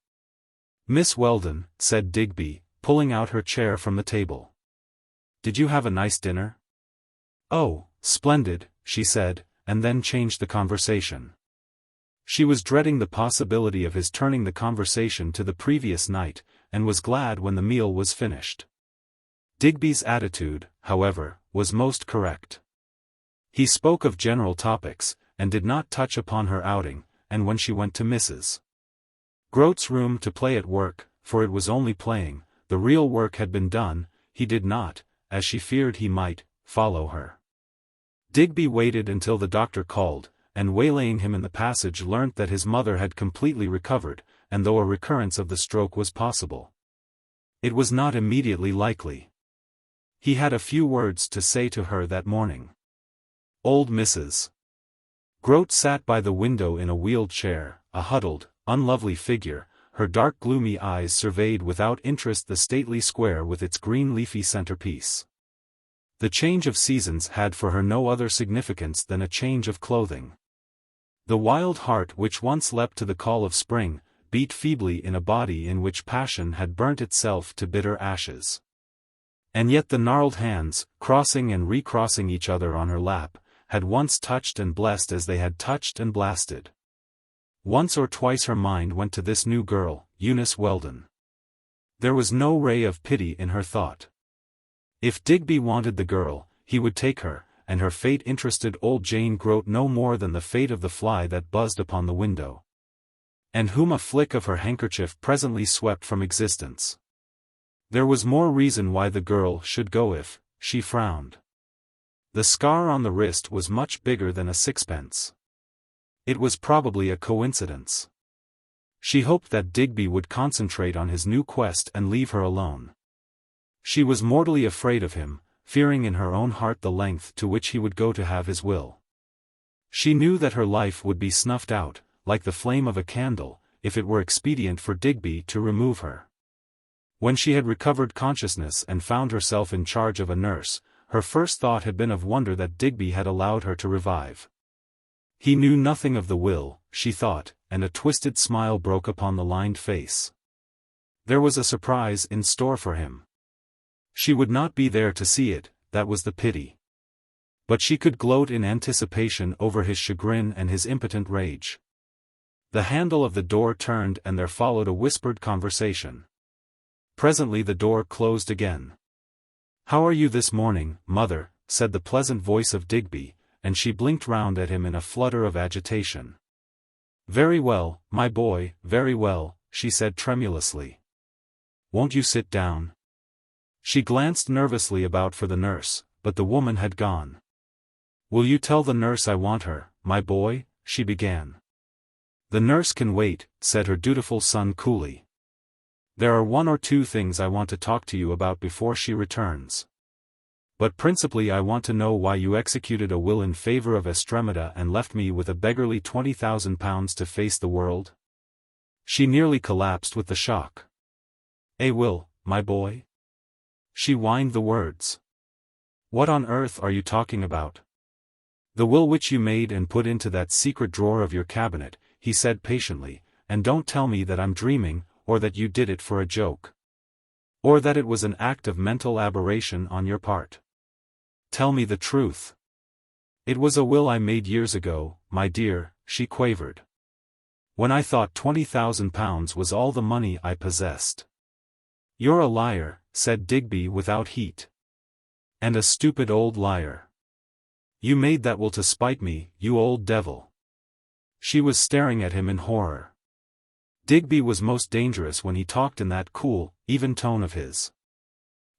Miss Weldon," said Digby, pulling out her chair from the table. "Did you have a nice dinner?" "Oh, splendid," she said, and then changed the conversation. She was dreading the possibility of his turning the conversation to the previous night, and was glad when the meal was finished. Digby's attitude, however, was most correct. He spoke of general topics, and did not touch upon her outing, and when she went to Mrs. Groat's room to play at work, for it was only playing, the real work had been done, he did not, as she feared he might, follow her. Digby waited until the doctor called, and waylaying him in the passage learnt that his mother had completely recovered, and though a recurrence of the stroke was possible, it was not immediately likely. He had a few words to say to her that morning. Old Mrs. Groat sat by the window in a wheeled chair, a huddled, unlovely figure. Her dark gloomy eyes surveyed without interest the stately square with its green leafy centerpiece. The change of seasons had for her no other significance than a change of clothing. The wild heart which once leapt to the call of spring, beat feebly in a body in which passion had burnt itself to bitter ashes. And yet the gnarled hands, crossing and recrossing each other on her lap, had once touched and blessed as they had touched and blasted. Once or twice her mind went to this new girl, Eunice Weldon. There was no ray of pity in her thought. If Digby wanted the girl, he would take her, and her fate interested old Jane Groat no more than the fate of the fly that buzzed upon the window, and whom a flick of her handkerchief presently swept from existence. There was more reason why the girl should go if she frowned. The scar on the wrist was much bigger than a sixpence. It was probably a coincidence. She hoped that Digby would concentrate on his new quest and leave her alone. She was mortally afraid of him, fearing in her own heart the length to which he would go to have his will. She knew that her life would be snuffed out, like the flame of a candle, if it were expedient for Digby to remove her. When she had recovered consciousness and found herself in charge of a nurse, her first thought had been of wonder that Digby had allowed her to revive. He knew nothing of the will, she thought, and a twisted smile broke upon the lined face. There was a surprise in store for him. She would not be there to see it, that was the pity. But she could gloat in anticipation over his chagrin and his impotent rage. The handle of the door turned and there followed a whispered conversation. Presently the door closed again. "How are you this morning, mother?" said the pleasant voice of Digby, and she blinked round at him in a flutter of agitation. "Very well, my boy, very well," she said tremulously. "Won't you sit down?" She glanced nervously about for the nurse, but the woman had gone. "Will you tell the nurse I want her, my boy?" she began. "The nurse can wait," said her dutiful son coolly. "There are one or two things I want to talk to you about before she returns. But principally I want to know why you executed a will in favor of Estremada and left me with a beggarly £20,000 to face the world." She nearly collapsed with the shock. "A will, my boy?" She whined the words. "What on earth are you talking about?" "The will which you made and put into that secret drawer of your cabinet," he said patiently, "and don't tell me that I'm dreaming, or that you did it for a joke. Or that it was an act of mental aberration on your part. Tell me the truth." "It was a will I made years ago, my dear," she quavered. "When I thought £20,000 was all the money I possessed." "You're a liar," said Digby without heat. "And a stupid old liar. You made that will to spite me, you old devil." She was staring at him in horror. Digby was most dangerous when he talked in that cool, even tone of his.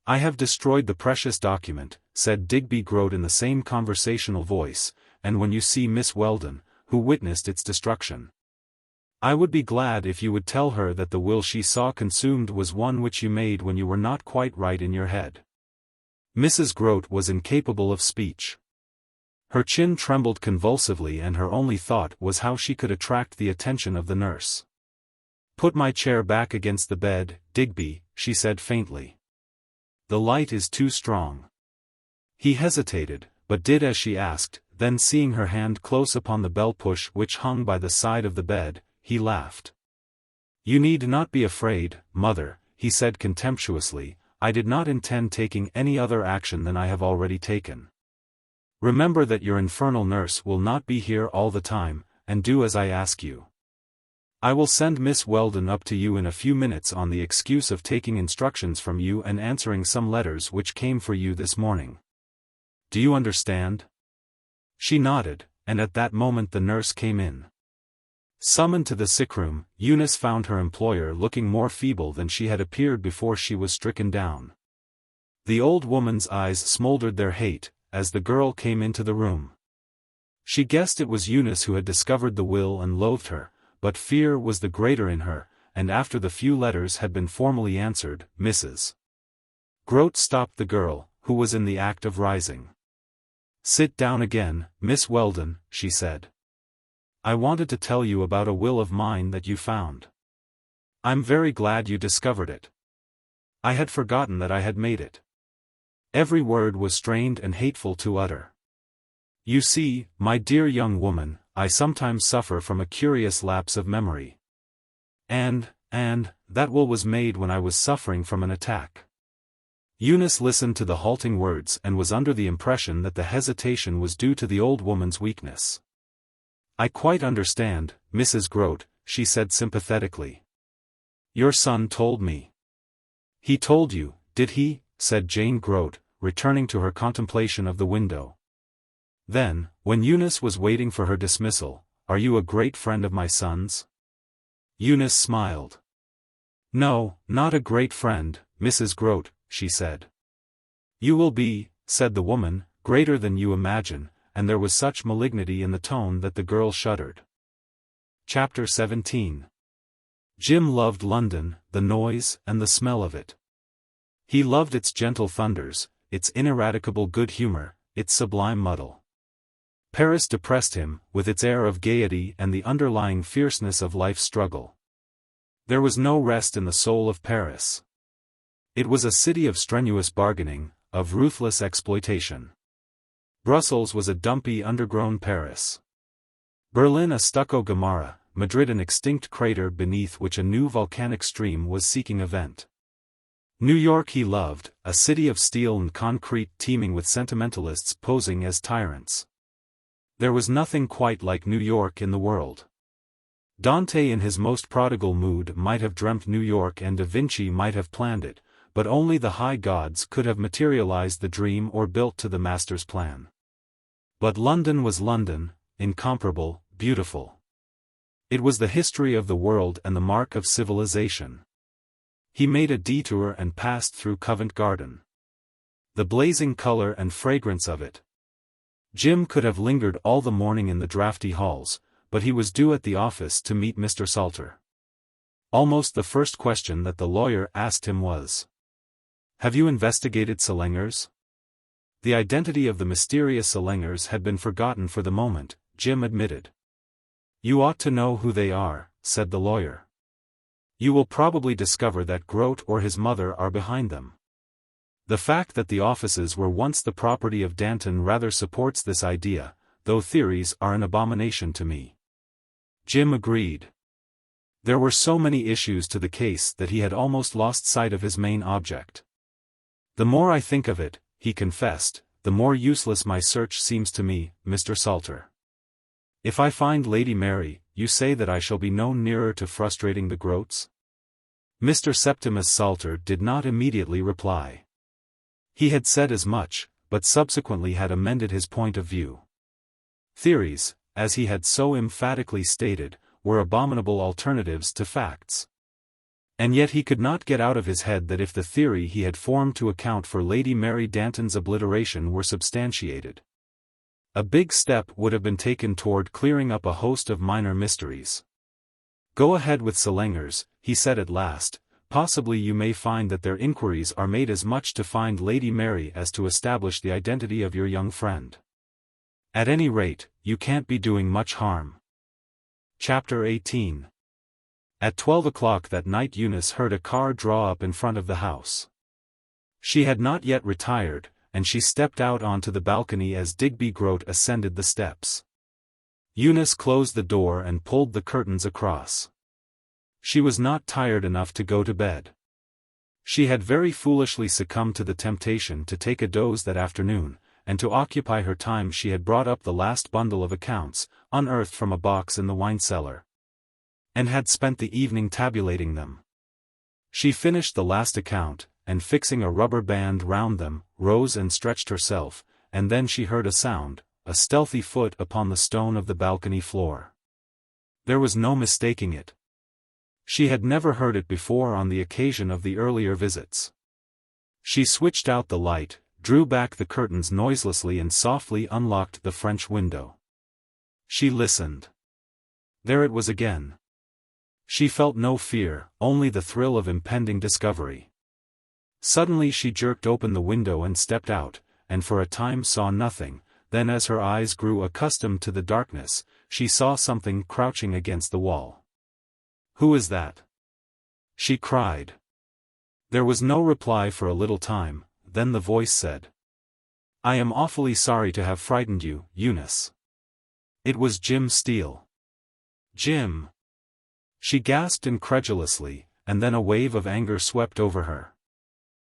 "I have destroyed the precious document," said Digby Groat in the same conversational voice, "and when you see Miss Weldon, who witnessed its destruction, I would be glad if you would tell her that the will she saw consumed was one which you made when you were not quite right in your head." Mrs. Groat was incapable of speech. Her chin trembled convulsively and her only thought was how she could attract the attention of the nurse. "Put my chair back against the bed, Digby," she said faintly. "The light is too strong." He hesitated, but did as she asked, then seeing her hand close upon the bell-push which hung by the side of the bed, he laughed. "You need not be afraid, mother," he said contemptuously, "I did not intend taking any other action than I have already taken. Remember that your infernal nurse will not be here all the time, and do as I ask you. I will send Miss Weldon up to you in a few minutes on the excuse of taking instructions from you and answering some letters which came for you this morning. Do you understand?" She nodded, and at that moment the nurse came in. Summoned to the sickroom, Eunice found her employer looking more feeble than she had appeared before she was stricken down. The old woman's eyes smoldered their hate, as the girl came into the room. She guessed it was Eunice who had discovered the will and loathed her, but fear was the greater in her, and after the few letters had been formally answered, Mrs. Groat stopped the girl, who was in the act of rising. "Sit down again, Miss Weldon," she said. "I wanted to tell you about a will of mine that you found. I'm very glad you discovered it. I had forgotten that I had made it." Every word was strained and hateful to utter. "You see, my dear young woman, I sometimes suffer from a curious lapse of memory. And, that will was made when I was suffering from an attack." Eunice listened to the halting words and was under the impression that the hesitation was due to the old woman's weakness. "I quite understand, Mrs. Groat," she said sympathetically. "Your son told me." "He told you, did he?" said Jane Groat, returning to her contemplation of the window. Then, when Eunice was waiting for her dismissal, "Are you a great friend of my son's?" Eunice smiled. "No, not a great friend, Mrs. Groat," she said. "You will be," said the woman, "greater than you imagine," and there was such malignity in the tone that the girl shuddered. Chapter 17. Jim loved London, the noise and the smell of it. He loved its gentle thunders, its ineradicable good humor, its sublime muddle. Paris depressed him, with its air of gaiety and the underlying fierceness of life's struggle. There was no rest in the soul of Paris. It was a city of strenuous bargaining, of ruthless exploitation. Brussels was a dumpy undergrown Paris. Berlin a stucco Gomorrah, Madrid an extinct crater beneath which a new volcanic stream was seeking a vent. New York he loved, a city of steel and concrete teeming with sentimentalists posing as tyrants. There was nothing quite like New York in the world. Dante in his most prodigal mood might have dreamt New York and Da Vinci might have planned it, but only the high gods could have materialized the dream or built to the master's plan. But London was London, incomparable, beautiful. It was the history of the world and the mark of civilization. He made a detour and passed through Covent Garden. The blazing color and fragrance of it. Jim could have lingered all the morning in the draughty halls, but he was due at the office to meet Mr. Salter. Almost the first question that the lawyer asked him was, "Have you investigated Salengers?" The identity of the mysterious Salengers had been forgotten for the moment, Jim admitted. "You ought to know who they are," said the lawyer. "You will probably discover that Groat or his mother are behind them. The fact that the offices were once the property of Danton rather supports this idea, though theories are an abomination to me." Jim agreed. There were so many issues to the case that he had almost lost sight of his main object. "The more I think of it," he confessed, "the more useless my search seems to me, Mr. Salter. If I find Lady Mary, you say that I shall be no nearer to frustrating the Groats?" Mr. Septimus Salter did not immediately reply. He had said as much, but subsequently had amended his point of view. Theories, as he had so emphatically stated, were abominable alternatives to facts. And yet he could not get out of his head that if the theory he had formed to account for Lady Mary Danton's obliteration were substantiated, a big step would have been taken toward clearing up a host of minor mysteries. "Go ahead with Salengers," he said at last. "Possibly you may find that their inquiries are made as much to find Lady Mary as to establish the identity of your young friend. At any rate, you can't be doing much harm." Chapter 18. At 12 o'clock that night Eunice heard a car draw up in front of the house. She had not yet retired, and she stepped out onto the balcony as Digby Groat ascended the steps. Eunice closed the door and pulled the curtains across. She was not tired enough to go to bed. She had very foolishly succumbed to the temptation to take a doze that afternoon, and to occupy her time she had brought up the last bundle of accounts, unearthed from a box in the wine cellar, and had spent the evening tabulating them. She finished the last account, and fixing a rubber band round them, rose and stretched herself, and then she heard a sound, a stealthy foot upon the stone of the balcony floor. There was no mistaking it. She had never heard it before on the occasion of the earlier visits. She switched out the light, drew back the curtains noiselessly and softly unlocked the French window. She listened. There it was again. She felt no fear, only the thrill of impending discovery. Suddenly she jerked open the window and stepped out, and for a time saw nothing. Then as her eyes grew accustomed to the darkness, she saw something crouching against the wall. "Who is that?" she cried. There was no reply for a little time, then the voice said, "I am awfully sorry to have frightened you, Eunice." It was Jim Steele. "Jim!" She gasped incredulously, and then a wave of anger swept over her.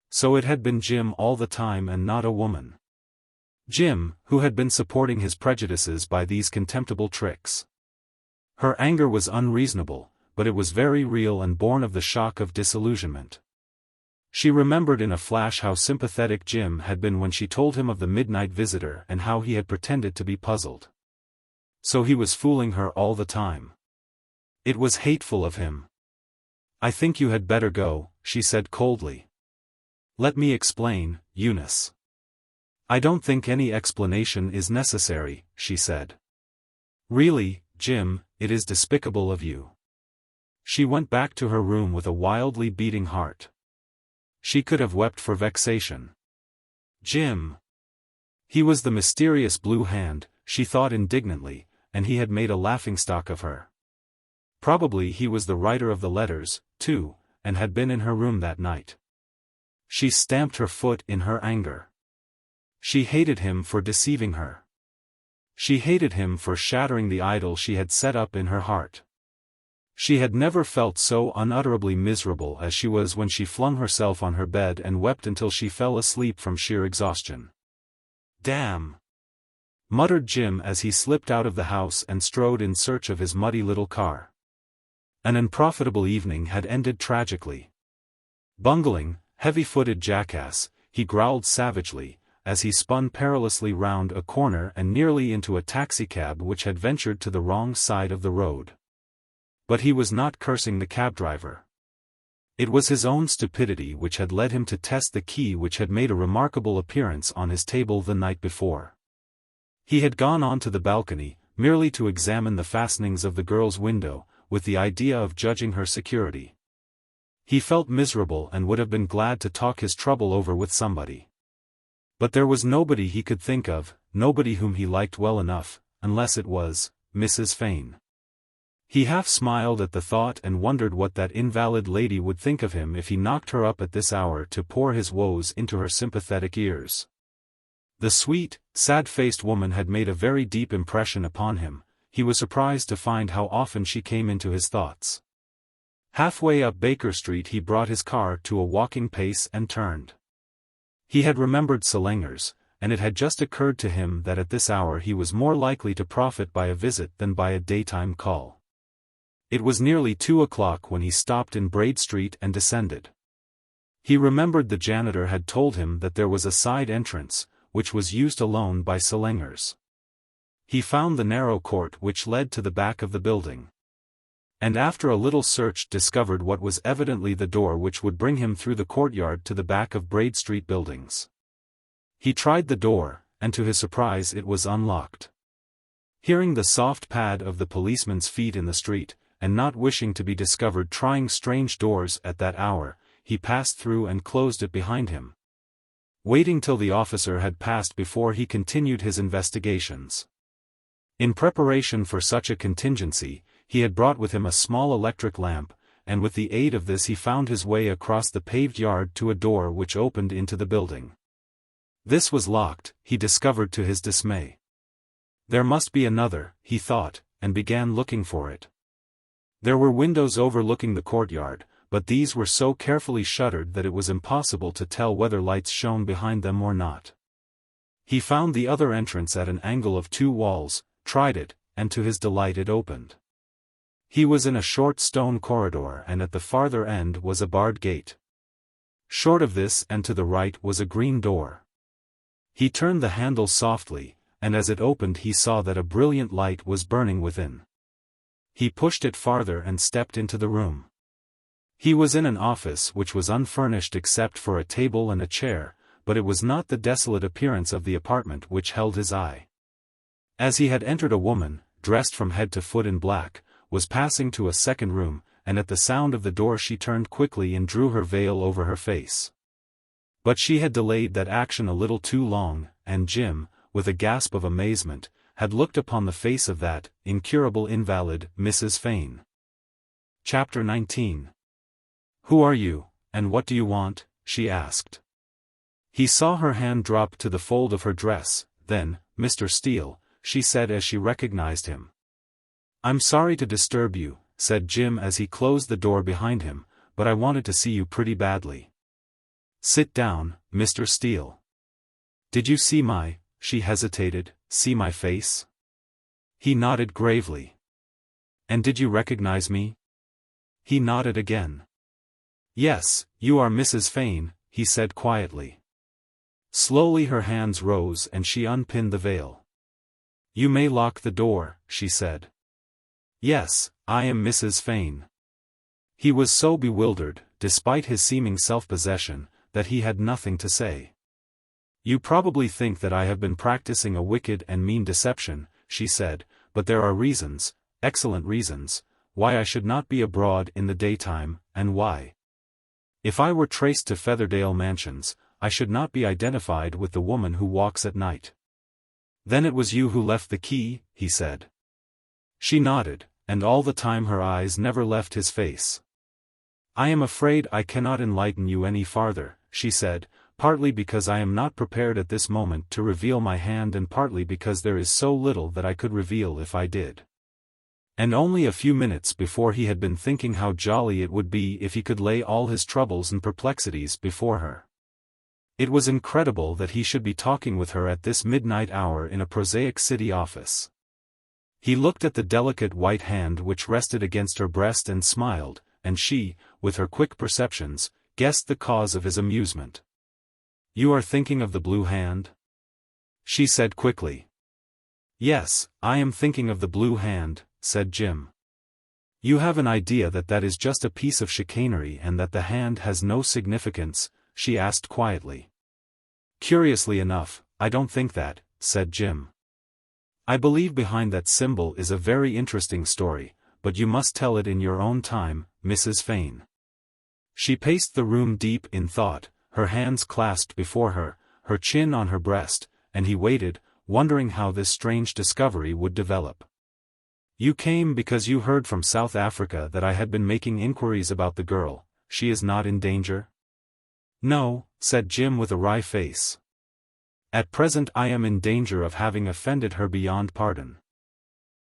So it had been Jim all the time and not a woman. Jim, who had been supporting his prejudices by these contemptible tricks. Her anger was unreasonable, but it was very real and born of the shock of disillusionment. She remembered in a flash how sympathetic Jim had been when she told him of the midnight visitor and how he had pretended to be puzzled. So he was fooling her all the time. It was hateful of him. "I think you had better go," she said coldly. "Let me explain, Eunice." "I don't think any explanation is necessary," she said. "Really, Jim, it is despicable of you." She went back to her room with a wildly beating heart. She could have wept for vexation. Jim! He was the mysterious blue hand, she thought indignantly, and he had made a laughingstock of her. Probably he was the writer of the letters, too, and had been in her room that night. She stamped her foot in her anger. She hated him for deceiving her. She hated him for shattering the idol she had set up in her heart. She had never felt so unutterably miserable as she was when she flung herself on her bed and wept until she fell asleep from sheer exhaustion. "Damn!" muttered Jim as he slipped out of the house and strode in search of his muddy little car. An unprofitable evening had ended tragically. Bungling, heavy-footed jackass, he growled savagely, as he spun perilously round a corner and nearly into a taxicab which had ventured to the wrong side of the road. But he was not cursing the cab driver. It was his own stupidity which had led him to test the key which had made a remarkable appearance on his table the night before. He had gone on to the balcony, merely to examine the fastenings of the girl's window, with the idea of judging her security. He felt miserable and would have been glad to talk his trouble over with somebody. But there was nobody he could think of, nobody whom he liked well enough, unless it was Mrs. Fane. He half smiled at the thought and wondered what that invalid lady would think of him if he knocked her up at this hour to pour his woes into her sympathetic ears. The sweet, sad-faced woman had made a very deep impression upon him. He was surprised to find how often she came into his thoughts. Halfway up Baker Street he brought his car to a walking pace and turned. He had remembered Selangers, and it had just occurred to him that at this hour he was more likely to profit by a visit than by a daytime call. It was nearly 2 o'clock when he stopped in Braid Street and descended. He remembered the janitor had told him that there was a side entrance, which was used alone by Selangers. He found the narrow court which led to the back of the building. And after a little search discovered what was evidently the door which would bring him through the courtyard to the back of Braid Street buildings. He tried the door, and to his surprise it was unlocked. Hearing the soft pad of the policeman's feet in the street, and not wishing to be discovered trying strange doors at that hour, he passed through and closed it behind him, waiting till the officer had passed before he continued his investigations. In preparation for such a contingency, he had brought with him a small electric lamp, and with the aid of this he found his way across the paved yard to a door which opened into the building. This was locked, he discovered to his dismay. There must be another, he thought, and began looking for it. There were windows overlooking the courtyard, but these were so carefully shuttered that it was impossible to tell whether lights shone behind them or not. He found the other entrance at an angle of 2 walls, tried it, and to his delight it opened. He was in a short stone corridor and at the farther end was a barred gate. Short of this and to the right was a green door. He turned the handle softly, and as it opened he saw that a brilliant light was burning within. He pushed it farther and stepped into the room. He was in an office which was unfurnished except for a table and a chair, but it was not the desolate appearance of the apartment which held his eye. As he had entered, a woman, dressed from head to foot in black, was passing to a second room, and at the sound of the door she turned quickly and drew her veil over her face. But she had delayed that action a little too long, and Jim, with a gasp of amazement, had looked upon the face of that incurable invalid, Mrs. Fane. Chapter 19. "Who are you, and what do you want?" she asked. He saw her hand drop to the fold of her dress, then, "Mr. Steele," she said as she recognized him. "I'm sorry to disturb you," said Jim as he closed the door behind him, "but I wanted to see you pretty badly." "Sit down, Mr. Steele." "Did you see my," she hesitated, "see my face?" He nodded gravely. "And did you recognize me?" He nodded again. "Yes, you are Mrs. Fane," he said quietly. Slowly her hands rose and she unpinned the veil. "You may lock the door," she said. "Yes, I am Mrs. Fane." He was so bewildered, despite his seeming self-possession, that he had nothing to say. "You probably think that I have been practicing a wicked and mean deception," she said, "but there are reasons, excellent reasons, why I should not be abroad in the daytime, and why, if I were traced to Featherdale Mansions, I should not be identified with the woman who walks at night." "Then it was you who left the key," he said. She nodded, and all the time her eyes never left his face. "I am afraid I cannot enlighten you any farther," she said, "partly because I am not prepared at this moment to reveal my hand and partly because there is so little that I could reveal if I did." And only a few minutes before he had been thinking how jolly it would be if he could lay all his troubles and perplexities before her. It was incredible that he should be talking with her at this midnight hour in a prosaic city office. He looked at the delicate white hand which rested against her breast and smiled, and she, with her quick perceptions, guessed the cause of his amusement. "You are thinking of the blue hand?" she said quickly. "Yes, I am thinking of the blue hand," said Jim. "You have an idea that that is just a piece of chicanery and that the hand has no significance?" she asked quietly. "Curiously enough, I don't think that," said Jim. "I believe behind that symbol is a very interesting story, but you must tell it in your own time, Mrs. Fane." She paced the room deep in thought, her hands clasped before her, her chin on her breast, and he waited, wondering how this strange discovery would develop. "You came because you heard from South Africa that I had been making inquiries about the girl. She is not in danger?" "No," said Jim with a wry face. "At present I am in danger of having offended her beyond pardon."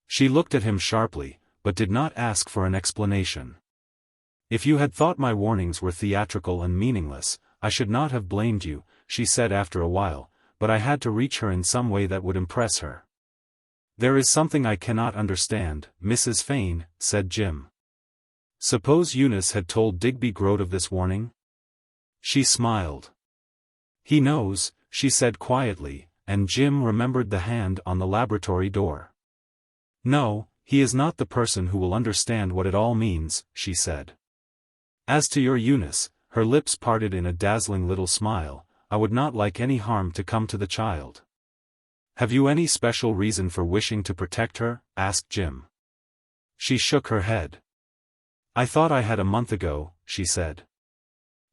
She looked at him sharply, but did not ask for an explanation. "If you had thought my warnings were theatrical and meaningless, I should not have blamed you," she said after a while, "but I had to reach her in some way that would impress her." "There is something I cannot understand, Mrs. Fane," said Jim. "Suppose Eunice had told Digby Groat of this warning?" She smiled. "He knows," she said quietly, and Jim remembered the hand on the laboratory door. "No, he is not the person who will understand what it all means," she said. "As to your Eunice," her lips parted in a dazzling little smile, "I would not like any harm to come to the child." "Have you any special reason for wishing to protect her?" asked Jim. She shook her head. "I thought I had a month ago," she said.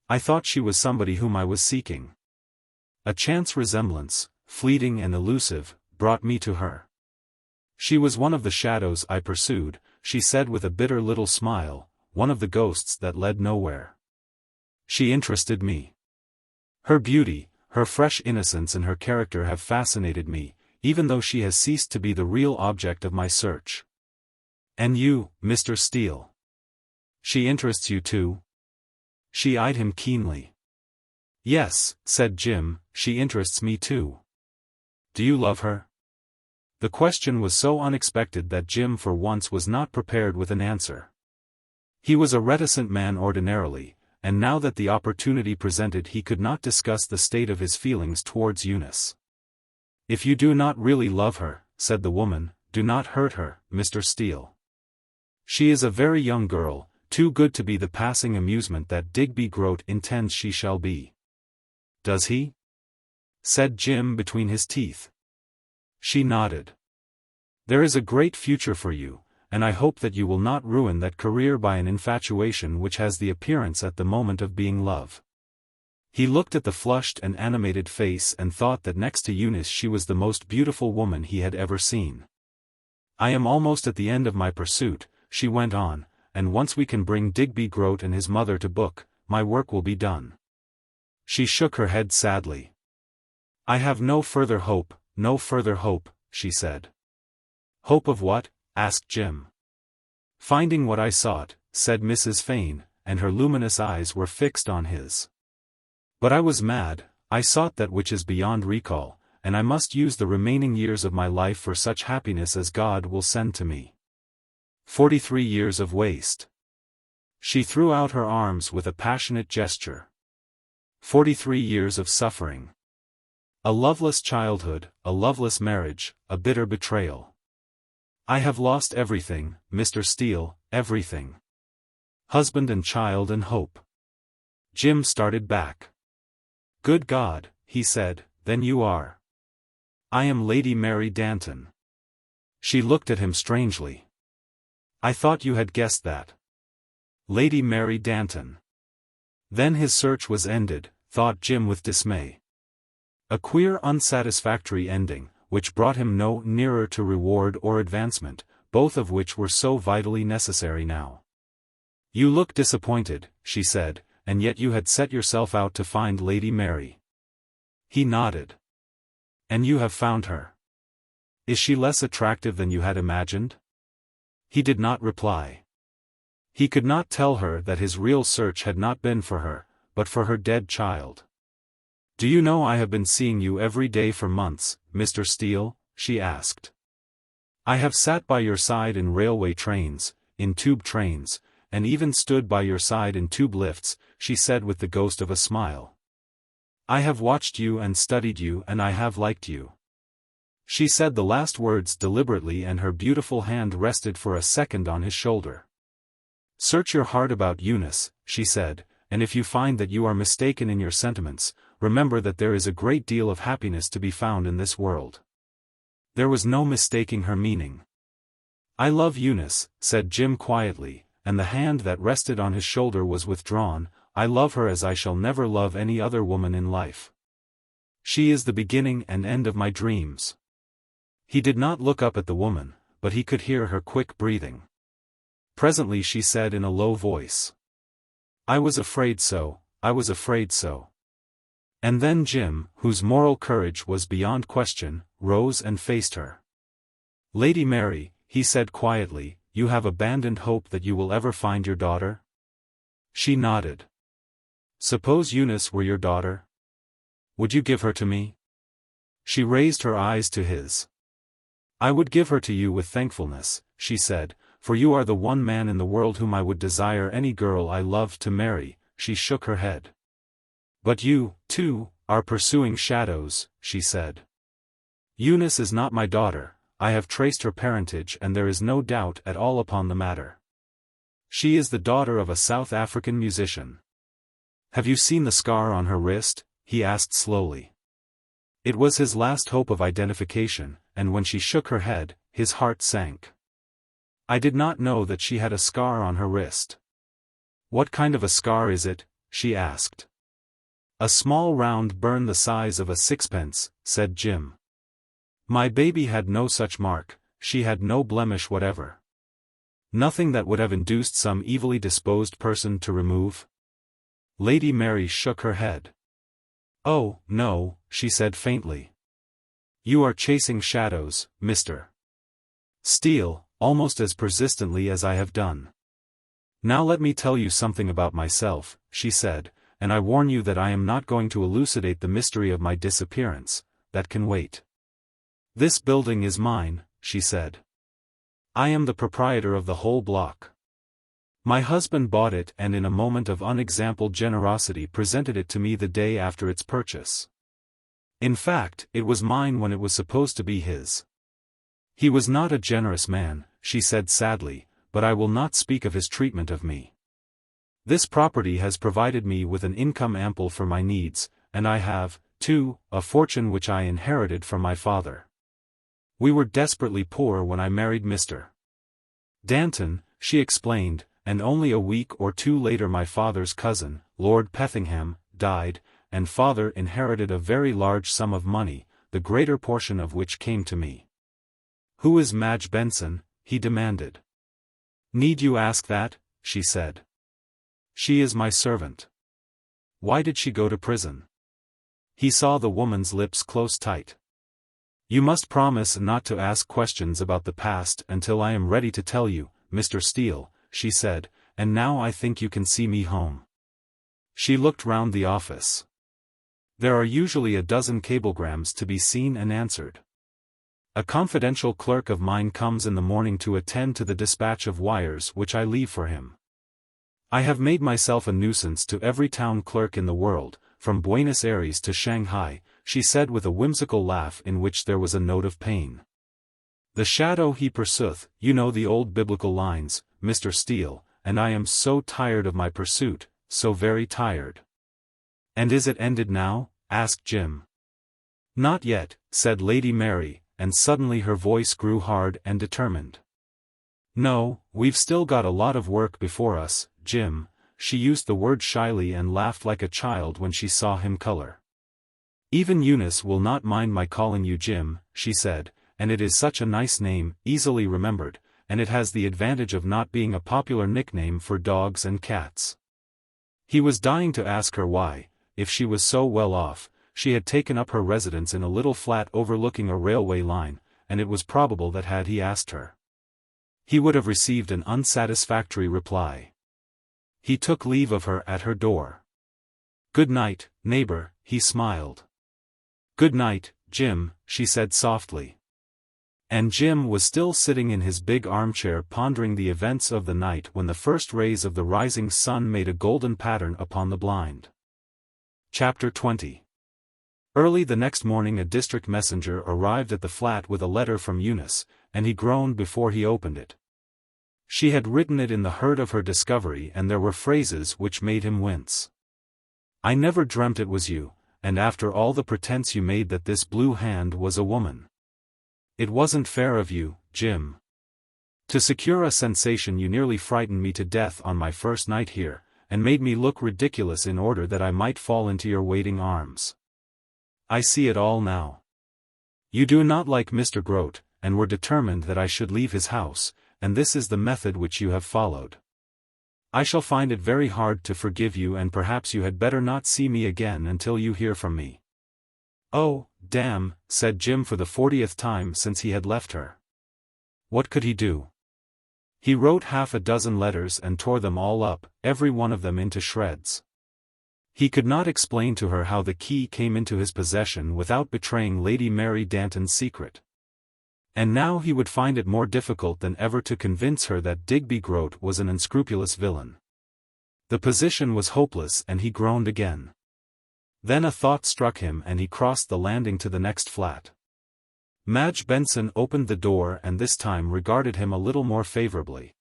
"I thought she was somebody whom I was seeking. A chance resemblance, fleeting and elusive, brought me to her. She was one of the shadows I pursued," she said with a bitter little smile, "one of the ghosts that led nowhere. She interested me. Her beauty, her fresh innocence and her character have fascinated me, even though she has ceased to be the real object of my search." "And you, Mr. Steele? She interests you too?" She eyed him keenly. "Yes," said Jim, "she interests me too." "Do you love her?" The question was so unexpected that Jim for once was not prepared with an answer. He was a reticent man ordinarily, and now that the opportunity presented he could not discuss the state of his feelings towards Eunice. "If you do not really love her," said the woman, "do not hurt her, Mr. Steele. She is a very young girl, too good to be the passing amusement that Digby Groat intends she shall be." "Does he?" said Jim between his teeth. She nodded. "There is a great future for you, and I hope that you will not ruin that career by an infatuation which has the appearance at the moment of being love." He looked at the flushed and animated face and thought that next to Eunice she was the most beautiful woman he had ever seen. "I am almost at the end of my pursuit," she went on, "and once we can bring Digby Groat and his mother to book, my work will be done." She shook her head sadly. "I have no further hope, she said. "Hope of what?" asked Jim. "Finding what I sought," said Mrs. Fane, and her luminous eyes were fixed on his. "But I was mad, I sought that which is beyond recall, and I must use the remaining years of my life for such happiness as God will send to me. 43 years of waste." She threw out her arms with a passionate gesture. 43 years of suffering. A loveless childhood, a loveless marriage, a bitter betrayal. "I have lost everything, Mr. Steele, everything. Husband and child and hope." Jim started back. "Good God," he said, "then you are—" "I am Lady Mary Danton." She looked at him strangely. "I thought you had guessed that." Lady Mary Danton. Then his search was ended, thought Jim with dismay. A queer unsatisfactory ending, which brought him no nearer to reward or advancement, both of which were so vitally necessary now. "You look disappointed," she said, "and yet you had set yourself out to find Lady Mary." He nodded. "And you have found her. Is she less attractive than you had imagined?" He did not reply. He could not tell her that his real search had not been for her, but for her dead child. "Do you know I have been seeing you every day for months, Mr. Steele?" she asked. "I have sat by your side in railway trains, in tube trains, and even stood by your side in tube lifts," she said with the ghost of a smile. "I have watched you and studied you and I have liked you." She said the last words deliberately and her beautiful hand rested for a second on his shoulder. "Search your heart about Eunice," she said, "and if you find that you are mistaken in your sentiments, remember that there is a great deal of happiness to be found in this world." There was no mistaking her meaning. "I love Eunice," said Jim quietly, and the hand that rested on his shoulder was withdrawn. "I love her as I shall never love any other woman in life. She is the beginning and end of my dreams." He did not look up at the woman, but he could hear her quick breathing. Presently she said in a low voice, "I was afraid so, I was afraid so." And then Jim, whose moral courage was beyond question, rose and faced her. "Lady Mary," he said quietly, "you have abandoned hope that you will ever find your daughter?" She nodded. "Suppose Eunice were your daughter? Would you give her to me?" She raised her eyes to his. "I would give her to you with thankfulness," she said, "for you are the one man in the world whom I would desire any girl I loved to marry." She shook her head. "But you, too, are pursuing shadows," she said. "Eunice is not my daughter. I have traced her parentage and there is no doubt at all upon the matter. She is the daughter of a South African musician." "Have you seen the scar on her wrist?" he asked slowly. It was his last hope of identification, and when she shook her head, his heart sank. "I did not know that she had a scar on her wrist." "What kind of a scar is it?" she asked. "A small round burn the size of a sixpence," said Jim. "My baby had no such mark, she had no blemish whatever." "Nothing that would have induced some evilly disposed person to remove?" Lady Mary shook her head. "Oh, no," she said faintly. "You are chasing shadows, Mr. Steele, almost as persistently as I have done." "Now let me tell you something about myself," she said, "and I warn you that I am not going to elucidate the mystery of my disappearance. That can wait. This building is mine," she said. "I am the proprietor of the whole block. My husband bought it and in a moment of unexampled generosity presented it to me the day after its purchase. In fact, it was mine when it was supposed to be his. He was not a generous man," she said sadly, "but I will not speak of his treatment of me. This property has provided me with an income ample for my needs, and I have, too, a fortune which I inherited from my father. We were desperately poor when I married Mr. Danton," she explained, "and only a week or two later my father's cousin, Lord Pethingham, died, and father inherited a very large sum of money, the greater portion of which came to me." "Who is Madge Benson?" he demanded. "Need you ask that?" she said. "She is my servant." "Why did she go to prison?" He saw the woman's lips close tight. "You must promise not to ask questions about the past until I am ready to tell you, Mr. Steele," she said, "and now I think you can see me home." She looked round the office. There are usually a dozen cablegrams to be seen and answered. A confidential clerk of mine comes in the morning to attend to the dispatch of wires which I leave for him. I have made myself a nuisance to every town clerk in the world, from Buenos Aires to Shanghai, she said with a whimsical laugh in which there was a note of pain. "The shadow he pursueth, you know the old biblical lines, Mr. Steele, and I am so tired of my pursuit, so very tired." "And is it ended now?" asked Jim. "Not yet," said Lady Mary, and suddenly her voice grew hard and determined. "No, we've still got a lot of work before us, Jim." She used the word shyly and laughed like a child when she saw him color. "Even Eunice will not mind my calling you Jim," she said, "and it is such a nice name, easily remembered, and it has the advantage of not being a popular nickname for dogs and cats." He was dying to ask her why, if she was so well off, she had taken up her residence in a little flat overlooking a railway line, and it was probable that had he asked her, He would have received an unsatisfactory reply. He took leave of her at her door. "Good night, neighbor," he smiled. "Good night, Jim," she said softly. And Jim was still sitting in his big armchair pondering the events of the night when the first rays of the rising sun made a golden pattern upon the blind. Chapter 20. Early the next morning a district messenger arrived at the flat with a letter from Eunice, and he groaned before he opened it. She had written it in the hurt of her discovery, and there were phrases which made him wince. "I never dreamt it was you, and after all the pretense you made that this blue hand was a woman. It wasn't fair of you, Jim. To secure a sensation you nearly frightened me to death on my first night here, and made me look ridiculous in order that I might fall into your waiting arms. I see it all now. You do not like Mr. Groat, and were determined that I should leave his house, and this is the method which you have followed. I shall find it very hard to forgive you, and perhaps you had better not see me again until you hear from me." "Oh, damn," said Jim for the 40th time since he had left her. What could he do? He wrote half a dozen letters and tore them all up, every one of them into shreds. He could not explain to her how the key came into his possession without betraying Lady Mary Danton's secret. And now he would find it more difficult than ever to convince her that Digby Groat was an unscrupulous villain. The position was hopeless, and he groaned again. Then a thought struck him and he crossed the landing to the next flat. Madge Benson opened the door and this time regarded him a little more favorably.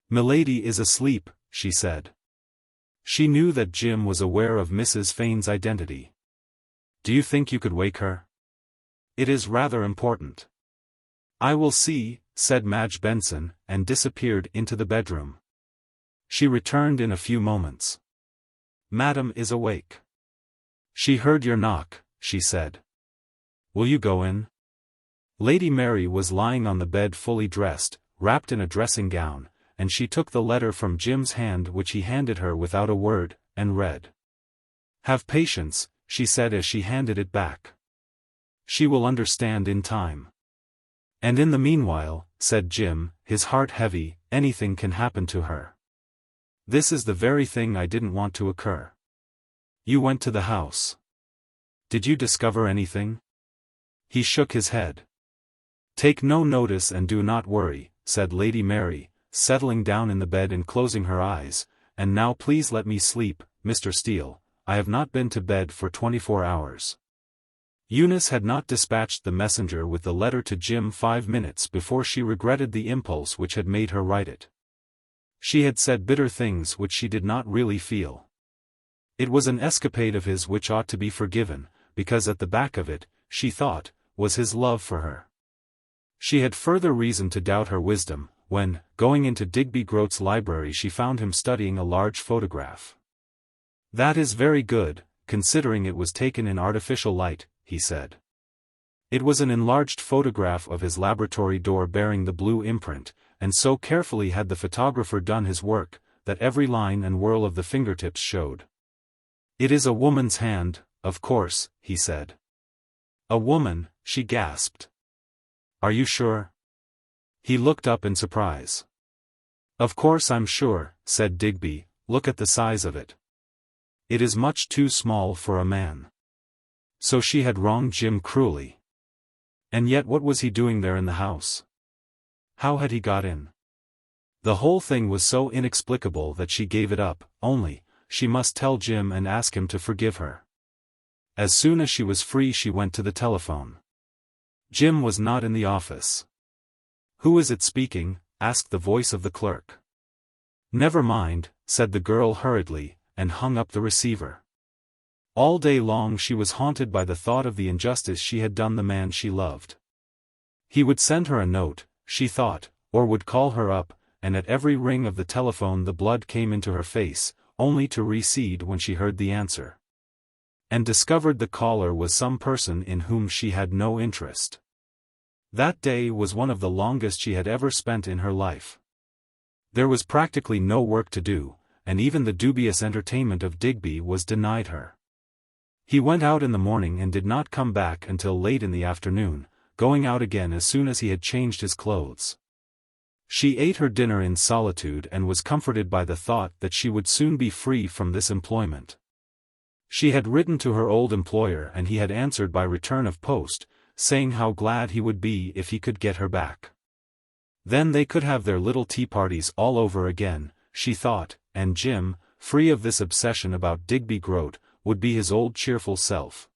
"Milady is asleep," she said. She knew that Jim was aware of Mrs. Fane's identity. "Do you think you could wake her? It is rather important." "I will see," said Madge Benson, and disappeared into the bedroom. She returned in a few moments. "Madam is awake. She heard your knock," she said. "Will you go in?" Lady Mary was lying on the bed fully dressed, wrapped in a dressing gown, and she took the letter from Jim's hand which he handed her without a word, and read. "Have patience," she said as she handed it back. "She will understand in time." "And in the meanwhile," said Jim, his heart heavy, "anything can happen to her. This is the very thing I didn't want to occur." "You went to the house. Did you discover anything?" He shook his head. "Take no notice and do not worry," said Lady Mary, settling down in the bed and closing her eyes, "and now please let me sleep, Mr. Steele. I have not been to bed for 24 hours. Eunice had not dispatched the messenger with the letter to Jim 5 minutes before she regretted the impulse which had made her write it. She had said bitter things which she did not really feel. It was an escapade of his which ought to be forgiven, because at the back of it, she thought, was his love for her. She had further reason to doubt her wisdom, when, going into Digby Groat's library, she found him studying a large photograph. "That is very good, considering it was taken in artificial light," he said. It was an enlarged photograph of his laboratory door bearing the blue imprint, and so carefully had the photographer done his work, that every line and whirl of the fingertips showed. "It is a woman's hand, of course," he said. "A woman," she gasped. "Are you sure?" He looked up in surprise. "Of course I'm sure," said Digby, "look at the size of it. It is much too small for a man." So she had wronged Jim cruelly. And yet what was he doing there in the house? How had he got in? The whole thing was so inexplicable that she gave it up, only, she must tell Jim and ask him to forgive her. As soon as she was free she went to the telephone. Jim was not in the office. "Who is it speaking?" asked the voice of the clerk. "Never mind," said the girl hurriedly, and hung up the receiver. All day long she was haunted by the thought of the injustice she had done the man she loved. He would send her a note, she thought, or would call her up, and at every ring of the telephone the blood came into her face, only to recede when she heard the answer. And discovered the caller was some person in whom she had no interest. That day was one of the longest she had ever spent in her life. There was practically no work to do, and even the dubious entertainment of Digby was denied her. He went out in the morning and did not come back until late in the afternoon, going out again as soon as he had changed his clothes. She ate her dinner in solitude and was comforted by the thought that she would soon be free from this employment. She had written to her old employer and he had answered by return of post, saying how glad he would be if he could get her back. Then they could have their little tea parties all over again, she thought, and Jim, free of this obsession about Digby Groat, would be his old cheerful self.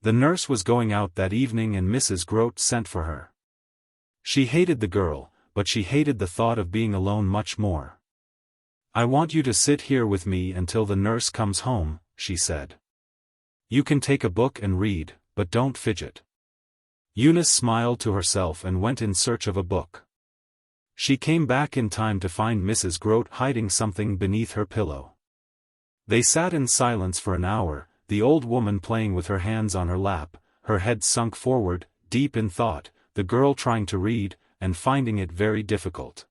The nurse was going out that evening and Mrs. Groat sent for her. She hated the girl, but she hated the thought of being alone much more. "I want you to sit here with me until the nurse comes home," she said. "You can take a book and read, but don't fidget." Eunice smiled to herself and went in search of a book. She came back in time to find Mrs. Groat hiding something beneath her pillow. They sat in silence for an hour, the old woman playing with her hands on her lap, her head sunk forward, deep in thought, the girl trying to read, and finding it very difficult.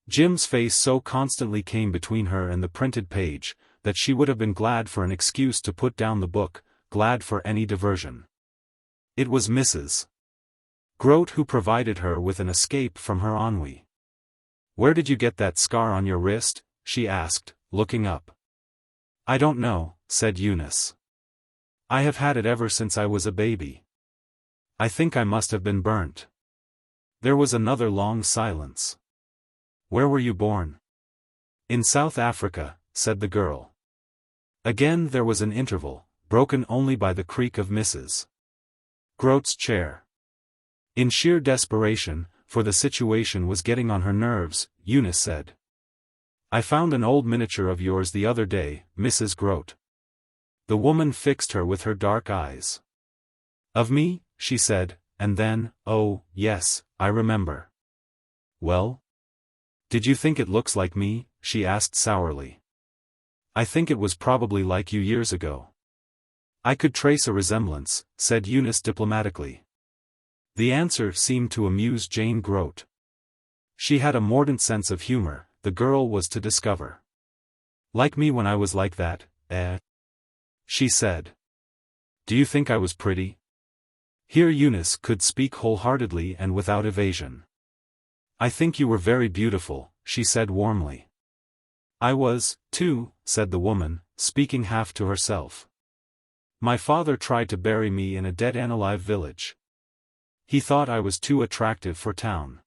Jim's face so constantly came between her and the printed page, that she would have been glad for an excuse to put down the book, glad for any diversion. It was Mrs. Groat who provided her with an escape from her ennui. "Where did you get that scar on your wrist?" she asked, looking up. "I don't know," said Eunice. "I have had it ever since I was a baby. I think I must have been burnt." There was another long silence. "Where were you born?" "In South Africa," said the girl. Again there was an interval, broken only by the creak of Mrs. Groat's chair. In sheer desperation, for the situation was getting on her nerves, Eunice said, "I found an old miniature of yours the other day, Mrs. Groat." The woman fixed her with her dark eyes. "Of me?" she said, and then, "Oh, yes, I remember." "Well? Did you think it looks like me?" she asked sourly. "I think it was probably like you years ago." "I could trace a resemblance," said Eunice diplomatically. The answer seemed to amuse Jane Groat. She had a mordant sense of humor, the girl was to discover. "Like me when I was like that, eh?" she said. "Do you think I was pretty?" Here Eunice could speak wholeheartedly and without evasion. "I think you were very beautiful," she said warmly. "I was, too," said the woman, speaking half to herself. "My father tried to bury me in a dead and alive village. He thought I was too attractive for town."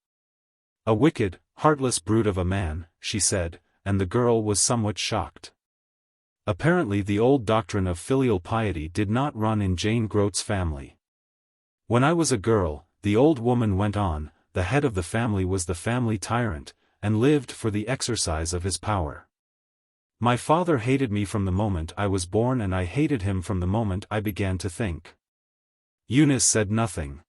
"A wicked, heartless brute of a man," she said, and the girl was somewhat shocked. Apparently the old doctrine of filial piety did not run in Jane Groat's family. "When I was a girl," the old woman went on, "the head of the family was the family tyrant, and lived for the exercise of his power. My father hated me from the moment I was born and I hated him from the moment I began to think." Eunice said nothing.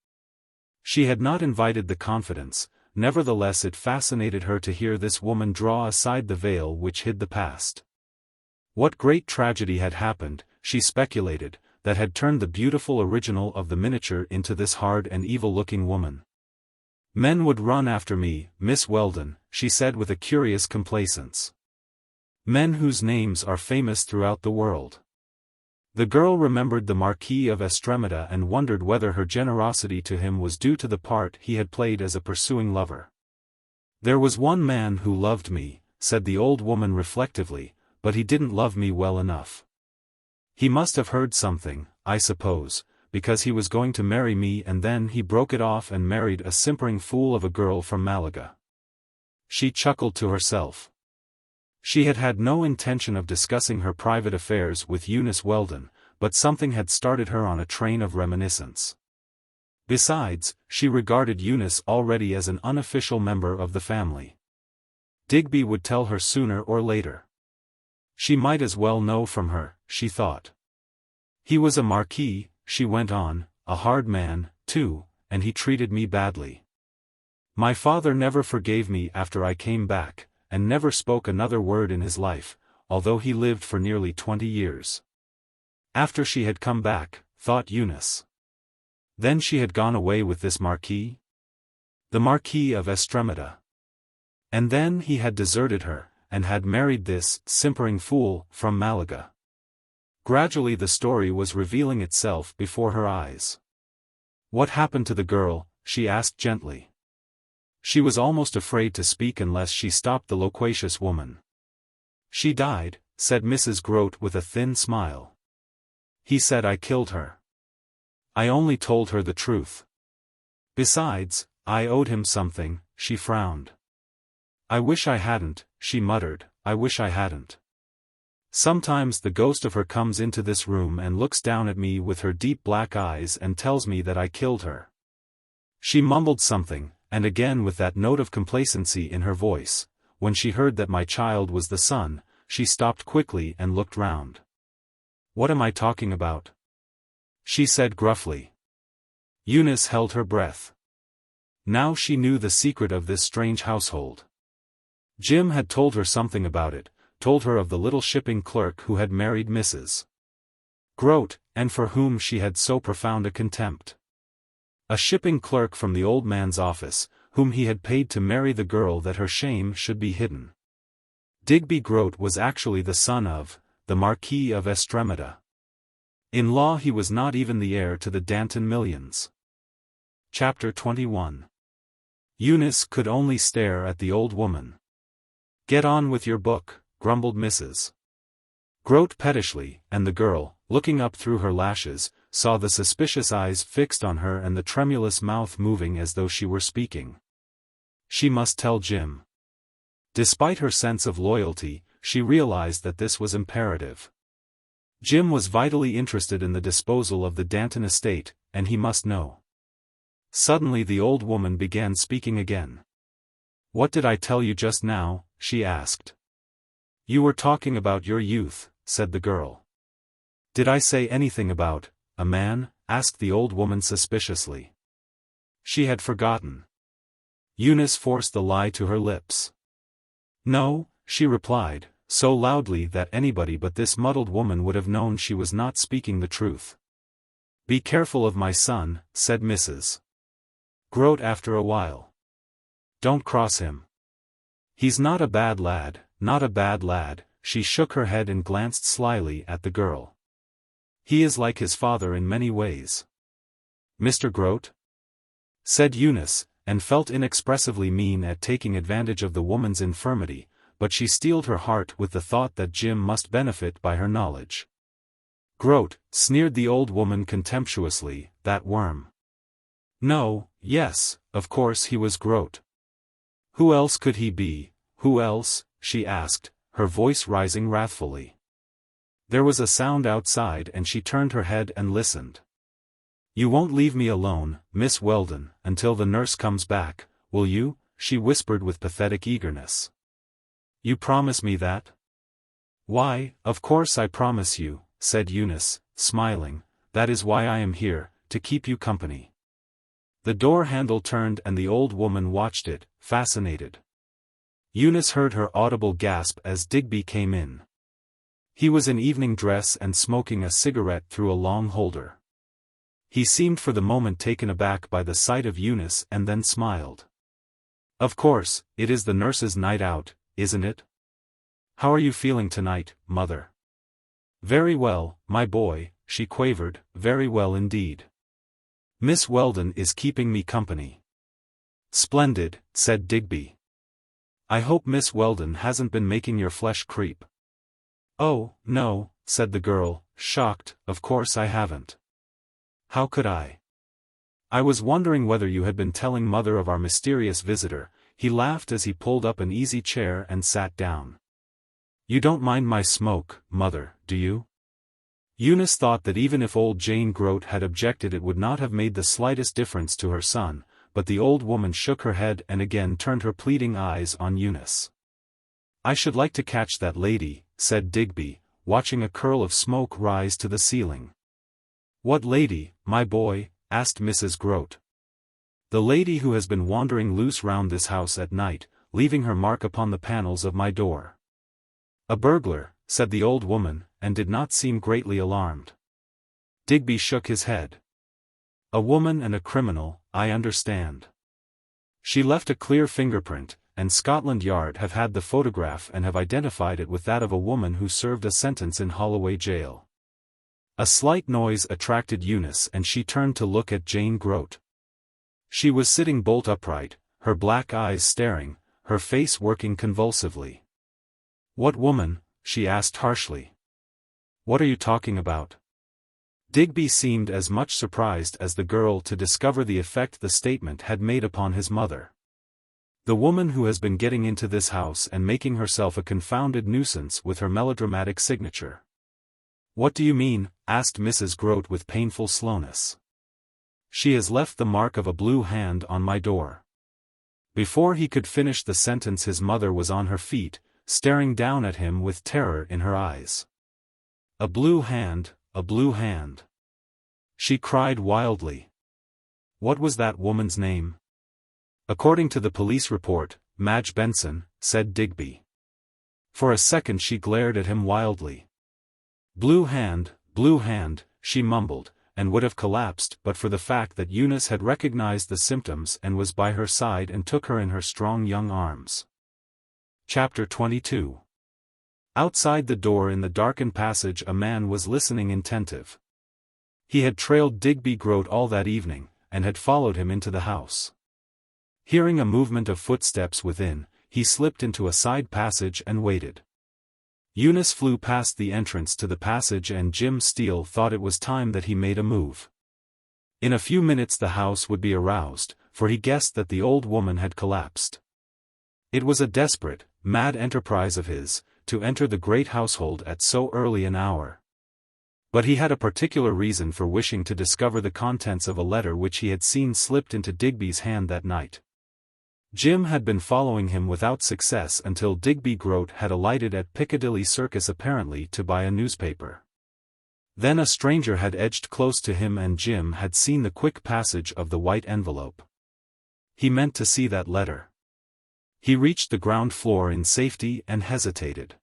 She had not invited the confidence, nevertheless it fascinated her to hear this woman draw aside the veil which hid the past. What great tragedy had happened, she speculated, that had turned the beautiful original of the miniature into this hard and evil-looking woman? "Men would run after me, Miss Weldon," she said with a curious complacence. "Men whose names are famous throughout the world." The girl remembered the Marquis of Estremada and wondered whether her generosity to him was due to the part he had played as a pursuing lover. "There was one man who loved me," said the old woman reflectively, "but he didn't love me well enough. He must have heard something, I suppose, because he was going to marry me and then he broke it off and married a simpering fool of a girl from Malaga." She chuckled to herself. She had had no intention of discussing her private affairs with Eunice Weldon, but something had started her on a train of reminiscence. Besides, she regarded Eunice already as an unofficial member of the family. Digby would tell her sooner or later. She might as well know from her, she thought. "He was a marquis," she went on, "a hard man, too, and he treated me badly. My father never forgave me after I came back, and never spoke another word in his life, although he lived for nearly 20 years. After she had come back, thought Eunice. Then she had gone away with this marquis? The Marquis of Estremada. And then he had deserted her, and had married this simpering fool from Malaga. Gradually the story was revealing itself before her eyes. "What happened to the girl?" she asked gently. She was almost afraid to speak unless she stopped the loquacious woman. "She died," said Mrs. Groat with a thin smile. "He said I killed her. I only told her the truth. Besides, I owed him something." She frowned. "I wish I hadn't," she muttered, "I wish I hadn't. Sometimes the ghost of her comes into this room and looks down at me with her deep black eyes and tells me that I killed her." She mumbled something, and again with that note of complacency in her voice. When she heard that my child was the son, she stopped quickly and looked round. "What am I talking about?" she said gruffly. Eunice held her breath. Now she knew the secret of this strange household. Jim had told her something about it, told her of the little shipping clerk who had married Mrs. Groat, and for whom she had so profound a contempt. A shipping clerk from the old man's office, whom he had paid to marry the girl that her shame should be hidden. Digby Groat was actually the son of the Marquis of Estremada. In law he was not even the heir to the Danton millions. Chapter 21. Eunice could only stare at the old woman. "Get on with your book," grumbled Mrs. Groat pettishly, and the girl, looking up through her lashes, saw the suspicious eyes fixed on her and the tremulous mouth moving as though she were speaking. She must tell Jim. Despite her sense of loyalty, she realized that this was imperative. Jim was vitally interested in the disposal of the Danton estate, and he must know. Suddenly the old woman began speaking again. "What did I tell you just now?" she asked. "You were talking about your youth," said the girl. "Did I say anything about a man?" asked the old woman suspiciously. She had forgotten. Eunice forced the lie to her lips. "No," she replied, so loudly that anybody but this muddled woman would have known she was not speaking the truth. "Be careful of my son," said Mrs. Groat after a while. "Don't cross him. He's not a bad lad, not a bad lad." She shook her head and glanced slyly at the girl. "He is like his father in many ways." "Mr. Groat?" said Eunice, and felt inexpressively mean at taking advantage of the woman's infirmity, but she steeled her heart with the thought that Jim must benefit by her knowledge. "Groat," sneered the old woman contemptuously, "that worm." "No, yes, of course he was Groat. Who else could he be, who else?" she asked, her voice rising wrathfully. There was a sound outside and she turned her head and listened. "You won't leave me alone, Miss Weldon, until the nurse comes back, will you?" she whispered with pathetic eagerness. "You promise me that?" "Why, of course I promise you," said Eunice, smiling. "That is why I am here, to keep you company." The door handle turned and the old woman watched it, fascinated. Eunice heard her audible gasp as Digby came in. He was in evening dress and smoking a cigarette through a long holder. He seemed for the moment taken aback by the sight of Eunice and then smiled. "Of course, it is the nurse's night out, isn't it? How are you feeling tonight, mother?" "Very well, my boy," she quavered, "very well indeed. Miss Weldon is keeping me company." "Splendid," said Digby. "I hope Miss Weldon hasn't been making your flesh creep." "Oh, no," said the girl, shocked, "of course I haven't. How could I? I was wondering whether you had been telling mother of our mysterious visitor." He laughed as he pulled up an easy chair and sat down. "You don't mind my smoke, mother, do you?" Eunice thought that even if old Jane Groat had objected it would not have made the slightest difference to her son, but the old woman shook her head and again turned her pleading eyes on Eunice. "I should like to catch that lady," said Digby, watching a curl of smoke rise to the ceiling. "What lady, my boy?" asked Mrs. Groat. "The lady who has been wandering loose round this house at night, leaving her mark upon the panels of my door." "A burglar," said the old woman, and did not seem greatly alarmed. Digby shook his head. "A woman and a criminal, I understand. She left a clear fingerprint, and Scotland Yard have had the photograph and have identified it with that of a woman who served a sentence in Holloway jail." A slight noise attracted Eunice and she turned to look at Jane Groat. She was sitting bolt upright, her black eyes staring, her face working convulsively. "What woman?" she asked harshly. "What are you talking about?" Digby seemed as much surprised as the girl to discover the effect the statement had made upon his mother. "The woman who has been getting into this house and making herself a confounded nuisance with her melodramatic signature." "What do you mean?" asked Mrs. Groat with painful slowness. "She has left the mark of a blue hand on my door." Before he could finish the sentence his mother was on her feet, staring down at him with terror in her eyes. "A blue hand, a blue hand!" she cried wildly. "What was that woman's name?" "According to the police report, Madge Benson," said Digby. For a second she glared at him wildly. Blue hand," she mumbled, and would have collapsed but for the fact that Eunice had recognized the symptoms and was by her side and took her in her strong young arms. Chapter 22. Outside the door in the darkened passage a man was listening attentive. He had trailed Digby Groat all that evening, and had followed him into the house. Hearing a movement of footsteps within, he slipped into a side passage and waited. Eunice flew past the entrance to the passage and Jim Steele thought it was time that he made a move. In a few minutes the house would be aroused, for he guessed that the old woman had collapsed. It was a desperate, mad enterprise of his, to enter the great household at so early an hour. But he had a particular reason for wishing to discover the contents of a letter which he had seen slipped into Digby's hand that night. Jim had been following him without success until Digby Groat had alighted at Piccadilly Circus apparently to buy a newspaper. Then a stranger had edged close to him and Jim had seen the quick passage of the white envelope. He meant to see that letter. He reached the ground floor in safety and hesitated.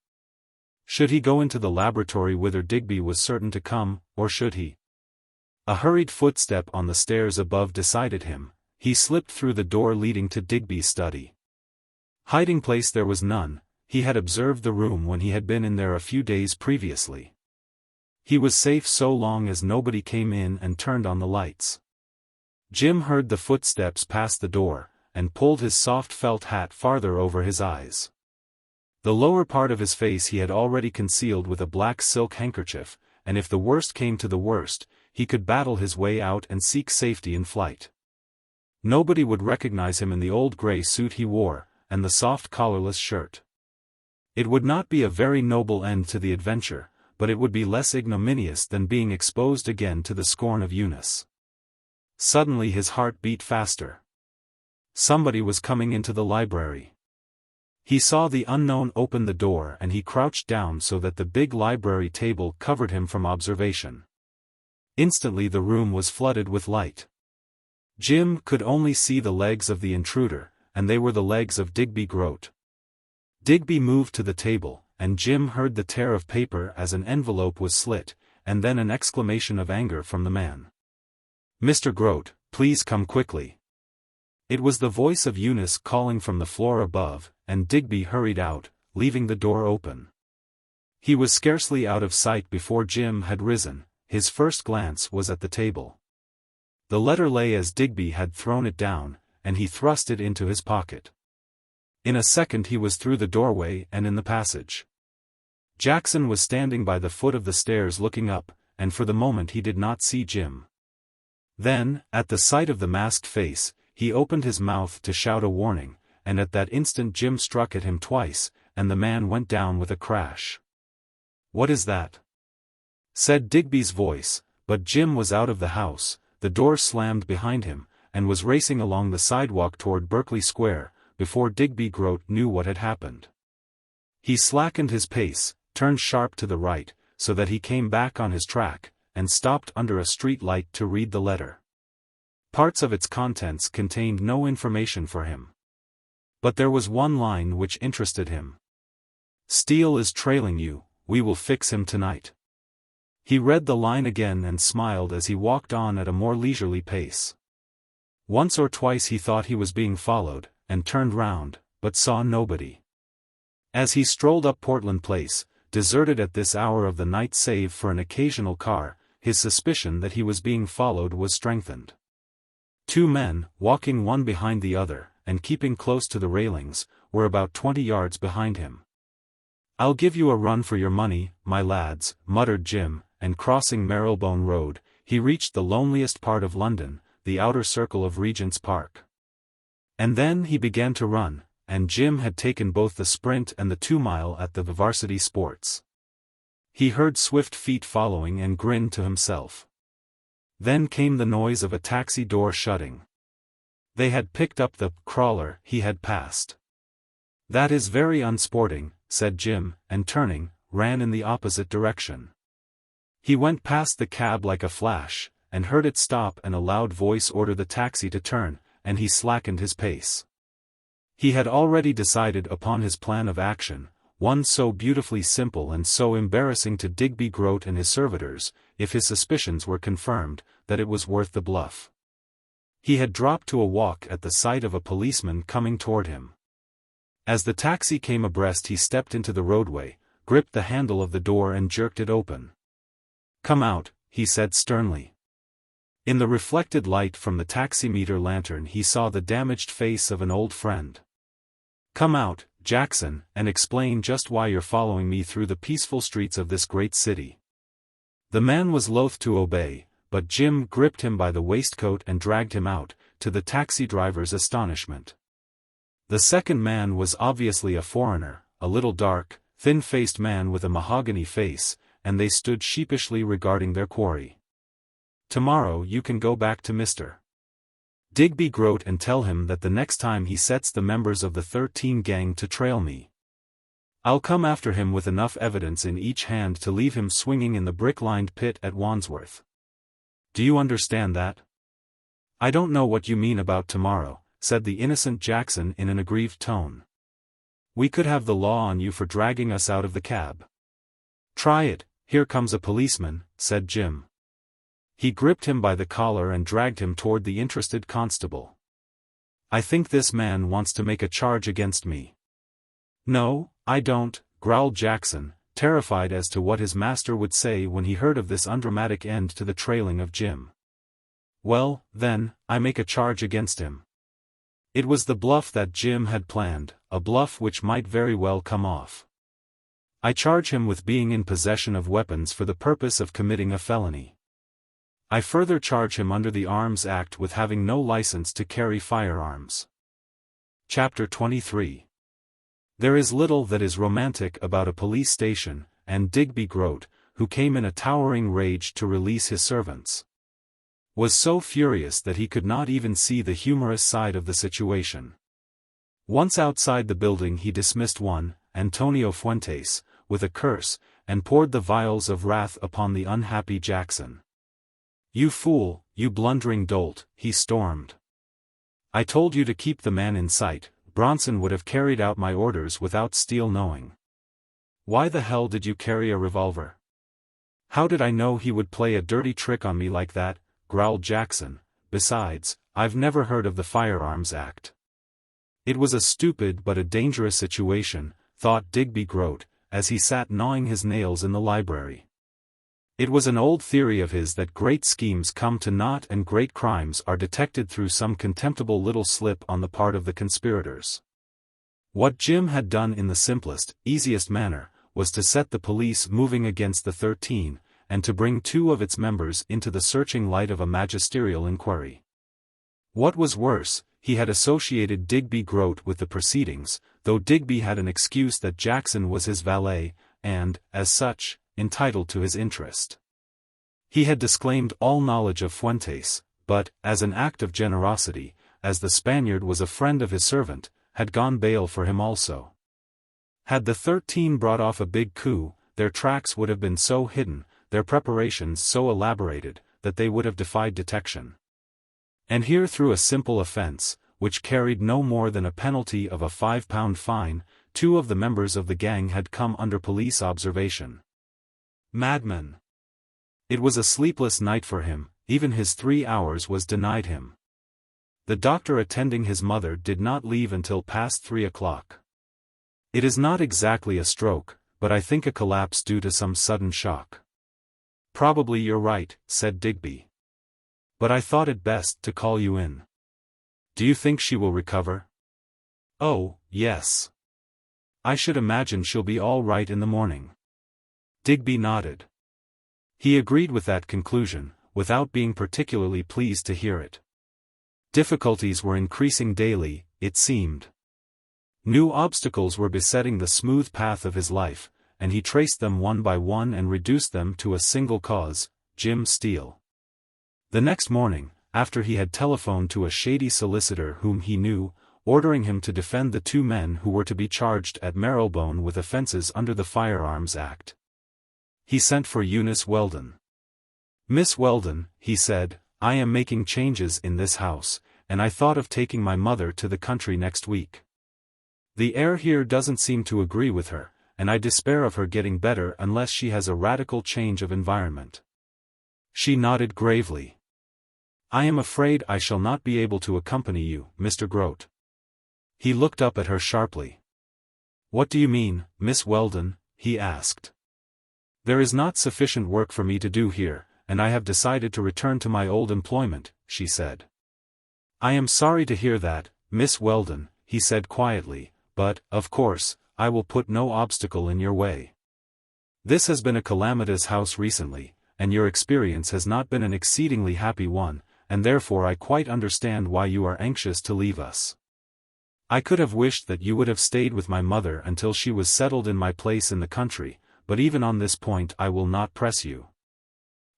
Should he go into the laboratory whither Digby was certain to come, or should he? A hurried footstep on the stairs above decided him. He slipped through the door leading to Digby's study. Hiding place there was none, he had observed the room when he had been in there a few days previously. He was safe so long as nobody came in and turned on the lights. Jim heard the footsteps pass the door, and pulled his soft felt hat farther over his eyes. The lower part of his face he had already concealed with a black silk handkerchief, and if the worst came to the worst, he could battle his way out and seek safety in flight. Nobody would recognize him in the old grey suit he wore, and the soft collarless shirt. It would not be a very noble end to the adventure, but it would be less ignominious than being exposed again to the scorn of Eunice. Suddenly his heart beat faster. Somebody was coming into the library. He saw the unknown open the door and he crouched down so that the big library table covered him from observation. Instantly the room was flooded with light. Jim could only see the legs of the intruder, and they were the legs of Digby Groat. Digby moved to the table, and Jim heard the tear of paper as an envelope was slit, and then an exclamation of anger from the man. "Mr. Groat, please come quickly." It was the voice of Eunice calling from the floor above, and Digby hurried out, leaving the door open. He was scarcely out of sight before Jim had risen. His first glance was at the table. The letter lay as Digby had thrown it down, and he thrust it into his pocket. In a second he was through the doorway and in the passage. Jackson was standing by the foot of the stairs looking up, and for the moment he did not see Jim. Then, at the sight of the masked face, he opened his mouth to shout a warning, and at that instant Jim struck at him twice, and the man went down with a crash. "What is that?" said Digby's voice, but Jim was out of the house. The door slammed behind him, and was racing along the sidewalk toward Berkeley Square, before Digby Groat knew what had happened. He slackened his pace, turned sharp to the right, so that he came back on his track, and stopped under a street light to read the letter. Parts of its contents contained no information for him. But there was one line which interested him. "Steele is trailing you, we will fix him tonight." He read the line again and smiled as he walked on at a more leisurely pace. Once or twice he thought he was being followed, and turned round, but saw nobody. As he strolled up Portland Place, deserted at this hour of the night save for an occasional car, his suspicion that he was being followed was strengthened. Two men, walking one behind the other, and keeping close to the railings, were about 20 yards behind him. "I'll give you a run for your money, my lads," muttered Jim, and crossing Marylebone Road, he reached the loneliest part of London, the outer circle of Regent's Park. And then he began to run, and Jim had taken both the sprint and the 2-mile at the varsity sports. He heard swift feet following and grinned to himself. Then came the noise of a taxi door shutting. They had picked up the crawler he had passed. "That is very unsporting," said Jim, and turning, ran in the opposite direction. He went past the cab like a flash, and heard it stop and a loud voice order the taxi to turn, and he slackened his pace. He had already decided upon his plan of action, one so beautifully simple and so embarrassing to Digby Groat and his servitors, if his suspicions were confirmed, that it was worth the bluff. He had dropped to a walk at the sight of a policeman coming toward him. As the taxi came abreast he stepped into the roadway, gripped the handle of the door and jerked it open. "Come out," he said sternly. In the reflected light from the taximeter lantern he saw the damaged face of an old friend. "Come out, Jackson, and explain just why you're following me through the peaceful streets of this great city." The man was loath to obey, but Jim gripped him by the waistcoat and dragged him out, to the taxi driver's astonishment. The second man was obviously a foreigner, a little dark, thin-faced man with a mahogany face, and they stood sheepishly regarding their quarry. "Tomorrow you can go back to Mr. Digby Groat and tell him that the next time he sets the members of the 13 gang to trail me, I'll come after him with enough evidence in each hand to leave him swinging in the brick-lined pit at Wandsworth. Do you understand that?" "I don't know what you mean about tomorrow," said the innocent Jackson in an aggrieved tone. "We could have the law on you for dragging us out of the cab." "Try it, here comes a policeman," said Jim. He gripped him by the collar and dragged him toward the interested constable. "I think this man wants to make a charge against me." "No, I don't," growled Jackson, terrified as to what his master would say when he heard of this undramatic end to the trailing of Jim. "Well, then, I make a charge against him." It was the bluff that Jim had planned, a bluff which might very well come off. "I charge him with being in possession of weapons for the purpose of committing a felony. I further charge him under the Arms Act with having no license to carry firearms." Chapter 23. There is little that is romantic about a police station, and Digby Groat, who came in a towering rage to release his servants, was so furious that he could not even see the humorous side of the situation. Once outside the building he dismissed one, Antonio Fuentes, with a curse, and poured the vials of wrath upon the unhappy Jackson. "You fool, you blundering dolt," he stormed. "I told you to keep the man in sight. Bronson would have carried out my orders without Steele knowing. Why the hell did you carry a revolver?" "How did I know he would play a dirty trick on me like that?" growled Jackson. "Besides, I've never heard of the Firearms Act." It was a stupid but a dangerous situation, thought Digby Groat, as he sat gnawing his nails in the library. It was an old theory of his that great schemes come to naught and great crimes are detected through some contemptible little slip on the part of the conspirators. What Jim had done in the simplest, easiest manner, was to set the police moving against the 13, and to bring 2 of its members into the searching light of a magisterial inquiry. What was worse, he had associated Digby Groat with the proceedings, though Digby had an excuse that Jackson was his valet, and, as such, entitled to his interest. He had disclaimed all knowledge of Fuentes, but, as an act of generosity, as the Spaniard was a friend of his servant, had gone bail for him also. Had the 13 brought off a big coup, their tracks would have been so hidden, their preparations so elaborated, that they would have defied detection. And here through a simple offense, which carried no more than a penalty of a £5 fine, 2 of the members of the gang had come under police observation. Madman! It was a sleepless night for him, even his 3 hours was denied him. The doctor attending his mother did not leave until past 3 o'clock. "It is not exactly a stroke, but I think a collapse due to some sudden shock." "Probably you're right," said Digby. "But I thought it best to call you in." "Do you think she will recover?" Oh, yes. I should imagine she'll be all right in the morning. Digby nodded. He agreed with that conclusion, without being particularly pleased to hear it. Difficulties were increasing daily, it seemed. New obstacles were besetting the smooth path of his life, and he traced them one by one and reduced them to a single cause, Jim Steele. The next morning, after he had telephoned to a shady solicitor whom he knew, ordering him to defend the two men who were to be charged at Marylebone with offences under the Firearms Act, he sent for Eunice Weldon. "Miss Weldon," he said, "I am making changes in this house, and I thought of taking my mother to the country next week. The air here doesn't seem to agree with her, and I despair of her getting better unless she has a radical change of environment." She nodded gravely. "I am afraid I shall not be able to accompany you, Mr. Groat." He looked up at her sharply. "What do you mean, Miss Weldon?" he asked. "There is not sufficient work for me to do here, and I have decided to return to my old employment," she said. "I am sorry to hear that, Miss Weldon," he said quietly, "but, of course, I will put no obstacle in your way. This has been a calamitous house recently, and your experience has not been an exceedingly happy one, and therefore I quite understand why you are anxious to leave us. I could have wished that you would have stayed with my mother until she was settled in my place in the country, but even on this point I will not press you."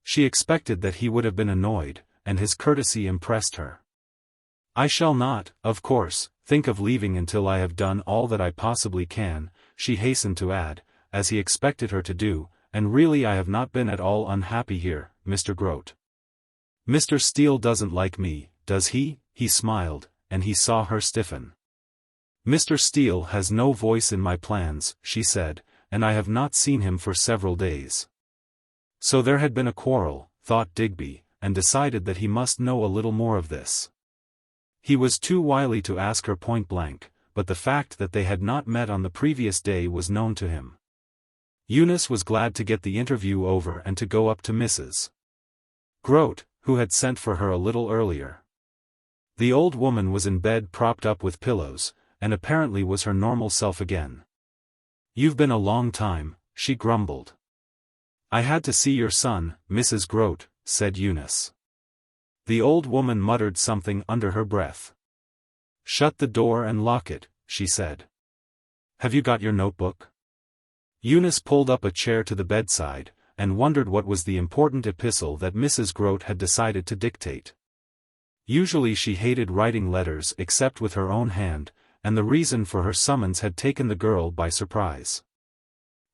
She expected that he would have been annoyed, and his courtesy impressed her. "I shall not, of course, think of leaving until I have done all that I possibly can," she hastened to add, as he expected her to do, "and really I have not been at all unhappy here, Mr. Groat." "Mr. Steele doesn't like me, does he?" He smiled, and he saw her stiffen. "Mr. Steele has no voice in my plans," she said, "and I have not seen him for several days." So there had been a quarrel, thought Digby, and decided that he must know a little more of this. He was too wily to ask her point blank, but the fact that they had not met on the previous day was known to him. Eunice was glad to get the interview over and to go up to Mrs. Groat, who had sent for her a little earlier. The old woman was in bed propped up with pillows, and apparently was her normal self again. "You've been a long time," she grumbled. "I had to see your son, Mrs. Groat," said Eunice. The old woman muttered something under her breath. "Shut the door and lock it," she said. "Have you got your notebook?" Eunice pulled up a chair to the bedside, and wondered what was the important epistle that Mrs. Groat had decided to dictate. Usually she hated writing letters except with her own hand, and the reason for her summons had taken the girl by surprise.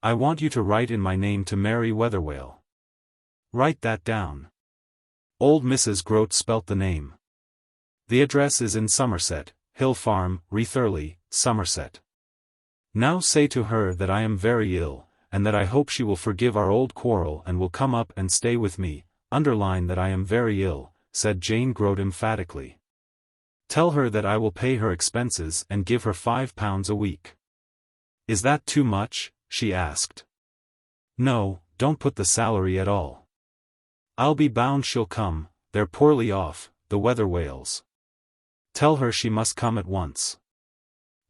"I want you to write in my name to Mary Weatherwale. Write that down." Old Mrs. Groat spelt the name. "The address is in Somerset, Hill Farm, Reethurley, Somerset. Now say to her that I am very ill, and that I hope she will forgive our old quarrel and will come up and stay with me. Underline that I am very ill," said Jane Groat emphatically. "Tell her that I will pay her expenses and give her £5 a week." "Is that too much?" she asked. "No, don't put the salary at all. I'll be bound she'll come, they're poorly off, the Weatherwales. Tell her she must come at once.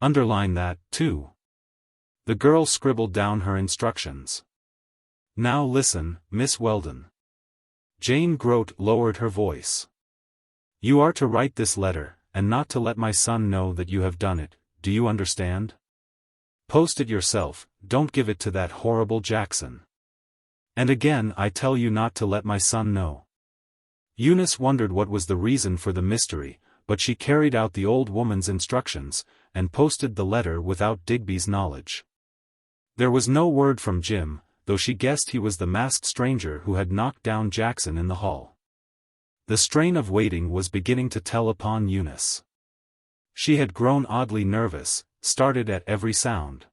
Underline that, too." The girl scribbled down her instructions. "Now listen, Miss Weldon." Jane Groat lowered her voice. "You are to write this letter, and not to let my son know that you have done it, do you understand? Post it yourself, don't give it to that horrible Jackson. And again I tell you not to let my son know." Eunice wondered what was the reason for the mystery, but she carried out the old woman's instructions, and posted the letter without Digby's knowledge. There was no word from Jim, though she guessed he was the masked stranger who had knocked down Jackson in the hall. The strain of waiting was beginning to tell upon Eunice. She had grown oddly nervous, started at every sound.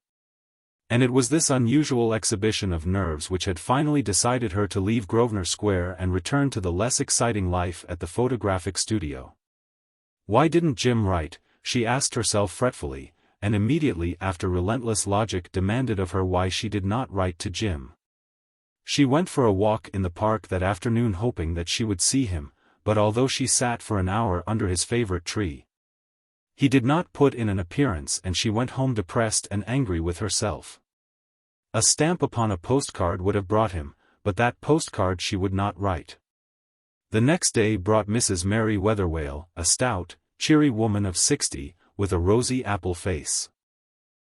And it was this unusual exhibition of nerves which had finally decided her to leave Grosvenor Square and return to the less exciting life at the photographic studio. Why didn't Jim write, she asked herself fretfully, and immediately after relentless logic demanded of her why she did not write to Jim. She went for a walk in the park that afternoon hoping that she would see him, but although she sat for an hour under his favorite tree, He did not put in an appearance and she went home depressed and angry with herself. A stamp upon a postcard would have brought him, but that postcard she would not write. The next day brought Mrs. Mary Weatherwayle, a stout, cheery woman of 60, with a rosy apple face.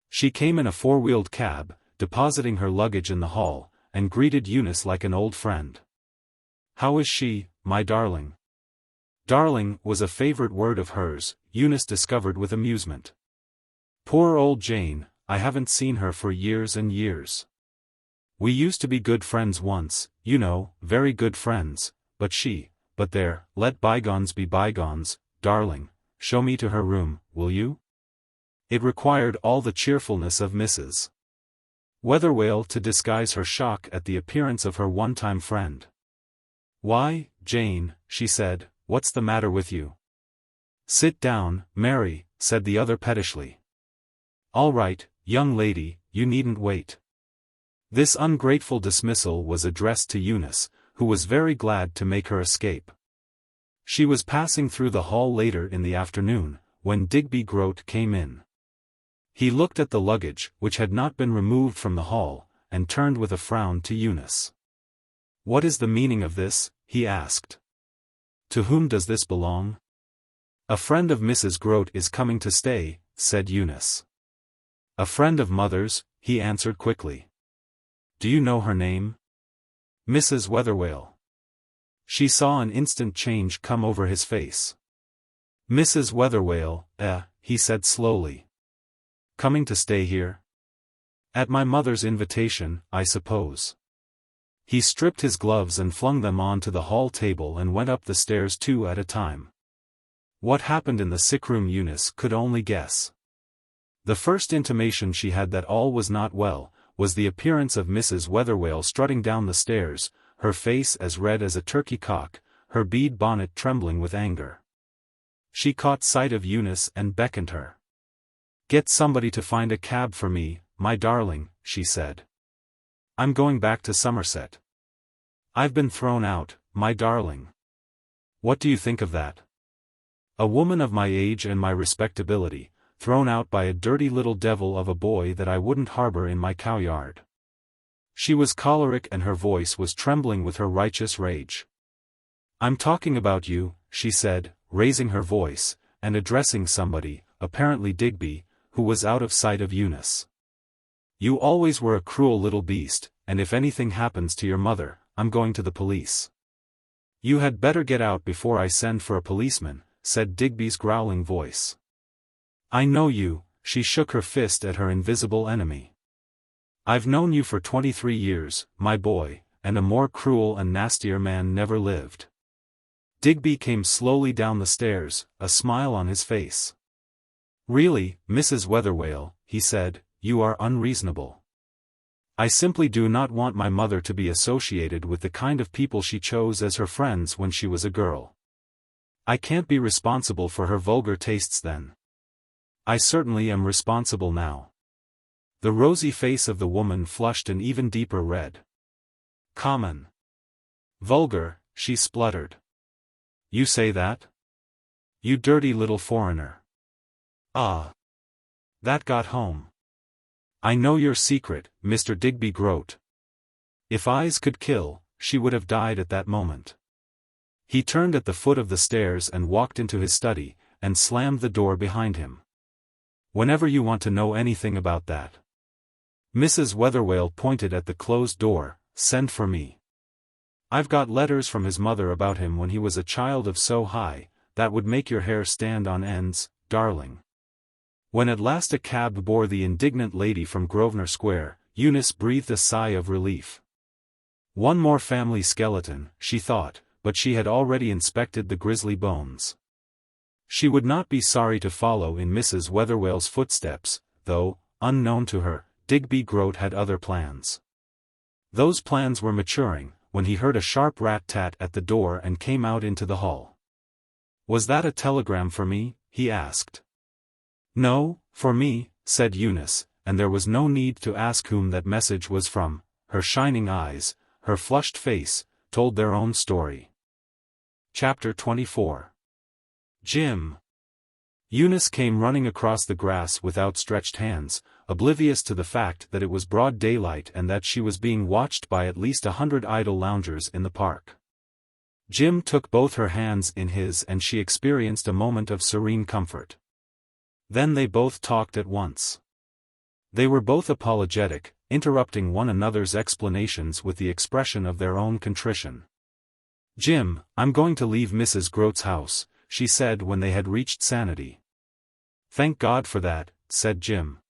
She came in a four-wheeled cab, depositing her luggage in the hall, and greeted Eunice like an old friend. "How is she, my darling?" Darling was a favorite word of hers, Eunice discovered with amusement. "Poor old Jane, I haven't seen her for years and years. We used to be good friends once, you know, very good friends, but there, let bygones be bygones, darling, show me to her room, will you?" It required all the cheerfulness of Mrs. Weatherwayle to disguise her shock at the appearance of her one-time friend. "Why, Jane," she said, "what's the matter with you?" "Sit down, Mary," said the other pettishly. "All right, young lady, you needn't wait." This ungrateful dismissal was addressed to Eunice, who was very glad to make her escape. She was passing through the hall later in the afternoon, when Digby Groat came in. He looked at the luggage, which had not been removed from the hall, and turned with a frown to Eunice. "What is the meaning of this?" he asked. "To whom does this belong?" "A friend of Mrs. Groat is coming to stay," said Eunice. "A friend of mother's," he answered quickly. "Do you know her name?" "Mrs. Weatherwayle." She saw an instant change come over his face. "Mrs. Weatherwayle, he said slowly. "Coming to stay here?" "At my mother's invitation, I suppose." He stripped his gloves and flung them onto the hall table and went up the stairs two at a time. What happened in the sickroom Eunice could only guess. The first intimation she had that all was not well, was the appearance of Mrs. Weatherwayle strutting down the stairs, her face as red as a turkey cock, her bead bonnet trembling with anger. She caught sight of Eunice and beckoned her. "Get somebody to find a cab for me, my darling," she said. "I'm going back to Somerset. I've been thrown out, my darling. What do you think of that? A woman of my age and my respectability, thrown out by a dirty little devil of a boy that I wouldn't harbor in my cowyard." She was choleric and her voice was trembling with her righteous rage. "I'm talking about you," she said, raising her voice, and addressing somebody, apparently Digby, who was out of sight of Eunice. "You always were a cruel little beast, and if anything happens to your mother, I'm going to the police." "You had better get out before I send for a policeman," said Digby's growling voice. "I know you," she shook her fist at her invisible enemy. "I've known you for 23 years, my boy, and a more cruel and nastier man never lived." Digby came slowly down the stairs, a smile on his face. "Really, Mrs. Weatherwayle," he said, "you are unreasonable. I simply do not want my mother to be associated with the kind of people she chose as her friends when she was a girl. I can't be responsible for her vulgar tastes then. I certainly am responsible now." The rosy face of the woman flushed an even deeper red. "Common. Vulgar," she spluttered. "You say that? You dirty little foreigner. Ah. That got home. I know your secret, Mr. Digby Groat." If eyes could kill, she would have died at that moment. He turned at the foot of the stairs and walked into his study, and slammed the door behind him. "Whenever you want to know anything about that." Mrs. Weatherwayle pointed at the closed door, "Send for me. I've got letters from his mother about him when he was a child of so high, that would make your hair stand on ends, darling." When at last a cab bore the indignant lady from Grosvenor Square, Eunice breathed a sigh of relief. One more family skeleton, she thought, but she had already inspected the grisly bones. She would not be sorry to follow in Mrs. Weatherwayle's footsteps, though, unknown to her, Digby Groat had other plans. Those plans were maturing, when he heard a sharp rat-tat at the door and came out into the hall. "Was that a telegram for me?" he asked. "No, for me," said Eunice, and there was no need to ask whom that message was from. Her shining eyes, her flushed face, told their own story. Chapter 24. Jim. Eunice came running across the grass with outstretched hands, oblivious to the fact that it was broad daylight and that she was being watched by at least 100 idle loungers in the park. Jim took both her hands in his and she experienced a moment of serene comfort. Then they both talked at once. They were both apologetic, interrupting one another's explanations with the expression of their own contrition. "Jim, I'm going to leave Mrs. Groat's house," she said when they had reached sanity. "Thank God for that," said Jim.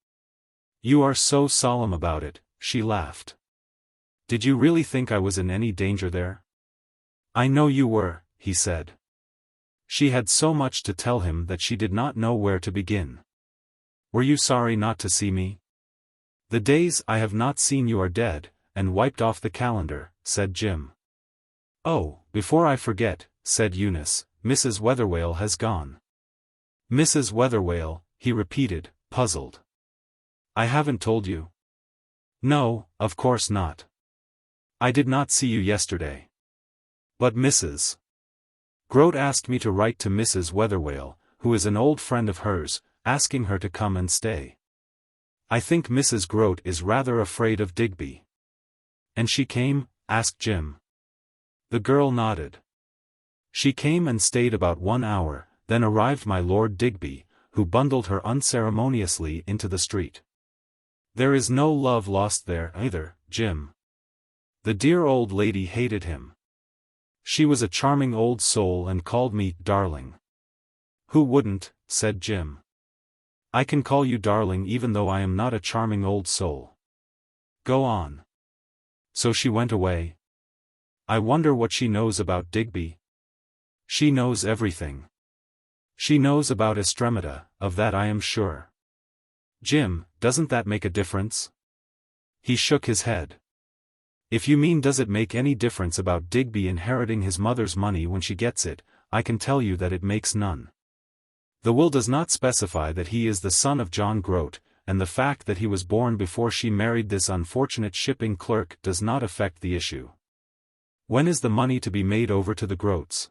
"You are so solemn about it," she laughed. "Did you really think I was in any danger there?" "I know you were," he said. She had so much to tell him that she did not know where to begin. "Were you sorry not to see me?" "The days I have not seen you are dead," and wiped off the calendar, said Jim. "Oh, before I forget," said Eunice, "Mrs. Weatherwayle has gone." "Mrs. Weatherwayle," he repeated, puzzled. "I haven't told you." "No, of course not. I did not see you yesterday. But Mrs. Groat asked me to write to Mrs. Weatherwayle, who is an old friend of hers, asking her to come and stay. I think Mrs. Groat is rather afraid of Digby." "And she came?" asked Jim. The girl nodded. "She came and stayed about 1 hour, then arrived my Lord Digby, who bundled her unceremoniously into the street. There is no love lost there either, Jim. The dear old lady hated him. She was a charming old soul and called me darling." "Who wouldn't?" said Jim. "I can call you darling even though I am not a charming old soul." "Go on." "So she went away. I wonder what she knows about Digby." "She knows everything. She knows about Estremata, of that I am sure." "Jim, doesn't that make a difference?" He shook his head. "If you mean does it make any difference about Digby inheriting his mother's money when she gets it, I can tell you that it makes none. The will does not specify that he is the son of John Groat, and the fact that he was born before she married this unfortunate shipping clerk does not affect the issue. When is the money to be made over to the Groats?"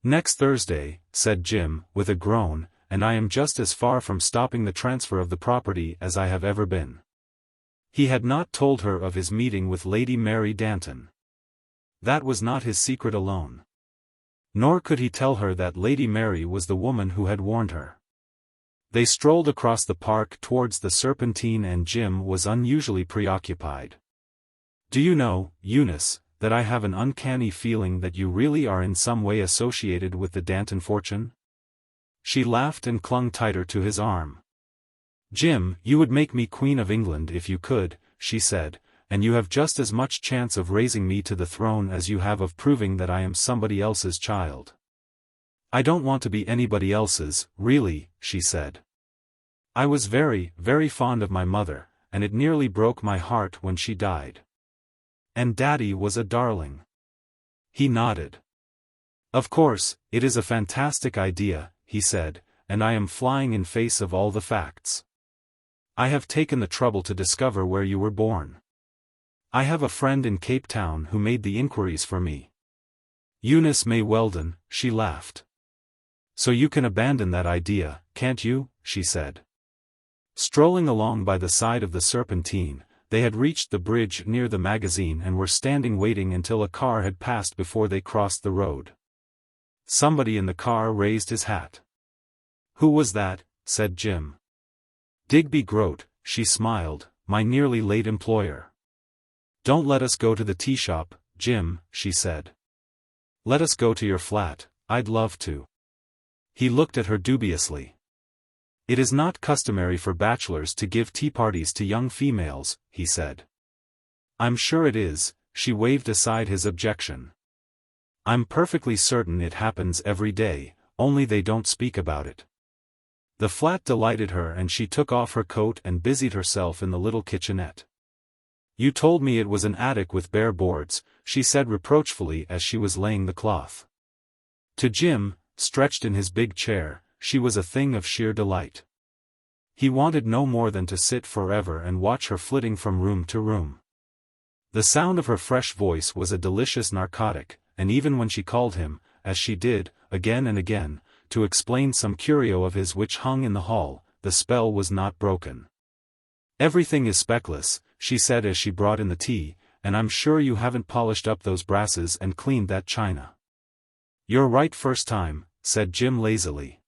"Next Thursday," said Jim, with a groan, "and I am just as far from stopping the transfer of the property as I have ever been." He had not told her of his meeting with Lady Mary Danton. That was not his secret alone. Nor could he tell her that Lady Mary was the woman who had warned her. They strolled across the park towards the Serpentine and Jim was unusually preoccupied. "Do you know, Eunice, that I have an uncanny feeling that you really are in some way associated with the Danton fortune?" She laughed and clung tighter to his arm. "Jim, you would make me Queen of England if you could," she said, "and you have just as much chance of raising me to the throne as you have of proving that I am somebody else's child." "I don't want to be anybody else's, really," she said. "I was very, very fond of my mother, and it nearly broke my heart when she died. And Daddy was a darling." He nodded. "Of course, it is a fantastic idea," he said, "and I am flying in face of all the facts. I have taken the trouble to discover where you were born. I have a friend in Cape Town who made the inquiries for me. Eunice May Weldon," she laughed. "So you can abandon that idea, can't you?" she said. Strolling along by the side of the Serpentine, they had reached the bridge near the magazine and were standing waiting until a car had passed before they crossed the road. Somebody in the car raised his hat. "Who was that?" said Jim. "Digby Groat," she smiled, "my nearly late employer." "Don't let us go to the tea shop, Jim," she said. "Let us go to your flat, I'd love to." He looked at her dubiously. "It is not customary for bachelors to give tea parties to young females," he said. "I'm sure it is," she waved aside his objection. "I'm perfectly certain it happens every day, only they don't speak about it." The flat delighted her and she took off her coat and busied herself in the little kitchenette. "You told me it was an attic with bare boards," she said reproachfully as she was laying the cloth. To Jim, stretched in his big chair, she was a thing of sheer delight. He wanted no more than to sit forever and watch her flitting from room to room. The sound of her fresh voice was a delicious narcotic, and even when she called him, as she did, again and again, to explain some curio of his which hung in the hall. The spell was not broken. "Everything is speckless," she said as she brought in the tea, "and I'm sure you haven't polished up those brasses and cleaned that china." "You're right first time," said Jim lazily.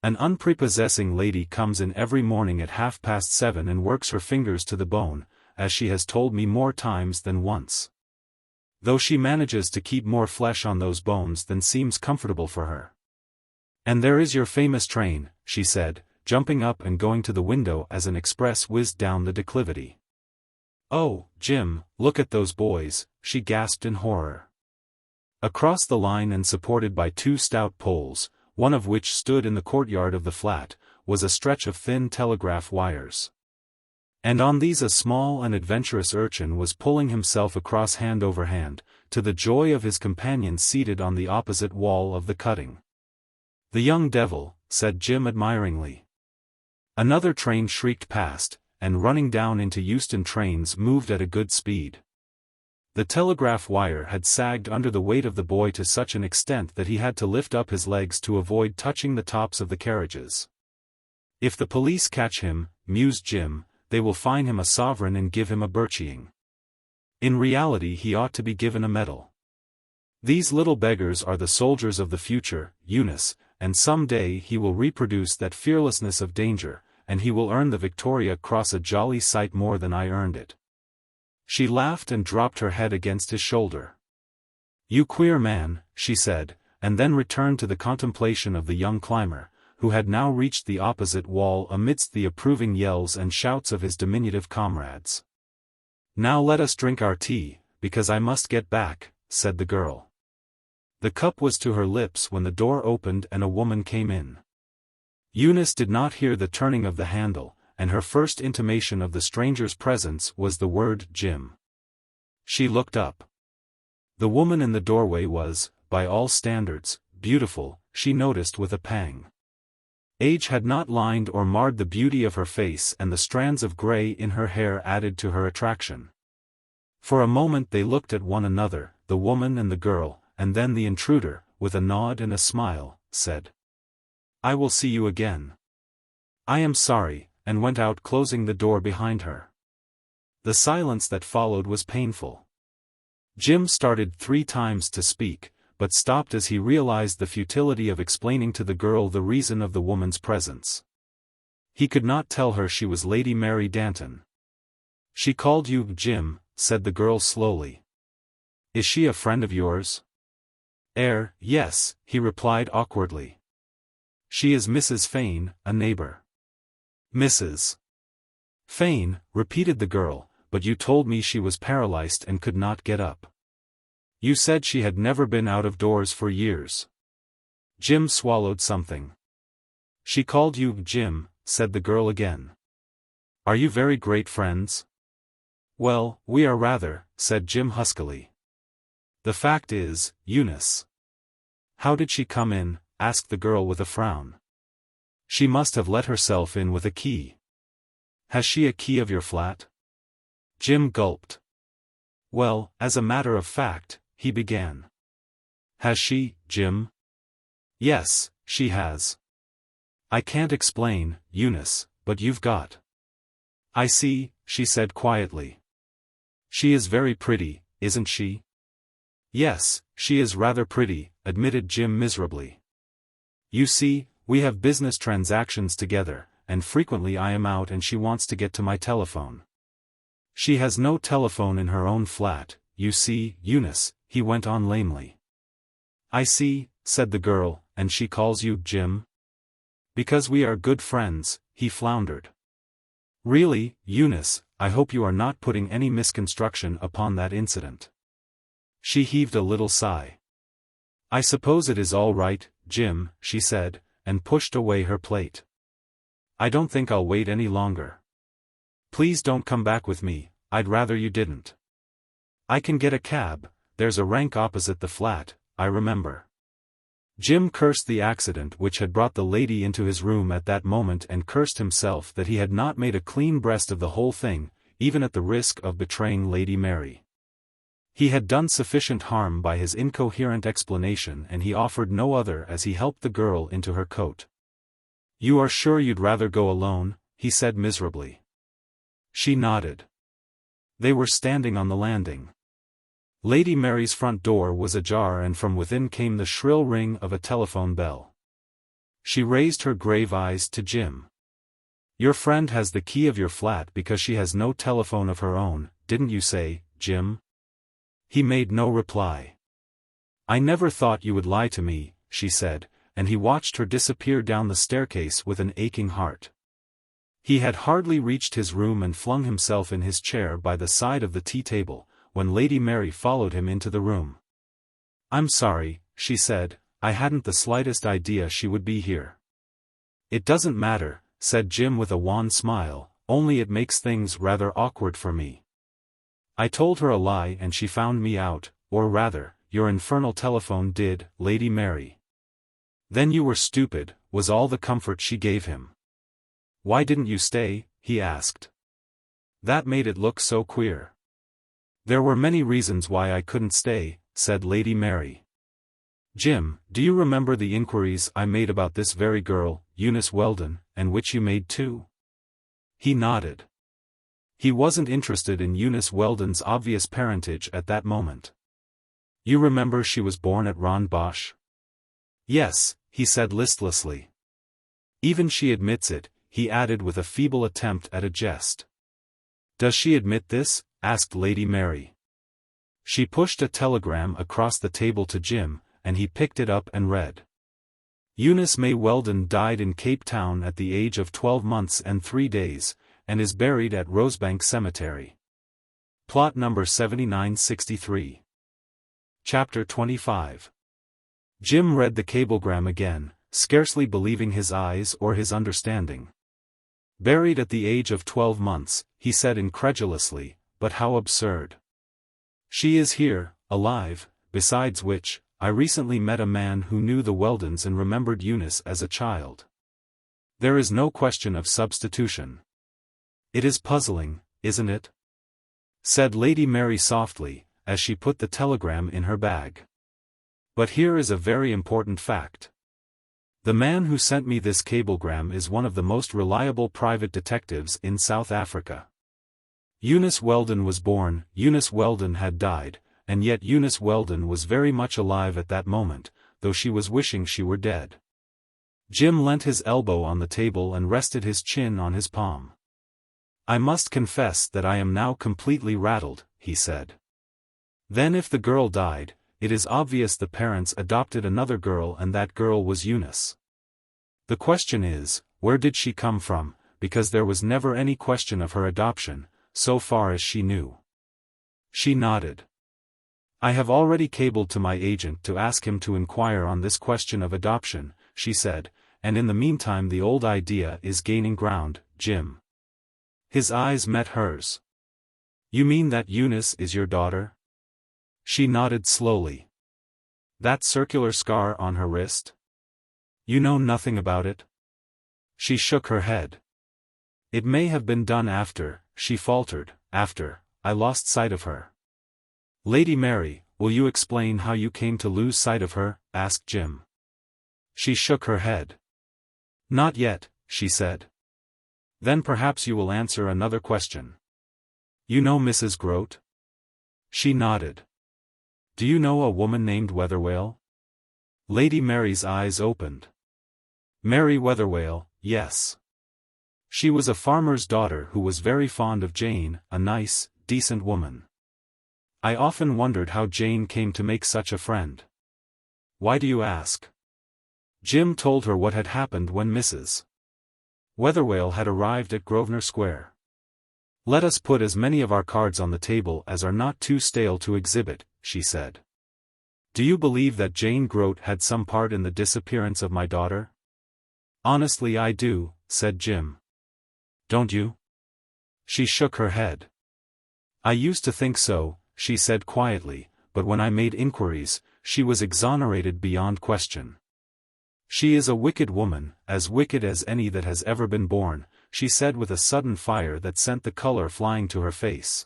"An unprepossessing lady comes in every morning at 7:30 and works her fingers to the bone, as she has told me more times than once. Though she manages to keep more flesh on those bones than seems comfortable for her. And there is your famous train," she said, jumping up and going to the window as an express whizzed down the declivity. "Oh, Jim, look at those boys," she gasped in horror. Across the line and supported by two stout poles, one of which stood in the courtyard of the flat, was a stretch of thin telegraph wires. And on these a small and adventurous urchin was pulling himself across hand over hand, to the joy of his companions seated on the opposite wall of the cutting. "The young devil," said Jim admiringly. Another train shrieked past, and running down into Euston trains moved at a good speed. The telegraph wire had sagged under the weight of the boy to such an extent that he had to lift up his legs to avoid touching the tops of the carriages. "If the police catch him," mused Jim, "they will fine him a sovereign and give him a birching. In reality he ought to be given a medal. These little beggars are the soldiers of the future, Eunice, and some day he will reproduce that fearlessness of danger, and he will earn the Victoria Cross a jolly sight more than I earned it." She laughed and dropped her head against his shoulder. "You queer man," she said, and then returned to the contemplation of the young climber, who had now reached the opposite wall amidst the approving yells and shouts of his diminutive comrades. "Now let us drink our tea, because I must get back," said the girl. The cup was to her lips when the door opened and a woman came in. Eunice did not hear the turning of the handle, and her first intimation of the stranger's presence was the word Jim. She looked up. The woman in the doorway was, by all standards, beautiful, she noticed with a pang. Age had not lined or marred the beauty of her face, and the strands of grey in her hair added to her attraction. For a moment they looked at one another, the woman and the girl, and then the intruder, with a nod and a smile, said, "I will see you again." "I am sorry," and went out closing the door behind her. The silence that followed was painful. Jim started 3 times to speak, but stopped as he realized the futility of explaining to the girl the reason of the woman's presence. He could not tell her she was Lady Mary Danton. "She called you Jim," said the girl slowly. "Is she a friend of yours?" Yes," he replied awkwardly. "She is Mrs. Fane, a neighbor." "Mrs. Fane," repeated the girl, "but you told me she was paralyzed and could not get up. You said she had never been out of doors for years." Jim swallowed something. "She called you Jim," said the girl again. "Are you very great friends?" "Well, we are rather," said Jim huskily. "The fact is, Eunice." "How did she come in?" asked the girl with a frown. "She must have let herself in with a key." "Has she a key of your flat?" Jim gulped. "Well, as a matter of fact," he began. "Has she, Jim?" "Yes, she has." "I can't explain, Eunice, but you've got." "I see," she said quietly. "She is very pretty, isn't she?" "Yes, she is rather pretty," admitted Jim miserably. "You see, we have business transactions together, and frequently I am out and she wants to get to my telephone. She has no telephone in her own flat, you see, Eunice," he went on lamely. "I see," said the girl, "and she calls you Jim?" "Because we are good friends," he floundered. "Really, Eunice, I hope you are not putting any misconstruction upon that incident." She heaved a little sigh. "I suppose it is all right, Jim," she said, and pushed away her plate. "I don't think I'll wait any longer. Please don't come back with me, I'd rather you didn't. I can get a cab, there's a rank opposite the flat, I remember." Jim cursed the accident which had brought the lady into his room at that moment and cursed himself that he had not made a clean breast of the whole thing, even at the risk of betraying Lady Mary. He had done sufficient harm by his incoherent explanation, and he offered no other as he helped the girl into her coat. "You are sure you'd rather go alone?" he said miserably. She nodded. They were standing on the landing. Lady Mary's front door was ajar, and from within came the shrill ring of a telephone bell. She raised her grave eyes to Jim. "Your friend has the key of your flat because she has no telephone of her own, didn't you say, Jim?" He made no reply. "I never thought you would lie to me," she said, and he watched her disappear down the staircase with an aching heart. He had hardly reached his room and flung himself in his chair by the side of the tea-table, when Lady Mary followed him into the room. "I'm sorry," she said, "I hadn't the slightest idea she would be here." "It doesn't matter," said Jim with a wan smile, "only it makes things rather awkward for me. I told her a lie and she found me out, or rather, your infernal telephone did, Lady Mary." "Then you were stupid," was all the comfort she gave him. "Why didn't you stay?" he asked. "That made it look so queer." "There were many reasons why I couldn't stay," said Lady Mary. "Jim, do you remember the inquiries I made about this very girl, Eunice Weldon, and which you made too?" He nodded. He wasn't interested in Eunice Weldon's obvious parentage at that moment. "You remember she was born at Ronbosch?" "Yes," he said listlessly. "Even she admits it," he added with a feeble attempt at a jest. "Does she admit this?" asked Lady Mary. She pushed a telegram across the table to Jim, and he picked it up and read. "Eunice May Weldon died in Cape Town at the age of 12 months and 3 days, and is buried at Rosebank Cemetery. Plot number 7963. Chapter 25. Jim read the cablegram again, scarcely believing his eyes or his understanding. "Buried at the age of 12 months, he said incredulously, "but how absurd. She is here, alive, besides which, I recently met a man who knew the Weldons and remembered Eunice as a child. There is no question of substitution. It is puzzling, isn't it?" said Lady Mary softly, as she put the telegram in her bag. "But here is a very important fact. The man who sent me this cablegram is one of the most reliable private detectives in South Africa. Eunice Weldon was born, Eunice Weldon had died, and yet Eunice Weldon was very much alive at that moment, though she was wishing she were dead." Jim leant his elbow on the table and rested his chin on his palm. "I must confess that I am now completely rattled," he said. "Then if the girl died, it is obvious the parents adopted another girl and that girl was Eunice. The question is, where did she come from, because there was never any question of her adoption, so far as she knew." She nodded. "I have already cabled to my agent to ask him to inquire on this question of adoption," she said, "and in the meantime the old idea is gaining ground, Jim." His eyes met hers. "You mean that Eunice is your daughter?" She nodded slowly. "That circular scar on her wrist? You know nothing about it?" She shook her head. "It may have been done after," she faltered, "after I lost sight of her." "Lady Mary, will you explain how you came to lose sight of her?" asked Jim. She shook her head. "Not yet," she said. "Then perhaps you will answer another question. You know Mrs. Groat?" She nodded. "Do you know a woman named Weatherwale?" Lady Mary's eyes opened. "Mary Weatherwale, yes. She was a farmer's daughter who was very fond of Jane, a nice, decent woman. I often wondered how Jane came to make such a friend." "Why do you ask?" Jim told her what had happened when Mrs. Weatherwale had arrived at Grosvenor Square. "Let us put as many of our cards on the table as are not too stale to exhibit," she said. "Do you believe that Jane Groat had some part in the disappearance of my daughter?" "Honestly I do," said Jim. "Don't you?" She shook her head. "I used to think so," she said quietly, "but when I made inquiries, she was exonerated beyond question. She is a wicked woman, as wicked as any that has ever been born," she said with a sudden fire that sent the color flying to her face.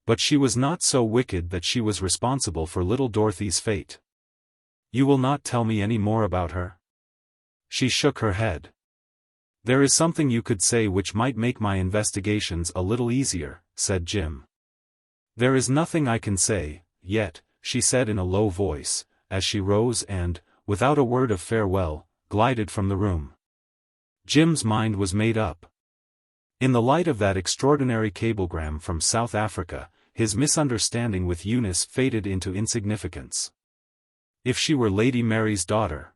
But she was not so wicked that she was responsible for little Dorothy's fate. You will not tell me any more about her? She shook her head. There is something you could say which might make my investigations a little easier, said Jim. There is nothing I can say, yet, she said in a low voice, as she rose and, without a word of farewell, glided from the room. Jim's mind was made up. In the light of that extraordinary cablegram from South Africa, his misunderstanding with Eunice faded into insignificance. If she were Lady Mary's daughter.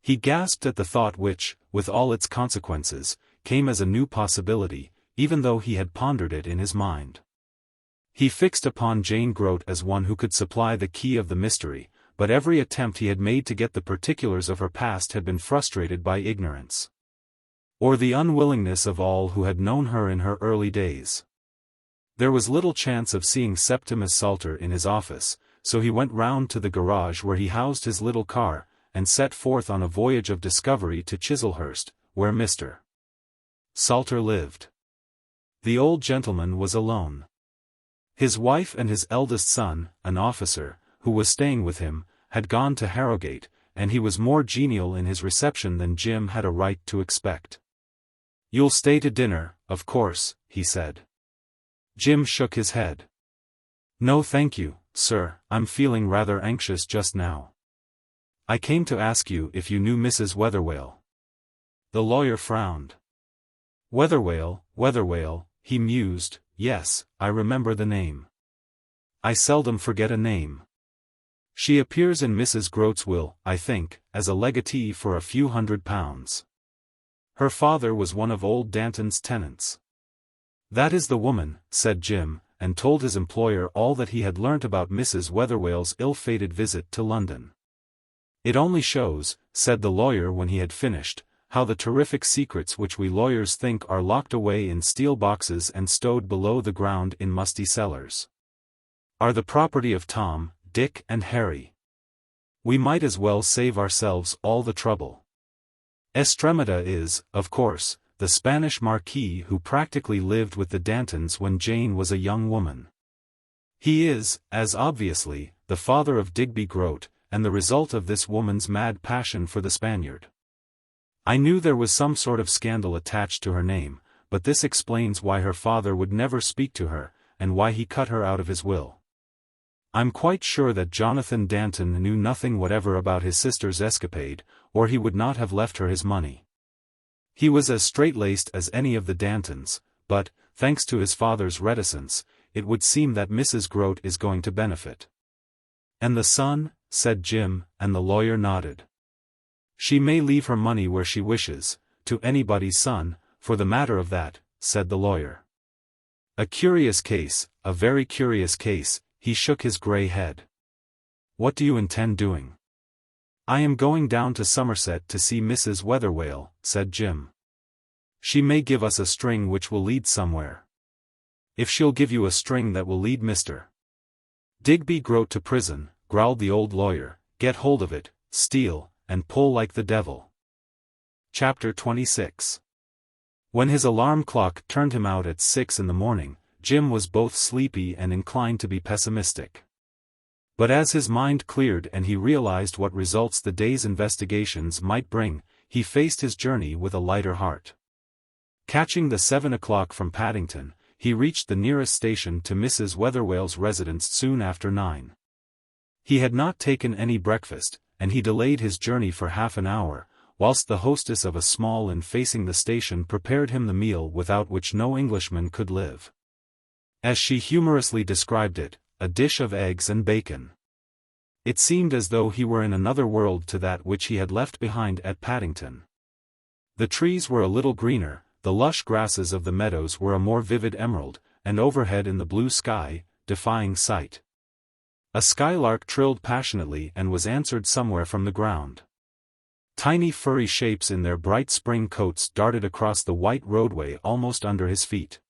He gasped at the thought which, with all its consequences, came as a new possibility, even though he had pondered it in his mind. He fixed upon Jane Groat as one who could supply the key of the mystery, but every attempt he had made to get the particulars of her past had been frustrated by ignorance. Or the unwillingness of all who had known her in her early days. There was little chance of seeing Septimus Salter in his office, so he went round to the garage where he housed his little car, and set forth on a voyage of discovery to Chislehurst, where Mr. Salter lived. The old gentleman was alone. His wife and his eldest son, an officer, who was staying with him, had gone to Harrogate, and he was more genial in his reception than Jim had a right to expect. "You'll stay to dinner, of course," he said. Jim shook his head. "No thank you, sir, I'm feeling rather anxious just now. I came to ask you if you knew Mrs. Wetherwale." The lawyer frowned. Wetherwale, he mused, "Yes, I remember the name. I seldom forget a name. She appears in Mrs. Groat's will, I think, as a legatee for a few £100. Her father was one of old Danton's tenants." "That is the woman," said Jim, and told his employer all that he had learnt about Mrs. Wetherwale's ill-fated visit to London. "It only shows," said the lawyer when he had finished, "how the terrific secrets which we lawyers think are locked away in steel boxes and stowed below the ground in musty cellars, are the property of Tom, Dick and Harry. We might as well save ourselves all the trouble. Estremada is, of course, the Spanish marquis who practically lived with the Dantons when Jane was a young woman. He is, as obviously, the father of Digby Groat, and the result of this woman's mad passion for the Spaniard. I knew there was some sort of scandal attached to her name, but this explains why her father would never speak to her, and why he cut her out of his will. I'm quite sure that Jonathan Danton knew nothing whatever about his sister's escapade, or he would not have left her his money. He was as straight-laced as any of the Dantons, but, thanks to his father's reticence, it would seem that Mrs. Groat is going to benefit." "And the son?" said Jim, and the lawyer nodded. "She may leave her money where she wishes, to anybody's son, for the matter of that," said the lawyer. "A curious case, a very curious case," he shook his grey head. "What do you intend doing?" "I am going down to Somerset to see Mrs. Wetherwale," said Jim. "She may give us a string which will lead somewhere." "If she'll give you a string that will lead Mr. Digby Groat to prison," growled the old lawyer, "get hold of it, Steele, and pull like the devil." Chapter 26. When his alarm clock turned him out at 6 in the morning, Jim was both sleepy and inclined to be pessimistic. But as his mind cleared and he realized what results the day's investigations might bring, he faced his journey with a lighter heart. Catching the 7 o'clock from Paddington, he reached the nearest station to Mrs. Wetherwale's residence soon after 9. He had not taken any breakfast, and he delayed his journey for half an hour, whilst the hostess of a small inn facing the station prepared him the meal without which no Englishman could live. As she humorously described it, a dish of eggs and bacon. It seemed as though he were in another world to that which he had left behind at Paddington. The trees were a little greener, the lush grasses of the meadows were a more vivid emerald, and overhead in the blue sky, defying sight. A skylark trilled passionately and was answered somewhere from the ground. Tiny furry shapes in their bright spring coats darted across the white roadway almost under his feet.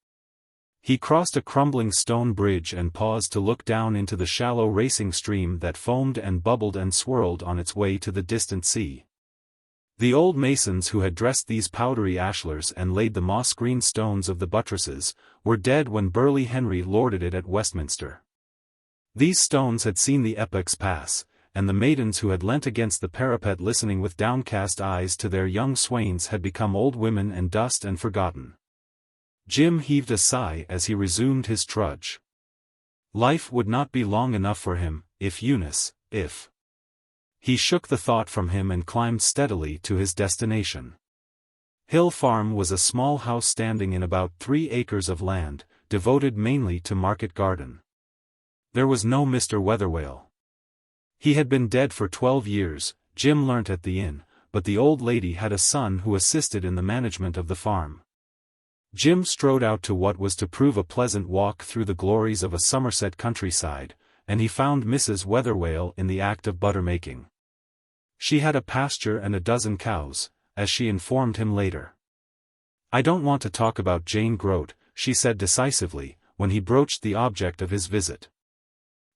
He crossed a crumbling stone bridge and paused to look down into the shallow racing stream that foamed and bubbled and swirled on its way to the distant sea. The old masons who had dressed these powdery ashlars and laid the moss-green stones of the buttresses, were dead when burly Henry lorded it at Westminster. These stones had seen the epochs pass, and the maidens who had leant against the parapet listening with downcast eyes to their young swains had become old women and dust and forgotten. Jim heaved a sigh as he resumed his trudge. Life would not be long enough for him, if Eunice. He shook the thought from him and climbed steadily to his destination. Hill Farm was a small house standing in about 3 acres of land, devoted mainly to market garden. There was no Mr. Weatherwale. He had been dead for 12 years, Jim learnt at the inn, but the old lady had a son who assisted in the management of the farm. Jim strode out to what was to prove a pleasant walk through the glories of a Somerset countryside, and he found Mrs. Weatherwale in the act of butter-making. She had a pasture and a dozen cows, as she informed him later. "I don't want to talk about Jane Groat," she said decisively, when he broached the object of his visit.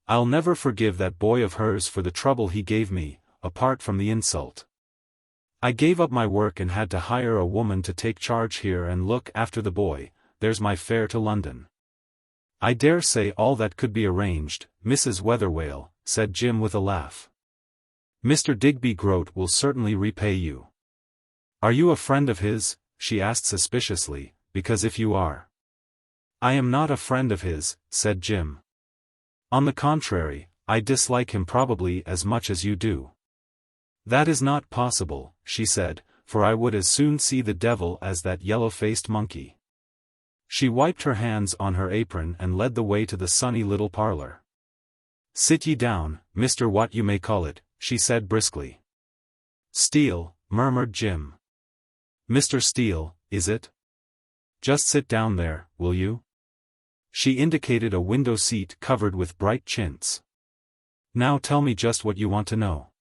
"I'll never forgive that boy of hers for the trouble he gave me, apart from the insult. I gave up my work and had to hire a woman to take charge here and look after the boy. There's my fare to London." "I dare say all that could be arranged, Mrs. Weatherwale," said Jim with a laugh. "Mr. Digby Groat will certainly repay you." "Are you a friend of his?" she asked suspiciously, "because if you are—" "I am not a friend of his," said Jim. "On the contrary, I dislike him probably as much as you do." "That is not possible," she said, "for I would as soon see the devil as that yellow-faced monkey." She wiped her hands on her apron and led the way to the sunny little parlor. "Sit ye down, Mr. What you may call it," she said briskly. "Steele," murmured Jim. "Mr. Steele, is it? Just sit down there, will you?" She indicated a window seat covered with bright chintz. "Now tell me just what you want to know."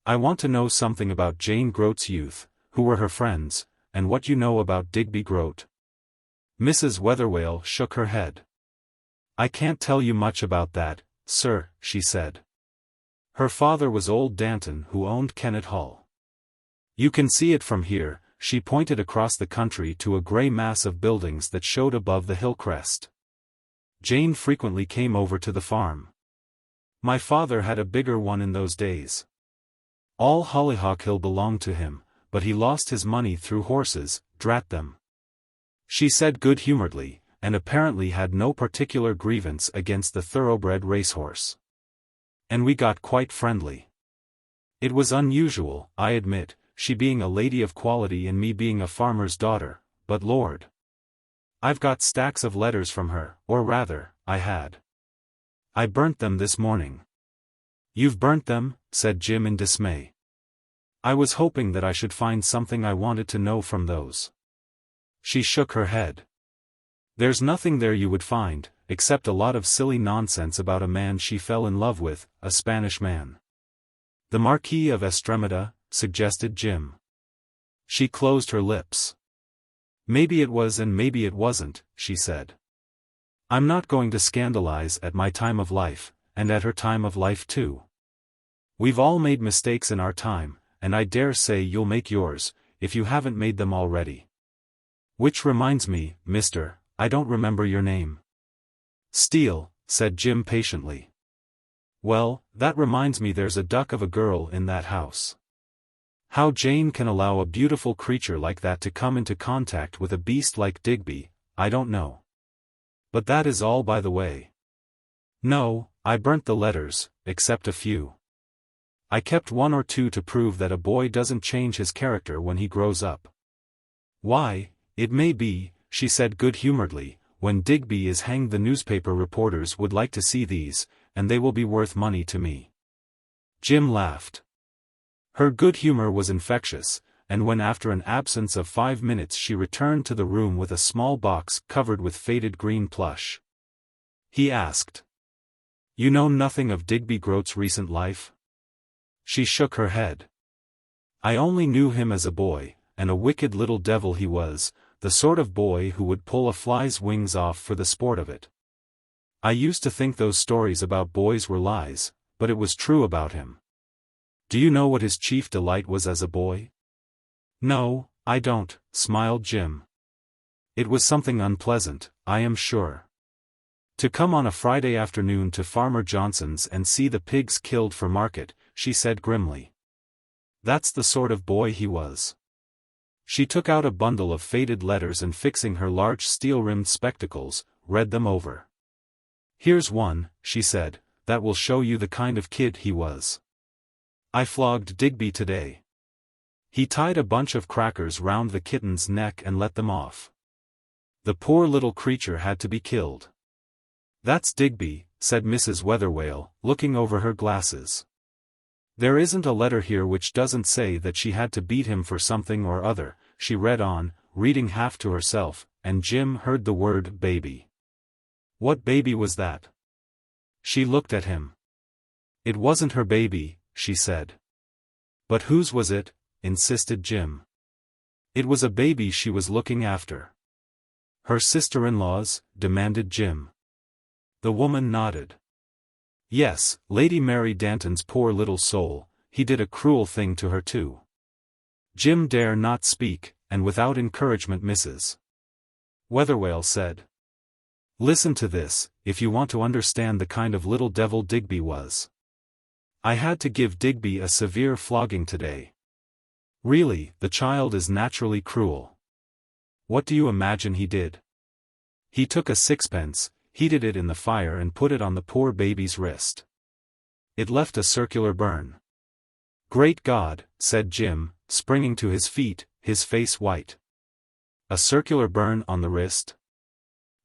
"I want to know something about Jane Groat's youth, who were her friends, and what you know about Digby Groat." Mrs. Weatherwale shook her head. "I can't tell you much about that, sir," she said. "Her father was old Danton who owned Kennet Hall. You can see it from here." She pointed across the country to a grey mass of buildings that showed above the hill crest. "Jane frequently came over to the farm. My father had a bigger one in those days. All Hollyhock Hill belonged to him, but he lost his money through horses, drat them," she said good-humouredly, and apparently had no particular grievance against the thoroughbred racehorse. "And we got quite friendly. It was unusual, I admit, she being a lady of quality and me being a farmer's daughter, but Lord! I've got stacks of letters from her, or rather, I had. I burnt them this morning." "You've burnt them?" said Jim in dismay. "I was hoping that I should find something I wanted to know from those." She shook her head. "There's nothing there you would find, except a lot of silly nonsense about a man she fell in love with, a Spanish man." "The Marquis of Estremada," suggested Jim. She closed her lips. "Maybe it was and maybe it wasn't," she said. "I'm not going to scandalize at my time of life, and at her time of life too. We've all made mistakes in our time, and I dare say you'll make yours, if you haven't made them already. Which reminds me, Mr. I don't remember your name." "Steele," said Jim patiently. "Well, that reminds me there's a duck of a girl in that house. How Jane can allow a beautiful creature like that to come into contact with a beast like Digby, I don't know. But that is all by the way. No, I burnt the letters, except a few. I kept 1 or 2 to prove that a boy doesn't change his character when he grows up. Why, it may be," she said good-humouredly, "when Digby is hanged the newspaper reporters would like to see these, and they will be worth money to me." Jim laughed. Her good humor was infectious, and when after an absence of 5 minutes she returned to the room with a small box covered with faded green plush, he asked, "You know nothing of Digby Groat's recent life?" She shook her head. "I only knew him as a boy, and a wicked little devil he was, the sort of boy who would pull a fly's wings off for the sport of it. I used to think those stories about boys were lies, but it was true about him. Do you know what his chief delight was as a boy? No, I don't, smiled Jim. It was something unpleasant, I am sure. To come on a Friday afternoon to Farmer Johnson's and see the pigs killed for market, she said grimly. That's the sort of boy he was. She took out a bundle of faded letters and fixing her large steel-rimmed spectacles, read them over. Here's one, she said, that will show you the kind of kid he was. I flogged Digby today. He tied a bunch of crackers round the kitten's neck and let them off. The poor little creature had to be killed. That's Digby, said Mrs. Weatherwayle, looking over her glasses. There isn't a letter here which doesn't say that she had to beat him for something or other, she read on, reading half to herself, and Jim heard the word baby. What baby was that? She looked at him. It wasn't her baby, she said. But whose was it? Insisted Jim. It was a baby she was looking after. Her sister-in-law's? Demanded Jim. The woman nodded. Yes, Lady Mary Danton's poor little soul, he did a cruel thing to her too. Jim dare not speak, and without encouragement Mrs. Weatherwayle said. Listen to this, if you want to understand the kind of little devil Digby was. I had to give Digby a severe flogging today. Really, the child is naturally cruel. What do you imagine he did? He took a sixpence, heated it in the fire and put it on the poor baby's wrist. It left a circular burn. Great God, said Jim, springing to his feet, his face white. A circular burn on the wrist?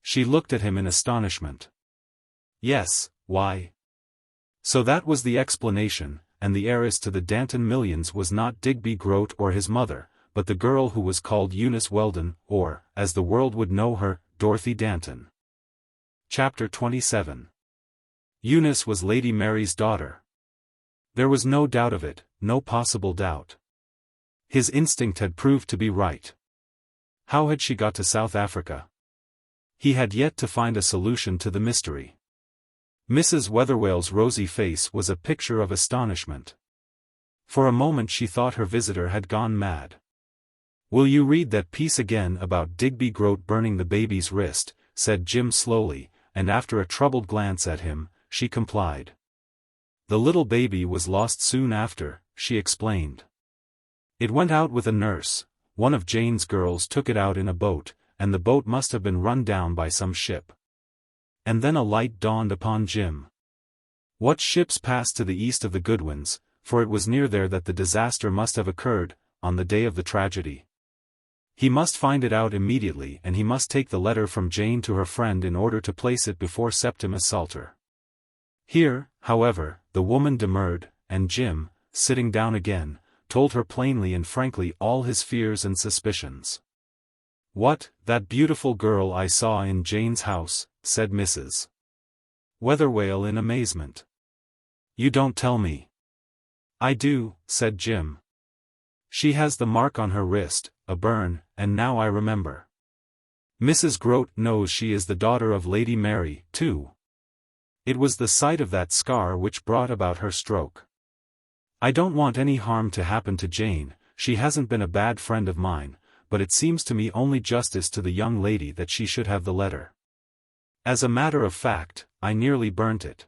She looked at him in astonishment. Yes, why? So that was the explanation, and the heiress to the Danton millions was not Digby Groat or his mother, but the girl who was called Eunice Weldon, or, as the world would know her, Dorothy Danton. Chapter 27. Eunice was Lady Mary's daughter. There was no doubt of it, no possible doubt. His instinct had proved to be right. How had she got to South Africa? He had yet to find a solution to the mystery. Mrs. Weatherwayle's rosy face was a picture of astonishment. For a moment she thought her visitor had gone mad. Will you read that piece again about Digby Groat burning the baby's wrist, said Jim slowly, and after a troubled glance at him, she complied. The little baby was lost soon after, she explained. It went out with a nurse, one of Jane's girls took it out in a boat, and the boat must have been run down by some ship. And then a light dawned upon Jim. What ships passed to the east of the Goodwins, for it was near there that the disaster must have occurred, on the day of the tragedy. He must find it out immediately and he must take the letter from Jane to her friend in order to place it before Septimus Salter. Here, however, the woman demurred, and Jim, sitting down again, told her plainly and frankly all his fears and suspicions. What, that beautiful girl I saw in Jane's house, said Mrs. Weatherwayle in amazement. You don't tell me. I do, said Jim. She has the mark on her wrist, a burn, and now I remember. Mrs. Groat knows she is the daughter of Lady Mary, too. It was the sight of that scar which brought about her stroke. I don't want any harm to happen to Jane, she hasn't been a bad friend of mine, but it seems to me only justice to the young lady that she should have the letter. As a matter of fact, I nearly burnt it.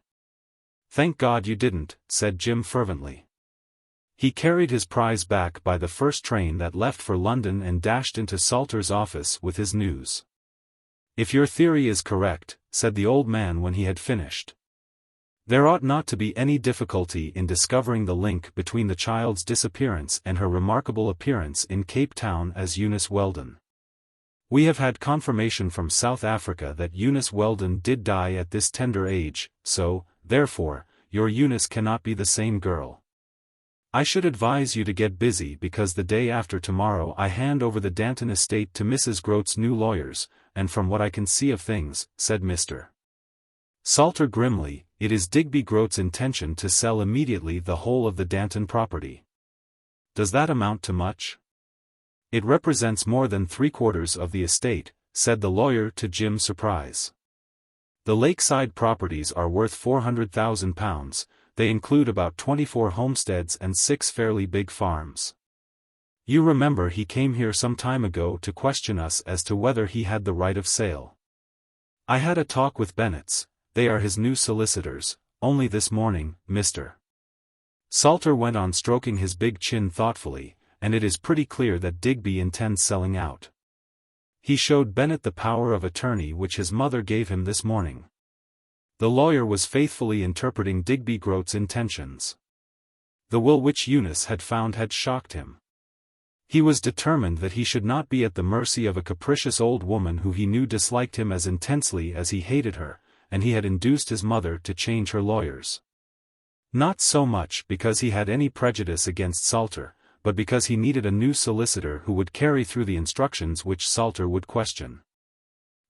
Thank God you didn't, said Jim fervently. He carried his prize back by the first train that left for London and dashed into Salter's office with his news. If your theory is correct, said the old man when he had finished, there ought not to be any difficulty in discovering the link between the child's disappearance and her remarkable appearance in Cape Town as Eunice Weldon. We have had confirmation from South Africa that Eunice Weldon did die at this tender age, so, therefore, your Eunice cannot be the same girl. I should advise you to get busy because the day after tomorrow I hand over the Danton estate to Mrs. Groat's new lawyers, and from what I can see of things, said Mr. Salter grimly, it is Digby Groat's intention to sell immediately the whole of the Danton property. Does that amount to much? It represents more than 3/4 of the estate, said the lawyer to Jim's surprise. The lakeside properties are worth £400,000, they include about 24 homesteads and 6 fairly big farms. You remember he came here some time ago to question us as to whether he had the right of sale. I had a talk with Bennetts, they are his new solicitors, only this morning, Mr. Salter went on stroking his big chin thoughtfully, and it is pretty clear that Digby intends selling out. He showed Bennet the power of attorney which his mother gave him this morning. The lawyer was faithfully interpreting Digby Groat's intentions. The will which Eunice had found had shocked him. He was determined that he should not be at the mercy of a capricious old woman who he knew disliked him as intensely as he hated her, and he had induced his mother to change her lawyers. Not so much because he had any prejudice against Salter, but because he needed a new solicitor who would carry through the instructions which Salter would question.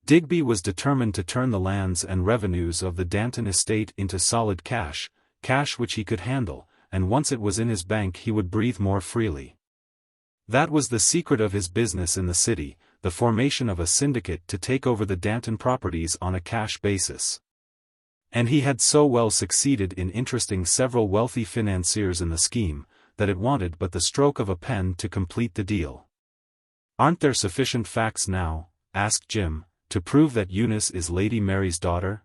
Digby was determined to turn the lands and revenues of the Danton estate into solid cash, cash which he could handle, and once it was in his bank he would breathe more freely. That was the secret of his business in the city, the formation of a syndicate to take over the Danton properties on a cash basis. And he had so well succeeded in interesting several wealthy financiers in the scheme, that it wanted but the stroke of a pen to complete the deal. "Aren't there sufficient facts now," asked Jim, "to prove that Eunice is Lady Mary's daughter?"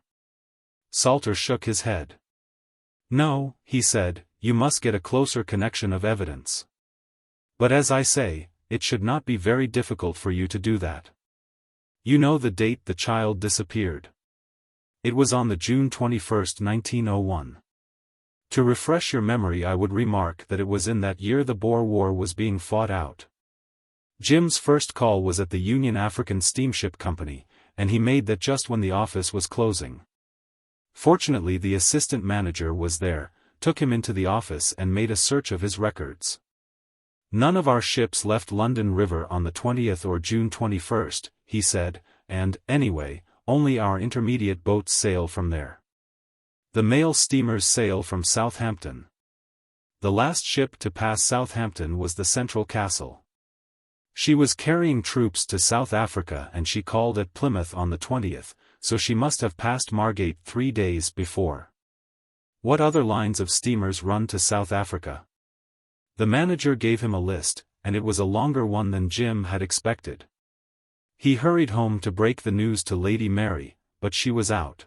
Salter shook his head. "No," he said, "you must get a closer connection of evidence. But as I say, it should not be very difficult for you to do that. You know the date the child disappeared. It was on the June 21, 1901. To refresh your memory I would remark that it was in that year the Boer War was being fought out. Jim's first call was at the Union African Steamship Company, and he made that just when the office was closing. Fortunately the assistant manager was there, took him into the office and made a search of his records. None of our ships left London River on the 20th or June 21, he said, and, anyway, only our intermediate boats sail from there. The mail steamers sail from Southampton. The last ship to pass Southampton was the Central Castle. She was carrying troops to South Africa and she called at Plymouth on the 20th, so she must have passed Margate 3 days before. What other lines of steamers run to South Africa? The manager gave him a list, and it was a longer one than Jim had expected. He hurried home to break the news to Lady Mary, but she was out.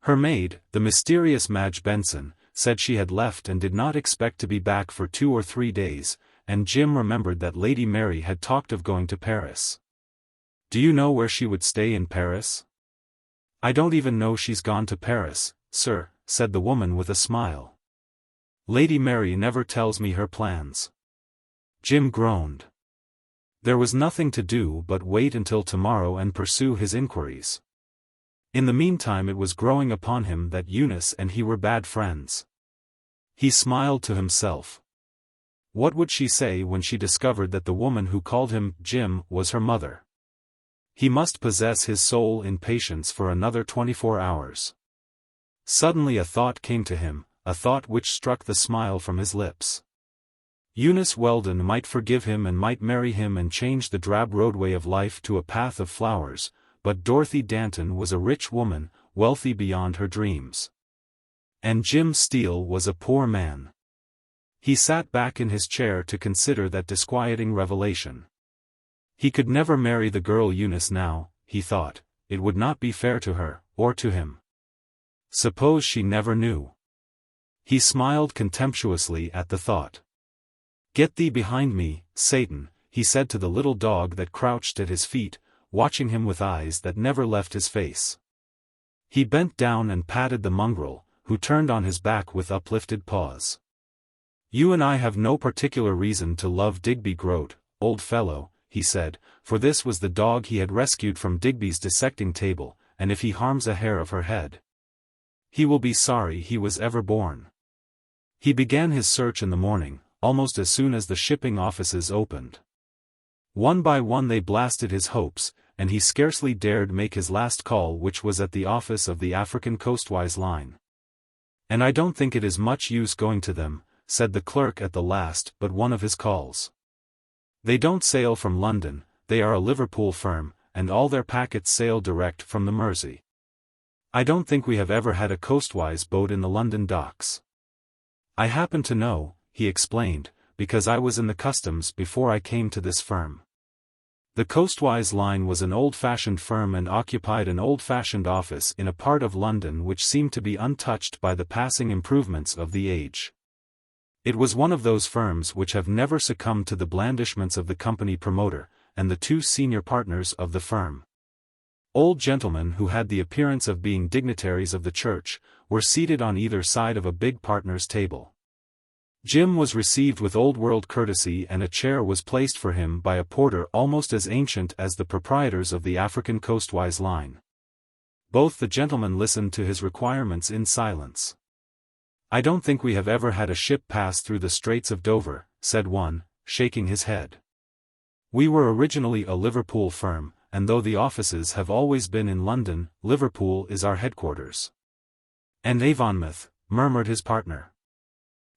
Her maid, the mysterious Madge Benson, said she had left and did not expect to be back for 2 or 3 days, and Jim remembered that Lady Mary had talked of going to Paris. "Do you know where she would stay in Paris?" "I don't even know she's gone to Paris, sir," said the woman with a smile. "Lady Mary never tells me her plans." Jim groaned. There was nothing to do but wait until tomorrow and pursue his inquiries. In the meantime it was growing upon him that Eunice and he were bad friends. He smiled to himself. What would she say when she discovered that the woman who called him Jim was her mother? He must possess his soul in patience for another 24 hours. Suddenly a thought came to him, a thought which struck the smile from his lips. Eunice Weldon might forgive him and might marry him and change the drab roadway of life to a path of flowers, but Dorothy Danton was a rich woman, wealthy beyond her dreams. And Jim Steele was a poor man. He sat back in his chair to consider that disquieting revelation. He could never marry the girl Eunice now, he thought, it would not be fair to her, or to him. Suppose she never knew. He smiled contemptuously at the thought. "Get thee behind me, Satan," he said to the little dog that crouched at his feet, watching him with eyes that never left his face. He bent down and patted the mongrel, who turned on his back with uplifted paws. "You and I have no particular reason to love Digby Groat, old fellow," he said, for this was the dog he had rescued from Digby's dissecting table, "and if he harms a hair of her head, he will be sorry he was ever born." He began his search in the morning, almost as soon as the shipping offices opened. One by one they blasted his hopes, and he scarcely dared make his last call, which was at the office of the African Coastwise Line. "And I don't think it is much use going to them," said the clerk at the last but one of his calls. "They don't sail from London, they are a Liverpool firm, and all their packets sail direct from the Mersey. I don't think we have ever had a coastwise boat in the London docks." "I happen to know," he explained, because I was in the customs before I came to this firm. The Coastwise Line was an old-fashioned firm and occupied an old-fashioned office in a part of London which seemed to be untouched by the passing improvements of the age. It was one of those firms which have never succumbed to the blandishments of the company promoter, and the two senior partners of the firm, old gentlemen who had the appearance of being dignitaries of the church, were seated on either side of a big partner's table. Jim was received with old-world courtesy and a chair was placed for him by a porter almost as ancient as the proprietors of the African Coastwise Line. Both the gentlemen listened to his requirements in silence. "I don't think we have ever had a ship pass through the Straits of Dover," said one, shaking his head. "We were originally a Liverpool firm, and though the offices have always been in London, Liverpool is our headquarters." "And Avonmouth," murmured his partner.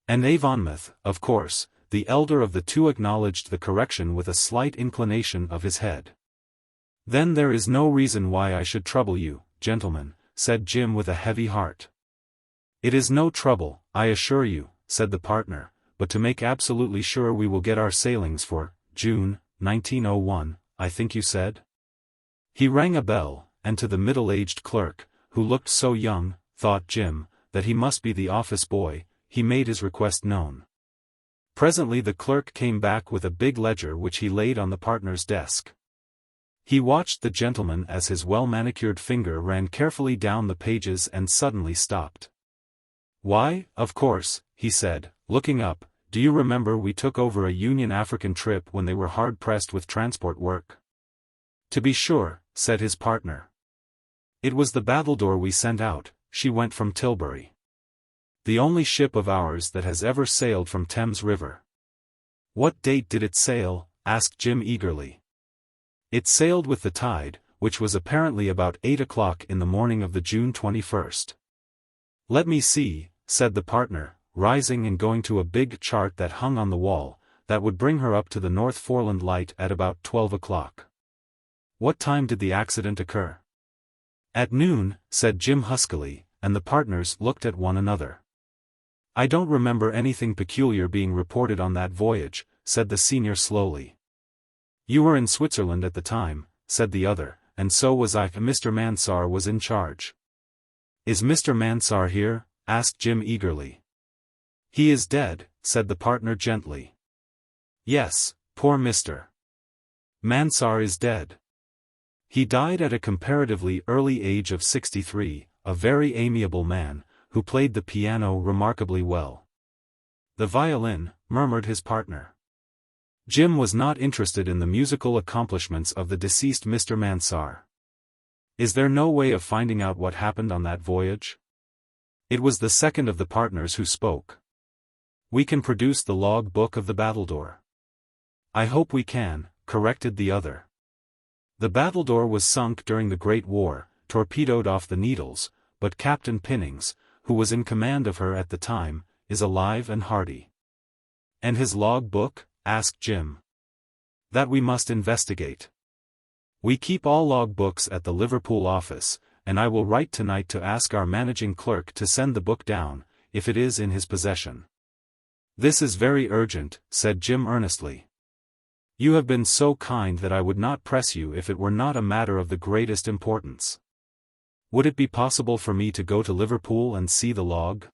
"And Avonmouth, of course," the elder of the two acknowledged the correction with a slight inclination of his head. "Then there is no reason why I should trouble you, gentlemen," said Jim with a heavy heart. "It is no trouble, I assure you," said the partner, "but to make absolutely sure we will get our sailings for June, 1901, I think you said?" He rang a bell, and to the middle-aged clerk, who looked so young, thought Jim, that he must be the office boy, he made his request known. Presently the clerk came back with a big ledger which he laid on the partner's desk. He watched the gentleman as his well-manicured finger ran carefully down the pages and suddenly stopped. "Why, of course," he said, looking up, "do you remember we took over a Union African trip when they were hard-pressed with transport work?" "To be sure," said his partner. "It was the Battledore we sent out, she went from Tilbury. The only ship of ours that has ever sailed from Thames River." "What date did it sail?" asked Jim eagerly. "It sailed with the tide, which was apparently about 8 o'clock in the morning of the June 21st. "Let me see," said the partner, rising and going to a big chart that hung on the wall, "that would bring her up to the North Foreland light at about 12 o'clock. What time did the accident occur?" "At noon," said Jim huskily, and the partners looked at one another. "I don't remember anything peculiar being reported on that voyage," said the senior slowly. "You were in Switzerland at the time," said the other, "and so was I. Mr. Mansar was in charge." "Is Mr. Mansar here?" asked Jim eagerly. "He is dead," said the partner gently. "Yes, poor Mr. Mansar is dead. He died at a comparatively early age of 63, a very amiable man, who played the piano remarkably well." "The violin," murmured his partner. Jim was not interested in the musical accomplishments of the deceased Mr. Mansar. "Is there no way of finding out what happened on that voyage?" It was the second of the partners who spoke. "We can produce the log book of the Battledore." "I hope we can," corrected the other. "The Battledore was sunk during the Great War, torpedoed off the Needles, but Captain Pinnings, who was in command of her at the time, is alive and hearty." "And his log book?" asked Jim. "That we must investigate. We keep all log books at the Liverpool office, and I will write tonight to ask our managing clerk to send the book down, if it is in his possession." "This is very urgent," said Jim earnestly. "You have been so kind that I would not press you if it were not a matter of the greatest importance. Would it be possible for me to go to Liverpool and see the log?"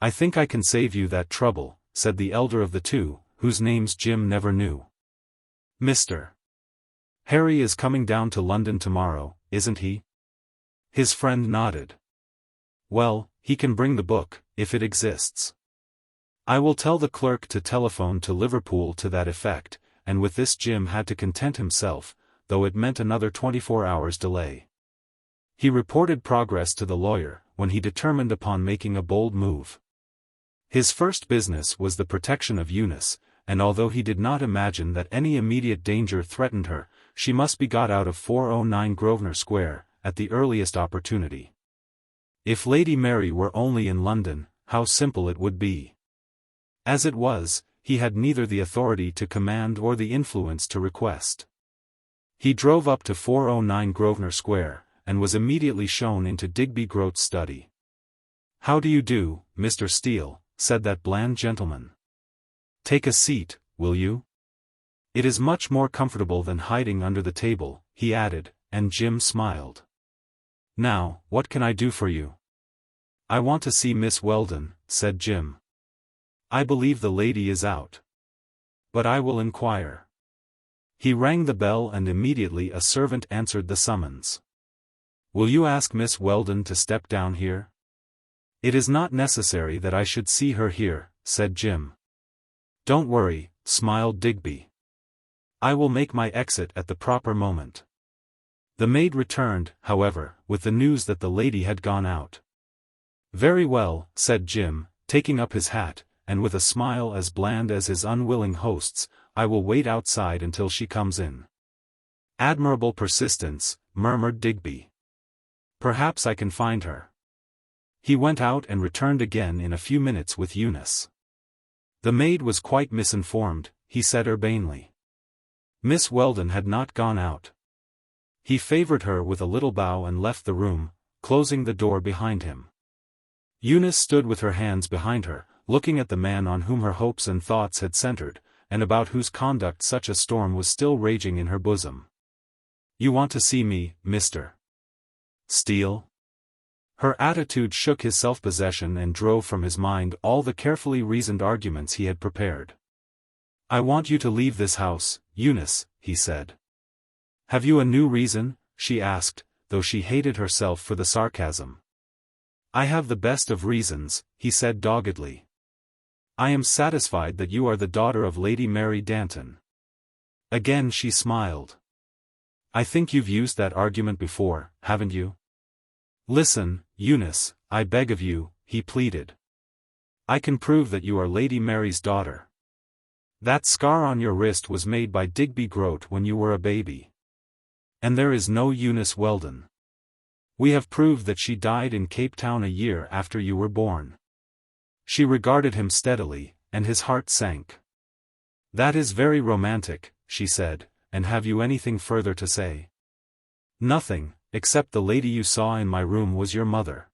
"I think I can save you that trouble," said the elder of the two, whose names Jim never knew. "Mr. Harry is coming down to London tomorrow, isn't he?" His friend nodded. "Well, he can bring the book, if it exists. I will tell the clerk to telephone to Liverpool to that effect," and with this Jim had to content himself, though it meant another 24 hours delay. He reported progress to the lawyer, when he determined upon making a bold move. His first business was the protection of Eunice, and although he did not imagine that any immediate danger threatened her, she must be got out of 409 Grosvenor Square, at the earliest opportunity. If Lady Mary were only in London, how simple it would be. As it was, he had neither the authority to command or the influence to request. He drove up to 409 Grosvenor Square, and was immediately shown into Digby Groat's study. "How do you do, Mr. Steele?" said that bland gentleman. Take a seat, will you? It is much more comfortable than hiding under the table, he added, and Jim smiled. Now, what can I do for you? I want to see Miss Weldon, said Jim. I believe the lady is out. But I will inquire. He rang the bell and immediately a servant answered the summons. Will you ask Miss Weldon to step down here? It is not necessary that I should see her here, said Jim. Don't worry, smiled Digby. I will make my exit at the proper moment. The maid returned, however, with the news that the lady had gone out. Very well, said Jim, taking up his hat, and with a smile as bland as his unwilling host's, I will wait outside until she comes in. Admirable persistence, murmured Digby. Perhaps I can find her. He went out and returned again in a few minutes with Eunice. The maid was quite misinformed, he said urbanely. Miss Weldon had not gone out. He favored her with a little bow and left the room, closing the door behind him. Eunice stood with her hands behind her, looking at the man on whom her hopes and thoughts had centered, and about whose conduct such a storm was still raging in her bosom. You want to see me, Mr. Steele? Her attitude shook his self-possession and drove from his mind all the carefully reasoned arguments he had prepared. I want you to leave this house, Eunice, he said. Have you a new reason? She asked, though she hated herself for the sarcasm. I have the best of reasons, he said doggedly. I am satisfied that you are the daughter of Lady Mary Danton. Again she smiled. I think you've used that argument before, haven't you? Listen, Eunice, I beg of you, he pleaded. I can prove that you are Lady Mary's daughter. That scar on your wrist was made by Digby Groat when you were a baby. And there is no Eunice Weldon. We have proved that she died in Cape Town a year after you were born. She regarded him steadily, and his heart sank. That is very romantic, she said, and have you anything further to say? Nothing, except the lady you saw in my room was your mother.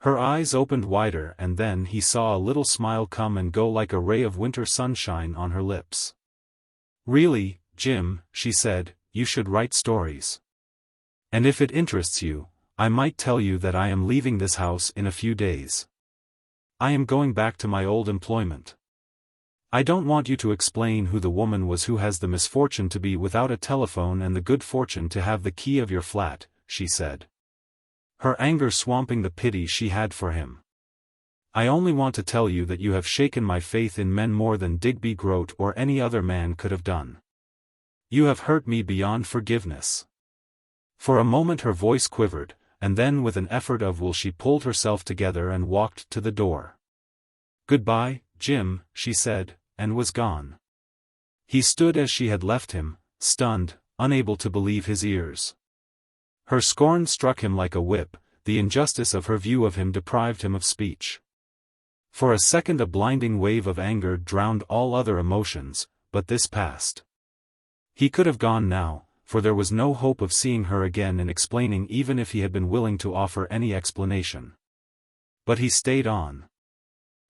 Her eyes opened wider and then he saw a little smile come and go like a ray of winter sunshine on her lips. Really, Jim, she said, you should write stories. And if it interests you, I might tell you that I am leaving this house in a few days. I am going back to my old employment. I don't want you to explain who the woman was who has the misfortune to be without a telephone and the good fortune to have the key of your flat, she said. Her anger swamping the pity she had for him. I only want to tell you that you have shaken my faith in men more than Digby Groat or any other man could have done. You have hurt me beyond forgiveness. For a moment her voice quivered, and then with an effort of will she pulled herself together and walked to the door. Goodbye, Jim, she said, and was gone. He stood as she had left him, stunned, unable to believe his ears. Her scorn struck him like a whip, the injustice of her view of him deprived him of speech. For a second a blinding wave of anger drowned all other emotions, but this passed. He could have gone now, for there was no hope of seeing her again and explaining even if he had been willing to offer any explanation. But he stayed on.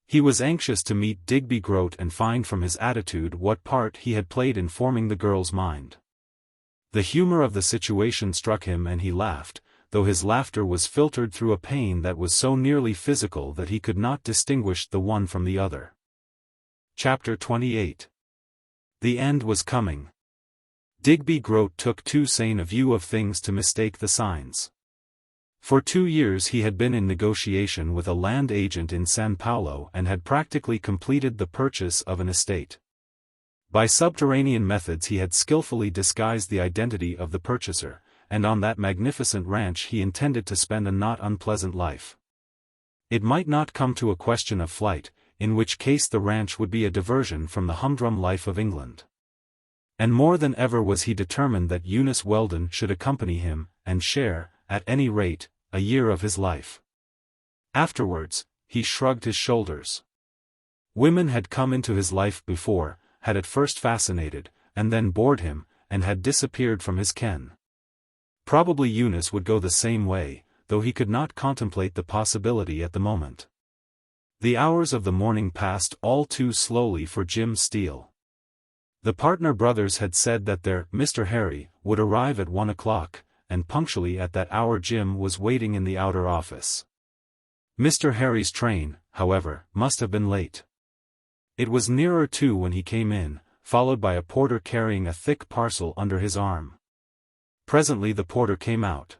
He was anxious to meet Digby Groat and find from his attitude what part he had played in forming the girl's mind. The humor of the situation struck him and he laughed, though his laughter was filtered through a pain that was so nearly physical that he could not distinguish the one from the other. Chapter 28. The end was coming. Digby Groat took too sane a view of things to mistake the signs. For 2 years he had been in negotiation with a land agent in São Paulo and had practically completed the purchase of an estate. By subterranean methods he had skillfully disguised the identity of the purchaser, and on that magnificent ranch he intended to spend a not unpleasant life. It might not come to a question of flight, in which case the ranch would be a diversion from the humdrum life of England. And more than ever was he determined that Eunice Weldon should accompany him, and share, at any rate, a year of his life. Afterwards, he shrugged his shoulders. Women had come into his life before, had at first fascinated, and then bored him, and had disappeared from his ken. Probably Eunice would go the same way, though he could not contemplate the possibility at the moment. The hours of the morning passed all too slowly for Jim Steele. The partner brothers had said that their Mr. Harry would arrive at 1 o'clock, and punctually at that hour Jim was waiting in the outer office. Mr. Harry's train, however, must have been late. It was nearer 2 when he came in, followed by a porter carrying a thick parcel under his arm. Presently the porter came out.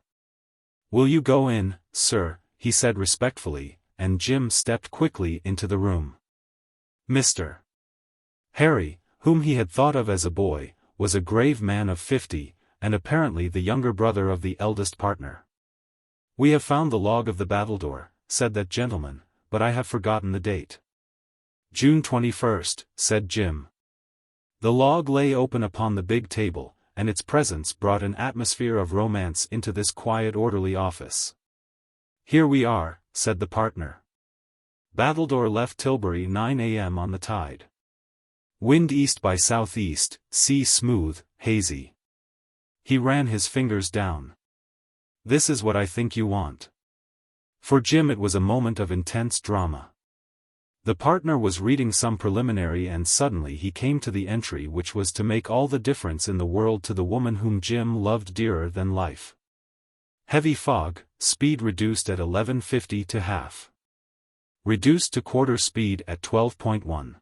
"Will you go in, sir?" he said respectfully, and Jim stepped quickly into the room. Mr. Harry, whom he had thought of as a boy, was a grave man of 50, and apparently the younger brother of the eldest partner. "We have found the log of the battledore," said that gentleman, "but I have forgotten the date." "June 21st, said Jim. The log lay open upon the big table, and its presence brought an atmosphere of romance into this quiet orderly office. "Here we are," said the partner. "Battledore left Tilbury 9 a.m. on the tide. Wind east by southeast, sea smooth, hazy." He ran his fingers down. "This is what I think you want." For Jim it was a moment of intense drama. The partner was reading some preliminary and suddenly he came to the entry which was to make all the difference in the world to the woman whom Jim loved dearer than life. Heavy fog, speed reduced at 11:50 to half. Reduced to quarter speed at 12.1.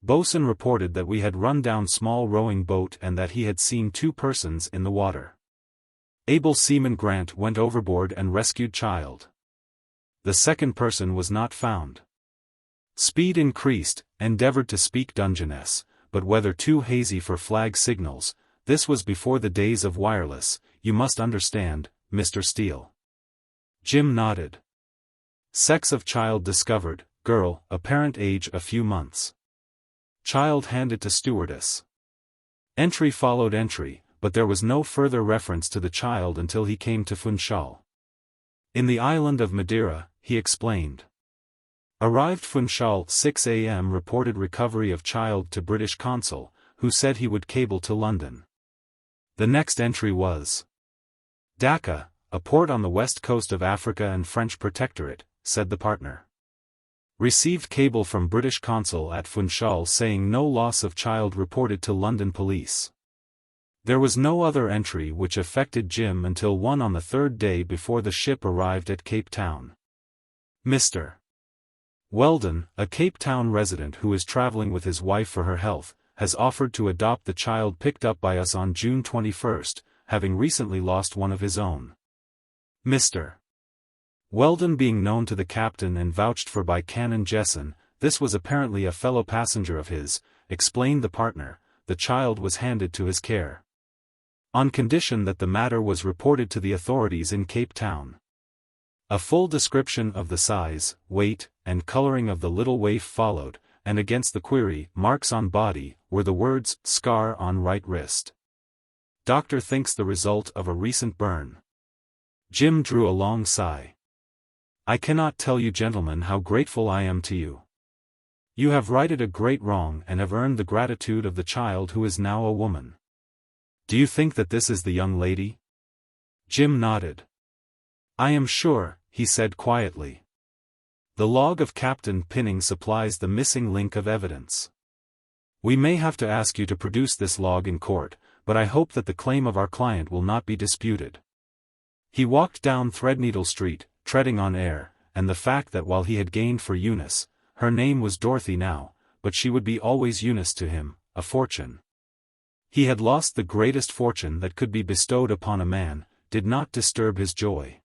Bosun reported that we had run down small rowing boat and that he had seen 2 persons in the water. Able seaman Grant went overboard and rescued child. The second person was not found. Speed increased, endeavored to speak Dungeness, but weather too hazy for flag signals. This was before the days of wireless, you must understand, Mr. Steele. Jim nodded. Sex of child discovered, girl, apparent age a few months. Child handed to stewardess. Entry followed entry, but there was no further reference to the child until he came to Funchal. In the island of Madeira, he explained. Arrived Funchal 6 a.m. reported recovery of child to British consul, who said he would cable to London. The next entry was Dhaka, a port on the west coast of Africa and French protectorate, said the partner. Received cable from British consul at Funchal saying no loss of child reported to London police. There was no other entry which affected Jim until one on the 3rd day before the ship arrived at Cape Town. Mr. Weldon, a Cape Town resident who is traveling with his wife for her health, has offered to adopt the child picked up by us on June 21st, having recently lost one of his own. Mr. Weldon being known to the captain and vouched for by Canon Jesson, this was apparently a fellow passenger of his, explained the partner. The child was handed to his care. On condition that the matter was reported to the authorities in Cape Town. A full description of the size, weight, and coloring of the little waif followed, and against the query, marks on body, were the words, scar on right wrist. Doctor thinks the result of a recent burn. Jim drew a long sigh. I cannot tell you gentlemen how grateful I am to you. You have righted a great wrong and have earned the gratitude of the child who is now a woman. Do you think that this is the young lady? Jim nodded. I am sure, he said quietly. The log of Captain Pinning supplies the missing link of evidence. We may have to ask you to produce this log in court, but I hope that the claim of our client will not be disputed. He walked down Threadneedle Street, treading on air, and the fact that while he had gained for Eunice, her name was Dorothy now, but she would be always Eunice to him, a fortune. He had lost the greatest fortune that could be bestowed upon a man, did not disturb his joy.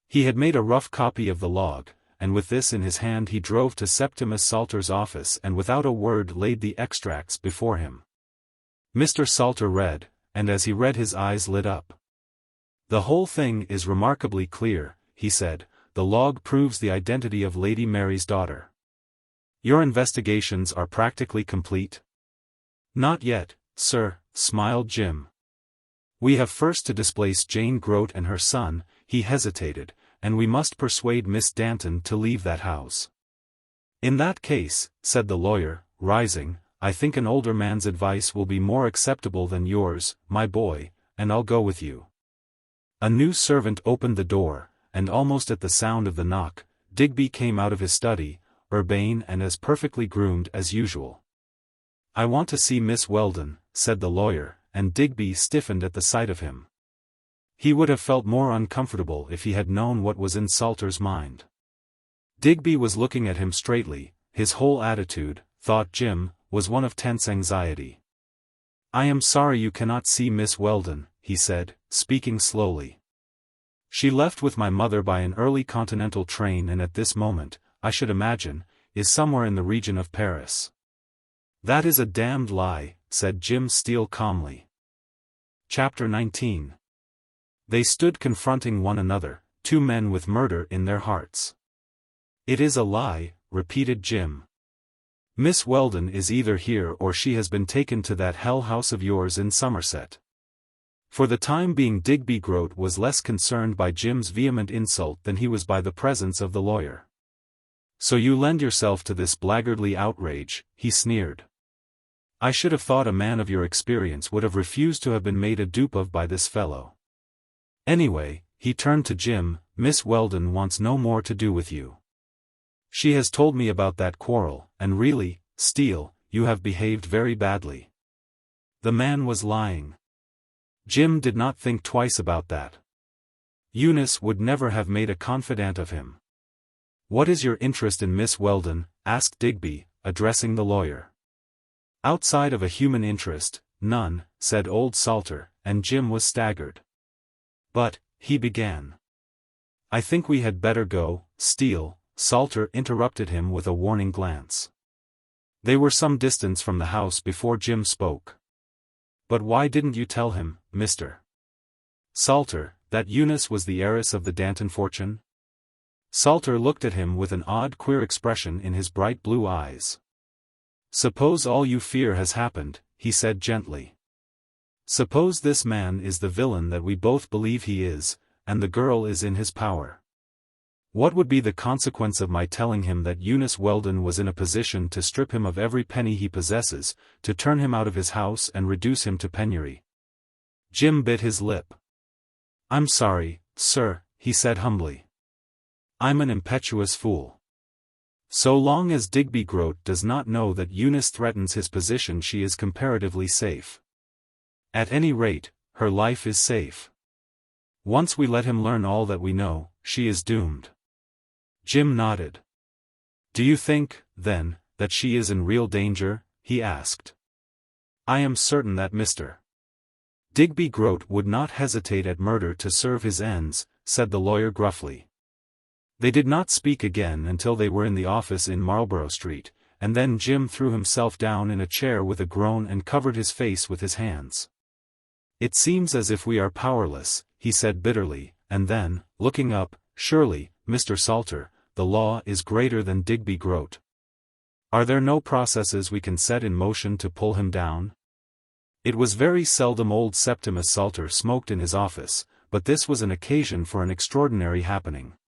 He had made a rough copy of the log, and with this in his hand he drove to Septimus Salter's office and without a word laid the extracts before him. Mr. Salter read, and as he read his eyes lit up. The whole thing is remarkably clear, he said. The log proves the identity of Lady Mary's daughter. Your investigations are practically complete? Not yet, sir, smiled Jim. We have first to displace Jane Groat and her son. He hesitated, and we must persuade Miss Danton to leave that house. In that case, said the lawyer, rising, I think an older man's advice will be more acceptable than yours, my boy, and I'll go with you. A new servant opened the door, and almost at the sound of the knock, Digby came out of his study, urbane and as perfectly groomed as usual. "I want to see Miss Weldon," said the lawyer, and Digby stiffened at the sight of him. He would have felt more uncomfortable if he had known what was in Salter's mind. Digby was looking at him straightly, his whole attitude, thought Jim, was one of tense anxiety. "I am sorry you cannot see Miss Weldon," he said, speaking slowly. "She left with my mother by an early continental train and at this moment, I should imagine, is somewhere in the region of Paris." "That is a damned lie," said Jim Steele calmly. Chapter 19. They stood confronting one another, two men with murder in their hearts. "It is a lie," repeated Jim. "Miss Weldon is either here or she has been taken to that hell house of yours in Somerset." For the time being Digby Groat was less concerned by Jim's vehement insult than he was by the presence of the lawyer. "So you lend yourself to this blackguardly outrage," he sneered. "I should have thought a man of your experience would have refused to have been made a dupe of by this fellow. Anyway," he turned to Jim, "Miss Weldon wants no more to do with you. She has told me about that quarrel, and really, Steele, you have behaved very badly." The man was lying. Jim did not think twice about that. Eunice would never have made a confidant of him. "What is your interest in Miss Weldon?" asked Digby, addressing the lawyer. "Outside of a human interest, none," said old Salter, and Jim was staggered. "But," he began. "I think we had better go, Steele," Salter interrupted him with a warning glance. They were some distance from the house before Jim spoke. "But why didn't you tell him, Mr. Salter, that Eunice was the heiress of the Danton fortune?" Salter looked at him with an odd queer expression in his bright blue eyes. "Suppose all you fear has happened," he said gently. "Suppose this man is the villain that we both believe he is, and the girl is in his power. What would be the consequence of my telling him that Eunice Weldon was in a position to strip him of every penny he possesses, to turn him out of his house and reduce him to penury?" Jim bit his lip. "I'm sorry, sir," he said humbly. "I'm an impetuous fool. So long as Digby Groat does not know that Eunice threatens his position, she is comparatively safe. At any rate, her life is safe. Once we let him learn all that we know, she is doomed." Jim nodded. "Do you think, then, that she is in real danger?" he asked. "I am certain that Mr. Digby Groat would not hesitate at murder to serve his ends," said the lawyer gruffly. They did not speak again until they were in the office in Marlborough Street, and then Jim threw himself down in a chair with a groan and covered his face with his hands. "It seems as if we are powerless," he said bitterly, and then, looking up, "Surely, Mr. Salter, the law is greater than Digby Groat. Are there no processes we can set in motion to pull him down?" It was very seldom old Septimus Salter smoked in his office, but this was an occasion for an extraordinary happening.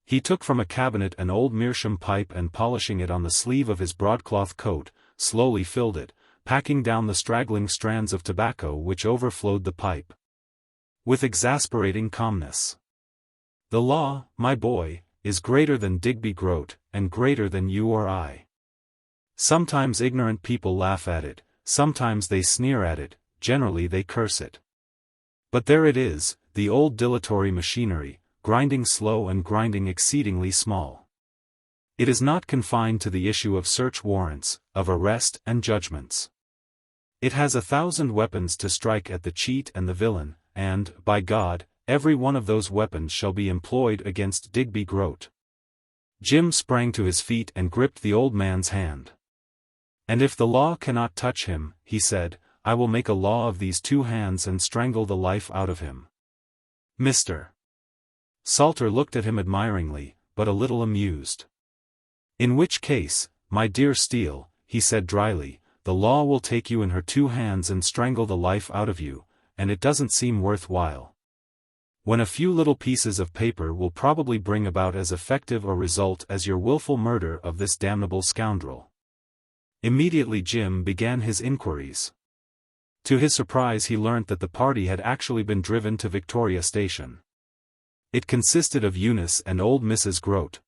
He took from a cabinet an old meerschaum pipe and polishing it on the sleeve of his broadcloth coat, slowly filled it, packing down the straggling strands of tobacco which overflowed the pipe. With exasperating calmness. "The law, my boy, is greater than Digby Groat, and greater than you or I. Sometimes ignorant people laugh at it, sometimes they sneer at it, generally they curse it. But there it is, the old dilatory machinery, grinding slow and grinding exceedingly small. It is not confined to the issue of search warrants, of arrest and judgments. It has 1,000 weapons to strike at the cheat and the villain, and, by God, every one of those weapons shall be employed against Digby Groat." Jim sprang to his feet and gripped the old man's hand. "And if the law cannot touch him," he said, "I will make a law of these two hands and strangle the life out of him." Mr. Salter looked at him admiringly, but a little amused. "In which case, my dear Steele," he said dryly, "the law will take you in her two hands and strangle the life out of you, and it doesn't seem worth while. When a few little pieces of paper will probably bring about as effective a result as your willful murder of this damnable scoundrel." Immediately Jim began his inquiries. To his surprise he learnt that the party had actually been driven to Victoria Station. It consisted of Eunice and old Mrs. Groat.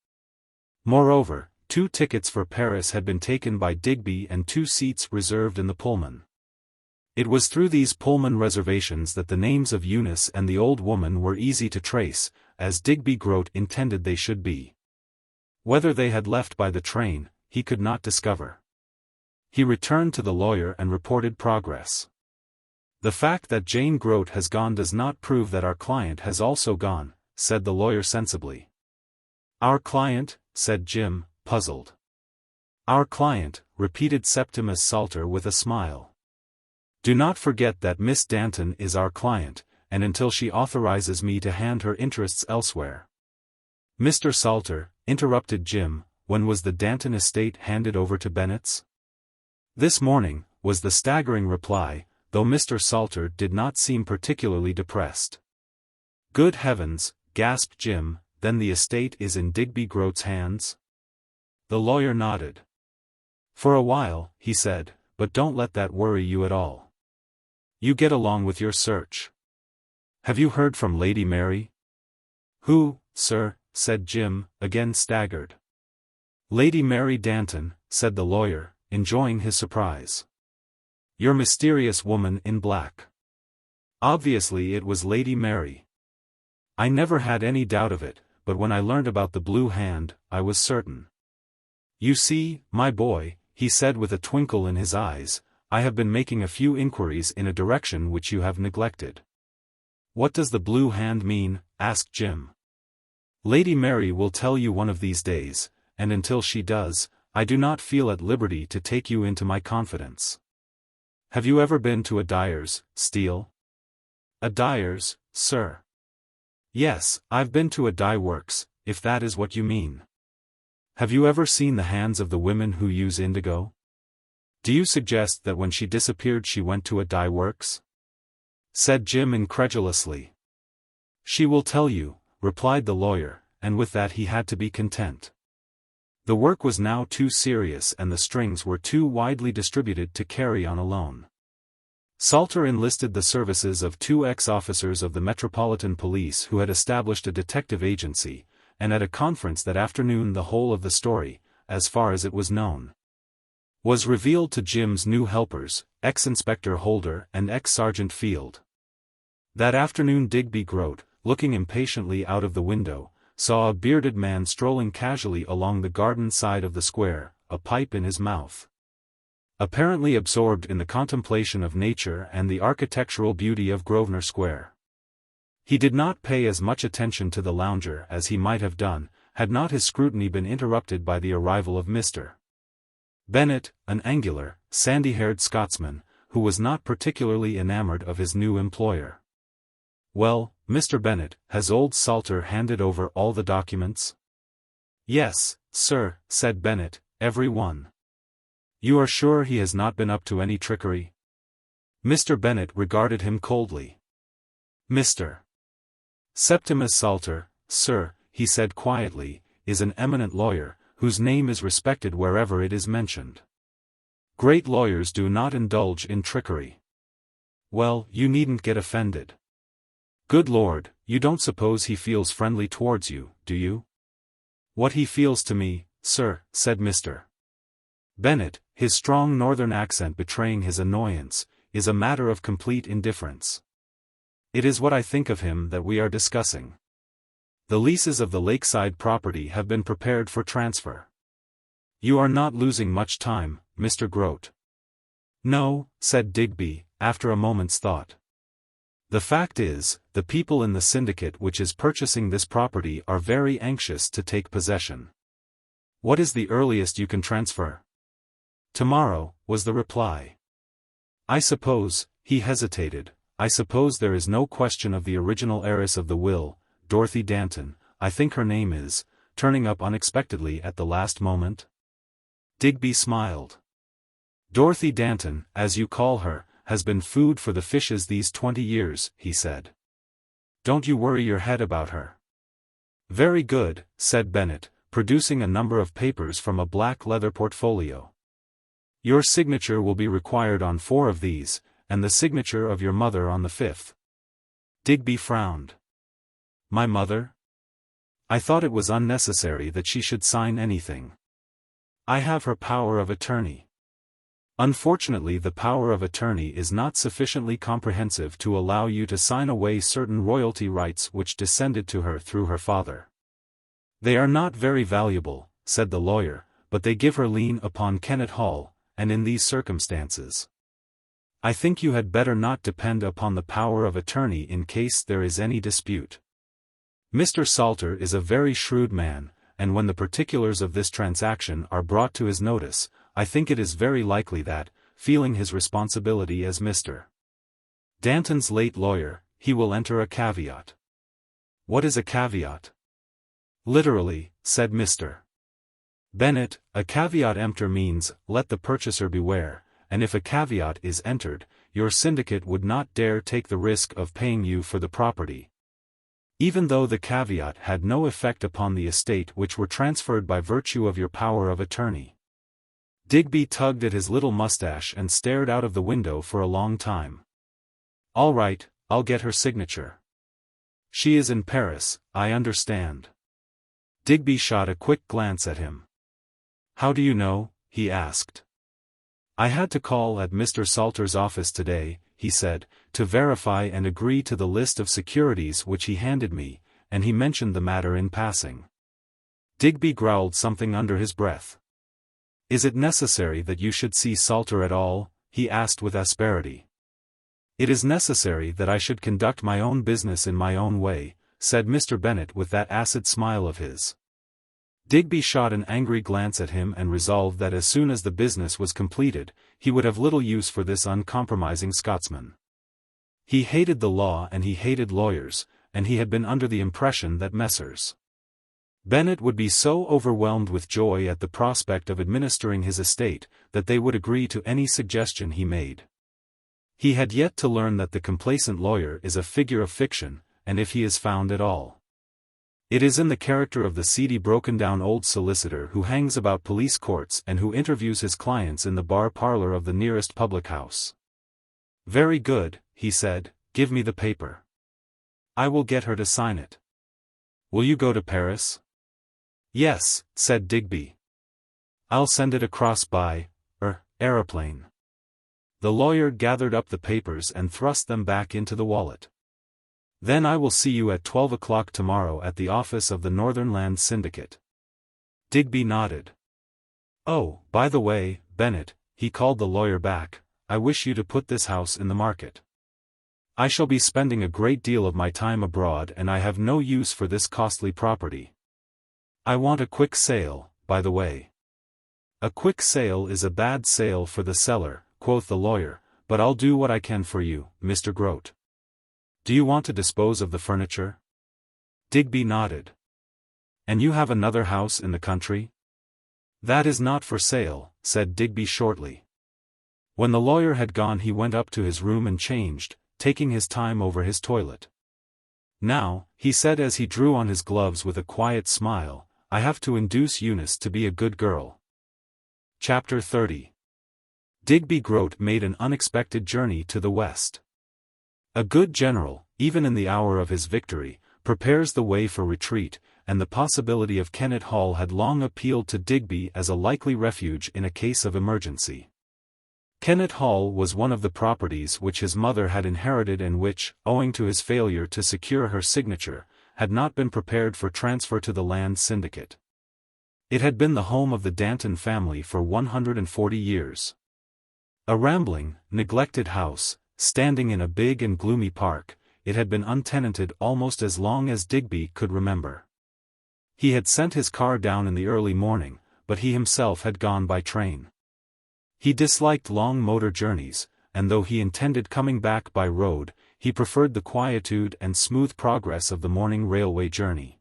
Moreover, 2 tickets for Paris had been taken by Digby and 2 seats reserved in the Pullman. It was through these Pullman reservations that the names of Eunice and the old woman were easy to trace, as Digby Groat intended they should be. Whether they had left by the train, he could not discover. He returned to the lawyer and reported progress. "The fact that Jane Groat has gone does not prove that our client has also gone," said the lawyer sensibly. "Our client?" said Jim, puzzled. "Our client," repeated Septimus Salter with a smile. "Do not forget that Miss Danton is our client, and until she authorizes me to hand her interests elsewhere." "Mr. Salter," interrupted Jim, "when was the Danton estate handed over to Bennet's?" "This morning," was the staggering reply, though Mr. Salter did not seem particularly depressed. "Good heavens," gasped Jim, "then the estate is in Digby Groat's hands?" The lawyer nodded. "For a while," he said, "but don't let that worry you at all. You get along with your search. Have you heard from Lady Mary?" "Who, sir?" said Jim, again staggered. "Lady Mary Danton," said the lawyer, enjoying his surprise. "Your mysterious woman in black." Obviously it was Lady Mary. "I never had any doubt of it, but when I learned about the blue hand, I was certain. You see, my boy," he said with a twinkle in his eyes, "I have been making a few inquiries in a direction which you have neglected." "What does the blue hand mean?" asked Jim. "Lady Mary will tell you one of these days, and until she does, I do not feel at liberty to take you into my confidence. Have you ever been to a dyer's, Steele?" "A dyer's, sir?" "Yes, I've been to a dye works, if that is what you mean." "Have you ever seen the hands of the women who use indigo? Do you suggest that when she disappeared she went to a dye works?" said Jim incredulously. "She will tell you," replied the lawyer, and with that he had to be content. The work was now too serious and the strings were too widely distributed to carry on alone. Salter enlisted the services of 2 ex-officers of the Metropolitan Police who had established a detective agency, and at a conference that afternoon the whole of the story, as far as it was known, was revealed to Jim's new helpers, ex-Inspector Holder and ex-Sergeant Field. That afternoon Digby Groat, looking impatiently out of the window, saw a bearded man strolling casually along the garden side of the square, a pipe in his mouth. Apparently absorbed in the contemplation of nature and the architectural beauty of Grosvenor Square. He did not pay as much attention to the lounger as he might have done, had not his scrutiny been interrupted by the arrival of Mr. Bennet, an angular, sandy-haired Scotsman, who was not particularly enamored of his new employer. "Well, Mr. Bennet, has old Salter handed over all the documents?" "Yes, sir," said Bennet, "every one." "You are sure he has not been up to any trickery?" Mr. Bennet regarded him coldly. "Mr. Septimus Salter, sir," he said quietly, "is an eminent lawyer, whose name is respected wherever it is mentioned. Great lawyers do not indulge in trickery." "Well, you needn't get offended." "Good Lord, you don't suppose he feels friendly towards you, do you?" "What he feels to me, sir," said Mr. Bennet, his strong northern accent betraying his annoyance, "is a matter of complete indifference. It is what I think of him that we are discussing. The leases of the lakeside property have been prepared for transfer. You are not losing much time, Mr. Groat." "No," said Digby, after a moment's thought. "The fact is, the people in the syndicate which is purchasing this property are very anxious to take possession." "What is the earliest you can transfer?" "Tomorrow," was the reply. "I suppose," he hesitated, "I suppose there is no question of the original heiress of the will, Dorothy Danton, I think her name is, turning up unexpectedly at the last moment?" Digby smiled. "Dorothy Danton, as you call her, has been food for the fishes these 20 years, he said. "Don't you worry your head about her." "Very good," said Bennet, producing a number of papers from a black leather portfolio. "Your signature will be required on 4 of these, and the signature of your mother on the 5th. Digby frowned. "My mother?" I thought it was unnecessary that she should sign anything. I have her power of attorney. Unfortunately, the power of attorney is not sufficiently comprehensive to allow you to sign away certain royalty rights which descended to her through her father. They are not very valuable, said the lawyer, but they give her lien upon Kennet Hall, and in these circumstances, I think you had better not depend upon the power of attorney in case there is any dispute. Mr. Salter is a very shrewd man, and when the particulars of this transaction are brought to his notice, I think it is very likely that, feeling his responsibility as Mr. Danton's late lawyer, he will enter a caveat. What is a caveat? Literally, said Mr. Bennet, a caveat emptor means, let the purchaser beware, and if a caveat is entered, your syndicate would not dare take the risk of paying you for the property. Even though the caveat had no effect upon the estate which were transferred by virtue of your power of attorney. Digby tugged at his little mustache and stared out of the window for a long time. All right, I'll get her signature. She is in Paris, I understand. Digby shot a quick glance at him. How do you know? He asked. I had to call at Mr. Salter's office today, he said, to verify and agree to the list of securities which he handed me, and he mentioned the matter in passing. Digby growled something under his breath. Is it necessary that you should see Salter at all? He asked with asperity. It is necessary that I should conduct my own business in my own way, said Mr. Bennet with that acid smile of his. Digby shot an angry glance at him and resolved that as soon as the business was completed, he would have little use for this uncompromising Scotsman. He hated the law and he hated lawyers, and he had been under the impression that Messrs. Bennet would be so overwhelmed with joy at the prospect of administering his estate, that they would agree to any suggestion he made. He had yet to learn that the complacent lawyer is a figure of fiction, and if he is found at all, it is in the character of the seedy broken-down old solicitor who hangs about police courts and who interviews his clients in the bar parlour of the nearest public house. Very good, he said, give me the paper. I will get her to sign it. Will you go to Paris? Yes, said Digby. I'll send it across by, aeroplane. The lawyer gathered up the papers and thrust them back into the wallet. Then I will see you at 12 o'clock tomorrow at the office of the Northern Land Syndicate. Digby nodded. Oh, by the way, Bennet, he called the lawyer back, I wish you to put this house in the market. I shall be spending a great deal of my time abroad and I have no use for this costly property. I want a quick sale, by the way. A quick sale is a bad sale for the seller, quoth the lawyer, but I'll do what I can for you, Mr. Groat. Do you want to dispose of the furniture? Digby nodded. And you have another house in the country? That is not for sale, said Digby shortly. When the lawyer had gone he went up to his room and changed, taking his time over his toilet. Now, he said as he drew on his gloves with a quiet smile, I have to induce Eunice to be a good girl. Chapter 30. Digby Groat made an unexpected journey to the west. A good general, even in the hour of his victory, prepares the way for retreat, and the possibility of Kennet Hall had long appealed to Digby as a likely refuge in a case of emergency. Kennet Hall was one of the properties which his mother had inherited and which, owing to his failure to secure her signature, had not been prepared for transfer to the land syndicate. It had been the home of the Danton family for 140 years. A rambling, neglected house, standing in a big and gloomy park, it had been untenanted almost as long as Digby could remember. He had sent his car down in the early morning, but he himself had gone by train. He disliked long motor journeys, and though he intended coming back by road, he preferred the quietude and smooth progress of the morning railway journey.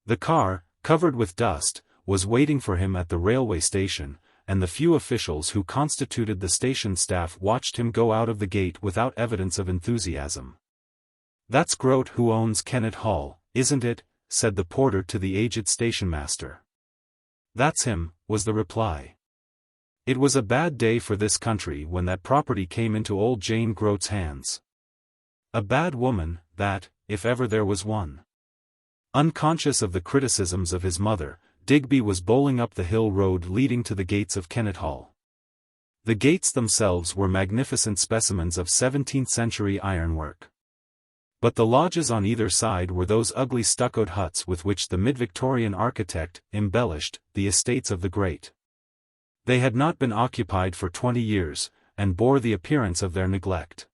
The car, covered with dust, was waiting for him at the railway station, and the few officials who constituted the station staff watched him go out of the gate without evidence of enthusiasm. That's Groat who owns Kennet Hall, isn't it? Said the porter to the aged stationmaster. That's him, was the reply. It was a bad day for this country when that property came into old Jane Groat's hands. A bad woman, that, if ever there was one. Unconscious of the criticisms of his mother, Digby was bowling up the hill road leading to the gates of Kennett-Hall. The gates themselves were magnificent specimens of 17th-century ironwork. But the lodges on either side were those ugly stuccoed huts with which the mid-Victorian architect embellished the estates of the great. They had not been occupied for 20 years, and bore the appearance of their neglect.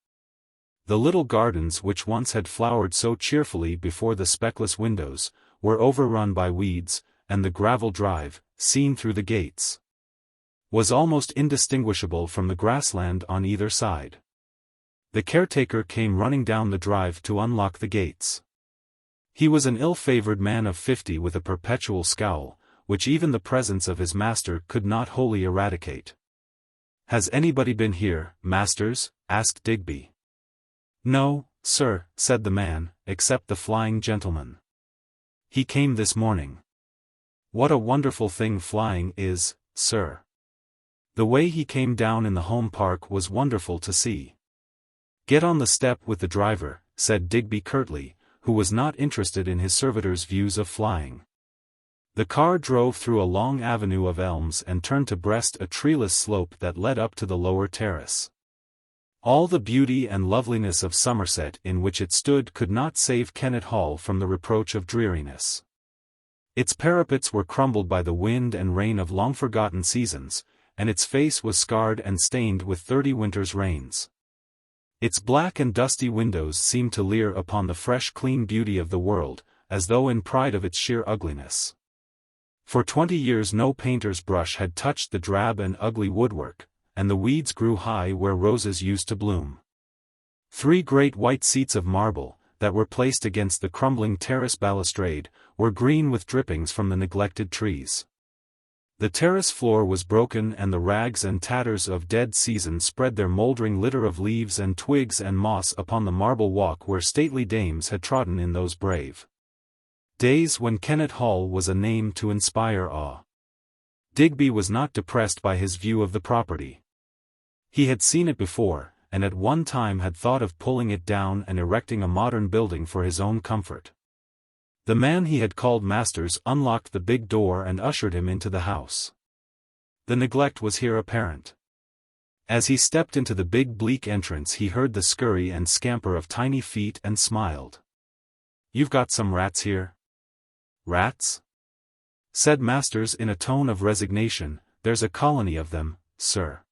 The little gardens which once had flowered so cheerfully before the speckless windows, were overrun by weeds, and the gravel drive, seen through the gates, was almost indistinguishable from the grassland on either side. The caretaker came running down the drive to unlock the gates. He was an ill-favored man of 50 with a perpetual scowl, which even the presence of his master could not wholly eradicate. "Has anybody been here, Masters?" asked Digby. "No, sir," said the man, "except the flying gentleman. He came this morning." "What a wonderful thing flying is, sir." "The way he came down in the home park was wonderful to see." "Get on the step with the driver," said Digby curtly, who was not interested in his servitor's views of flying. The car drove through a long avenue of elms and turned to breast a treeless slope that led up to the lower terrace. All the beauty and loveliness of Somerset in which it stood could not save Kennett-Hall from the reproach of dreariness. Its parapets were crumbled by the wind and rain of long-forgotten seasons, and its face was scarred and stained with 30 winters' rains. Its black and dusty windows seemed to leer upon the fresh clean beauty of the world, as though in pride of its sheer ugliness. For 20 years no painter's brush had touched the drab and ugly woodwork, and the weeds grew high where roses used to bloom. 3 great white seats of marble, that were placed against the crumbling terrace balustrade, were green with drippings from the neglected trees. The terrace floor was broken and the rags and tatters of dead season spread their mouldering litter of leaves and twigs and moss upon the marble walk where stately dames had trodden in those brave days when Kennett-Hall was a name to inspire awe. Digby was not depressed by his view of the property. He had seen it before, and at one time had thought of pulling it down and erecting a modern building for his own comfort. The man he had called Masters unlocked the big door and ushered him into the house. The neglect was here apparent. As he stepped into the big bleak entrance he heard the scurry and scamper of tiny feet and smiled. "You've got some rats here?" "Rats?" said Masters in a tone of resignation. "There's a colony of them, sir.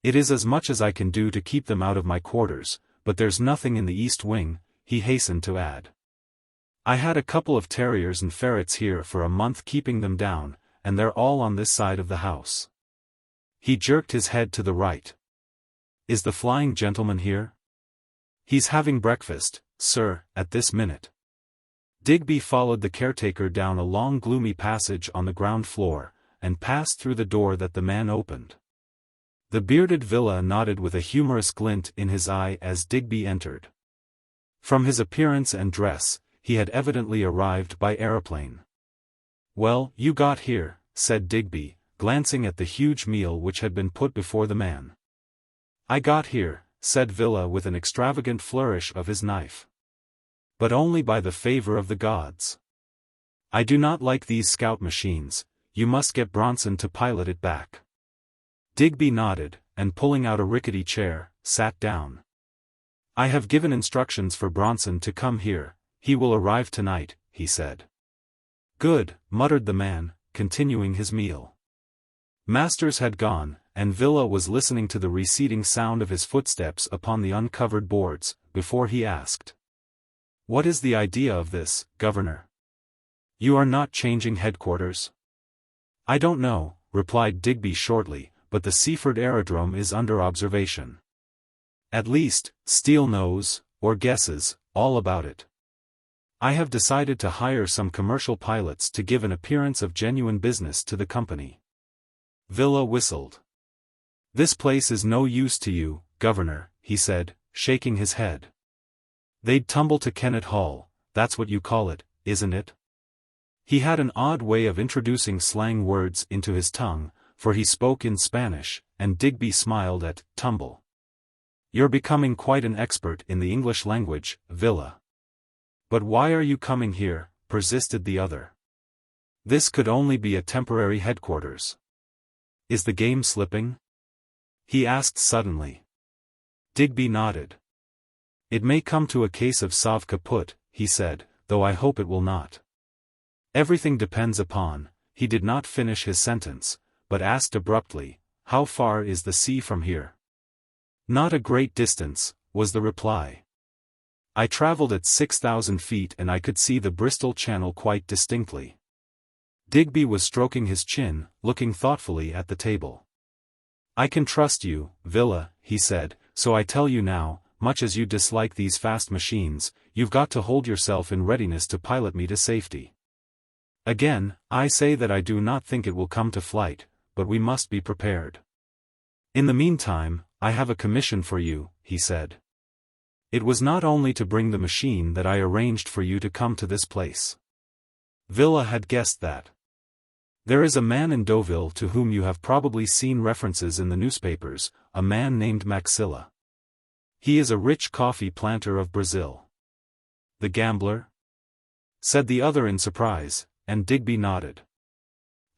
It is as much as I can do to keep them out of my quarters, but there's nothing in the east wing," he hastened to add. "I had a couple of terriers and ferrets here for a month keeping them down, and they're all on this side of the house." He jerked his head to the right. "Is the flying gentleman here?" "He's having breakfast, sir, at this minute." Digby followed the caretaker down a long gloomy passage on the ground floor, and passed through the door that the man opened. The bearded villa nodded with a humorous glint in his eye as Digby entered. From his appearance and dress, he had evidently arrived by aeroplane. "Well, you got here," said Digby, glancing at the huge meal which had been put before the man. "I got here," said Villa with an extravagant flourish of his knife. "But only by the favor of the gods. I do not like these scout machines, you must get Bronson to pilot it back." Digby nodded, and pulling out a rickety chair, sat down. "I have given instructions for Bronson to come here, he will arrive tonight," he said. "Good," muttered the man, continuing his meal. Masters had gone, and Villa was listening to the receding sound of his footsteps upon the uncovered boards, before he asked, "What is the idea of this, Governor? You are not changing headquarters?" "I don't know," replied Digby shortly, "but the Seaford Aerodrome is under observation. At least, Steele knows, or guesses, all about it. I have decided to hire some commercial pilots to give an appearance of genuine business to the company." Villa whistled. "This place is no use to you, Governor," he said, shaking his head. "They'd tumble to Kennett-Hall, that's what you call it, isn't it?" He had an odd way of introducing slang words into his tongue, for he spoke in Spanish, and Digby smiled at tumble. "You're becoming quite an expert in the English language, Villa. But why are you coming here, persisted the other. This could only be a temporary headquarters. Is the game slipping? He asked suddenly. Digby nodded. It may come to a case of sauve caput, he said, though I hope it will not. Everything depends upon, he did not finish his sentence, but asked abruptly, how far is the sea from here? Not a great distance, was the reply. I travelled at 6,000 feet and I could see the Bristol Channel quite distinctly. Digby was stroking his chin, looking thoughtfully at the table. I can trust you, Villa, he said, so I tell you now, much as you dislike these fast machines, you've got to hold yourself in readiness to pilot me to safety. Again, I say that I do not think it will come to flight, but we must be prepared. In the meantime, I have a commission for you, he said. It was not only to bring the machine that I arranged for you to come to this place. Villa had guessed that. There is a man in Deauville to whom you have probably seen references in the newspapers, a man named Maxilla. He is a rich coffee planter of Brazil. The gambler? Said the other in surprise, and Digby nodded.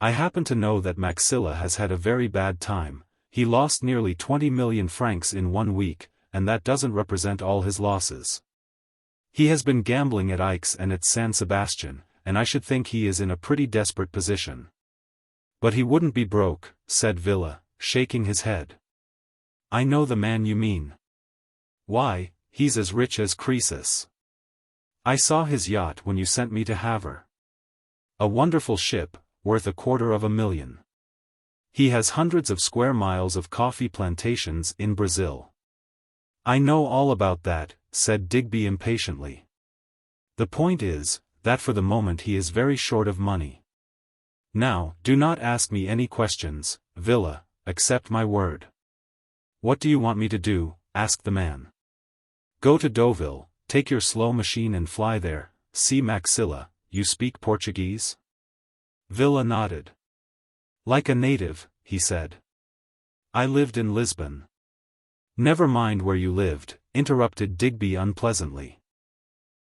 I happen to know that Maxilla has had a very bad time. He lost nearly 20 million francs in 1 week, and that doesn't represent all his losses. He has been gambling at Aix and at San Sebastian, and I should think he is in a pretty desperate position. But he wouldn't be broke, said Villa, shaking his head. I know the man you mean. Why, he's as rich as Croesus. I saw his yacht when you sent me to Havre. A wonderful ship, worth $250,000. He has hundreds of square miles of coffee plantations in Brazil. I know all about that, said Digby impatiently. The point is, that for the moment he is very short of money. Now, do not ask me any questions, Villa, accept my word. What do you want me to do? Asked the man. Go to Deauville, take your slow machine and fly there. See Maxilla, you speak Portuguese? Villa nodded. Like a native, he said. I lived in Lisbon. Never mind where you lived, interrupted Digby unpleasantly.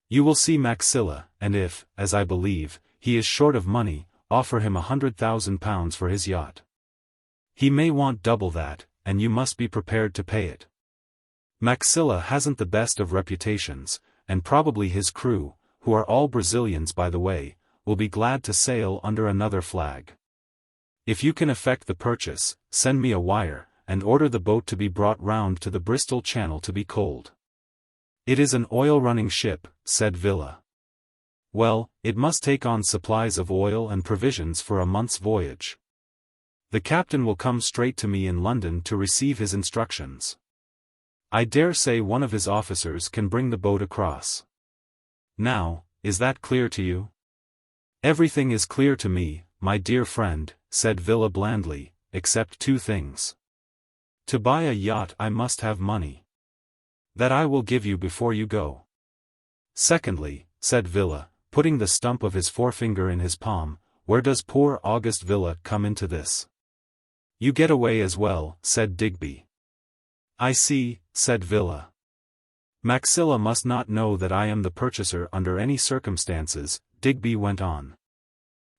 You will see Maxilla, and if, as I believe, he is short of money, offer him £100,000 for his yacht. He may want double that, and you must be prepared to pay it. Maxilla hasn't the best of reputations, and probably his crew, who are all Brazilians by the way, will be glad to sail under another flag. If you can effect the purchase, send me a wire, and order the boat to be brought round to the Bristol Channel to be coaled. It is an oil-running ship, said Villa. Well, it must take on supplies of oil and provisions for a month's voyage. The captain will come straight to me in London to receive his instructions. I dare say one of his officers can bring the boat across. Now, is that clear to you? Everything is clear to me, my dear friend, said Villa blandly, except 2 things. To buy a yacht I must have money. That I will give you before you go. Secondly, said Villa, putting the stump of his forefinger in his palm, where does poor Auguste Villa come into this? You get away as well, said Digby. I see, said Villa. Maxilla must not know that I am the purchaser under any circumstances, Digby went on.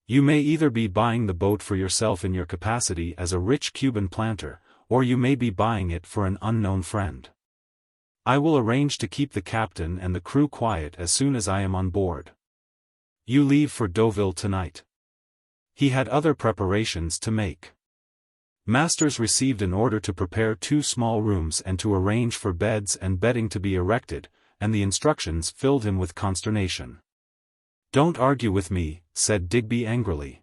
You may either be buying the boat for yourself in your capacity as a rich Cuban planter, or you may be buying it for an unknown friend. I will arrange to keep the captain and the crew quiet as soon as I am on board. You leave for Deauville tonight. He had other preparations to make. Masters received an order to prepare 2 small rooms and to arrange for beds and bedding to be erected, and the instructions filled him with consternation. Don't argue with me, said Digby angrily.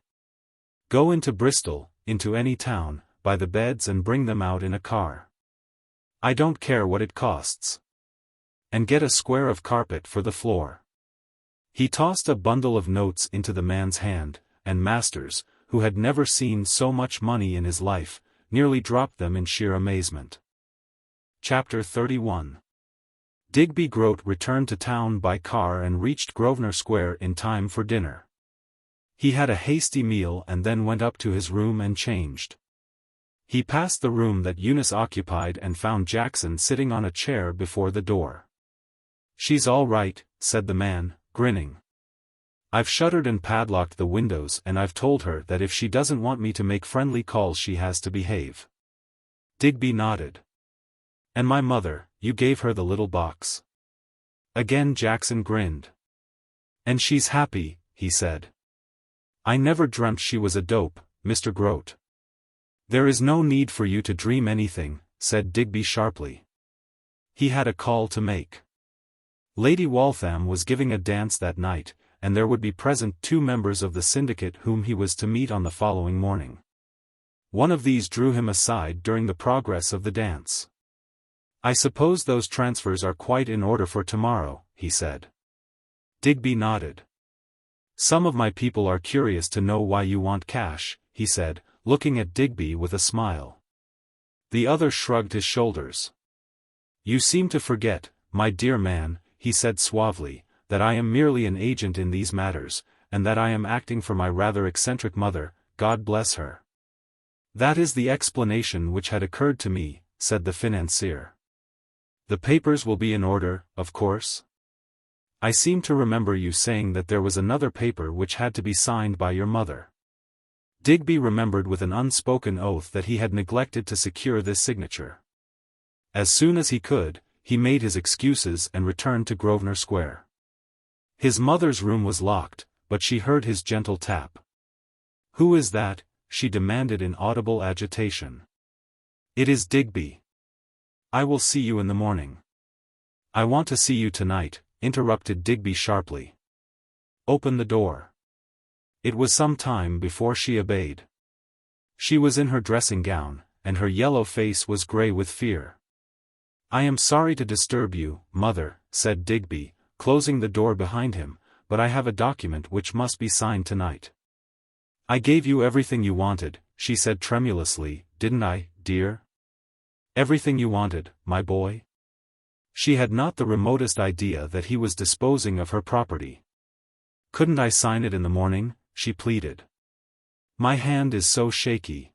Go into Bristol, into any town, buy the beds and bring them out in a car. I don't care what it costs. And get a square of carpet for the floor. He tossed a bundle of notes into the man's hand, and Masters, who had never seen so much money in his life, nearly dropped them in sheer amazement. Chapter 31. Digby Groat returned to town by car and reached Grosvenor Square in time for dinner. He had a hasty meal and then went up to his room and changed. He passed the room that Eunice occupied and found Jackson sitting on a chair before the door. She's all right, said the man, grinning. I've shuttered and padlocked the windows, and I've told her that if she doesn't want me to make friendly calls she has to behave." Digby nodded. "And my mother, you gave her the little box?" Again Jackson grinned. "And she's happy," he said. "I never dreamt she was a dope, Mr. Groat." "There is no need for you to dream anything," said Digby sharply. He had a call to make. Lady Waltham was giving a dance that night, and there would be present 2 members of the syndicate whom he was to meet on the following morning. One of these drew him aside during the progress of the dance. "I suppose those transfers are quite in order for tomorrow," he said. Digby nodded. "Some of my people are curious to know why you want cash," he said, looking at Digby with a smile. The other shrugged his shoulders. "You seem to forget, my dear man," he said suavely, "that I am merely an agent in these matters, and that I am acting for my rather eccentric mother, God bless her." "That is the explanation which had occurred to me," said the financier. "The papers will be in order, of course? I seem to remember you saying that there was another paper which had to be signed by your mother." Digby remembered with an unspoken oath that he had neglected to secure this signature. As soon as he could, he made his excuses and returned to Grosvenor Square. His mother's room was locked, but she heard his gentle tap. "Who is that?" she demanded in audible agitation. "It is Digby." "I will see you in the morning." "I want to see you tonight," interrupted Digby sharply. "Open the door." It was some time before she obeyed. She was in her dressing gown, and her yellow face was grey with fear. "I am sorry to disturb you, mother," said Digby, closing the door behind him, "but I have a document which must be signed tonight." "I gave you everything you wanted," she said tremulously, "didn't I, dear? Everything you wanted, my boy?" She had not the remotest idea that he was disposing of her property. "Couldn't I sign it in the morning?" she pleaded. "My hand is so shaky."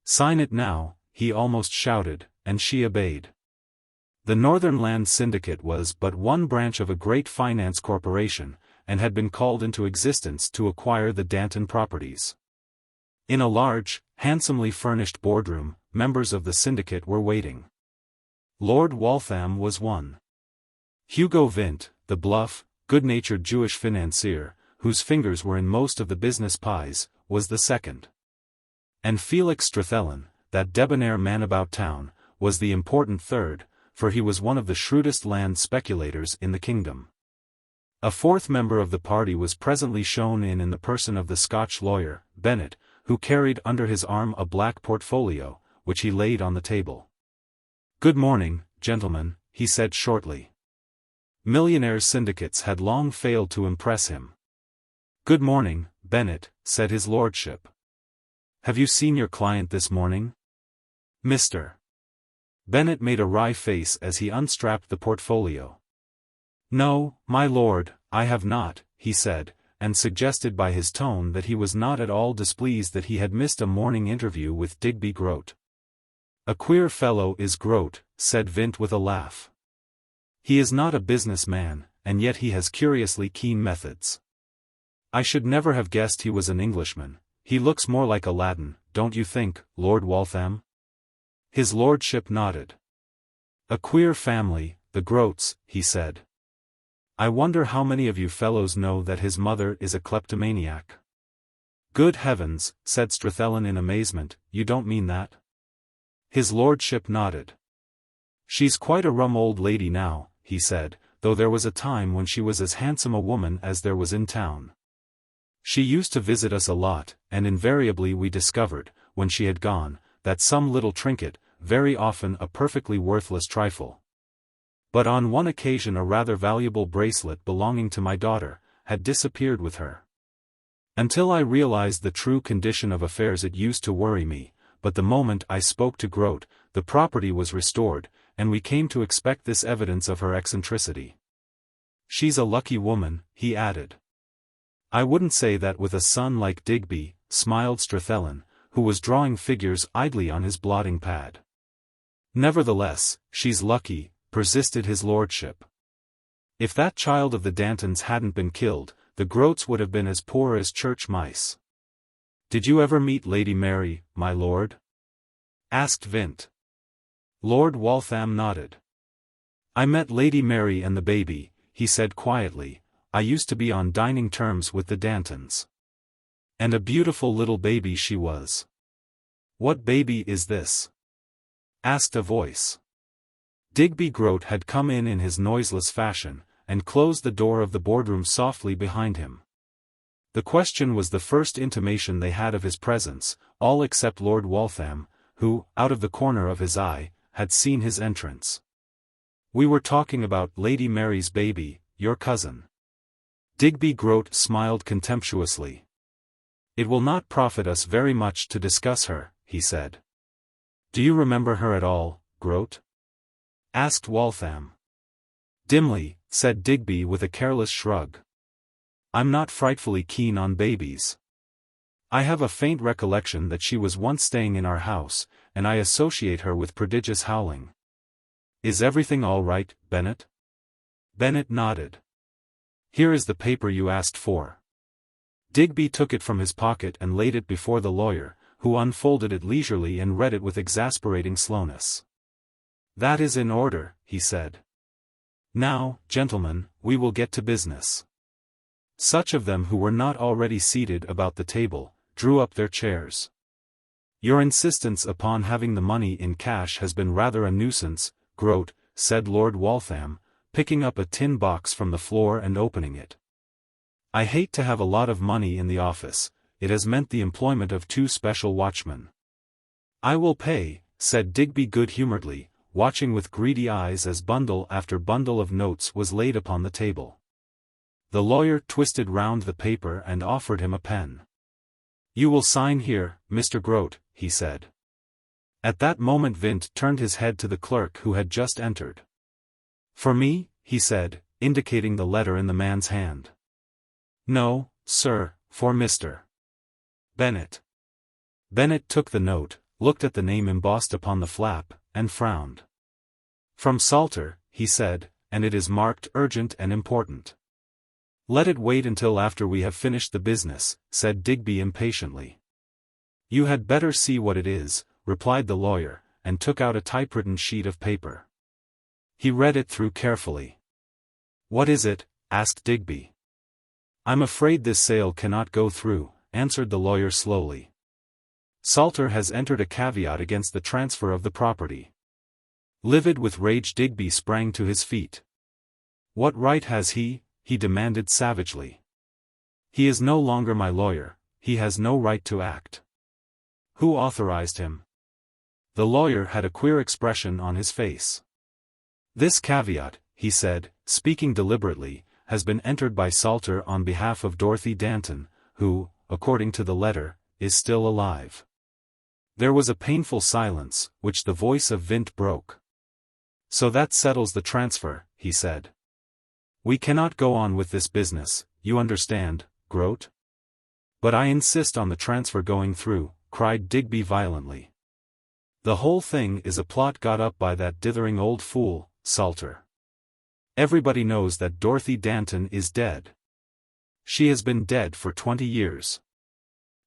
"Sign it now," he almost shouted, and she obeyed. The Northern Land Syndicate was but one branch of a great finance corporation, and had been called into existence to acquire the Danton properties. In a large, handsomely furnished boardroom, members of the syndicate were waiting. Lord Waltham was one. Hugo Vint, the bluff, good-natured Jewish financier, whose fingers were in most of the business pies, was the second. And Felix Strathellan, that debonair man about town, was the important third, for he was one of the shrewdest land speculators in the kingdom. A 4th member of the party was presently shown in the person of the Scotch lawyer, Bennet, who carried under his arm a black portfolio, which he laid on the table. "Good morning, gentlemen," he said shortly. Millionaires' syndicates had long failed to impress him. "Good morning, Bennet," said his lordship. "Have you seen your client this morning, Mr.?" Bennet made a wry face as he unstrapped the portfolio. "No, my lord, I have not," he said, and suggested by his tone that he was not at all displeased that he had missed a morning interview with Digby Groat. "A queer fellow is Groat," said Vint with a laugh. "He is not a business man, and yet he has curiously keen methods. I should never have guessed he was an Englishman. He looks more like a Latin, don't you think, Lord Waltham?" His lordship nodded. "A queer family, the Groats," he said. "I wonder how many of you fellows know that his mother is a kleptomaniac." "Good heavens," said Strathellan in amazement, "you don't mean that?" His lordship nodded. "She's quite a rum old lady now," he said, "though there was a time when she was as handsome a woman as there was in town. She used to visit us a lot, and invariably we discovered, when she had gone, that some little trinket, very often a perfectly worthless trifle. But on one occasion a rather valuable bracelet belonging to my daughter, had disappeared with her. Until I realized the true condition of affairs it used to worry me, but the moment I spoke to Groat, the property was restored, and we came to expect this evidence of her eccentricity. She's a lucky woman," he added. "I wouldn't say that with a son like Digby," smiled Strathellan, who was drawing figures idly on his blotting pad. "Nevertheless, she's lucky," persisted his lordship. "If that child of the Dantons hadn't been killed, the Groats would have been as poor as church mice. "Did you ever meet Lady Mary, my lord?" asked Vint. Lord Waltham nodded. "I met Lady Mary and the baby," he said quietly. "I used to be on dining terms with the Dantons. And a beautiful little baby she was." "What baby is this?" asked a voice. Digby Groat had come in his noiseless fashion, and closed the door of the boardroom softly behind him. The question was the first intimation they had of his presence, all except Lord Waltham, who, out of the corner of his eye, had seen his entrance. "We were talking about Lady Mary's baby, your cousin." Digby Groat smiled contemptuously. "It will not profit us very much to discuss her," he said. "Do you remember her at all, Groat?" asked Waltham. "Dimly," said Digby with a careless shrug. "I'm not frightfully keen on babies. I have a faint recollection that she was once staying in our house, and I associate her with prodigious howling. Is everything all right, Bennet?" Bennet nodded. "Here is the paper you asked for." Digby took it from his pocket and laid it before the lawyer, who unfolded it leisurely and read it with exasperating slowness. "That is in order," he said. "Now, gentlemen, we will get to business." Such of them who were not already seated about the table, drew up their chairs. "Your insistence upon having the money in cash has been rather a nuisance, Groat," said Lord Waltham, picking up a tin box from the floor and opening it. "I hate to have a lot of money in the office. It has meant the employment of 2 special watchmen." "I will pay," said Digby good-humoredly, watching with greedy eyes as bundle after bundle of notes was laid upon the table. The lawyer twisted round the paper and offered him a pen. "You will sign here, Mr. Groat," he said. At that moment Vint turned his head to the clerk who had just entered. "For me?" he said, indicating the letter in the man's hand. "No, sir, for Mr. Bennet." Bennet took the note, looked at the name embossed upon the flap, and frowned. "From Salter," he said, "and it is marked urgent and important." "Let it wait until after we have finished the business," said Digby impatiently. "You had better see what it is," replied the lawyer, and took out a typewritten sheet of paper. He read it through carefully. "What is it?" asked Digby. "I'm afraid this sale cannot go through," answered the lawyer slowly. "Salter has entered a caveat against the transfer of the property." Livid with rage, Digby sprang to his feet. "What right has he?" he demanded savagely. "He is no longer my lawyer, he has no right to act." "Who authorized him?" The lawyer had a queer expression on his face. "This caveat," he said, speaking deliberately, "has been entered by Salter on behalf of Dorothy Danton, who, according to the letter, is still alive." There was a painful silence, which the voice of Vint broke. "So that settles the transfer," he said. "We cannot go on with this business, you understand, Groat?" "But I insist on the transfer going through," cried Digby violently. "The whole thing is a plot got up by that dithering old fool, Salter. Everybody knows that Dorothy Danton is dead. She has been dead for 20 years.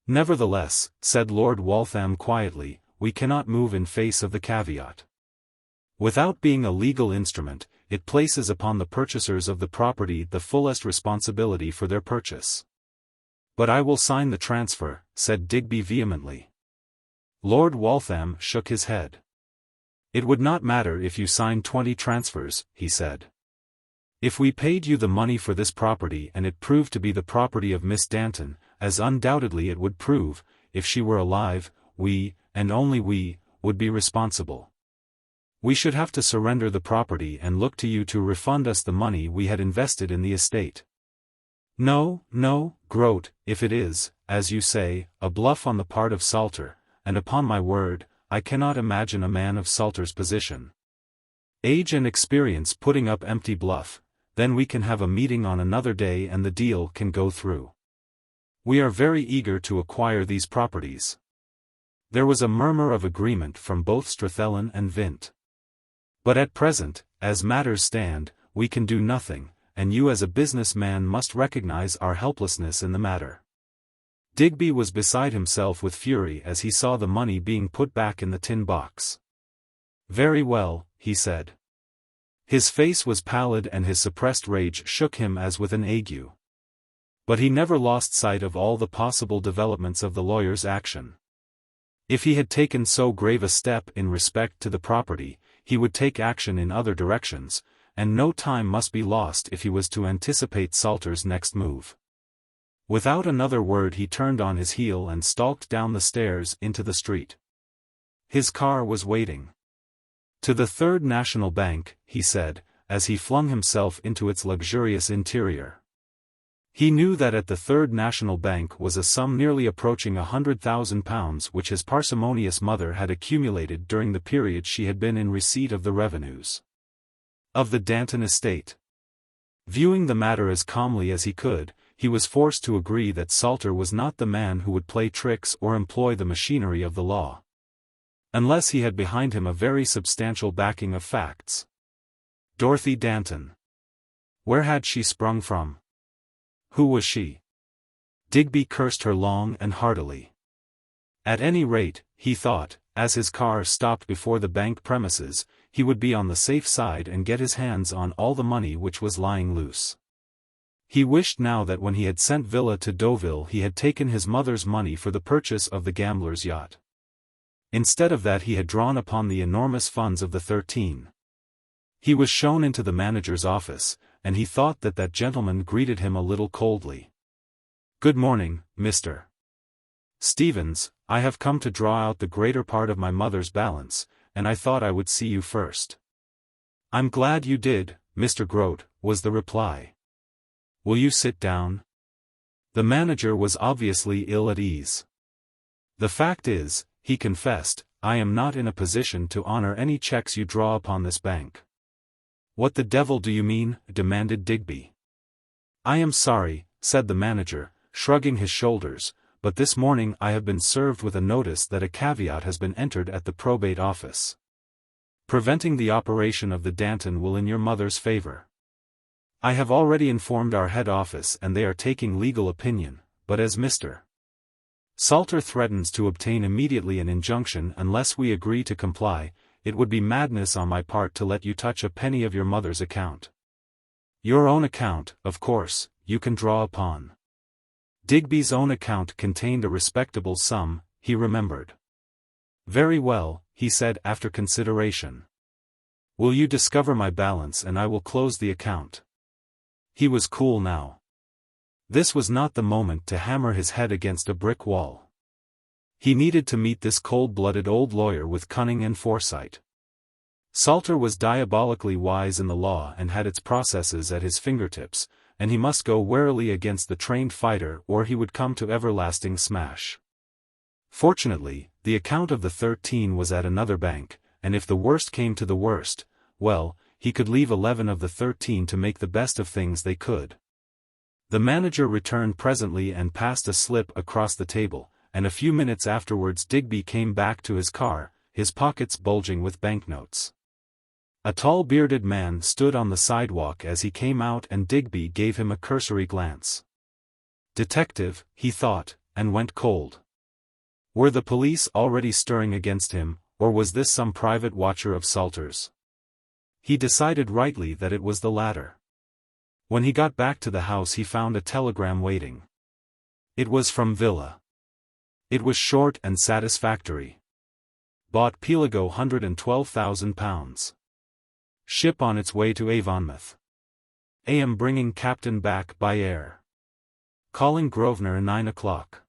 "Nevertheless," said Lord Waltham quietly, "we cannot move in face of the caveat. Without being a legal instrument, it places upon the purchasers of the property the fullest responsibility for their purchase." "But I will sign the transfer," said Digby vehemently. Lord Waltham shook his head. "It would not matter if you signed 20 transfers," he said. "If we paid you the money for this property and it proved to be the property of Miss Danton, as undoubtedly it would prove, if she were alive, we, and only we, would be responsible. We should have to surrender the property and look to you to refund us the money we had invested in the estate." "No, no, Groat, if it is, as you say, a bluff on the part of Salter, and upon my word, I cannot imagine a man of Salter's position. Age and experience putting up empty bluff, then we can have a meeting on another day and the deal can go through. We are very eager to acquire these properties." There was a murmur of agreement from both Strathellan and Vint. "But at present, as matters stand, we can do nothing," and you as a businessman must recognize our helplessness in the matter." Digby was beside himself with fury as he saw the money being put back in the tin box. "Very well," he said. His face was pallid and his suppressed rage shook him as with an ague. But he never lost sight of all the possible developments of the lawyer's action. If he had taken so grave a step in respect to the property, he would take action in other directions, and no time must be lost if he was to anticipate Salter's next move. Without another word he turned on his heel and stalked down the stairs into the street. His car was waiting. "To the Third National Bank," he said, as he flung himself into its luxurious interior. He knew that at the Third National Bank was a sum nearly approaching £100,000 which his parsimonious mother had accumulated during the period she had been in receipt of the revenues of the Danton estate. Viewing the matter as calmly as he could, he was forced to agree that Salter was not the man who would play tricks or employ the machinery of the law, unless he had behind him a very substantial backing of facts. Dorothy Danton. Where had she sprung from? Who was she? Digby cursed her long and heartily. At any rate, he thought, as his car stopped before the bank premises, he would be on the safe side and get his hands on all the money which was lying loose. He wished now that when he had sent Villa to Deauville he had taken his mother's money for the purchase of the gambler's yacht. Instead of that he had drawn upon the enormous funds of the 13. He was shown into the manager's office, and he thought that that gentleman greeted him a little coldly. "Good morning, Mr. Stevens. I have come to draw out the greater part of my mother's balance, and I thought I would see you first." "I'm glad you did, Mr. Groat," was the reply. "Will you sit down?" The manager was obviously ill at ease. "The fact is," he confessed, "I am not in a position to honor any checks you draw upon this bank." "What the devil do you mean?" demanded Digby. "I am sorry," said the manager, shrugging his shoulders, "but this morning I have been served with a notice that a caveat has been entered at the probate office, preventing the operation of the Danton will in your mother's favor. I have already informed our head office and they are taking legal opinion, but as Mr. Salter threatens to obtain immediately an injunction unless we agree to comply, it would be madness on my part to let you touch a penny of your mother's account. Your own account, of course, you can draw upon." Digby's own account contained a respectable sum, he remembered. "Very well," he said after consideration. "Will you discover my balance and I will close the account?" He was cool now. This was not the moment to hammer his head against a brick wall. He needed to meet this cold-blooded old lawyer with cunning and foresight. Salter was diabolically wise in the law and had its processes at his fingertips, and he must go warily against the trained fighter or he would come to everlasting smash. Fortunately, the account of the 13 was at another bank, and if the worst came to the worst, well, he could leave 11 of the 13 to make the best of things they could. The manager returned presently and passed a slip across the table, and a few minutes afterwards Digby came back to his car, his pockets bulging with banknotes. A tall bearded man stood on the sidewalk as he came out and Digby gave him a cursory glance. Detective, he thought, and went cold. Were the police already stirring against him, or was this some private watcher of Salter's? He decided rightly that it was the latter. When he got back to the house he found a telegram waiting. It was from Villa. It was short and satisfactory. Bought Pelago £112,000. Ship on its way to Avonmouth. AM bringing captain back by air. Calling Grosvenor 9 o'clock.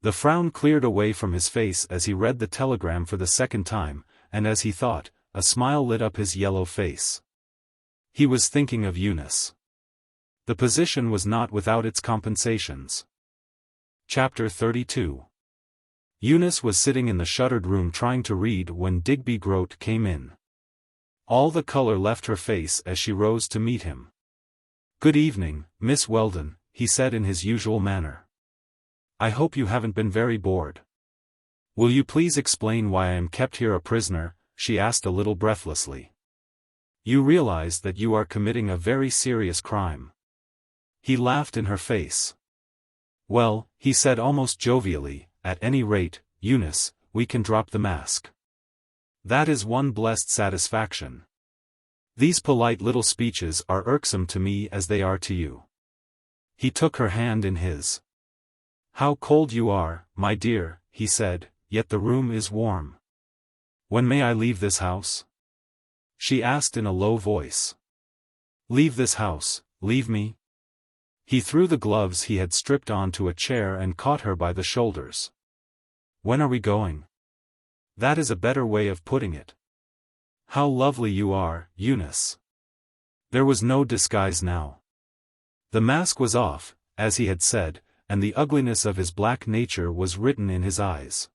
The frown cleared away from his face as he read the telegram for the second time, and as he thought, a smile lit up his yellow face. He was thinking of Eunice. The position was not without its compensations. Chapter 32. Eunice was sitting in the shuttered room trying to read when Digby Groat came in. All the color left her face as she rose to meet him. "Good evening, Miss Weldon," he said in his usual manner. "I hope you haven't been very bored." "Will you please explain why I am kept here a prisoner?" she asked a little breathlessly. You realize that you are committing a very serious crime. He laughed in her face. Well, he said almost jovially, at any rate, Eunice, we can drop the mask. That is one blessed satisfaction. These polite little speeches are irksome to me as they are to you. He took her hand in his. How cold you are, my dear, he said, yet the room is warm. When may I leave this house? She asked in a low voice. Leave this house, leave me? He threw the gloves he had stripped onto a chair and caught her by the shoulders. When are we going? That is a better way of putting it. How lovely you are, Eunice. There was no disguise now. The mask was off, as he had said, and the ugliness of his black nature was written in his eyes.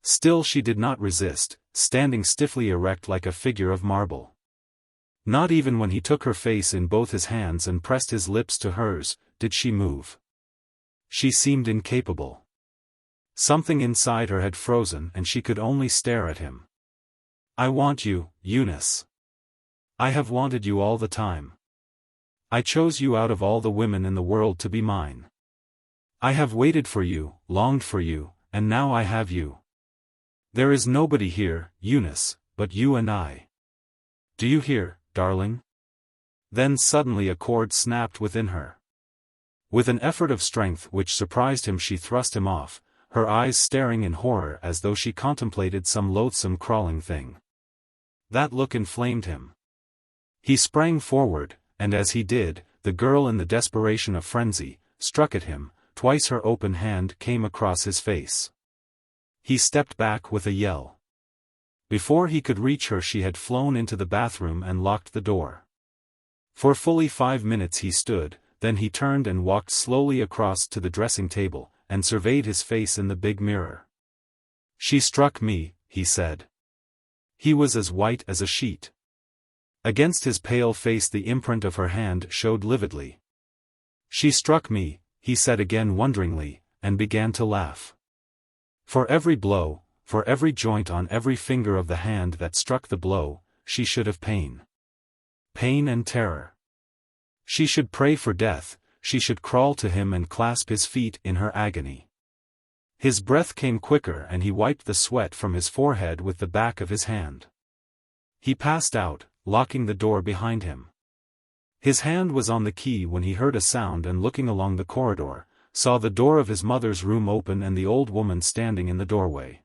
Still she did not resist, standing stiffly erect like a figure of marble. Not even when he took her face in both his hands and pressed his lips to hers, did she move. She seemed incapable. Something inside her had frozen and she could only stare at him. I want you, Eunice. I have wanted you all the time. I chose you out of all the women in the world to be mine. I have waited for you, longed for you, and now I have you. There is nobody here, Eunice, but you and I. Do you hear, darling? Then suddenly a cord snapped within her. With an effort of strength which surprised him she thrust him off, her eyes staring in horror as though she contemplated some loathsome crawling thing. That look inflamed him. He sprang forward, and as he did, the girl in the desperation of frenzy, struck at him. Twice her open hand came across his face. He stepped back with a yell. Before he could reach her she had flown into the bathroom and locked the door. For fully 5 minutes he stood, then he turned and walked slowly across to the dressing table, and surveyed his face in the big mirror. She struck me, he said. He was as white as a sheet. Against his pale face the imprint of her hand showed lividly. She struck me, he said again wonderingly, and began to laugh. For every blow, for every joint on every finger of the hand that struck the blow, she should have pain. Pain and terror. She should pray for death, she should crawl to him and clasp his feet in her agony. His breath came quicker and he wiped the sweat from his forehead with the back of his hand. He passed out, locking the door behind him. His hand was on the key when he heard a sound and looking along the corridor, saw the door of his mother's room open and the old woman standing in the doorway.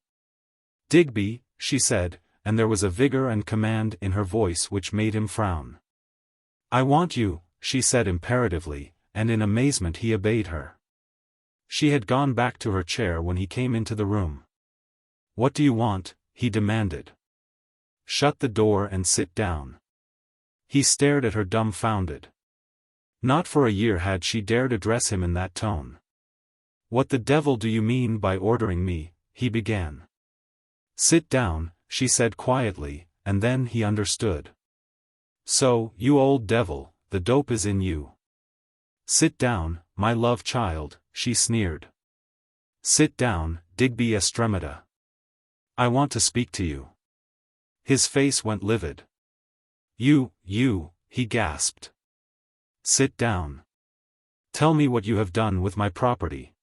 Digby, she said, and there was a vigor and command in her voice which made him frown. I want you, she said imperatively, and in amazement he obeyed her. She had gone back to her chair when he came into the room. What do you want? He demanded. Shut the door and sit down. He stared at her dumbfounded. Not for a year had she dared address him in that tone. What the devil do you mean by ordering me? He began. Sit down, she said quietly, and then he understood. So, you old devil, the dope is in you. Sit down, my love child, she sneered. Sit down, Digby Estremata. I want to speak to you. His face went livid. You, he gasped. Sit down. Tell me what you have done with my property.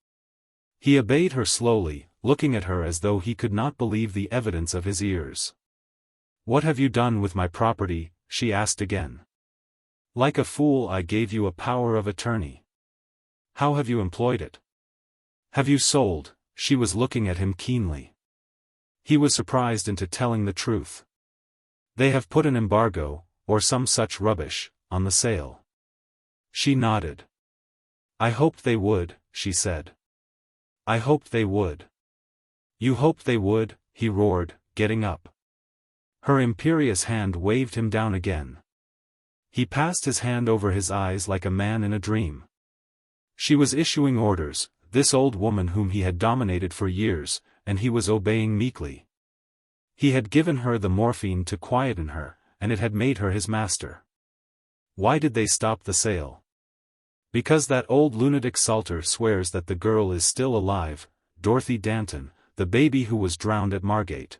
He obeyed her slowly, looking at her as though he could not believe the evidence of his ears. What have you done with my property? She asked again. Like a fool I gave you a power of attorney. How have you employed it? Have you sold? She was looking at him keenly. He was surprised into telling the truth. They have put an embargo, or some such rubbish, on the sale. She nodded. I hoped they would, she said. I hoped they would. You hoped they would, he roared, getting up. Her imperious hand waved him down again. He passed his hand over his eyes like a man in a dream. She was issuing orders, this old woman whom he had dominated for years, and he was obeying meekly. He had given her the morphine to quieten her, and it had made her his master. Why did they stop the sale? Because that old lunatic Salter swears that the girl is still alive, Dorothy Danton, the baby who was drowned at Margate.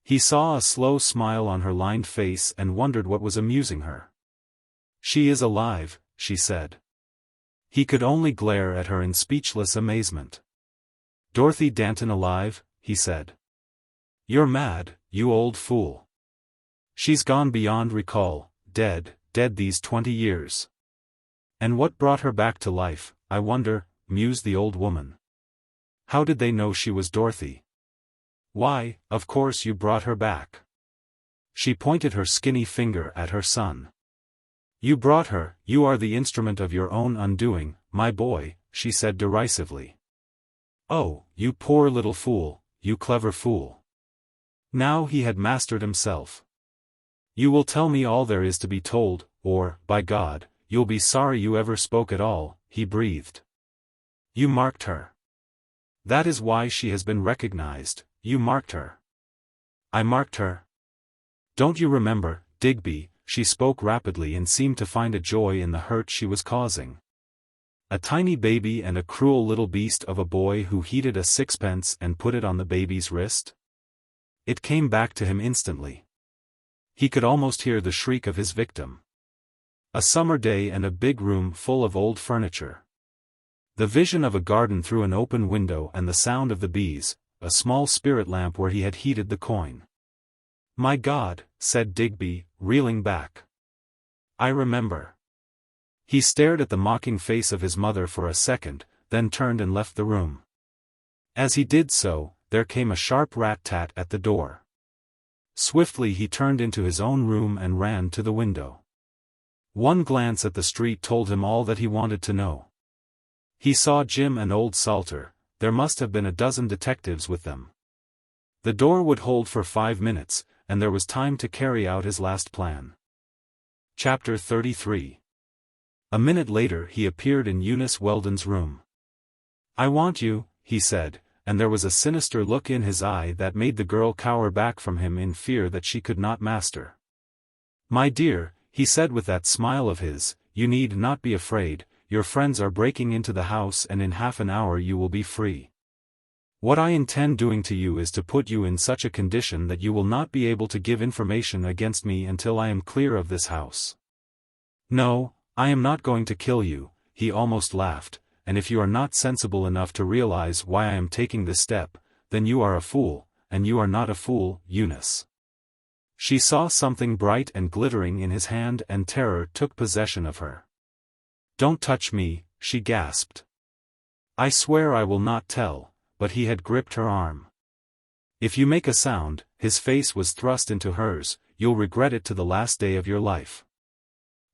He saw a slow smile on her lined face and wondered what was amusing her. "She is alive," she said. He could only glare at her in speechless amazement. "Dorothy Danton alive?" he said. "You're mad, you old fool. She's gone beyond recall, dead these 20 years. And what brought her back to life, I wonder," mused the old woman. "How did they know she was Dorothy?" "Why, of course you brought her back." She pointed her skinny finger at her son. "You brought her, you are the instrument of your own undoing, my boy," she said derisively. "Oh, you poor little fool, you clever fool." Now he had mastered himself. "You will tell me all there is to be told, or, by God, you'll be sorry you ever spoke at all," he breathed. "You marked her. That is why she has been recognized, you marked her." "I marked her? Don't you remember, Digby?" She spoke rapidly and seemed to find a joy in the hurt she was causing. "A tiny baby and a cruel little beast of a boy who heated a sixpence and put it on the baby's wrist?" It came back to him instantly. He could almost hear the shriek of his victim. A summer day and a big room full of old furniture. The vision of a garden through an open window and the sound of the bees, a small spirit lamp where he had heated the coin. "My God," said Digby, reeling back. "I remember." He stared at the mocking face of his mother for a second, then turned and left the room. As he did so, there came a sharp rat-tat at the door. Swiftly he turned into his own room and ran to the window. One glance at the street told him all that he wanted to know. He saw Jim and old Salter. There must have been a dozen detectives with them. The door would hold for 5 minutes, and there was time to carry out his last plan. Chapter 33. A minute later he appeared in Eunice Weldon's room. "I want you," he said, and there was a sinister look in his eye that made the girl cower back from him in fear that she could not master. "My dear," he said with that smile of his, "you need not be afraid, your friends are breaking into the house and in half an hour you will be free. What I intend doing to you is to put you in such a condition that you will not be able to give information against me until I am clear of this house. No, I am not going to kill you," he almost laughed, "and if you are not sensible enough to realize why I am taking this step, then you are a fool, and you are not a fool, Eunice." She saw something bright and glittering in his hand and terror took possession of her. "Don't touch me," she gasped. "I swear I will not tell," but he had gripped her arm. "If you make a sound," his face was thrust into hers, "you'll regret it to the last day of your life."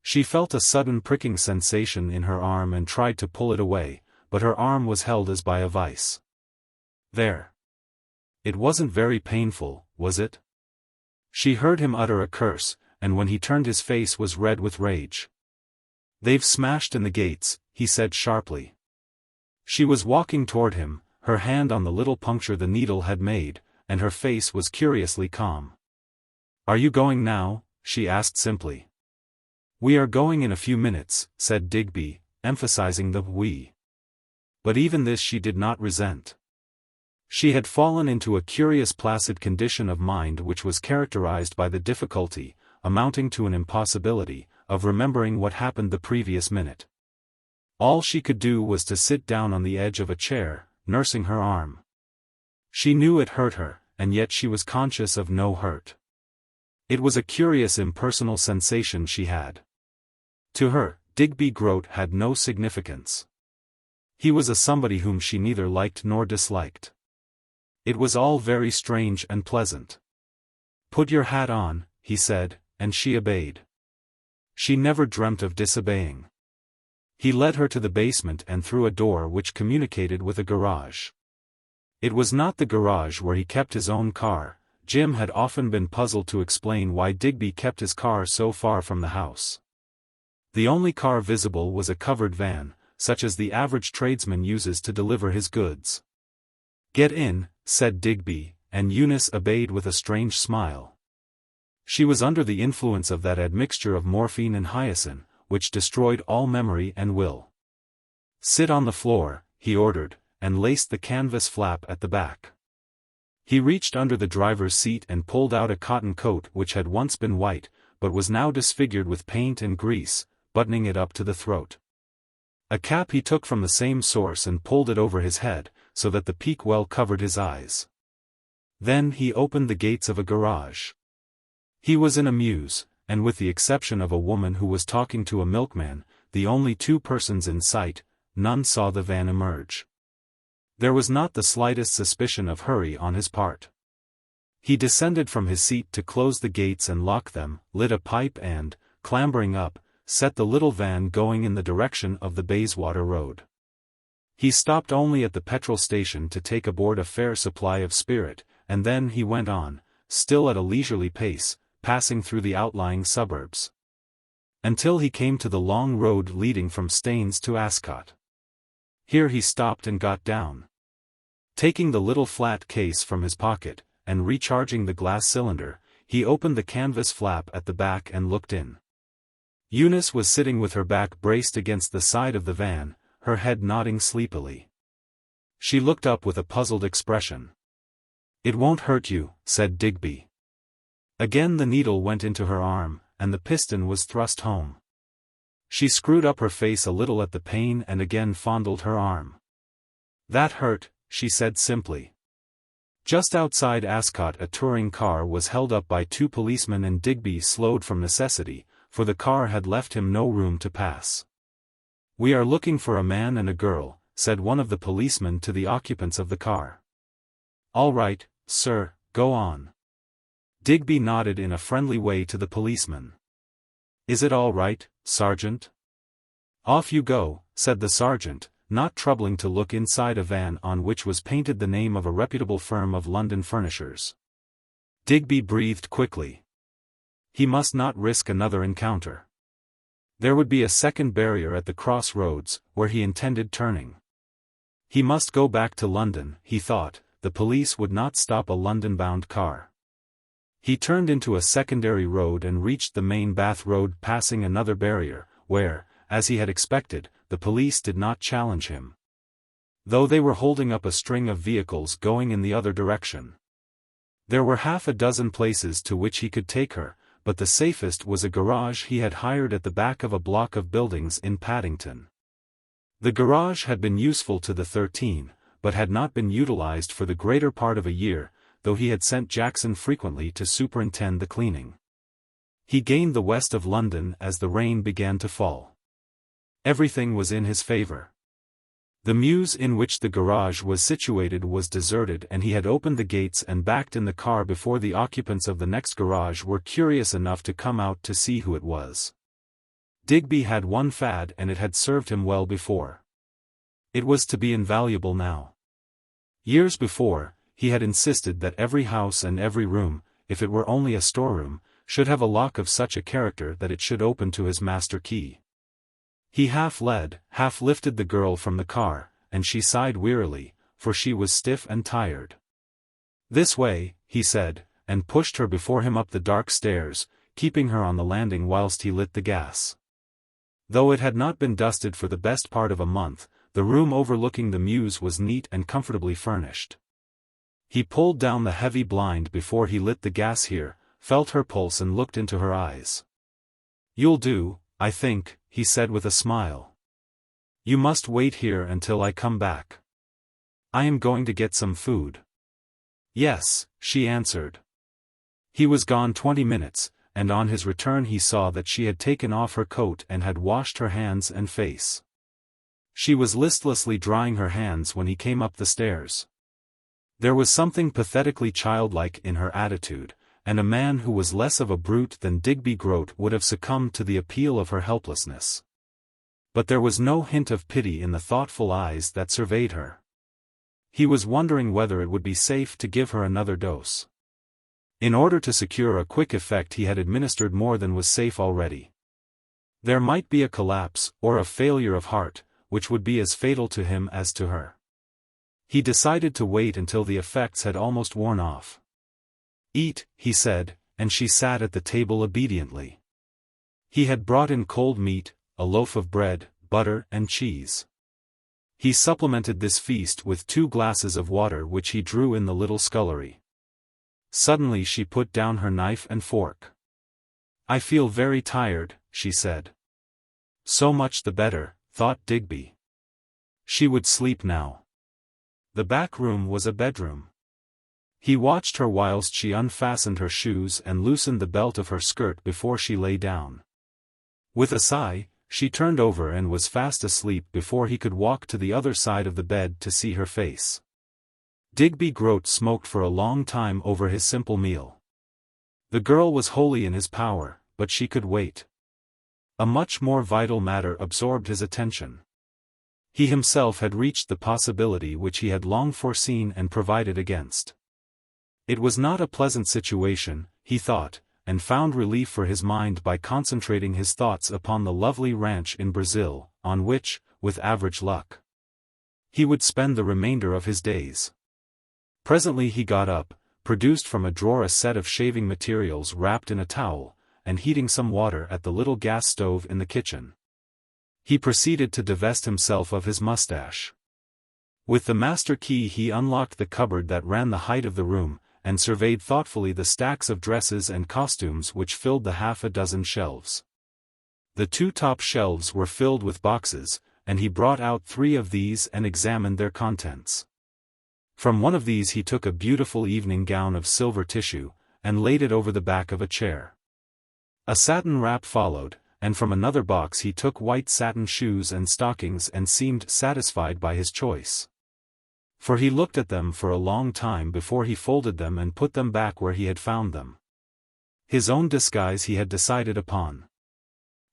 She felt a sudden pricking sensation in her arm and tried to pull it away, but her arm was held as by a vice. "There. It wasn't very painful, was it?" She heard him utter a curse, and when he turned his face was red with rage. "They've smashed in the gates," he said sharply. She was walking toward him, her hand on the little puncture the needle had made, and her face was curiously calm. "Are you going now?" she asked simply. "We are going in a few minutes," said Digby, emphasizing the "we." But even this she did not resent. She had fallen into a curious placid condition of mind which was characterized by the difficulty, amounting to an impossibility, of remembering what happened the previous minute. All she could do was to sit down on the edge of a chair, nursing her arm. She knew it hurt her, and yet she was conscious of no hurt. It was a curious impersonal sensation she had. To her, Digby Groat had no significance. He was a somebody whom she neither liked nor disliked. It was all very strange and pleasant. "Put your hat on," he said, and she obeyed. She never dreamt of disobeying. He led her to the basement and through a door which communicated with a garage. It was not the garage where he kept his own car. Jim had often been puzzled to explain why Digby kept his car so far from the house. The only car visible was a covered van, such as the average tradesman uses to deliver his goods. "Get in," said Digby, and Eunice obeyed with a strange smile. She was under the influence of that admixture of morphine and hyoscine, which destroyed all memory and will. "Sit on the floor," he ordered, and laced the canvas flap at the back. He reached under the driver's seat and pulled out a cotton coat which had once been white, but was now disfigured with paint and grease, buttoning it up to the throat. A cap he took from the same source and pulled it over his head, so that the peak well covered his eyes. Then he opened the gates of a garage. He was in a mews, and with the exception of a woman who was talking to a milkman, the only two persons in sight, none saw the van emerge. There was not the slightest suspicion of hurry on his part. He descended from his seat to close the gates and lock them, lit a pipe and, clambering up, set the little van going in the direction of the Bayswater Road. He stopped only at the petrol station to take aboard a fair supply of spirit, and then he went on, still at a leisurely pace, passing through the outlying suburbs, until he came to the long road leading from Staines to Ascot. Here he stopped and got down. Taking the little flat case from his pocket, and recharging the glass cylinder, he opened the canvas flap at the back and looked in. Eunice was sitting with her back braced against the side of the van, her head nodding sleepily. She looked up with a puzzled expression. "It won't hurt you," said Digby. Again the needle went into her arm, and the piston was thrust home. She screwed up her face a little at the pain and again fondled her arm. "That hurt," she said simply. Just outside Ascot a touring car was held up by two policemen and Digby slowed from necessity, for the car had left him no room to pass. "We are looking for a man and a girl," said one of the policemen to the occupants of the car. "All right, sir, go on." Digby nodded in a friendly way to the policeman. "Is it all right, Sergeant?" "Off you go," said the sergeant, not troubling to look inside a van on which was painted the name of a reputable firm of London furnishers. Digby breathed quickly. He must not risk another encounter. There would be a second barrier at the cross-roads, where he intended turning. He must go back to London, he thought, the police would not stop a London-bound car. He turned into a secondary road and reached the main Bath Road passing another barrier, where, as he had expected, the police did not challenge him, though they were holding up a string of vehicles going in the other direction. There were half a dozen places to which he could take her, but the safest was a garage he had hired at the back of a block of buildings in Paddington. The garage had been useful to the XIII, but had not been utilized for the greater part of a year, though he had sent Jackson frequently to superintend the cleaning. He gained the west of London as the rain began to fall. Everything was in his favor. The mews in which the garage was situated was deserted and he had opened the gates and backed in the car before the occupants of the next garage were curious enough to come out to see who it was. Digby had one fad and it had served him well before. It was to be invaluable now. Years before, he had insisted that every house and every room, if it were only a storeroom, should have a lock of such a character that it should open to his master key. He half led, half lifted the girl from the car, and she sighed wearily, for she was stiff and tired. "This way," he said, and pushed her before him up the dark stairs, keeping her on the landing whilst he lit the gas. Though it had not been dusted for the best part of a month, the room overlooking the mews was neat and comfortably furnished. He pulled down the heavy blind before he lit the gas here, felt her pulse and looked into her eyes. "You'll do, I think," he said with a smile. "You must wait here until I come back. I am going to get some food." "Yes," she answered. He was gone 20 minutes, and on his return he saw that she had taken off her coat and had washed her hands and face. She was listlessly drying her hands when he came up the stairs. There was something pathetically childlike in her attitude, and a man who was less of a brute than Digby Groat would have succumbed to the appeal of her helplessness. But there was no hint of pity in the thoughtful eyes that surveyed her. He was wondering whether it would be safe to give her another dose. In order to secure a quick effect he had administered more than was safe already. There might be a collapse, or a failure of heart, which would be as fatal to him as to her. He decided to wait until the effects had almost worn off. "Eat," he said, and she sat at the table obediently. He had brought in cold meat, a loaf of bread, butter and cheese. He supplemented this feast with 2 glasses of water which he drew in the little scullery. Suddenly she put down her knife and fork. "I feel very tired," she said. So much the better, thought Digby. She would sleep now. The back room was a bedroom. He watched her whilst she unfastened her shoes and loosened the belt of her skirt before she lay down. With a sigh, she turned over and was fast asleep before he could walk to the other side of the bed to see her face. Digby Groat smoked for a long time over his simple meal. The girl was wholly in his power, but she could wait. A much more vital matter absorbed his attention. He himself had reached the possibility which he had long foreseen and provided against. It was not a pleasant situation, he thought, and found relief for his mind by concentrating his thoughts upon the lovely ranch in Brazil, on which, with average luck, he would spend the remainder of his days. Presently he got up, produced from a drawer a set of shaving materials wrapped in a towel, and heating some water at the little gas stove in the kitchen. He proceeded to divest himself of his mustache. With the master key he unlocked the cupboard that ran the height of the room, and surveyed thoughtfully the stacks of dresses and costumes which filled the half a dozen shelves. The two top shelves were filled with boxes, and he brought out 3 of these and examined their contents. From one of these he took a beautiful evening gown of silver tissue, and laid it over the back of a chair. A satin wrap followed, and from another box he took white satin shoes and stockings and seemed satisfied by his choice. For he looked at them for a long time before he folded them and put them back where he had found them. His own disguise he had decided upon.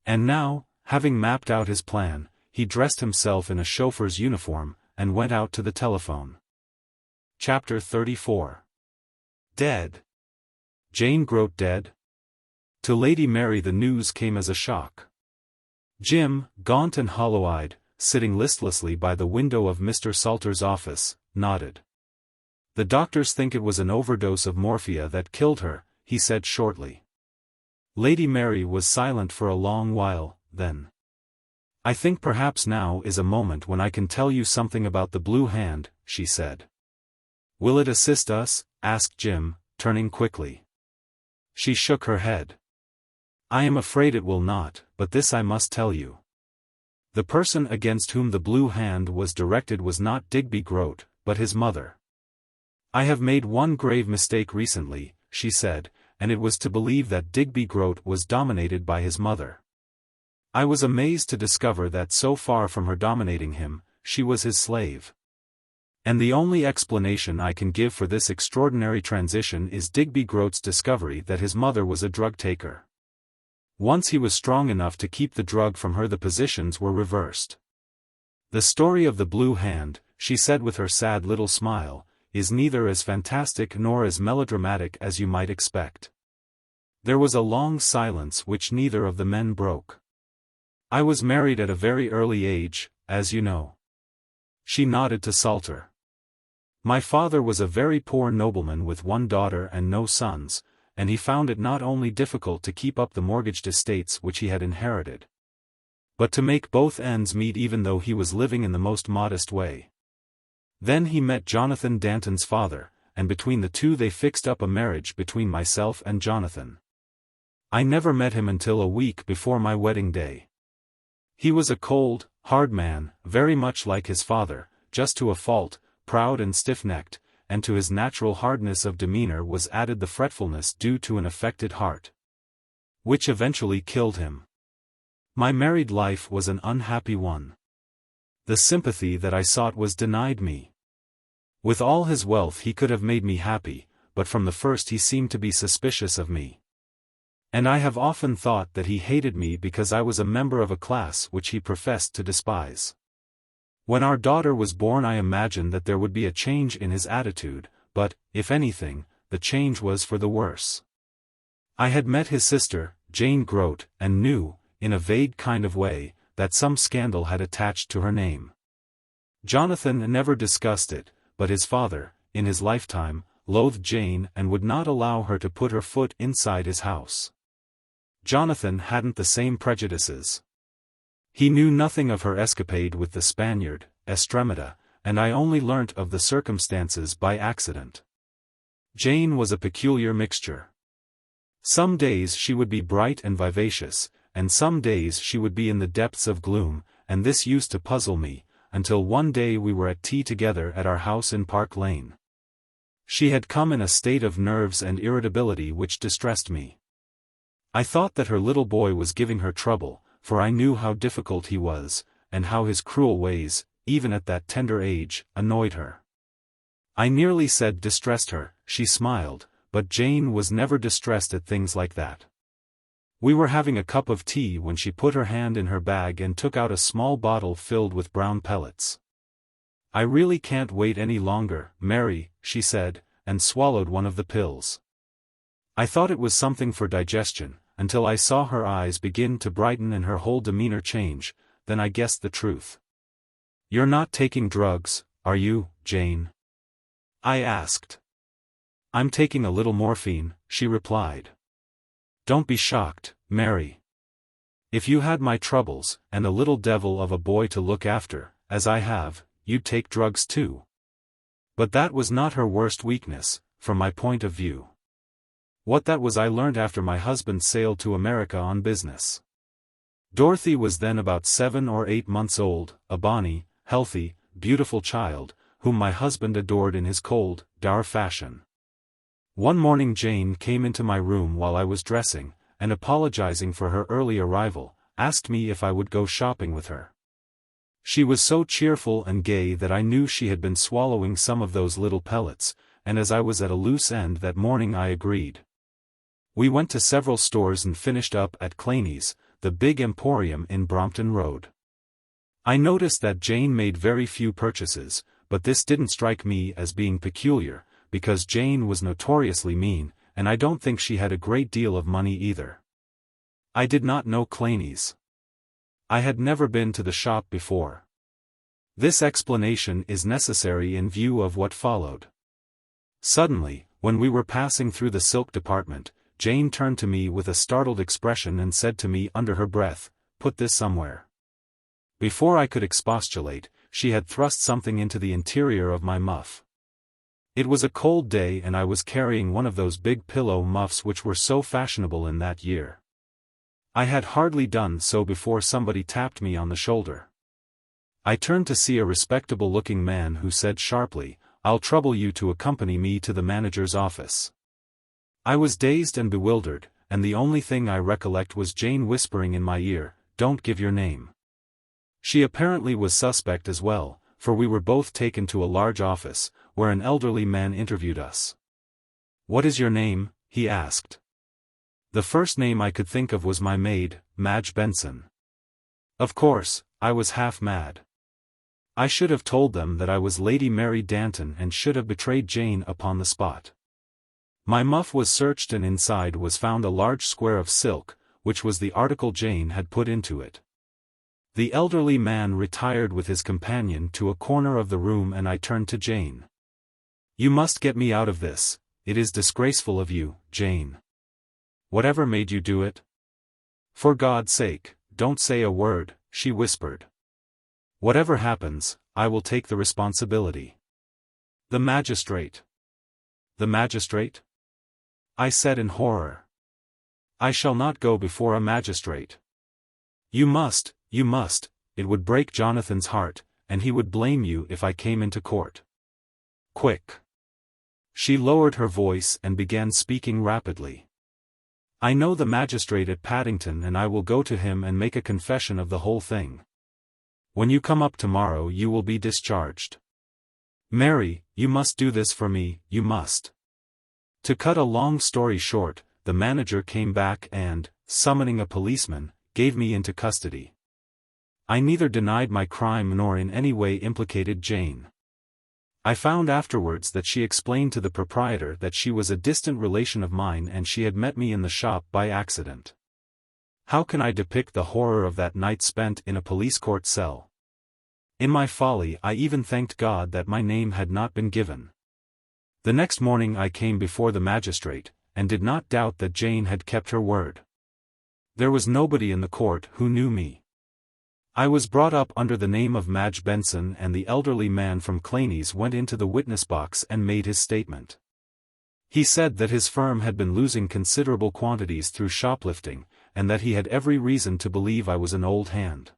And now, having mapped out his plan, he dressed himself in a chauffeur's uniform, and went out to the telephone. Chapter 34. Dead. Jane Groat dead? To Lady Mary the news came as a shock. Jim, gaunt and hollow-eyed, sitting listlessly by the window of Mr. Salter's office, nodded. "The doctors think it was an overdose of morphia that killed her," he said shortly. Lady Mary was silent for a long while, then. "I think perhaps now is a moment when I can tell you something about the Blue Hand," she said. "Will it assist us?" asked Jim, turning quickly. She shook her head. "I am afraid it will not, but this I must tell you. The person against whom the Blue Hand was directed was not Digby Groat, but his mother. I have made one grave mistake recently," she said, "and it was to believe that Digby Groat was dominated by his mother. I was amazed to discover that so far from her dominating him, she was his slave. And the only explanation I can give for this extraordinary transition is Digby Groat's discovery that his mother was a drug taker. Once he was strong enough to keep the drug from her, the positions were reversed. The story of the Blue Hand," she said with her sad little smile, "is neither as fantastic nor as melodramatic as you might expect." There was a long silence which neither of the men broke. "I was married at a very early age, as you know." She nodded to Salter. "My father was a very poor nobleman with 1 daughter and no sons, and he found it not only difficult to keep up the mortgaged estates which he had inherited, but to make both ends meet even though he was living in the most modest way. Then he met Jonathan Danton's father, and between the two they fixed up a marriage between myself and Jonathan. I never met him until a week before my wedding day. He was a cold, hard man, very much like his father, just to a fault, proud and stiff-necked, and to his natural hardness of demeanor was added the fretfulness due to an affected heart, which eventually killed him. My married life was an unhappy one. The sympathy that I sought was denied me. With all his wealth he could have made me happy, but from the first he seemed to be suspicious of me. And I have often thought that he hated me because I was a member of a class which he professed to despise. When our daughter was born I imagined that there would be a change in his attitude, but, if anything, the change was for the worse. I had met his sister, Jane Groat, and knew, in a vague kind of way, that some scandal had attached to her name. Jonathan never discussed it, but his father, in his lifetime, loathed Jane and would not allow her to put her foot inside his house. Jonathan hadn't the same prejudices. He knew nothing of her escapade with the Spaniard, Estremada, and I only learnt of the circumstances by accident. Jane was a peculiar mixture. Some days she would be bright and vivacious, and some days she would be in the depths of gloom, and this used to puzzle me, until one day we were at tea together at our house in Park Lane. She had come in a state of nerves and irritability which distressed me. I thought that her little boy was giving her trouble, for I knew how difficult he was, and how his cruel ways, even at that tender age, annoyed her. I nearly said distressed her. She smiled, but Jane was never distressed at things like that. We were having a cup of tea when she put her hand in her bag and took out a small bottle filled with brown pellets. "I really can't wait any longer, Mary," she said, and swallowed one of the pills. I thought it was something for digestion, until I saw her eyes begin to brighten and her whole demeanor change, then I guessed the truth. "You're not taking drugs, are you, Jane?" I asked. "I'm taking a little morphine," she replied. "Don't be shocked, Mary. If you had my troubles, and a little devil of a boy to look after, as I have, you'd take drugs too." But that was not her worst weakness, from my point of view. What that was I learnt after my husband sailed to America on business. Dorothy was then about 7 or 8 months old, a bonny, healthy, beautiful child, whom my husband adored in his cold, dour fashion. One morning Jane came into my room while I was dressing, and apologizing for her early arrival, asked me if I would go shopping with her. She was so cheerful and gay that I knew she had been swallowing some of those little pellets, and as I was at a loose end that morning I agreed. We went to several stores and finished up at XXIII's, the big emporium in Brompton Road. I noticed that Jane made very few purchases, but this didn't strike me as being peculiar, because Jane was notoriously mean, and I don't think she had a great deal of money either. I did not know XXIII's. I had never been to the shop before. This explanation is necessary in view of what followed. Suddenly, when we were passing through the silk department, Jane turned to me with a startled expression and said to me under her breath, "Put this somewhere." Before I could expostulate, she had thrust something into the interior of my muff. It was a cold day and I was carrying one of those big pillow muffs which were so fashionable in that year. I had hardly done so before somebody tapped me on the shoulder. I turned to see a respectable-looking man who said sharply, "I'll trouble you to accompany me to the manager's office." I was dazed and bewildered, and the only thing I recollect was Jane whispering in my ear, "Don't give your name." She apparently was suspect as well, for we were both taken to a large office, where an elderly man interviewed us. "What is your name?" he asked. The first name I could think of was my maid, Madge Benson. Of course, I was half mad. I should have told them that I was Lady Mary Danton and should have betrayed Jane upon the spot. My muff was searched and inside was found a large square of silk, which was the article Jane had put into it. The elderly man retired with his companion to a corner of the room and I turned to Jane. "You must get me out of this. It is disgraceful of you, Jane. Whatever made you do it?" "For God's sake, don't say a word," she whispered. "Whatever happens, I will take the responsibility." "The magistrate." "The magistrate?" I said in horror. "I shall not go before a magistrate." You must, it would break Jonathan's heart, and he would blame you if I came into court." "Quick." She lowered her voice and began speaking rapidly. "I know the magistrate at Paddington and I will go to him and make a confession of the whole thing. When you come up tomorrow you will be discharged. Mary, you must do this for me, you must." To cut a long story short, the manager came back and, summoning a policeman, gave me into custody. I neither denied my crime nor in any way implicated Jane. I found afterwards that she explained to the proprietor that she was a distant relation of mine and she had met me in the shop by accident. How can I depict the horror of that night spent in a police court cell? In my folly I even thanked God that my name had not been given. The next morning I came before the magistrate, and did not doubt that Jane had kept her word. There was nobody in the court who knew me. I was brought up under the name of Madge Benson and the elderly man from XXIII's went into the witness box and made his statement. He said that his firm had been losing considerable quantities through shoplifting, and that he had every reason to believe I was an old hand.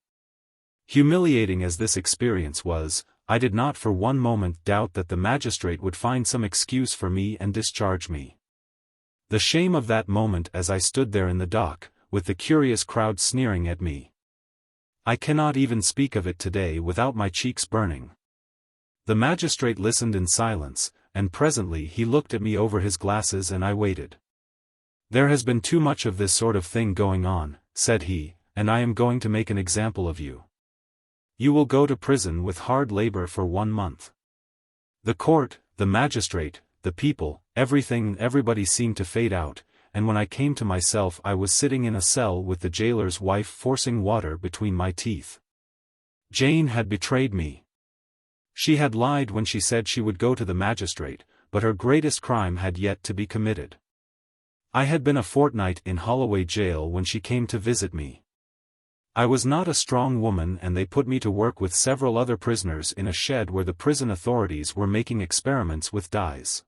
Humiliating as this experience was, I did not for one moment doubt that the magistrate would find some excuse for me and discharge me. The shame of that moment as I stood there in the dock, with the curious crowd sneering at me. I cannot even speak of it today without my cheeks burning. The magistrate listened in silence, and presently he looked at me over his glasses and I waited. "There has been too much of this sort of thing going on," said he, "and I am going to make an example of you. You will go to prison with hard labor for 1 month." The court, the magistrate, the people, everybody seemed to fade out, and when I came to myself I was sitting in a cell with the jailer's wife forcing water between my teeth. Jane had betrayed me. She had lied when she said she would go to the magistrate, but her greatest crime had yet to be committed. I had been a fortnight in Holloway jail when she came to visit me. I was not a strong woman and they put me to work with several other prisoners in a shed where the prison authorities were making experiments with dyes.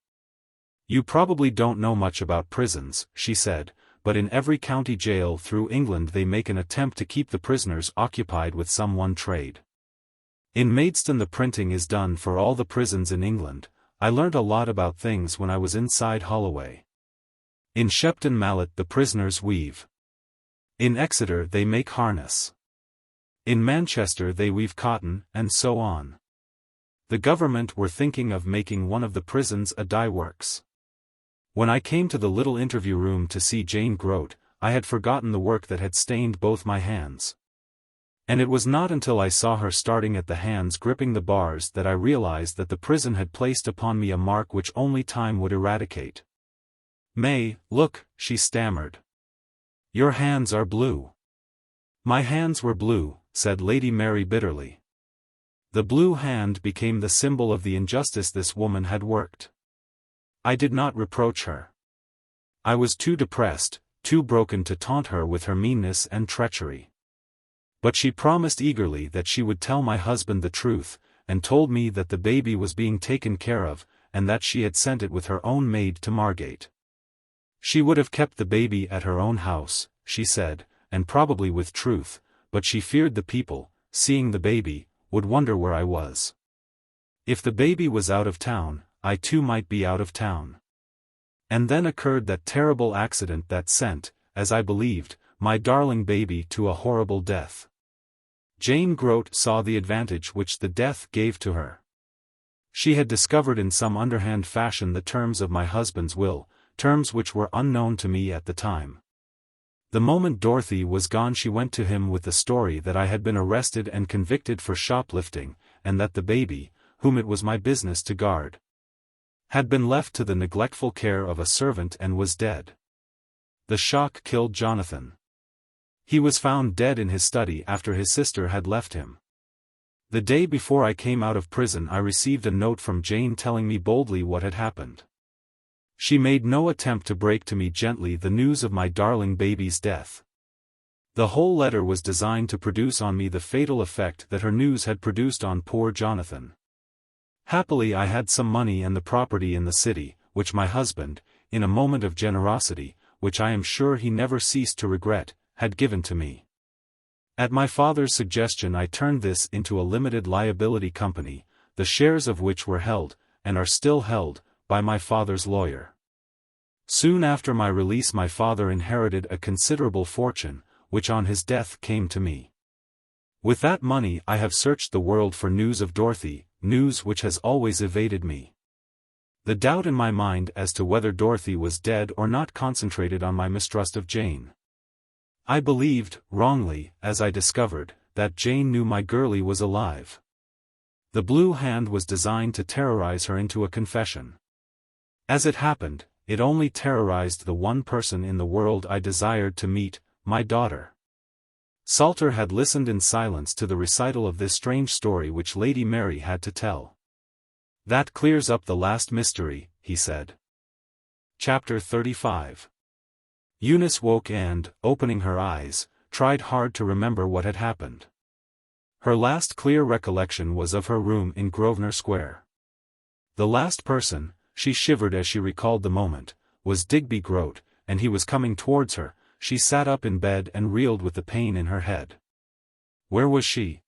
"You probably don't know much about prisons," she said, "but in every county jail through England they make an attempt to keep the prisoners occupied with some one trade. In Maidstone the printing is done for all the prisons in England. I learnt a lot about things when I was inside Holloway. In Shepton Mallet the prisoners weave. In Exeter they make harness. In Manchester they weave cotton, and so on. The government were thinking of making one of the prisons a dye works." When I came to the little interview room to see Jane Groat, I had forgotten the work that had stained both my hands. And it was not until I saw her starting at the hands gripping the bars that I realized that the prison had placed upon me a mark which only time would eradicate. "May, look," she stammered. "Your hands are blue." "My hands were blue," said Lady Mary bitterly. The blue hand became the symbol of the injustice this woman had worked. I did not reproach her. I was too depressed, too broken to taunt her with her meanness and treachery. But she promised eagerly that she would tell my husband the truth, and told me that the baby was being taken care of, and that she had sent it with her own maid to Margate. She would have kept the baby at her own house, she said, and probably with truth, but she feared the people, seeing the baby, would wonder where I was. If the baby was out of town, I too might be out of town. And then occurred that terrible accident that sent, as I believed, my darling baby to a horrible death. Jane Groat saw the advantage which the death gave to her. She had discovered in some underhand fashion the terms of my husband's will, terms which were unknown to me at the time. The moment Dorothy was gone she went to him with the story that I had been arrested and convicted for shoplifting, and that the baby, whom it was my business to guard, had been left to the neglectful care of a servant and was dead. The shock killed Jonathan. He was found dead in his study after his sister had left him. The day before I came out of prison I received a note from Jane telling me boldly what had happened. She made no attempt to break to me gently the news of my darling baby's death. The whole letter was designed to produce on me the fatal effect that her news had produced on poor Jonathan. Happily I had some money and the property in the city, which my husband, in a moment of generosity, which I am sure he never ceased to regret, had given to me. At my father's suggestion I turned this into a limited liability company, the shares of which were held, and are still held, by my father's lawyer. Soon after my release my father inherited a considerable fortune, which on his death came to me. With that money I have searched the world for news of Dorothy, news which has always evaded me. The doubt in my mind as to whether Dorothy was dead or not concentrated on my mistrust of Jane. I believed, wrongly, as I discovered, that Jane knew my girlie was alive. The blue hand was designed to terrorize her into a confession. As it happened, it only terrorized the one person in the world I desired to meet, my daughter. Salter had listened in silence to the recital of this strange story which Lady Mary had to tell. "That clears up the last mystery," he said. Chapter 35. Eunice woke and, opening her eyes, tried hard to remember what had happened. Her last clear recollection was of her room in Grosvenor Square. The last person, she shivered as she recalled the moment, was Digby Groat, and he was coming towards her. She sat up in bed and reeled with the pain in her head. Where was she?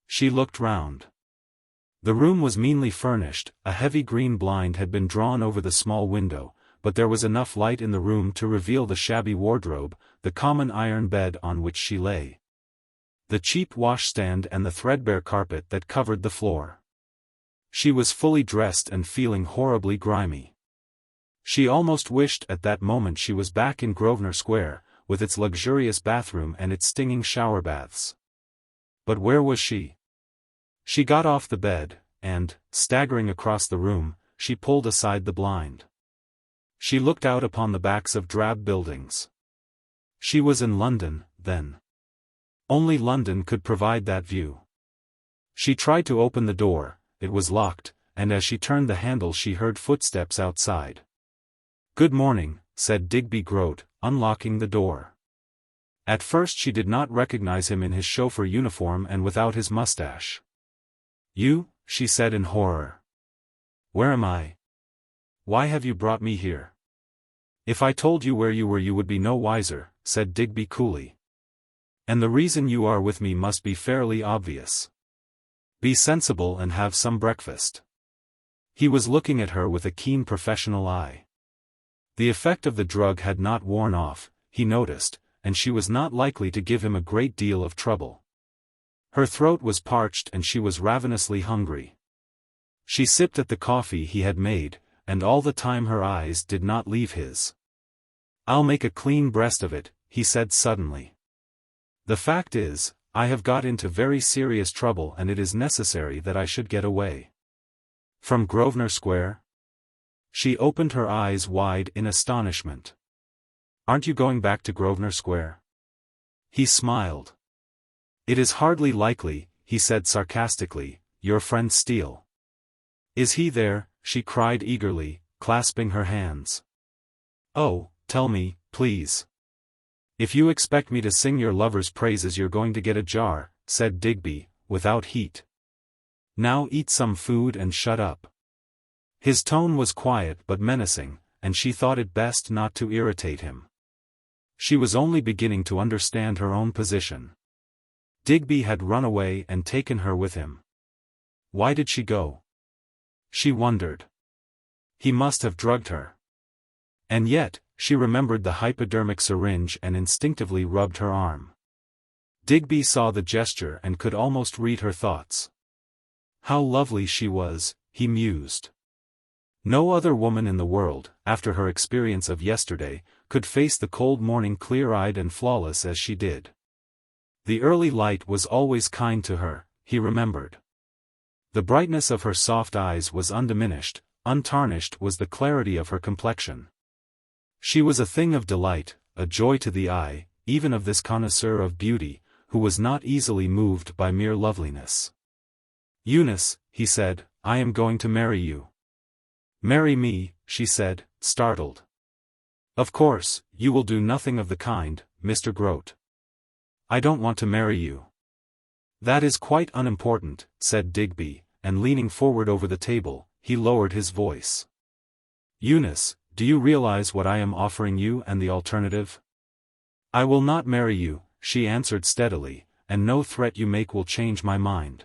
She looked round. The room was meanly furnished, a heavy green blind had been drawn over the small window, but there was enough light in the room to reveal the shabby wardrobe, the common iron bed on which she lay, the cheap washstand and the threadbare carpet that covered the floor. She was fully dressed and feeling horribly grimy. She almost wished at that moment she was back in Grosvenor Square, with its luxurious bathroom and its stinging shower baths. But where was she? She got off the bed, and, staggering across the room, she pulled aside the blind. She looked out upon the backs of drab buildings. She was in London, then. Only London could provide that view. She tried to open the door, it was locked, and as she turned the handle she heard footsteps outside. "Good morning," said Digby Groat, unlocking the door. At first she did not recognize him in his chauffeur uniform and without his mustache. "You?" she said in horror. "Where am I? Why have you brought me here?" "If I told you where you were you would be no wiser," said Digby coolly. "And the reason you are with me must be fairly obvious. Be sensible and have some breakfast." He was looking at her with a keen professional eye. The effect of the drug had not worn off, he noticed, and she was not likely to give him a great deal of trouble. Her throat was parched and she was ravenously hungry. She sipped at the coffee he had made, and all the time her eyes did not leave his. "I'll make a clean breast of it," he said suddenly. "The fact is, I have got into very serious trouble and it is necessary that I should get away." "From Grosvenor Square?" She opened her eyes wide in astonishment. "Aren't you going back to Grosvenor Square?" He smiled. "It is hardly likely," he said sarcastically. "Your friend Steele." "Is he there?" she cried eagerly, clasping her hands. "Oh, tell me, please." "If you expect me to sing your lover's praises you're going to get a jar," said Digby, without heat. "Now eat some food and shut up." His tone was quiet but menacing, and she thought it best not to irritate him. She was only beginning to understand her own position. Digby had run away and taken her with him. Why did she go? She wondered. He must have drugged her. And yet, she remembered the hypodermic syringe and instinctively rubbed her arm. Digby saw the gesture and could almost read her thoughts. How lovely she was, he mused. No other woman in the world, after her experience of yesterday, could face the cold morning clear-eyed and flawless as she did. The early light was always kind to her, he remembered. The brightness of her soft eyes was undiminished, untarnished was the clarity of her complexion. She was a thing of delight, a joy to the eye, even of this connoisseur of beauty, who was not easily moved by mere loveliness. "Eunice," he said, "I am going to marry you." "Marry me," she said, startled. "Of course, you will do nothing of the kind, Mr. Groat. I don't want to marry you." "That is quite unimportant," said Digby, and leaning forward over the table, he lowered his voice. "Eunice, do you realize what I am offering you and the alternative?" "I will not marry you," she answered steadily, "and no threat you make will change my mind."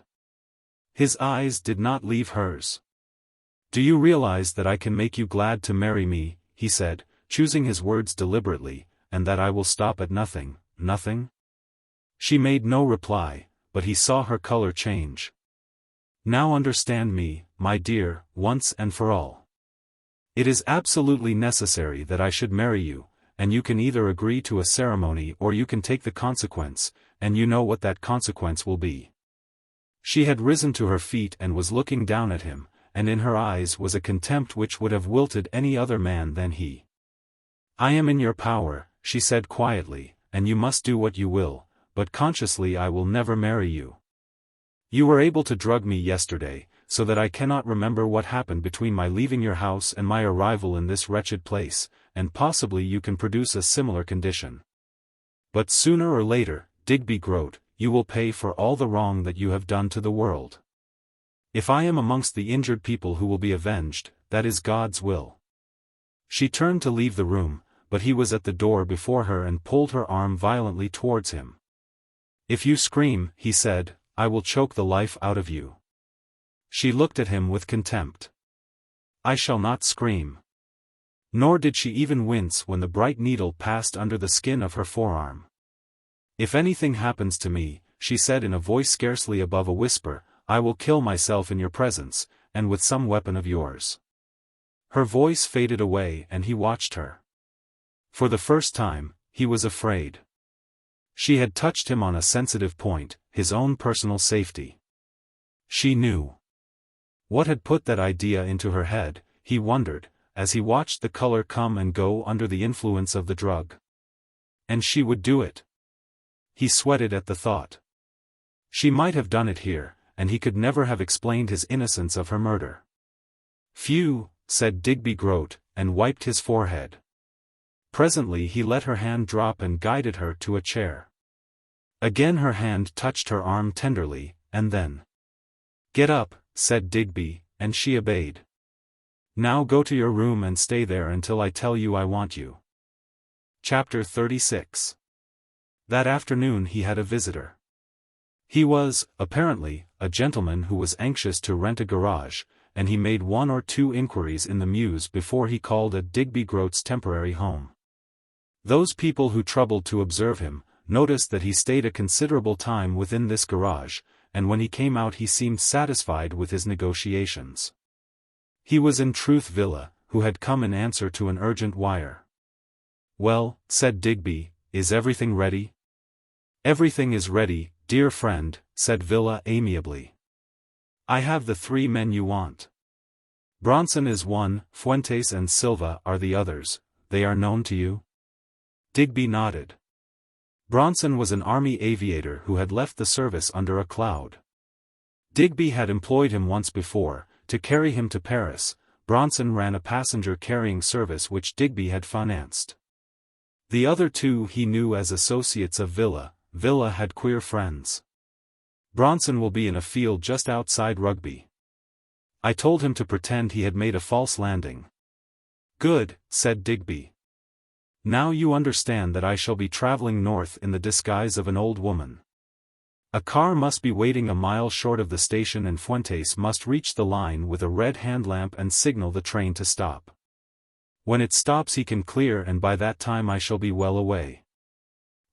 His eyes did not leave hers. "Do you realize that I can make you glad to marry me," he said, choosing his words deliberately, "and that I will stop at nothing, nothing?" She made no reply, but he saw her color change. "Now understand me, my dear, once and for all. It is absolutely necessary that I should marry you, and you can either agree to a ceremony or you can take the consequence, and you know what that consequence will be." She had risen to her feet and was looking down at him, and in her eyes was a contempt which would have wilted any other man than he. "I am in your power," she said quietly, "and you must do what you will, but consciously I will never marry you. You were able to drug me yesterday, so that I cannot remember what happened between my leaving your house and my arrival in this wretched place, and possibly you can produce a similar condition. But sooner or later, Digby Groat, you will pay for all the wrong that you have done to the world. If I am amongst the injured people who will be avenged, that is God's will." She turned to leave the room, but he was at the door before her and pulled her arm violently towards him. "If you scream," he said, "I will choke the life out of you." She looked at him with contempt. "I shall not scream." Nor did she even wince when the bright needle passed under the skin of her forearm. "If anything happens to me," she said in a voice scarcely above a whisper, "I will kill myself in your presence, and with some weapon of yours." Her voice faded away and he watched her. For the first time, he was afraid. She had touched him on a sensitive point, his own personal safety. She knew. What had put that idea into her head, he wondered, as he watched the color come and go under the influence of the drug. And she would do it. He sweated at the thought. She might have done it here, and he could never have explained his innocence of her murder. "Phew," said Digby Groat, and wiped his forehead. Presently he let her hand drop and guided her to a chair. Again her hand touched her arm tenderly, and then, "Get up," said Digby, and she obeyed. "Now go to your room and stay there until I tell you I want you." Chapter 36. That afternoon he had a visitor. He was, apparently, a gentleman who was anxious to rent a garage, and he made 1 or 2 inquiries in the mews before he called at Digby Groat's temporary home. Those people who troubled to observe him, noticed that he stayed a considerable time within this garage, and when he came out he seemed satisfied with his negotiations. He was in truth Villa, who had come in answer to an urgent wire. "Well," said Digby, "is everything ready?" "Everything is ready, dear friend," said Villa amiably. "I have the 3 men you want. Bronson is one, Fuentes and Silva are the others. They are known to you?" Digby nodded. Bronson was an army aviator who had left the service under a cloud. Digby had employed him once before, to carry him to Paris. Bronson ran a passenger carrying service which Digby had financed. The other 2 he knew as associates of Villa. Villa had queer friends. "Bronson will be in a field just outside Rugby. I told him to pretend he had made a false landing." "Good," said Digby. "Now you understand that I shall be traveling north in the disguise of an old woman. A car must be waiting a mile short of the station and Fuentes must reach the line with a red hand lamp and signal the train to stop. When it stops he can clear and by that time I shall be well away.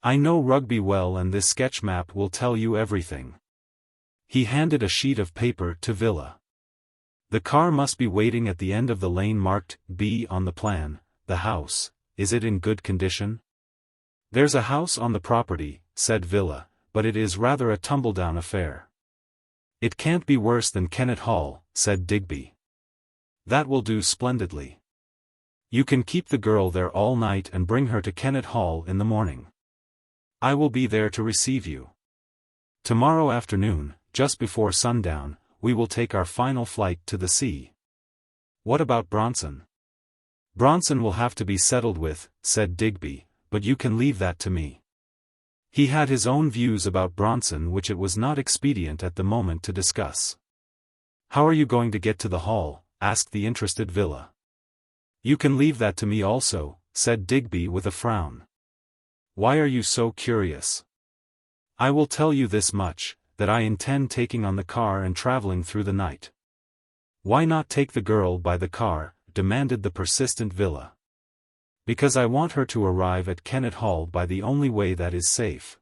I know Rugby well and this sketch map will tell you everything." He handed a sheet of paper to Villa. "The car must be waiting at the end of the lane marked B on the plan. The house, is it in good condition?" "There's a house on the property," said Villa, "but it is rather a tumble-down affair." "It can't be worse than Kennet Hall," said Digby. "That will do splendidly. You can keep the girl there all night and bring her to Kennet Hall in the morning. I will be there to receive you. Tomorrow afternoon, just before sundown, we will take our final flight to the sea." "What about Bronson?" "Bronson will have to be settled with," said Digby, "but you can leave that to me." He had his own views about Bronson which it was not expedient at the moment to discuss. "How are you going to get to the Hall?" asked the interested Villa. "You can leave that to me also," said Digby with a frown. "Why are you so curious?" "I will tell you this much, that I intend taking on the car and traveling through the night." "Why not take the girl by the car?" demanded the persistent Villa. "Because I want her to arrive at Kennet Hall by the only way that is safe.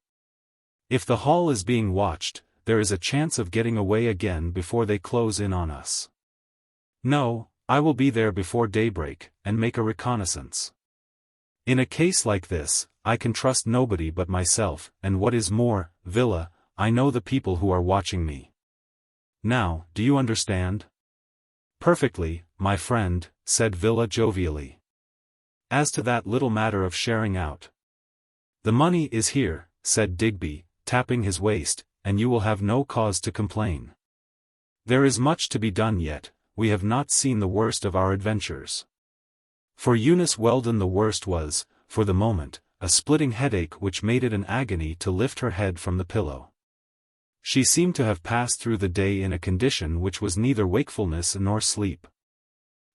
If the Hall is being watched, there is a chance of getting away again before they close in on us. No, I will be there before daybreak, and make a reconnaissance. In a case like this, I can trust nobody but myself, and what is more, Villa, I know the people who are watching me. Now, do you understand?" "Perfectly, my friend," said Villa jovially. "As to that little matter of sharing out." "The money is here," said Digby, tapping his waist, "and you will have no cause to complain. There is much to be done yet, we have not seen the worst of our adventures." For Eunice Weldon the worst was, for the moment, a splitting headache which made it an agony to lift her head from the pillow. She seemed to have passed through the day in a condition which was neither wakefulness nor sleep.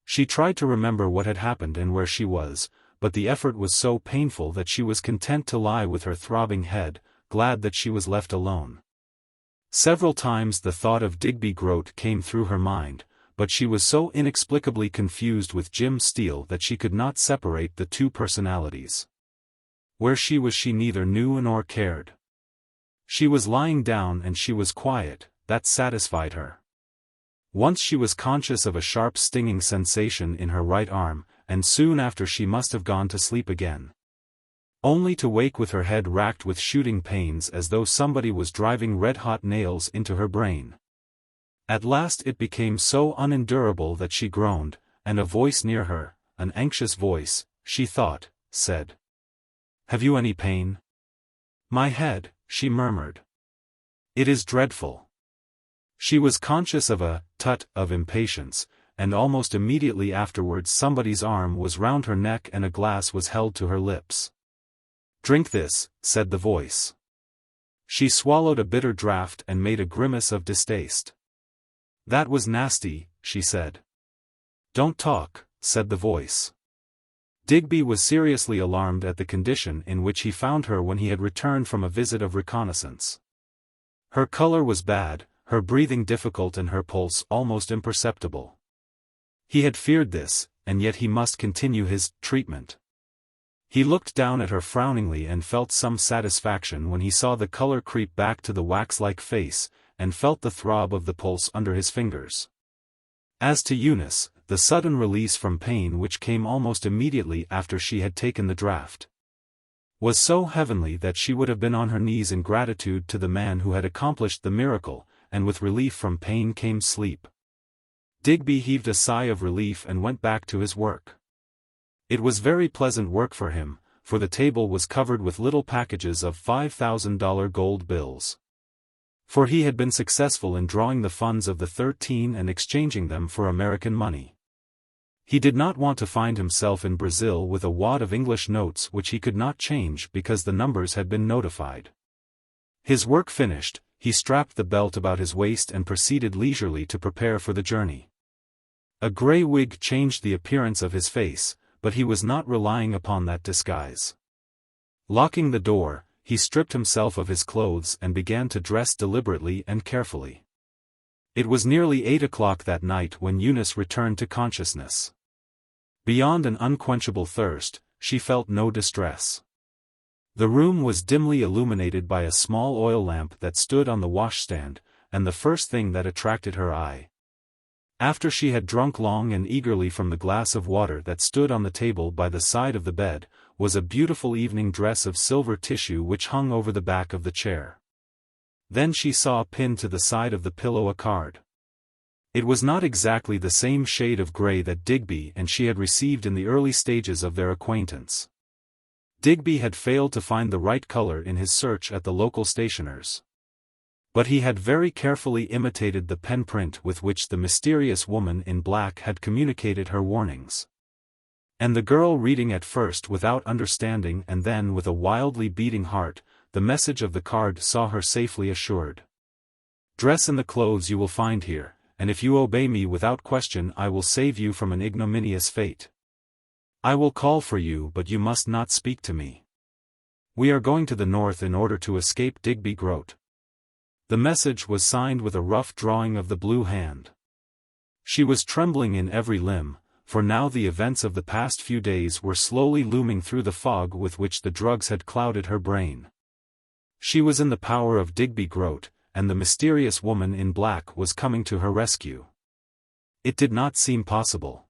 She tried to remember what had happened and where she was, but the effort was so painful that she was content to lie with her throbbing head, glad that she was left alone. Several times the thought of Digby Groat came through her mind, but she was so inexplicably confused with Jim Steele that she could not separate the two personalities. Where she was she neither knew nor cared. She was lying down and she was quiet, that satisfied her. Once she was conscious of a sharp stinging sensation in her right arm, and soon after she must have gone to sleep again. Only to wake with her head racked with shooting pains as though somebody was driving red-hot nails into her brain. At last it became so unendurable that she groaned, and a voice near her, an anxious voice, she thought, said, "Have you any pain?" "My head," she murmured. "It is dreadful." She was conscious of a tut of impatience, and almost immediately afterwards somebody's arm was round her neck and a glass was held to her lips. "Drink this," said the voice. She swallowed a bitter draught and made a grimace of distaste. "That was nasty," she said. "Don't talk," said the voice. Digby was seriously alarmed at the condition in which he found her when he had returned from a visit of reconnaissance. Her color was bad, her breathing difficult and her pulse almost imperceptible. He had feared this, and yet he must continue his treatment. He looked down at her frowningly and felt some satisfaction when he saw the color creep back to the wax-like face, and felt the throb of the pulse under his fingers. As to Eunice, the sudden release from pain which came almost immediately after she had taken the draught was so heavenly that she would have been on her knees in gratitude to the man who had accomplished the miracle, and with relief from pain came sleep. Digby heaved a sigh of relief and went back to his work. It was very pleasant work for him, for the table was covered with little packages of $5,000 gold bills. For he had been successful in drawing the funds of the 13 and exchanging them for American money. He did not want to find himself in Brazil with a wad of English notes which he could not change because the numbers had been notified. His work finished, he strapped the belt about his waist and proceeded leisurely to prepare for the journey. A grey wig changed the appearance of his face, but he was not relying upon that disguise. Locking the door, he stripped himself of his clothes and began to dress deliberately and carefully. It was nearly 8 o'clock that night when Eunice returned to consciousness. Beyond an unquenchable thirst, she felt no distress. The room was dimly illuminated by a small oil lamp that stood on the washstand, and the first thing that attracted her eye, after she had drunk long and eagerly from the glass of water that stood on the table by the side of the bed, was a beautiful evening dress of silver tissue which hung over the back of the chair. Then she saw pinned to the side of the pillow a card. It was not exactly the same shade of grey that Digby and she had received in the early stages of their acquaintance. Digby had failed to find the right color in his search at the local stationer's. But he had very carefully imitated the pen print with which the mysterious woman in black had communicated her warnings. And the girl reading at first without understanding and then with a wildly beating heart, the message of the card saw her safely assured. "Dress in the clothes you will find here, and if you obey me without question I will save you from an ignominious fate. I will call for you but you must not speak to me. We are going to the north in order to escape Digby Groat." The message was signed with a rough drawing of the blue hand. She was trembling in every limb, for now the events of the past few days were slowly looming through the fog with which the drugs had clouded her brain. She was in the power of Digby Groat, and the mysterious woman in black was coming to her rescue. It did not seem possible.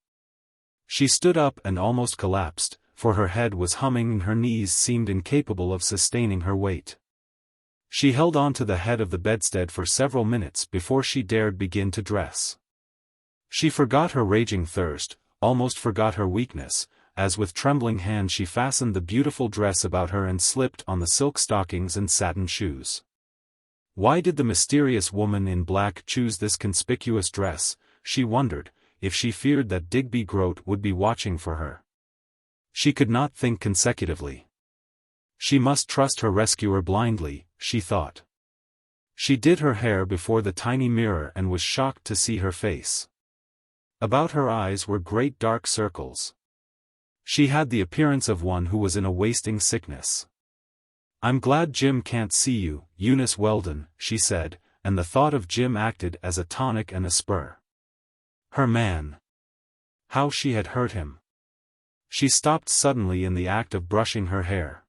She stood up and almost collapsed, for her head was humming and her knees seemed incapable of sustaining her weight. She held on to the head of the bedstead for several minutes before she dared begin to dress. She forgot her raging thirst, almost forgot her weakness, as with trembling hands she fastened the beautiful dress about her and slipped on the silk stockings and satin shoes. Why did the mysterious woman in black choose this conspicuous dress, she wondered, if she feared that Digby Groat would be watching for her? She could not think consecutively. She must trust her rescuer blindly, she thought. She did her hair before the tiny mirror and was shocked to see her face. About her eyes were great dark circles. She had the appearance of one who was in a wasting sickness. "I'm glad Jim can't see you, Eunice Weldon," she said, and the thought of Jim acted as a tonic and a spur. Her man. How she had hurt him. She stopped suddenly in the act of brushing her hair.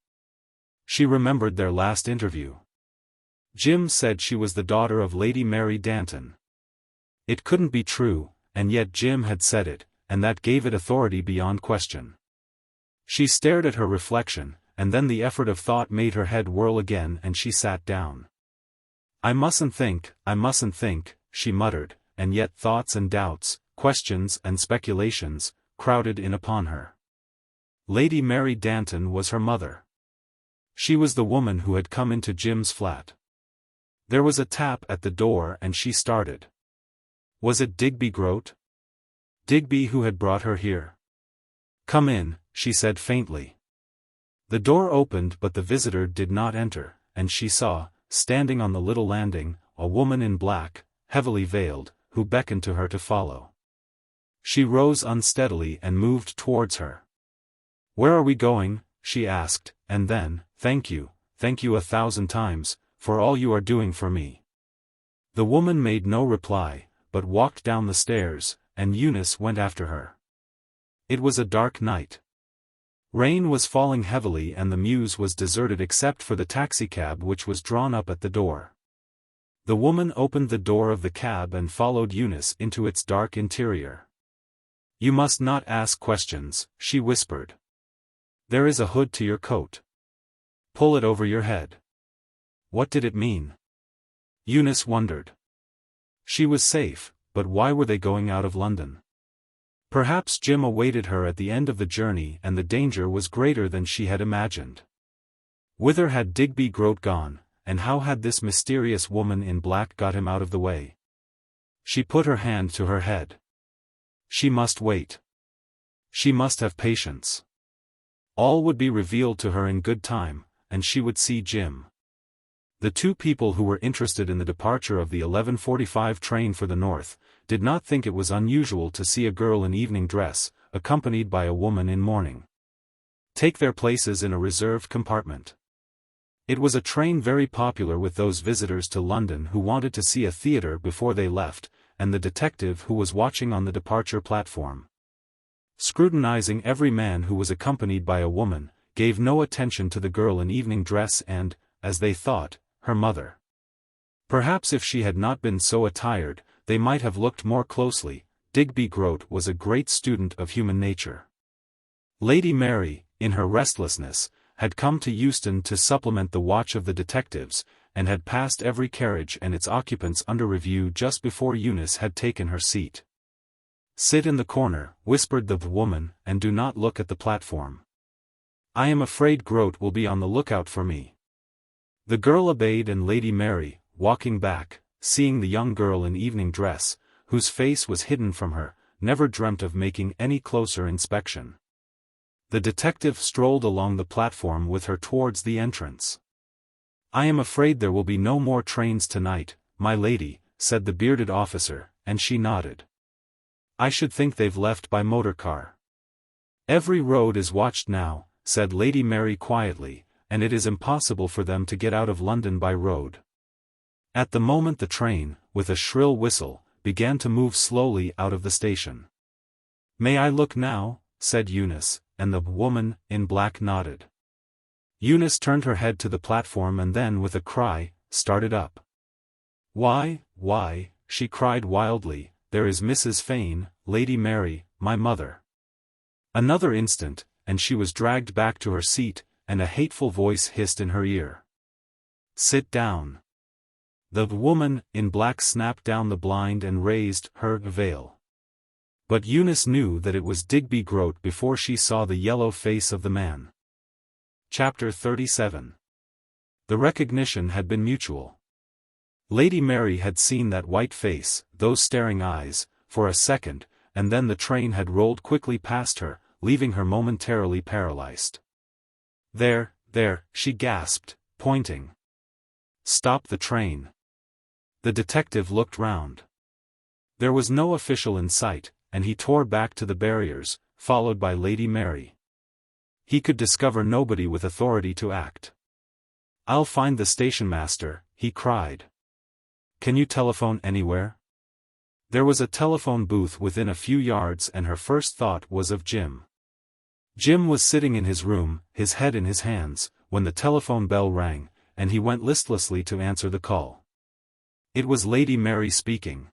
She remembered their last interview. Jim said she was the daughter of Lady Mary Danton. It couldn't be true, and yet Jim had said it, and that gave it authority beyond question. She stared at her reflection, and then the effort of thought made her head whirl again and she sat down. I mustn't think," she muttered, and yet thoughts and doubts, questions and speculations, crowded in upon her. Lady Mary Danton was her mother. She was the woman who had come into Jim's flat. There was a tap at the door and she started. Was it Digby Groat? Digby who had brought her here? "Come in," she said faintly. The door opened but the visitor did not enter, and she saw, standing on the little landing, a woman in black, heavily veiled, who beckoned to her to follow. She rose unsteadily and moved towards her. "Where are we going?" she asked, and then, thank you 1,000 times, for all you are doing for me." The woman made no reply, but walked down the stairs, and Eunice went after her. It was a dark night. Rain was falling heavily and the mews was deserted except for the taxicab which was drawn up at the door. The woman opened the door of the cab and followed Eunice into its dark interior. "You must not ask questions," she whispered. "There is a hood to your coat. Pull it over your head." What did it mean? Eunice wondered. She was safe, but why were they going out of London? Perhaps Jim awaited her at the end of the journey and the danger was greater than she had imagined. Whither had Digby Groat gone, and how had this mysterious woman in black got him out of the way? She put her hand to her head. She must wait. She must have patience. All would be revealed to her in good time, and she would see Jim. The two people who were interested in the departure of the 11:45 train for the north, did not think it was unusual to see a girl in evening dress, accompanied by a woman in mourning, take their places in a reserved compartment. It was a train very popular with those visitors to London who wanted to see a theatre before they left, and the detective who was watching on the departure platform, scrutinizing every man who was accompanied by a woman, gave no attention to the girl in evening dress and, as they thought, her mother. Perhaps if she had not been so attired, they might have looked more closely. Digby Groat was a great student of human nature. Lady Mary, in her restlessness, had come to Euston to supplement the watch of the detectives, and had passed every carriage and its occupants under review just before Eunice had taken her seat. "Sit in the corner," whispered the woman, "and do not look at the platform. I am afraid Groat will be on the lookout for me." The girl obeyed, and Lady Mary, walking back, seeing the young girl in evening dress, whose face was hidden from her, never dreamt of making any closer inspection. The detective strolled along the platform with her towards the entrance. "I am afraid there will be no more trains tonight, my lady," said the bearded officer, and she nodded. "I should think they've left by motor car." "Every road is watched now," said Lady Mary quietly, "and it is impossible for them to get out of London by road." At the moment the train, with a shrill whistle, began to move slowly out of the station. "May I look now?" said Eunice, and the woman in black nodded. Eunice turned her head to the platform and then with a cry, started up. Why, she cried wildly, "there is Mrs. Fane, Lady Mary, my mother." Another instant, and she was dragged back to her seat, and a hateful voice hissed in her ear. "Sit down." The woman in black snapped down the blind and raised her veil. But Eunice knew that it was Digby Groat before she saw the yellow face of the man. Chapter 37. The recognition had been mutual. Lady Mary had seen that white face, those staring eyes, for a second, and then the train had rolled quickly past her, leaving her momentarily paralyzed. There, she gasped, pointing. "Stop the train." The detective looked round. There was no official in sight, and he tore back to the barriers, followed by Lady Mary. He could discover nobody with authority to act. "I'll find the station-master," he cried. "Can you telephone anywhere?" There was a telephone booth within a few yards, and her first thought was of Jim. Jim was sitting in his room, his head in his hands, when the telephone bell rang, and he went listlessly to answer the call. It was Lady Mary speaking.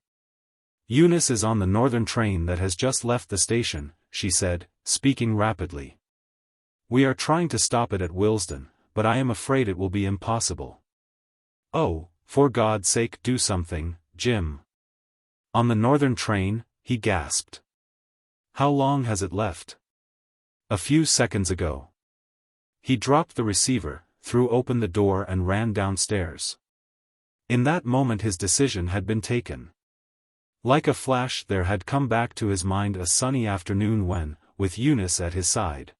"Eunice is on the northern train that has just left the station," she said, speaking rapidly. "We are trying to stop it at Willesden, but I am afraid it will be impossible." "Oh, for God's sake do something, Jim." "On the northern train?" he gasped. "How long has it left?" "A few seconds ago." He dropped the receiver, threw open the door and ran downstairs. In that moment his decision had been taken. Like a flash there had come back to his mind a sunny afternoon when, with Eunice at his side,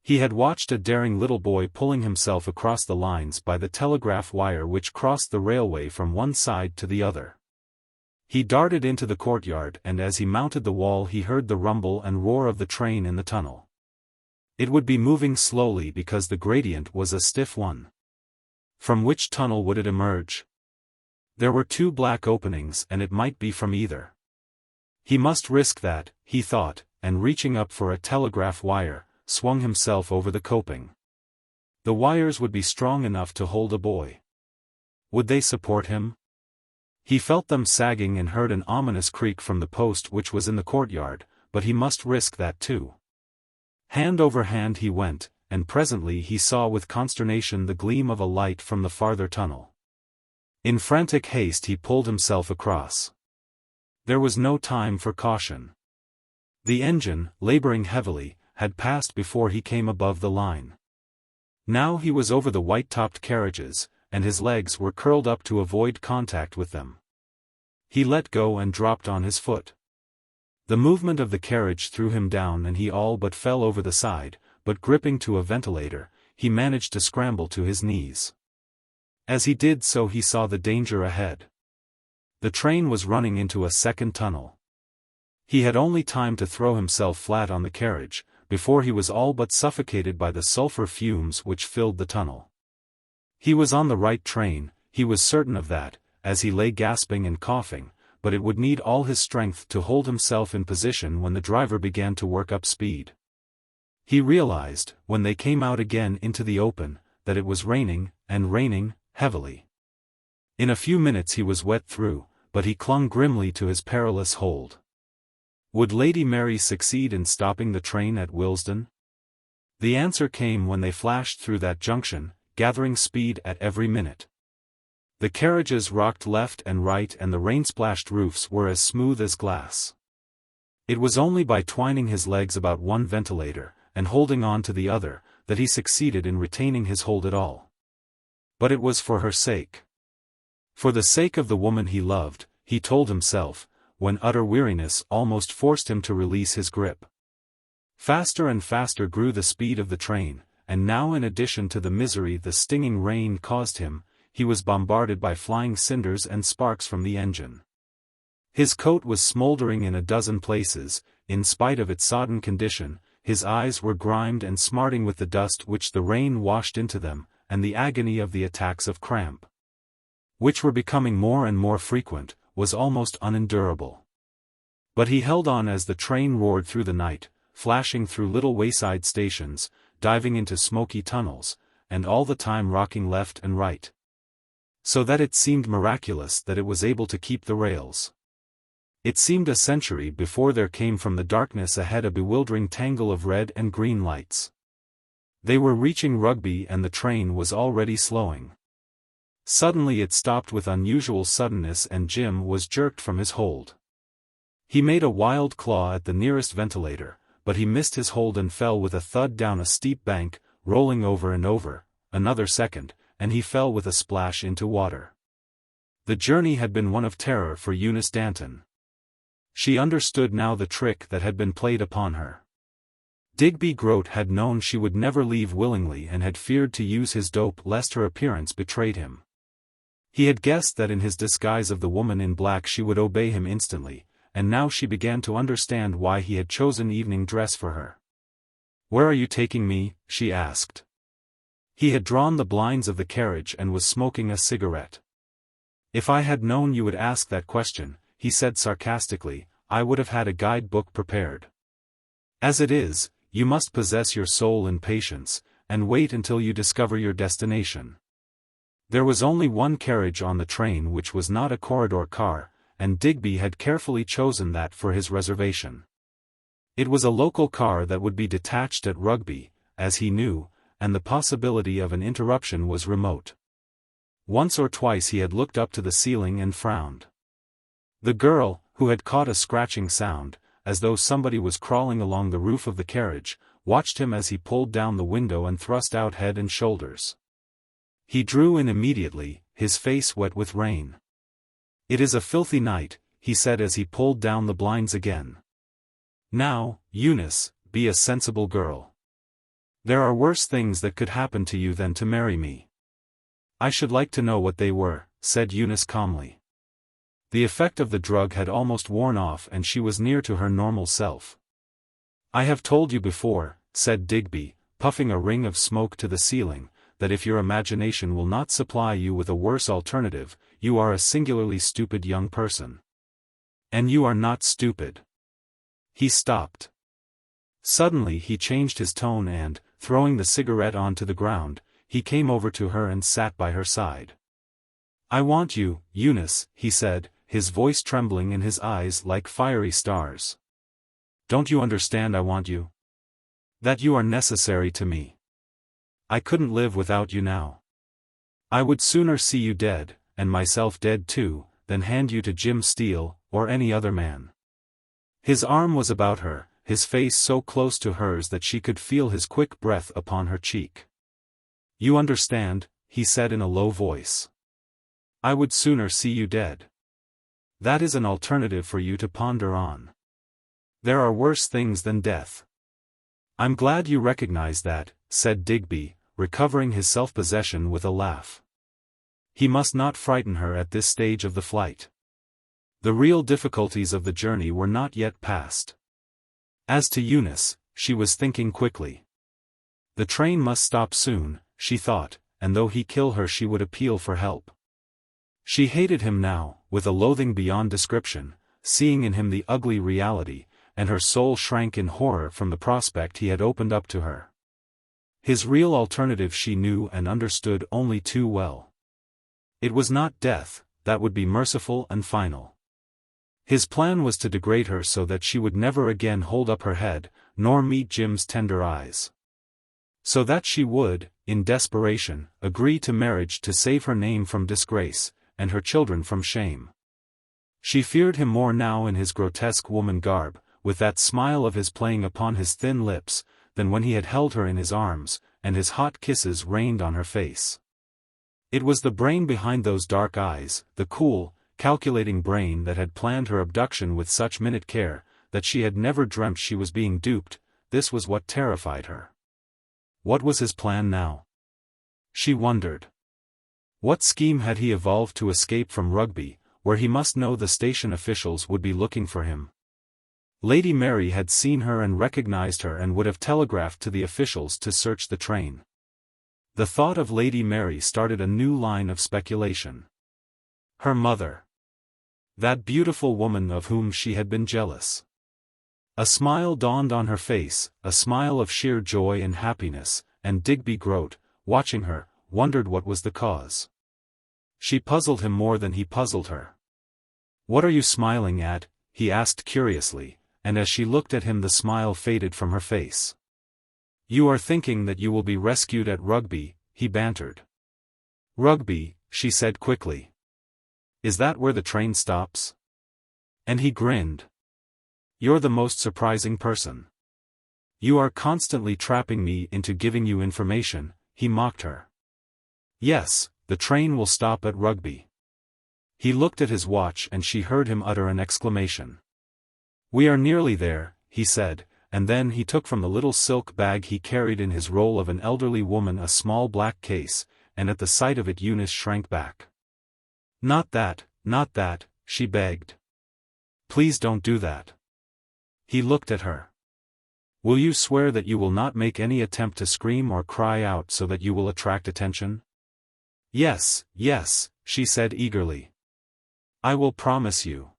he had watched a daring little boy pulling himself across the lines by the telegraph wire which crossed the railway from one side to the other. He darted into the courtyard, and as he mounted the wall he heard the rumble and roar of the train in the tunnel. It would be moving slowly because the gradient was a stiff one. From which tunnel would it emerge? There were two black openings, and it might be from either. He must risk that, he thought, and reaching up for a telegraph wire, swung himself over the coping. The wires would be strong enough to hold a boy. Would they support him? He felt them sagging and heard an ominous creak from the post which was in the courtyard, but he must risk that too. Hand over hand he went, and presently he saw with consternation the gleam of a light from the farther tunnel. In frantic haste he pulled himself across. There was no time for caution. The engine, laboring heavily, had passed before he came above the line. Now he was over the white-topped carriages, and his legs were curled up to avoid contact with them. He let go and dropped on his foot. The movement of the carriage threw him down and he all but fell over the side, but gripping to a ventilator, he managed to scramble to his knees. As he did so he saw the danger ahead. The train was running into a second tunnel. He had only time to throw himself flat on the carriage, before he was all but suffocated by the sulfur fumes which filled the tunnel. He was on the right train, he was certain of that, as he lay gasping and coughing, but it would need all his strength to hold himself in position when the driver began to work up speed. He realized, when they came out again into the open, that it was raining, and raining, heavily. In a few minutes he was wet through, but he clung grimly to his perilous hold. Would Lady Mary succeed in stopping the train at Willesden? The answer came when they flashed through that junction, gathering speed at every minute. The carriages rocked left and right and the rain-splashed roofs were as smooth as glass. It was only by twining his legs about one ventilator, and holding on to the other, that he succeeded in retaining his hold at all. But it was for her sake. For the sake of the woman he loved, he told himself, when utter weariness almost forced him to release his grip. Faster and faster grew the speed of the train, and now in addition to the misery the stinging rain caused him, he was bombarded by flying cinders and sparks from the engine. His coat was smoldering in a dozen places, in spite of its sodden condition, his eyes were grimed and smarting with the dust which the rain washed into them, and the agony of the attacks of cramp, which were becoming more and more frequent, was almost unendurable. But he held on as the train roared through the night, flashing through little wayside stations, diving into smoky tunnels, and all the time rocking left and right, so that it seemed miraculous that it was able to keep the rails. It seemed a century before there came from the darkness ahead a bewildering tangle of red and green lights. They were reaching Rugby and the train was already slowing. Suddenly it stopped with unusual suddenness and Jim was jerked from his hold. He made a wild claw at the nearest ventilator, but he missed his hold and fell with a thud down a steep bank, rolling over and over. Another second, and he fell with a splash into water. The journey had been one of terror for Eunice Danton. She understood now the trick that had been played upon her. Digby Groat had known she would never leave willingly and had feared to use his dope lest her appearance betrayed him. He had guessed that in his disguise of the woman in black she would obey him instantly, and now she began to understand why he had chosen evening dress for her. "Where are you taking me?" she asked. He had drawn the blinds of the carriage and was smoking a cigarette. "If I had known you would ask that question," he said sarcastically, "I would have had a guidebook prepared. As it is, you must possess your soul in patience, and wait until you discover your destination." There was only one carriage on the train which was not a corridor car, and Digby had carefully chosen that for his reservation. It was a local car that would be detached at Rugby, as he knew, and the possibility of an interruption was remote. Once or twice he had looked up to the ceiling and frowned. The girl, who had caught a scratching sound, as though somebody was crawling along the roof of the carriage, watched him as he pulled down the window and thrust out head and shoulders. He drew in immediately, his face wet with rain. "It is a filthy night," he said as he pulled down the blinds again. "Now, Eunice, be a sensible girl. There are worse things that could happen to you than to marry me." "I should like to know what they were," said Eunice calmly. The effect of the drug had almost worn off and she was near to her normal self. "I have told you before," said Digby, puffing a ring of smoke to the ceiling, "that if your imagination will not supply you with a worse alternative, you are a singularly stupid young person. And you are not stupid." He stopped. Suddenly he changed his tone and, throwing the cigarette onto the ground, he came over to her and sat by her side. "I want you, Eunice," he said, his voice trembling and his eyes like fiery stars. "Don't you understand? I want you. That you are necessary to me. I couldn't live without you now. I would sooner see you dead, and myself dead too, than hand you to Jim Steele, or any other man." His arm was about her, his face so close to hers that she could feel his quick breath upon her cheek. "You understand," he said in a low voice. "I would sooner see you dead. That is an alternative for you to ponder on. There are worse things than death." "I'm glad you recognize that," said Digby, recovering his self-possession with a laugh. He must not frighten her at this stage of the flight. The real difficulties of the journey were not yet past. As to Eunice, she was thinking quickly. The train must stop soon, she thought, and though he kill her she would appeal for help. She hated him now, with a loathing beyond description, seeing in him the ugly reality, and her soul shrank in horror from the prospect he had opened up to her. His real alternative she knew and understood only too well. It was not death, that would be merciful and final. His plan was to degrade her so that she would never again hold up her head, nor meet Jim's tender eyes. So that she would, in desperation, agree to marriage to save her name from disgrace, and her children from shame. She feared him more now in his grotesque woman garb, with that smile of his playing upon his thin lips, than when he had held her in his arms, and his hot kisses rained on her face. It was the brain behind those dark eyes, the cool, calculating brain that had planned her abduction with such minute care, that she had never dreamt she was being duped. This was what terrified her. What was his plan now? She wondered. What scheme had he evolved to escape from Rugby, where he must know the station officials would be looking for him? Lady Mary had seen her and recognized her and would have telegraphed to the officials to search the train. The thought of Lady Mary started a new line of speculation. Her mother. That beautiful woman of whom she had been jealous. A smile dawned on her face, a smile of sheer joy and happiness, and Digby Groat, watching her, wondered what was the cause. She puzzled him more than he puzzled her. "What are you smiling at?" he asked curiously, and as she looked at him the smile faded from her face. "You are thinking that you will be rescued at Rugby," he bantered. "Rugby," she said quickly. "Is that where the train stops?" And he grinned. "You're the most surprising person. You are constantly trapping me into giving you information," he mocked her. "Yes, the train will stop at Rugby." He looked at his watch and she heard him utter an exclamation. "We are nearly there," he said, and then he took from the little silk bag he carried in his role of an elderly woman a small black case, and at the sight of it Eunice shrank back. Not that," she begged. Please don't do that. He looked at her. Will you swear that you will not make any attempt to scream or cry out so that you will attract attention? Yes, yes, she said eagerly. I will promise you.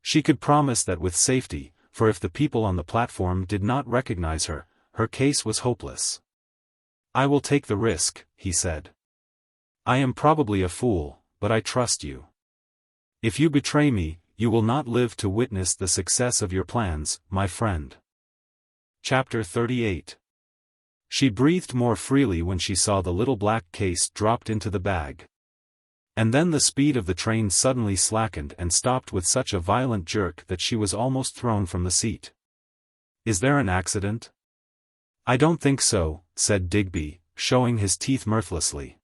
She could promise that with safety, for if the people on the platform did not recognize her, her case was hopeless. I will take the risk, he said. I am probably a fool, but I trust you. If you betray me, you will not live to witness the success of your plans, my friend. Chapter 38. She breathed more freely when she saw the little black case dropped into the bag. And then the speed of the train suddenly slackened and stopped with such a violent jerk that she was almost thrown from the seat. Is there an accident? I don't think so, said Digby, showing his teeth mirthlessly.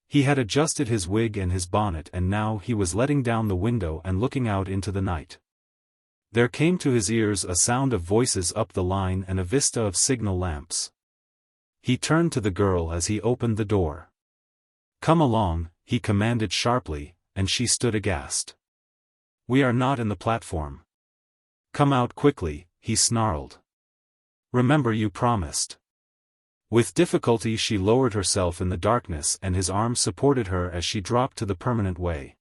He had adjusted his wig and his bonnet and now he was letting down the window and looking out into the night. There came to his ears a sound of voices up the line and a vista of signal lamps. He turned to the girl as he opened the door. Come along, he commanded sharply, and she stood aghast. We are not in the platform. Come out quickly, he snarled. Remember you promised. With difficulty she lowered herself in the darkness and his arm supported her as she dropped to the permanent way.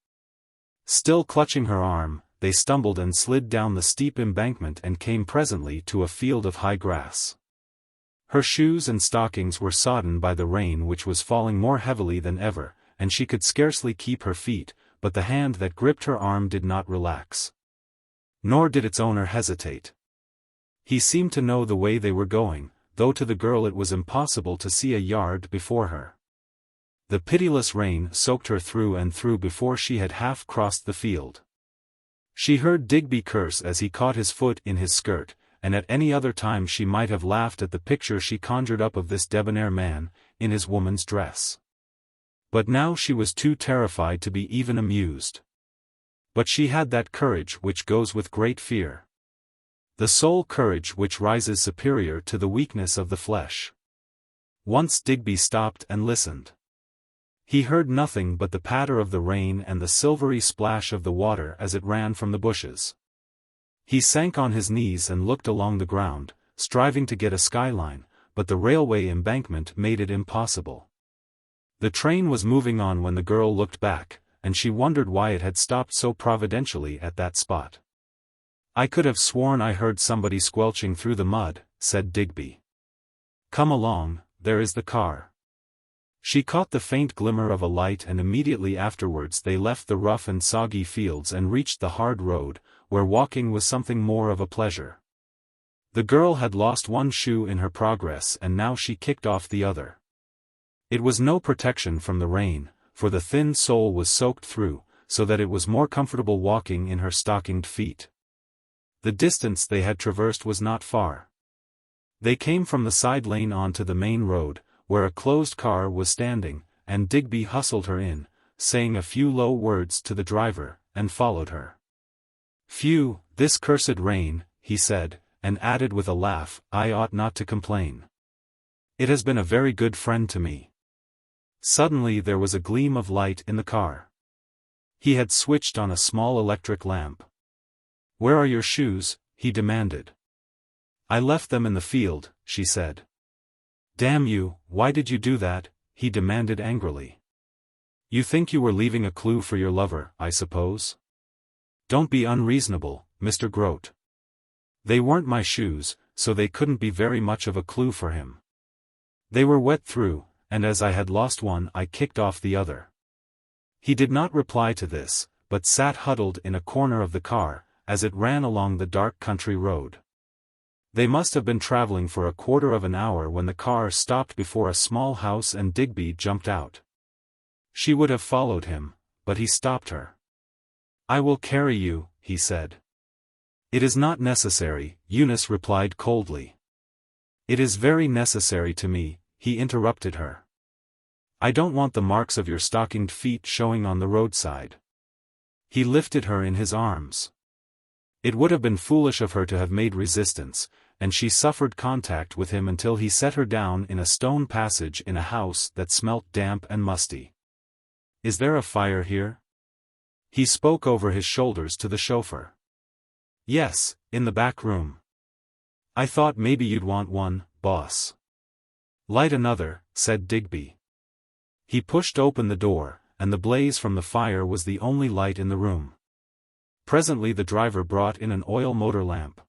Still clutching her arm, they stumbled and slid down the steep embankment and came presently to a field of high grass. Her shoes and stockings were sodden by the rain which was falling more heavily than ever, and she could scarcely keep her feet, but the hand that gripped her arm did not relax. Nor did its owner hesitate. He seemed to know the way they were going, though to the girl it was impossible to see a yard before her. The pitiless rain soaked her through and through before she had half crossed the field. She heard Digby curse as he caught his foot in his skirt, and at any other time she might have laughed at the picture she conjured up of this debonair man, in his woman's dress. But now she was too terrified to be even amused. But she had that courage which goes with great fear. The sole courage which rises superior to the weakness of the flesh. Once Digby stopped and listened. He heard nothing but the patter of the rain and the silvery splash of the water as it ran from the bushes. He sank on his knees and looked along the ground, striving to get a skyline, but the railway embankment made it impossible. The train was moving on when the girl looked back, and she wondered why it had stopped so providentially at that spot. I could have sworn I heard somebody squelching through the mud, said Digby. Come along, there is the car. She caught the faint glimmer of a light and immediately afterwards they left the rough and soggy fields and reached the hard road, where walking was something more of a pleasure. The girl had lost one shoe in her progress and now she kicked off the other. It was no protection from the rain, for the thin sole was soaked through, so that it was more comfortable walking in her stockinged feet. The distance they had traversed was not far. They came from the side lane onto the main road, where a closed car was standing, and Digby hustled her in, saying a few low words to the driver, and followed her. Phew, this cursed rain, he said, and added with a laugh, I ought not to complain. It has been a very good friend to me. Suddenly there was a gleam of light in the car. He had switched on a small electric lamp. Where are your shoes? He demanded. I left them in the field, she said. Damn you, why did you do that? He demanded angrily. You think you were leaving a clue for your lover, I suppose? Don't be unreasonable, Mr. Groat. They weren't my shoes, so they couldn't be very much of a clue for him. They were wet through, and as I had lost one I kicked off the other. He did not reply to this, but sat huddled in a corner of the car, as it ran along the dark country road. They must have been traveling for a quarter of an hour when the car stopped before a small house and Digby jumped out. She would have followed him, but he stopped her. I will carry you, he said. It is not necessary, Eunice replied coldly. It is very necessary to me, he interrupted her. I don't want the marks of your stockinged feet showing on the roadside. He lifted her in his arms. It would have been foolish of her to have made resistance, and she suffered contact with him until he set her down in a stone passage in a house that smelt damp and musty. Is there a fire here? He spoke over his shoulders to the chauffeur. Yes, in the back room. I thought maybe you'd want one, boss. Light another, said Digby. He pushed open the door, and the blaze from the fire was the only light in the room. Presently the driver brought in an oil motor lamp.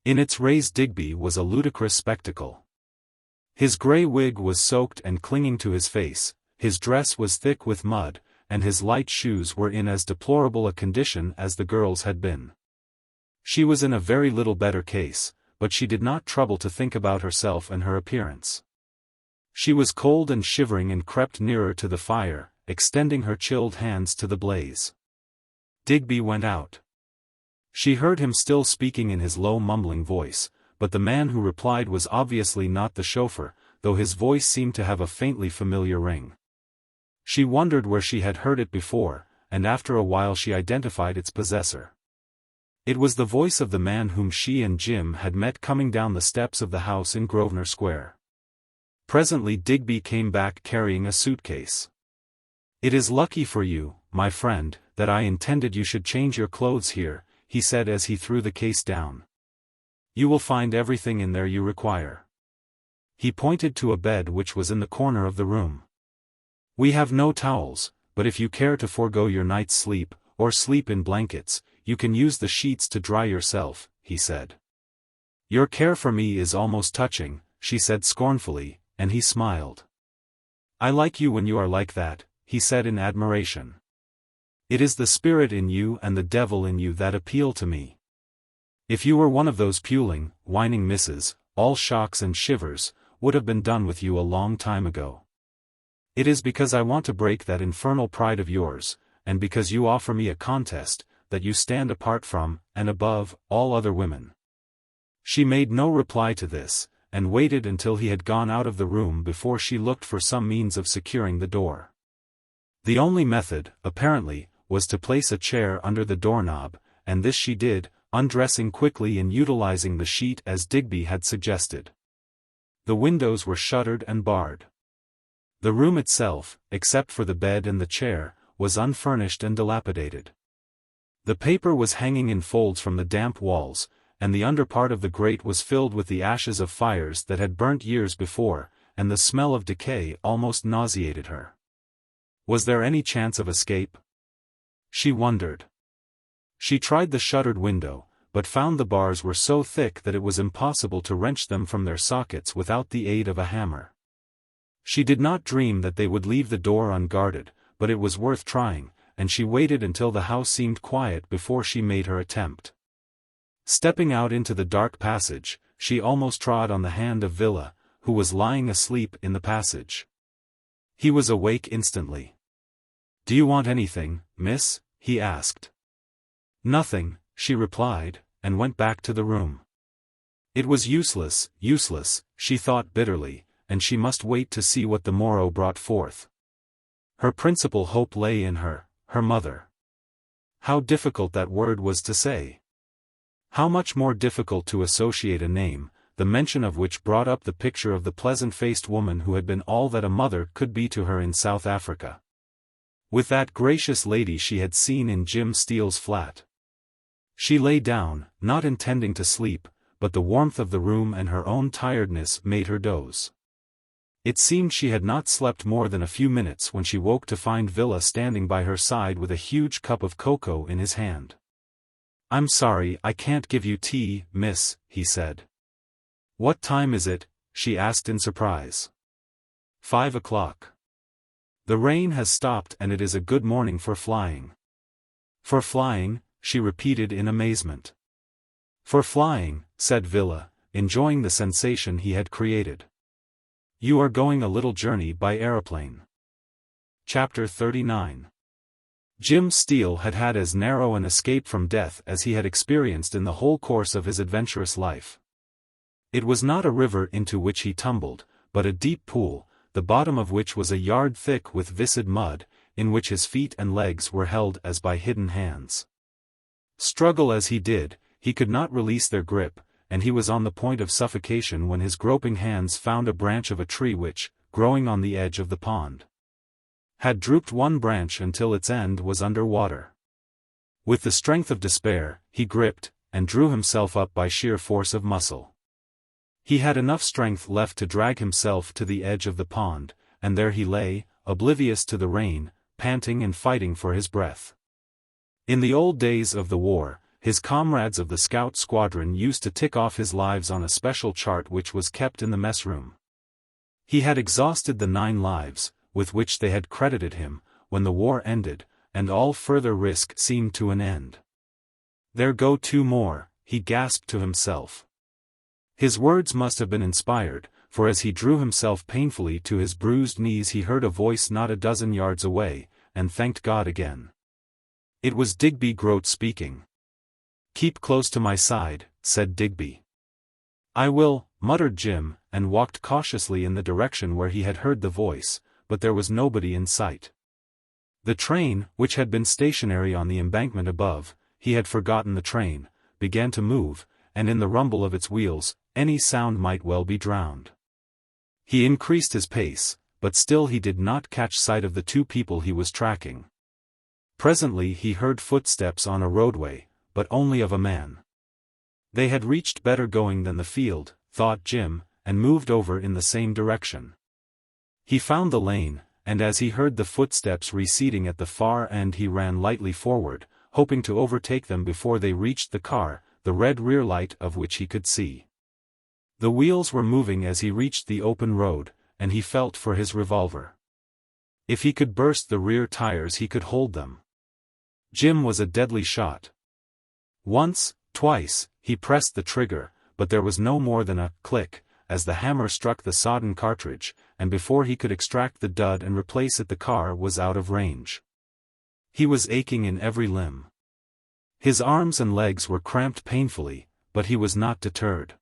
In its rays Digby was a ludicrous spectacle. His grey wig was soaked and clinging to his face, his dress was thick with mud, and his light shoes were in as deplorable a condition as the girl's had been. She was in a very little better case, but she did not trouble to think about herself and her appearance. She was cold and shivering and crept nearer to the fire, extending her chilled hands to the blaze. Digby went out. She heard him still speaking in his low mumbling voice, but the man who replied was obviously not the chauffeur, though his voice seemed to have a faintly familiar ring. She wondered where she had heard it before, and after a while she identified its possessor. It was the voice of the man whom she and Jim had met coming down the steps of the house in Grosvenor Square. Presently Digby came back carrying a suitcase. "It is lucky for you, my friend, that I intended you should change your clothes here," he said as he threw the case down. "You will find everything in there you require." He pointed to a bed which was in the corner of the room. "We have no towels, but if you care to forego your night's sleep, or sleep in blankets, you can use the sheets to dry yourself," he said. "Your care for me is almost touching," she said scornfully, and he smiled. "I like you when you are like that," he said in admiration. "It is the spirit in you and the devil in you that appeal to me. If you were one of those puling, whining misses, all shocks and shivers, would have been done with you a long time ago. It is because I want to break that infernal pride of yours, and because you offer me a contest, that you stand apart from, and above, all other women." She made no reply to this, and waited until he had gone out of the room before she looked for some means of securing the door. The only method, apparently, was to place a chair under the doorknob, and this she did, undressing quickly and utilizing the sheet as Digby had suggested. The windows were shuttered and barred. The room itself, except for the bed and the chair, was unfurnished and dilapidated. The paper was hanging in folds from the damp walls, and the under part of the grate was filled with the ashes of fires that had burnt years before, and the smell of decay almost nauseated her. Was there any chance of escape? She wondered. She tried the shuttered window, but found the bars were so thick that it was impossible to wrench them from their sockets without the aid of a hammer. She did not dream that they would leave the door unguarded, but it was worth trying, and she waited until the house seemed quiet before she made her attempt. Stepping out into the dark passage, she almost trod on the hand of Villa, who was lying asleep in the passage. He was awake instantly. "Do you want anything, miss?" he asked. "Nothing," she replied, and went back to the room. It was useless, she thought bitterly, and she must wait to see what the morrow brought forth. Her principal hope lay in her mother. How difficult that word was to say. How much more difficult to associate a name, the mention of which brought up the picture of the pleasant-faced woman who had been all that a mother could be to her in South Africa, with that gracious lady she had seen in Jim Steele's flat. She lay down, not intending to sleep, but the warmth of the room and her own tiredness made her doze. It seemed she had not slept more than a few minutes when she woke to find Villa standing by her side with a huge cup of cocoa in his hand. "I'm sorry I can't give you tea, miss," he said. "What time is it?" she asked in surprise. 5 o'clock. "The rain has stopped and it is a good morning for flying." "For flying?" she repeated in amazement. "For flying," said Villa, enjoying the sensation he had created. "You are going a little journey by aeroplane." Chapter 39. Jim Steele had had as narrow an escape from death as he had experienced in the whole course of his adventurous life. It was not a river into which he tumbled, but a deep pool, the bottom of which was a yard thick with viscid mud, in which his feet and legs were held as by hidden hands. Struggle as he did, he could not release their grip, and he was on the point of suffocation when his groping hands found a branch of a tree which, growing on the edge of the pond, had drooped one branch until its end was under water. With the strength of despair, he gripped, and drew himself up by sheer force of muscle. He had enough strength left to drag himself to the edge of the pond, and there he lay, oblivious to the rain, panting and fighting for his breath. In the old days of the war, his comrades of the scout squadron used to tick off his lives on a special chart which was kept in the mess room. He had exhausted the 9 lives, with which they had credited him, when the war ended, and all further risk seemed to an end. "There go 2 more, he gasped to himself. His words must have been inspired, for as he drew himself painfully to his bruised knees he heard a voice not a dozen yards away, and thanked God again. It was Digby Groat speaking. "Keep close to my side," said Digby. "I will," muttered Jim, and walked cautiously in the direction where he had heard the voice, but there was nobody in sight. The train, which had been stationary on the embankment above, he had forgotten the train, began to move, and in the rumble of its wheels, any sound might well be drowned. He increased his pace, but still he did not catch sight of the 2 people he was tracking. Presently he heard footsteps on a roadway, but only of a man. They had reached better going than the field, thought Jim, and moved over in the same direction. He found the lane, and as he heard the footsteps receding at the far end he ran lightly forward, hoping to overtake them before they reached the car, the red rear light of which he could see. The wheels were moving as he reached the open road, and he felt for his revolver. If he could burst the rear tires he could hold them. Jim was a deadly shot. Once, twice, he pressed the trigger, but there was no more than a click, as the hammer struck the sodden cartridge, and before he could extract the dud and replace it the car was out of range. He was aching in every limb. His arms and legs were cramped painfully, but he was not deterred.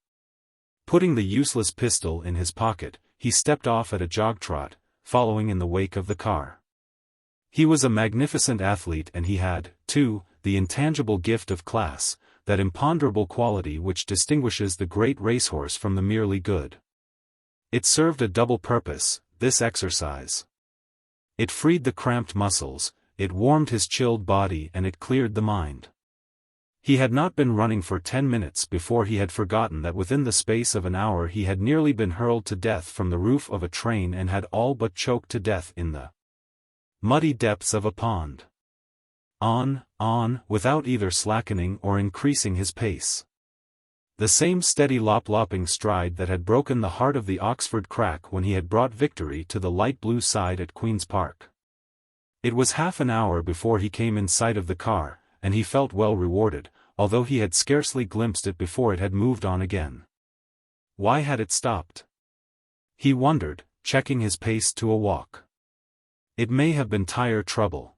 Putting the useless pistol in his pocket, he stepped off at a jog trot, following in the wake of the car. He was a magnificent athlete and he had, too, the intangible gift of class, that imponderable quality which distinguishes the great racehorse from the merely good. It served a double purpose, this exercise. It freed the cramped muscles, it warmed his chilled body and it cleared the mind. He had not been running for 10 minutes before he had forgotten that within the space of an hour he had nearly been hurled to death from the roof of a train and had all but choked to death in the muddy depths of a pond. On, without either slackening or increasing his pace. The same steady lop-lopping stride that had broken the heart of the Oxford crack when he had brought victory to the light blue side at Queen's Park. It was half an hour before he came in sight of the car, and he felt well rewarded, although he had scarcely glimpsed it before it had moved on again. Why had it stopped? He wondered, checking his pace to a walk. It may have been tire trouble.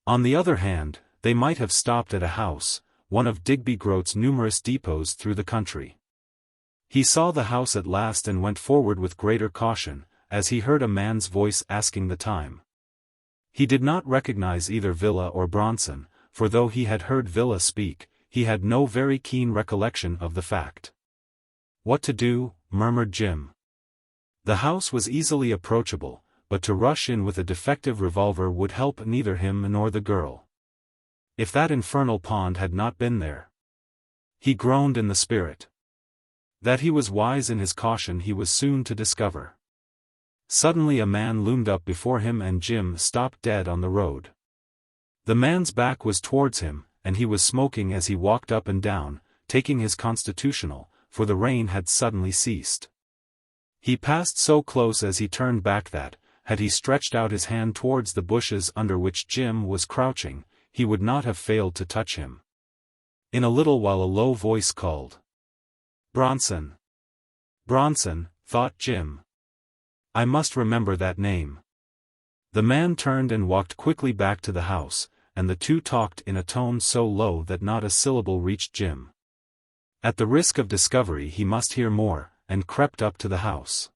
On the other hand, they might have stopped at a house, one of Digby Groat's numerous depots through the country. He saw the house at last and went forward with greater caution, as he heard a man's voice asking the time. He did not recognize either Villa or Bronson, for though he had heard Villa speak, he had no very keen recollection of the fact. What to do, murmured Jim. The house was easily approachable, but to rush in with a defective revolver would help neither him nor the girl. If that infernal pond had not been there. He groaned in the spirit. That he was wise in his caution he was soon to discover. Suddenly a man loomed up before him and Jim stopped dead on the road. The man's back was towards him, and he was smoking as he walked up and down, taking his constitutional, for the rain had suddenly ceased. He passed so close as he turned back that, had he stretched out his hand towards the bushes under which Jim was crouching, he would not have failed to touch him. In a little while a low voice called. Bronson. Bronson, thought Jim. I must remember that name. The man turned and walked quickly back to the house, and the two talked in a tone so low that not a syllable reached Jim. At the risk of discovery he must hear more, and crept up to the house.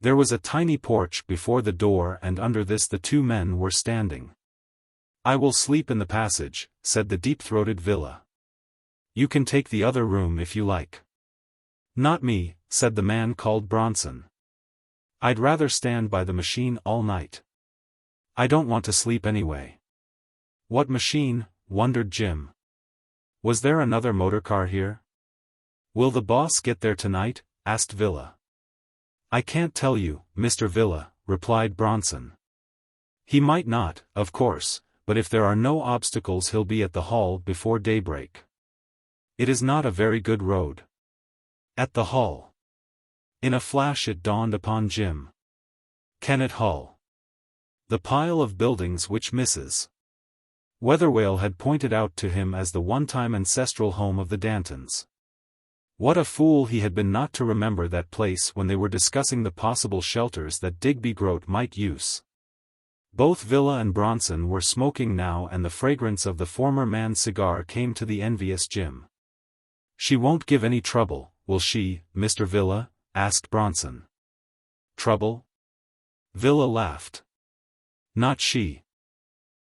There was a tiny porch before the door and under this the 2 men were standing. I will sleep in the passage, said the deep-throated Villa. You can take the other room if you like. Not me, said the man called Bronson. I'd rather stand by the machine all night. I don't want to sleep anyway. What machine? Wondered Jim. Was there another motorcar here? Will the boss get there tonight? Asked Villa. I can't tell you, Mr. Villa, replied Bronson. He might not, of course, but if there are no obstacles he'll be at the hall before daybreak. It is not a very good road. At the hall. In a flash it dawned upon Jim. Kennet Hall. The pile of buildings which Mrs. Weatherwayle had pointed out to him as the one-time ancestral home of the Dantons. What a fool he had been not to remember that place when they were discussing the possible shelters that Digby Groat might use. Both Villa and Bronson were smoking now, and the fragrance of the former man's cigar came to the envious Jim. She won't give any trouble, will she, Mr. Villa? Asked Bronson. Trouble? Villa laughed. Not she.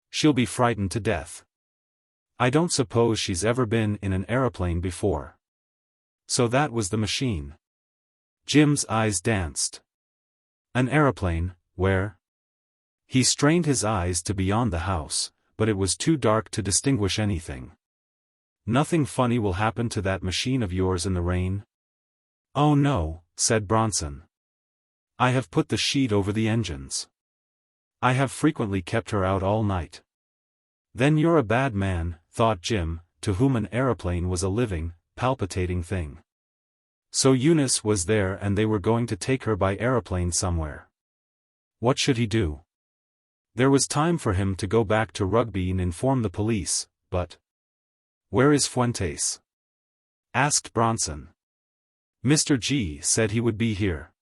She'll be frightened to death. I don't suppose she's ever been in an aeroplane before. So that was the machine. Jim's eyes danced. An aeroplane, where? He strained his eyes to beyond the house, but it was too dark to distinguish anything. Nothing funny will happen to that machine of yours in the rain? Oh no, said Bronson. I have put the sheet over the engines. I have frequently kept her out all night. Then you're a bad man, thought Jim, to whom an aeroplane was a living, palpitating thing. So Eunice was there and they were going to take her by aeroplane somewhere. What should he do? There was time for him to go back to Rugby and inform the police, but... Where is Fuentes? Asked Bronson. Mr. G said he would be here.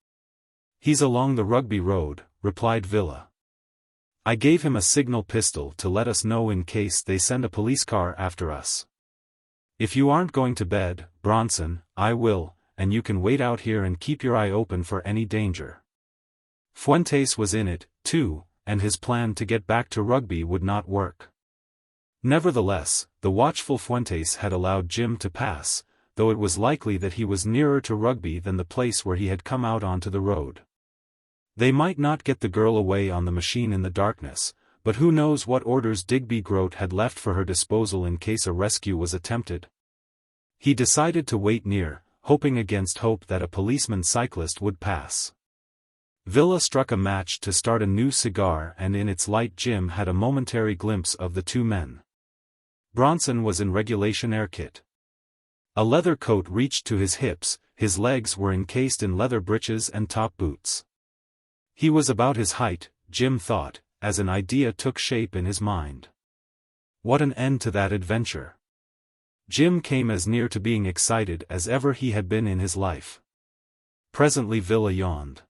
He's along the Rugby Road, replied Villa. I gave him a signal pistol to let us know in case they send a police car after us. If you aren't going to bed, Bronson, I will, and you can wait out here and keep your eye open for any danger. Fuentes was in it, too, and his plan to get back to Rugby would not work. Nevertheless, the watchful Fuentes had allowed Jim to pass, though it was likely that he was nearer to Rugby than the place where he had come out onto the road. They might not get the girl away on the machine in the darkness, but who knows what orders Digby Groat had left for her disposal in case a rescue was attempted. He decided to wait near, hoping against hope that a policeman cyclist would pass. Villa struck a match to start a new cigar, and in its light Jim had a momentary glimpse of the two men. Bronson was in regulation air kit. A leather coat reached to his hips, his legs were encased in leather breeches and top boots. He was about his height, Jim thought, as an idea took shape in his mind. What an end to that adventure! Jim came as near to being excited as ever he had been in his life. Presently Villa yawned.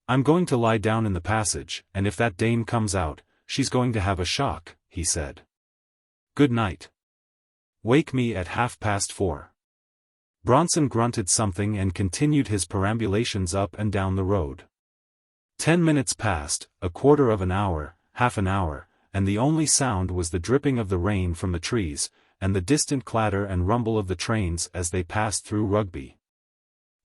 I'm going to lie down in the passage, and if that dame comes out, she's going to have a shock, he said. Good night. Wake me at 4:30. Bronson grunted something and continued his perambulations up and down the road. 10 minutes passed, a quarter of an hour, half an hour, and the only sound was the dripping of the rain from the trees, and the distant clatter and rumble of the trains as they passed through Rugby.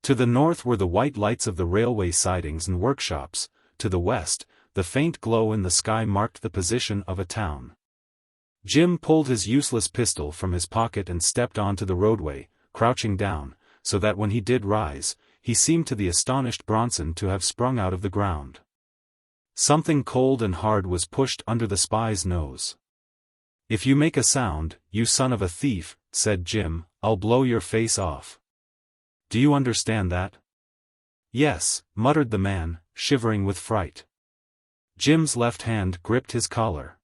To the north were the white lights of the railway sidings and workshops, to the west, the faint glow in the sky marked the position of a town. Jim pulled his useless pistol from his pocket and stepped onto the roadway, crouching down, so that when he did rise, he seemed to the astonished Bronson to have sprung out of the ground. Something cold and hard was pushed under the spy's nose. If you make a sound, you son of a thief, said Jim, I'll blow your face off. Do you understand that? Yes, muttered the man, shivering with fright. Jim's left hand gripped his collar.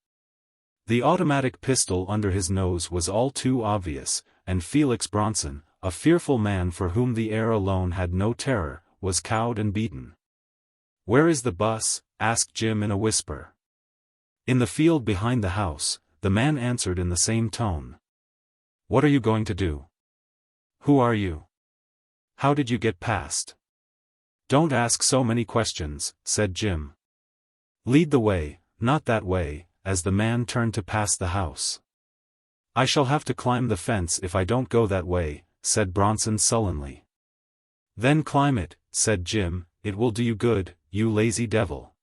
The automatic pistol under his nose was all too obvious, and Felix Bronson, a fearful man for whom the air alone had no terror, was cowed and beaten. Where is the bus? Asked Jim in a whisper. In the field behind the house, the man answered in the same tone. What are you going to do? Who are you? How did you get past? Don't ask so many questions, said Jim. Lead the way, not that way, as the man turned to pass the house. I shall have to climb the fence if I don't go that way, said Bronson sullenly. Then climb it, said Jim, it will do you good, you lazy devil.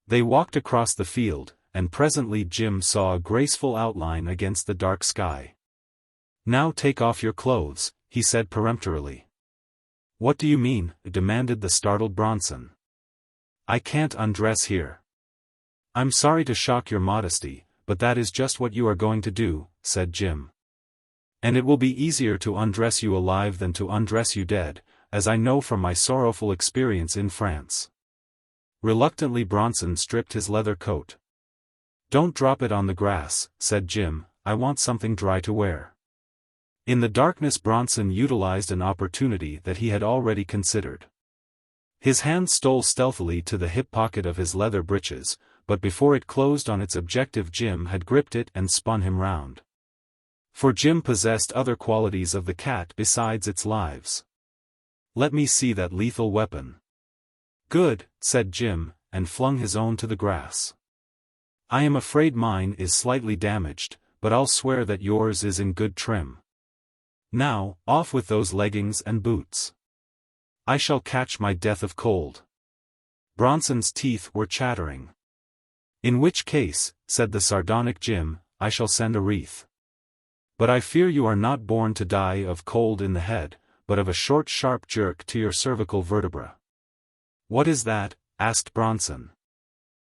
They walked across the field, and presently Jim saw a graceful outline against the dark sky. "Now take off your clothes," he said peremptorily. "What do you mean?" demanded the startled Bronson. "I can't undress here." "I'm sorry to shock your modesty, but that is just what you are going to do," said Jim. "And it will be easier to undress you alive than to undress you dead, as I know from my sorrowful experience in France." Reluctantly Bronson stripped his leather coat. "Don't drop it on the grass," said Jim, "I want something dry to wear." In the darkness Bronson utilized an opportunity that he had already considered. His hand stole stealthily to the hip pocket of his leather breeches, but before it closed on its objective Jim had gripped it and spun him round. For Jim possessed other qualities of the cat besides its lives. "Let me see that lethal weapon." "Good," said Jim, and flung his own to the grass. "I am afraid mine is slightly damaged, but I'll swear that yours is in good trim. Now, off with those leggings and boots. I shall catch my death of cold." Bronson's teeth were chattering. "In which case," said the sardonic Jim, "I shall send a wreath. But I fear you are not born to die of cold in the head, but of a short sharp jerk to your cervical vertebra." "What is that?" asked Bronson.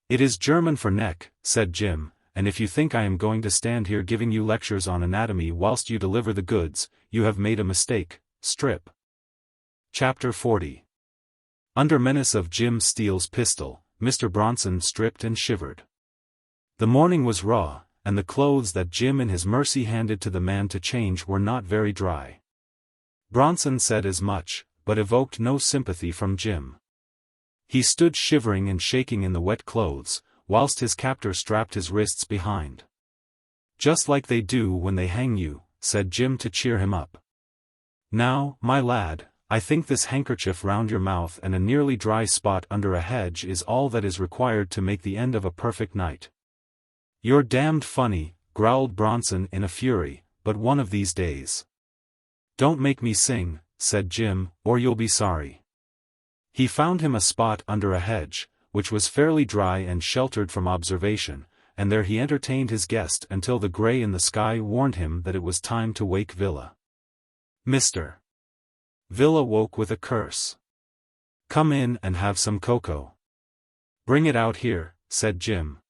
"It is German for neck," said Jim, "and if you think I am going to stand here giving you lectures on anatomy whilst you deliver the goods, you have made a mistake. Strip." Chapter 40. Under menace of Jim Steele's pistol, Mr. Bronson stripped and shivered. The morning was raw, and the clothes that Jim in his mercy handed to the man to change were not very dry. Bronson said as much, but evoked no sympathy from Jim. He stood shivering and shaking in the wet clothes, whilst his captor strapped his wrists behind. "Just like they do when they hang you," said Jim to cheer him up. "Now, my lad, I think this handkerchief round your mouth and a nearly dry spot under a hedge is all that is required to make the end of a perfect night." "You're damned funny," growled Bronson in a fury, "but one of these days—" "Don't make me sing," said Jim, "or you'll be sorry." He found him a spot under a hedge, which was fairly dry and sheltered from observation, and there he entertained his guest until the grey in the sky warned him that it was time to wake Villa. Mr. Villa woke with a curse. "Come in and have some cocoa." "Bring it out here," said Jim.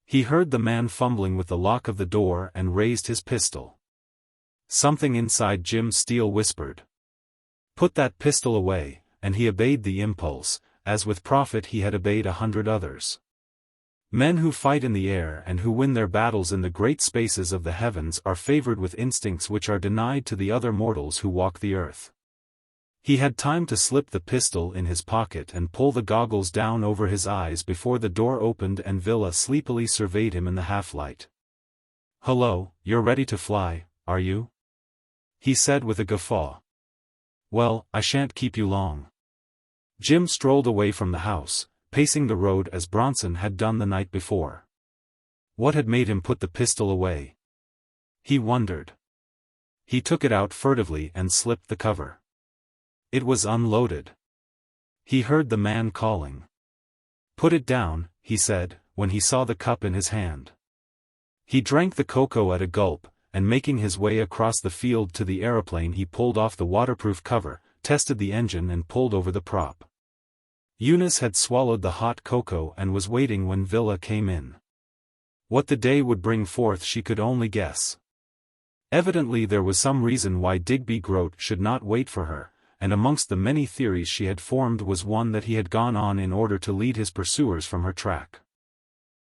He heard the man fumbling with the lock of the door and raised his pistol. Something inside Jim Steele whispered, "Put that pistol away," and he obeyed the impulse, as with profit he had obeyed 100 others. Men who fight in the air and who win their battles in the great spaces of the heavens are favored with instincts which are denied to the other mortals who walk the earth. He had time to slip the pistol in his pocket and pull the goggles down over his eyes before the door opened and Villa sleepily surveyed him in the half-light. "Hullo, you're ready to fly, are you?" he said with a guffaw. "Well, I shan't keep you long." Jim strolled away from the house, pacing the road as Bronson had done the night before. What had made him put the pistol away? He wondered. He took it out furtively and slipped the cover. It was unloaded. He heard the man calling. "Put it down," he said, when he saw the cup in his hand. He drank the cocoa at a gulp, and making his way across the field to the aeroplane he pulled off the waterproof cover, tested the engine and pulled over the prop. Eunice had swallowed the hot cocoa and was waiting when Villa came in. What the day would bring forth she could only guess. Evidently there was some reason why Digby Groat should not wait for her, and amongst the many theories she had formed was one that he had gone on in order to lead his pursuers from her track.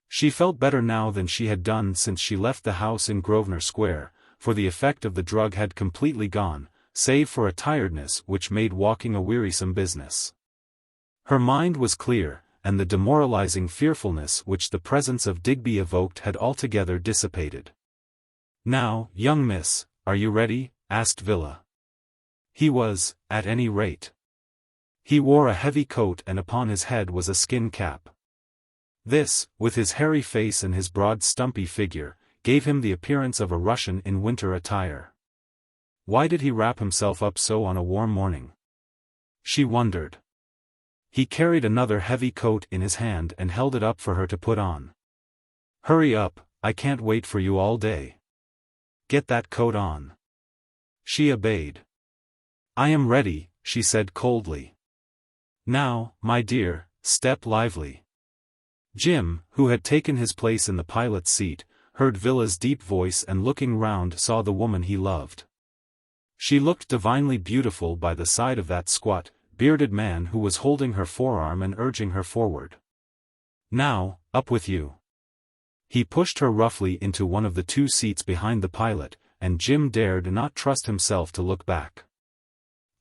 She felt better now than she had done since she left the house in Grosvenor Square, for the effect of the drug had completely gone, save for a tiredness which made walking a wearisome business. Her mind was clear, and the demoralizing fearfulness which the presence of Digby evoked had altogether dissipated. "Now, young miss, are you ready?" asked Villa. He was, at any rate. He wore a heavy coat and upon his head was a skin cap. This, with his hairy face and his broad stumpy figure, gave him the appearance of a Russian in winter attire. Why did he wrap himself up so on a warm morning? She wondered. He carried another heavy coat in his hand and held it up for her to put on. "Hurry up, I can't wait for you all day. Get that coat on." She obeyed. "I am ready," she said coldly. "Now, my dear, step lively." Jim, who had taken his place in the pilot's seat, heard Villa's deep voice and looking round saw the woman he loved. She looked divinely beautiful by the side of that squat, bearded man who was holding her forearm and urging her forward. "Now, up with you." He pushed her roughly into one of the two seats behind the pilot, and Jim dared not trust himself to look back.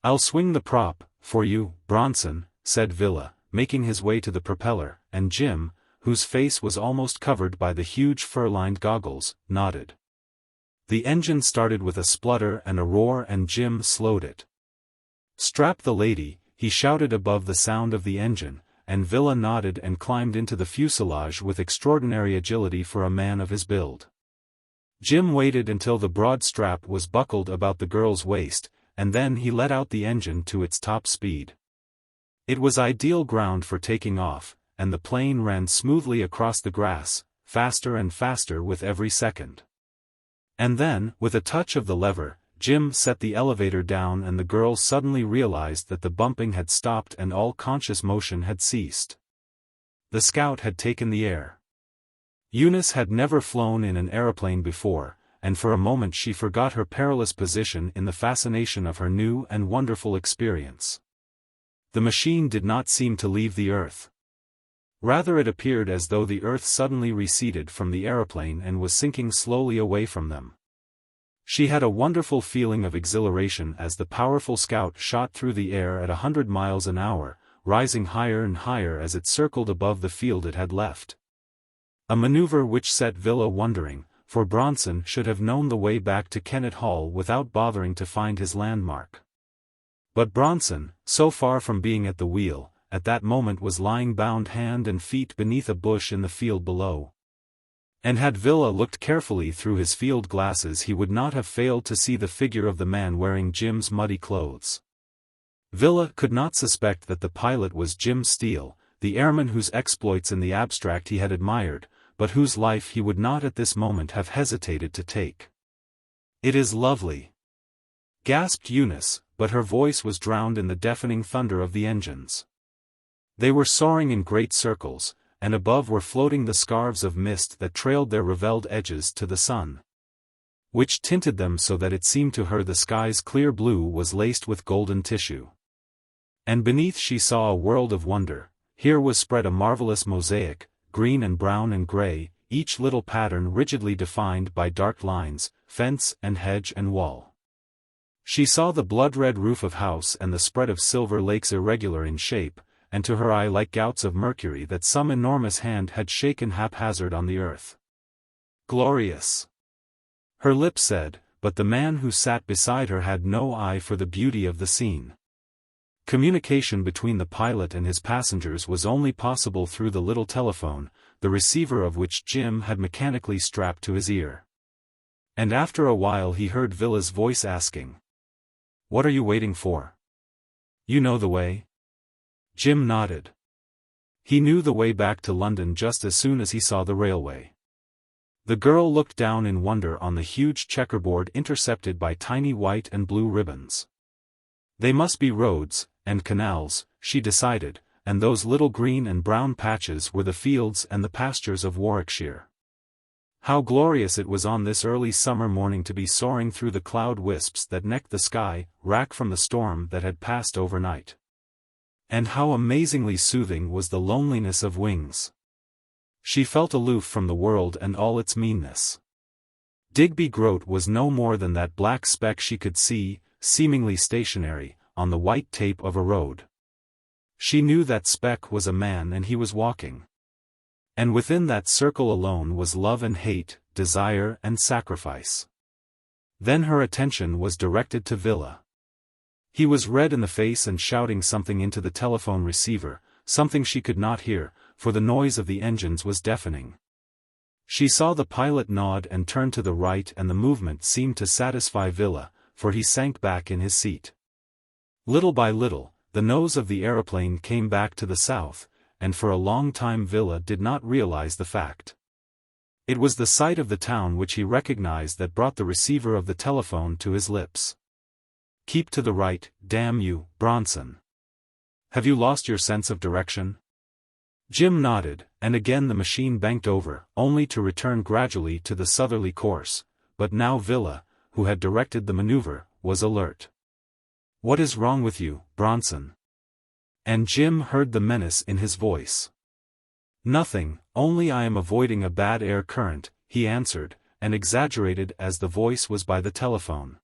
"I'll swing the prop, for you, Bronson," said Villa, making his way to the propeller, and Jim, whose face was almost covered by the huge fur-lined goggles, nodded. The engine started with a splutter and a roar and Jim slowed it. "Strap the lady," he shouted above the sound of the engine, and Villa nodded and climbed into the fuselage with extraordinary agility for a man of his build. Jim waited until the broad strap was buckled about the girl's waist, and then he let out the engine to its top speed. It was ideal ground for taking off, and the plane ran smoothly across the grass, faster and faster with every second. And then, with a touch of the lever, Jim set the elevator down and the girl suddenly realized that the bumping had stopped and all conscious motion had ceased. The Scout had taken the air. Eunice had never flown in an aeroplane before, and for a moment she forgot her perilous position in the fascination of her new and wonderful experience. The machine did not seem to leave the earth. Rather it appeared as though the earth suddenly receded from the aeroplane and was sinking slowly away from them. She had a wonderful feeling of exhilaration as the powerful Scout shot through the air at 100 miles an hour, rising higher and higher as it circled above the field it had left. A maneuver which set Villa wondering, for Bronson should have known the way back to Kennett Hall without bothering to find his landmark. But Bronson, so far from being at the wheel, at that moment was lying bound hand and feet beneath a bush in the field below. And had Villa looked carefully through his field glasses he would not have failed to see the figure of the man wearing Jim's muddy clothes. Villa could not suspect that the pilot was Jim Steele, the airman whose exploits in the abstract he had admired, but whose life he would not at this moment have hesitated to take. "It is lovely," gasped Eunice, but her voice was drowned in the deafening thunder of the engines. They were soaring in great circles, and above were floating the scarves of mist that trailed their reveled edges to the sun, which tinted them so that it seemed to her the sky's clear blue was laced with golden tissue. And beneath she saw a world of wonder. Here was spread a marvelous mosaic, green and brown and gray, each little pattern rigidly defined by dark lines, fence and hedge and wall. She saw the blood-red roof of house and the spread of silver lakes irregular in shape, and to her eye like gouts of mercury that some enormous hand had shaken haphazard on the earth. "Glorious!" her lips said, but the man who sat beside her had no eye for the beauty of the scene. Communication between the pilot and his passengers was only possible through the little telephone, the receiver of which Jim had mechanically strapped to his ear. And after a while he heard Villa's voice asking, "What are you waiting for? You know the way?" Jim nodded. He knew the way back to London just as soon as he saw the railway. The girl looked down in wonder on the huge checkerboard intercepted by tiny white and blue ribbons. They must be roads, and canals, she decided, and those little green and brown patches were the fields and the pastures of Warwickshire. How glorious it was on this early summer morning to be soaring through the cloud wisps that necked the sky, rack from the storm that had passed overnight. And how amazingly soothing was the loneliness of wings. She felt aloof from the world and all its meanness. Digby Groat was no more than that black speck she could see, seemingly stationary, on the white tape of a road. She knew that speck was a man and he was walking. And within that circle alone was love and hate, desire and sacrifice. Then her attention was directed to Villa. He was red in the face and shouting something into the telephone receiver, something she could not hear, for the noise of the engines was deafening. She saw the pilot nod and turn to the right and the movement seemed to satisfy Villa, for he sank back in his seat. Little by little, the nose of the aeroplane came back to the south, and for a long time Villa did not realize the fact. It was the sight of the town which he recognized that brought the receiver of the telephone to his lips. Keep to the right, damn you, Bronson. Have you lost your sense of direction? Jim nodded, and again the machine banked over, only to return gradually to the southerly course, but now Villa, who had directed the maneuver, was alert. What is wrong with you, Bronson? And Jim heard the menace in his voice. Nothing, only I am avoiding a bad air current, he answered, and exaggerated as the voice was by the telephone.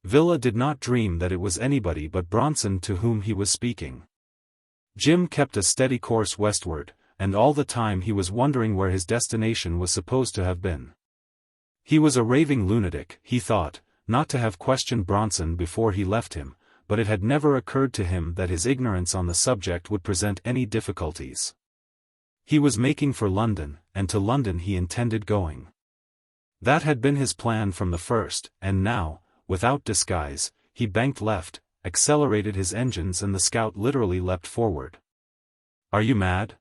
Villa did not dream that it was anybody but Bronson to whom he was speaking. Jim kept a steady course westward, and all the time he was wondering where his destination was supposed to have been. He was a raving lunatic, he thought, not to have questioned Bronson before he left him, but it had never occurred to him that his ignorance on the subject would present any difficulties. He was making for London, and to London he intended going. That had been his plan from the first, and now, without disguise, he banked left, accelerated his engines, and the Scout literally leapt forward. Are you mad?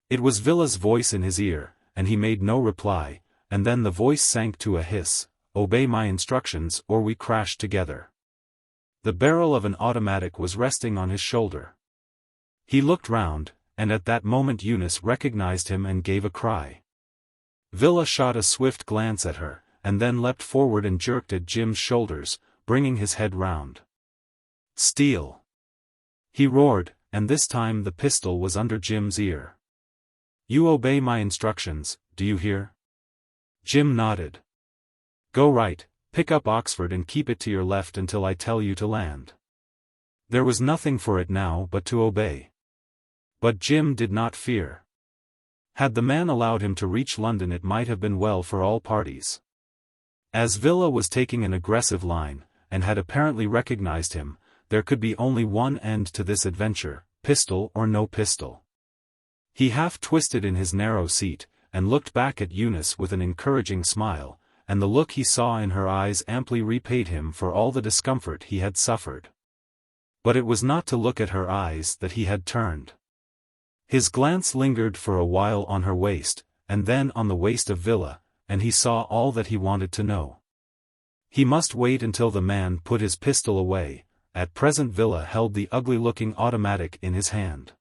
It was Villa's voice in his ear, and he made no reply, and then the voice sank to a hiss. Obey my instructions or we crash together. The barrel of an automatic was resting on his shoulder. He looked round, and at that moment Eunice recognized him and gave a cry. Villa shot a swift glance at her, and then leapt forward and jerked at Jim's shoulders, bringing his head round. Steele! He roared, and this time the pistol was under Jim's ear. You obey my instructions, do you hear? Jim nodded. Go right, pick up Oxford and keep it to your left until I tell you to land. There was nothing for it now but to obey. But Jim did not fear. Had the man allowed him to reach London it might have been well for all parties. As Villa was taking an aggressive line, and had apparently recognized him, there could be only one end to this adventure, pistol or no pistol. He half twisted in his narrow seat, and looked back at Eunice with an encouraging smile, and the look he saw in her eyes amply repaid him for all the discomfort he had suffered. But it was not to look at her eyes that he had turned. His glance lingered for a while on her waist, and then on the waist of Villa, and he saw all that he wanted to know. He must wait until the man put his pistol away. At present Villa held the ugly-looking automatic in his hand.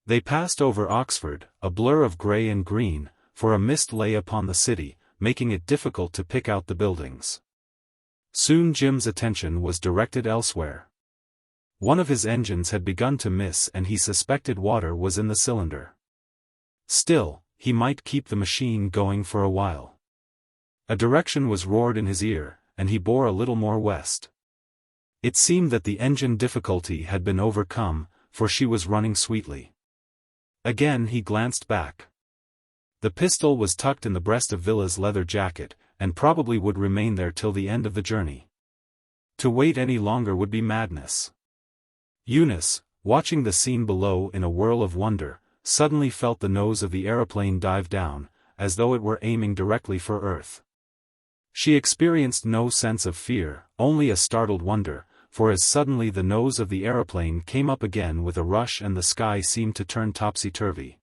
They passed over Oxford, a blur of grey and green, for a mist lay upon the city, making it difficult to pick out the buildings. Soon Jim's attention was directed elsewhere. One of his engines had begun to miss and he suspected water was in the cylinder. Still, he might keep the machine going for a while. A direction was roared in his ear, and he bore a little more west. It seemed that the engine difficulty had been overcome, for she was running sweetly. Again he glanced back. The pistol was tucked in the breast of Villa's leather jacket, and probably would remain there till the end of the journey. To wait any longer would be madness. Eunice, watching the scene below in a whirl of wonder, suddenly felt the nose of the aeroplane dive down, as though it were aiming directly for Earth. She experienced no sense of fear, only a startled wonder, for as suddenly the nose of the aeroplane came up again with a rush and the sky seemed to turn topsy-turvy.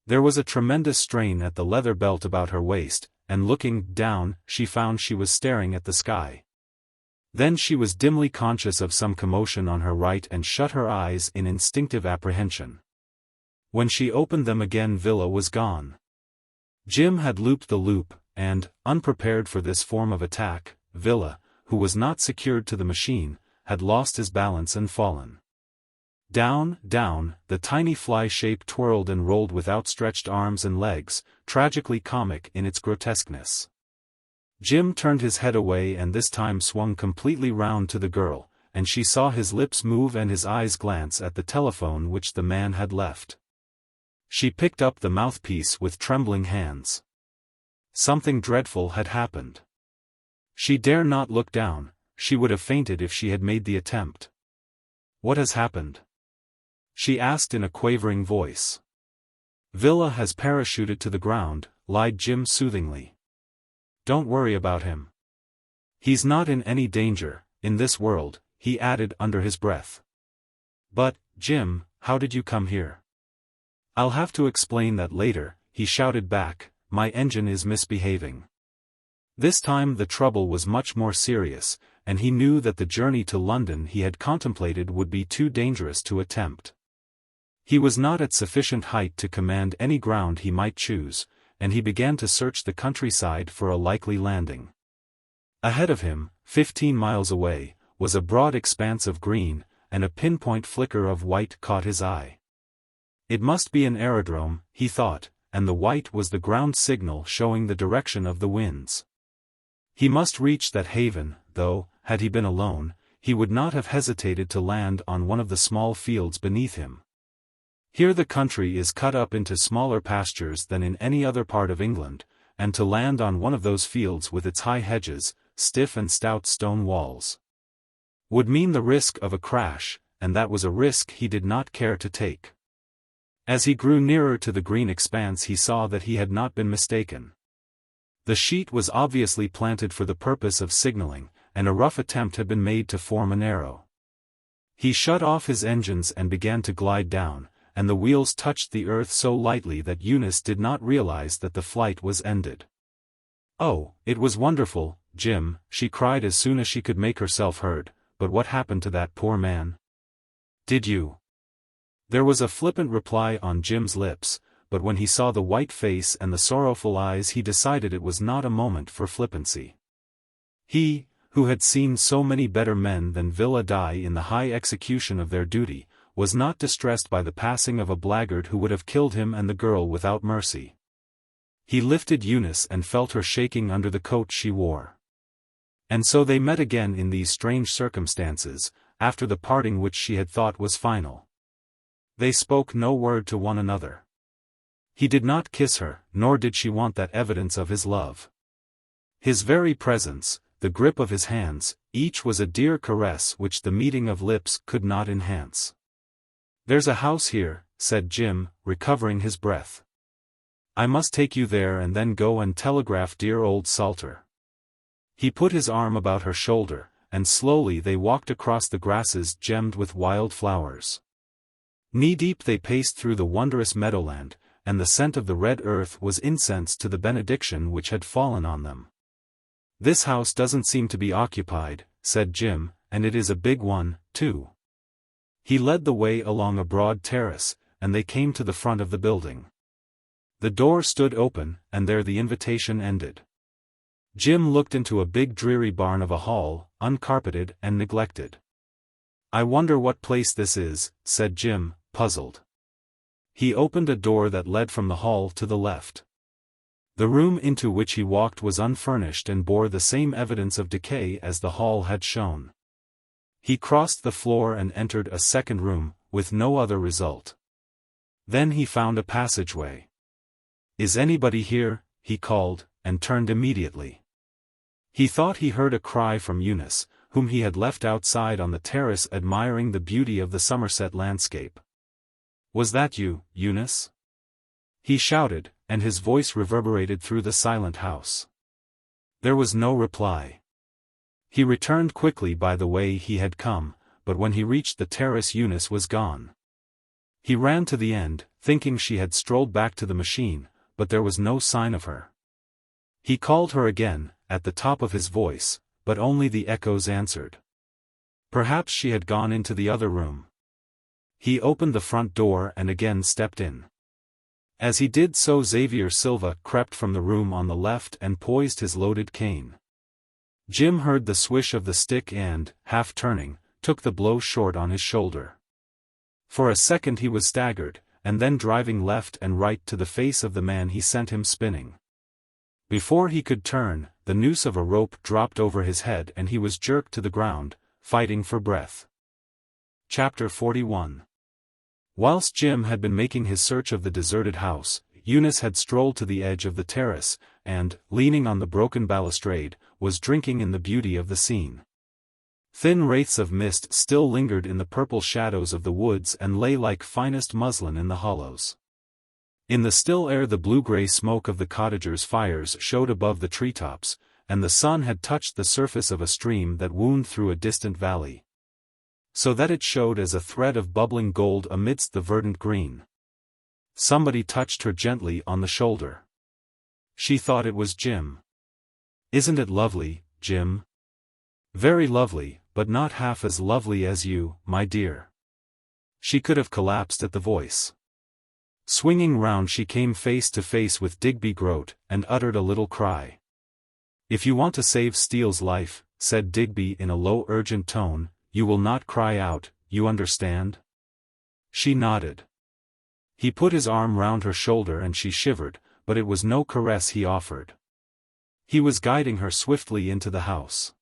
There was a tremendous strain at the leather belt about her waist, and looking down, she found she was staring at the sky. Then she was dimly conscious of some commotion on her right and shut her eyes in instinctive apprehension. When she opened them again Villa was gone. Jim had looped the loop, and, unprepared for this form of attack, Villa, who was not secured to the machine, had lost his balance and fallen. Down, down, the tiny fly shape twirled and rolled with outstretched arms and legs, tragically comic in its grotesqueness. Jim turned his head away and this time swung completely round to the girl, and she saw his lips move and his eyes glance at the telephone which the man had left. She picked up the mouthpiece with trembling hands. Something dreadful had happened. She dare not look down, she would have fainted if she had made the attempt. What has happened? She asked in a quavering voice. Villa has parachuted to the ground, lied Jim soothingly. Don't worry about him. He's not in any danger, in this world, he added under his breath. But, Jim, how did you come here? I'll have to explain that later, he shouted back, my engine is misbehaving. This time the trouble was much more serious, and he knew that the journey to London he had contemplated would be too dangerous to attempt. He was not at sufficient height to command any ground he might choose, and he began to search the countryside for a likely landing. Ahead of him, 15 miles away, was a broad expanse of green, and a pinpoint flicker of white caught his eye. It must be an aerodrome, he thought, and the white was the ground signal showing the direction of the winds. He must reach that haven, though, had he been alone, he would not have hesitated to land on one of the small fields beneath him. Here the country is cut up into smaller pastures than in any other part of England, and to land on one of those fields with its high hedges, stiff and stout stone walls, would mean the risk of a crash, and that was a risk he did not care to take. As he grew nearer to the green expanse he saw that he had not been mistaken. The sheet was obviously planted for the purpose of signaling, and a rough attempt had been made to form an arrow. He shut off his engines and began to glide down, and the wheels touched the earth so lightly that Eunice did not realize that the flight was ended. "Oh, it was wonderful, Jim," she cried as soon as she could make herself heard, "but what happened to that poor man? Did you?" There was a flippant reply on Jim's lips, but when he saw the white face and the sorrowful eyes he decided it was not a moment for flippancy. He, who had seen so many better men than Villa die in the high execution of their duty, was not distressed by the passing of a blackguard who would have killed him and the girl without mercy. He lifted Eunice and felt her shaking under the coat she wore. And so they met again in these strange circumstances, after the parting which she had thought was final. They spoke no word to one another. He did not kiss her, nor did she want that evidence of his love. His very presence, the grip of his hands, each was a dear caress which the meeting of lips could not enhance. "There's a house here," said Jim, recovering his breath. "I must take you there and then go and telegraph dear old Salter." He put his arm about her shoulder, and slowly they walked across the grasses gemmed with wild flowers. Knee-deep they paced through the wondrous meadowland, and the scent of the red earth was incense to the benediction which had fallen on them. "This house doesn't seem to be occupied," said Jim, "and it is a big one, too." He led the way along a broad terrace, and they came to the front of the building. The door stood open, and there the invitation ended. Jim looked into a big dreary barn of a hall, uncarpeted and neglected. "I wonder what place this is," said Jim, puzzled. He opened a door that led from the hall to the left. The room into which he walked was unfurnished and bore the same evidence of decay as the hall had shown. He crossed the floor and entered a second room, with no other result. Then he found a passageway. "Is anybody here?" he called, and turned immediately. He thought he heard a cry from Eunice, whom he had left outside on the terrace admiring the beauty of the Somerset landscape. "Was that you, Eunice?" he shouted, and his voice reverberated through the silent house. There was no reply. He returned quickly by the way he had come, but when he reached the terrace Eunice was gone. He ran to the end, thinking she had strolled back to the machine, but there was no sign of her. He called her again, at the top of his voice, but only the echoes answered. Perhaps she had gone into the other room. He opened the front door and again stepped in. As he did so Xavier Silva crept from the room on the left and poised his loaded cane. Jim heard the swish of the stick and, half turning, took the blow short on his shoulder. For a second he was staggered, and then driving left and right to the face of the man he sent him spinning. Before he could turn, the noose of a rope dropped over his head and he was jerked to the ground, fighting for breath. Chapter 41. Whilst Jim had been making his search of the deserted house, Eunice had strolled to the edge of the terrace, and, leaning on the broken balustrade, was drinking in the beauty of the scene. Thin wraiths of mist still lingered in the purple shadows of the woods and lay like finest muslin in the hollows. In the still air the blue-grey smoke of the cottagers' fires showed above the treetops, and the sun had touched the surface of a stream that wound through a distant valley, so that it showed as a thread of bubbling gold amidst the verdant green. Somebody touched her gently on the shoulder. She thought it was Jim. "Isn't it lovely, Jim?" Very lovely, but not half as lovely as you, my dear. She could have collapsed at the voice. Swinging round she came face to face with Digby Groat, and uttered a little cry. If you want to save Steele's life, said Digby in a low urgent tone, you will not cry out, you understand? She nodded. He put his arm round her shoulder and she shivered, but it was no caress he offered. He was guiding her swiftly into the house.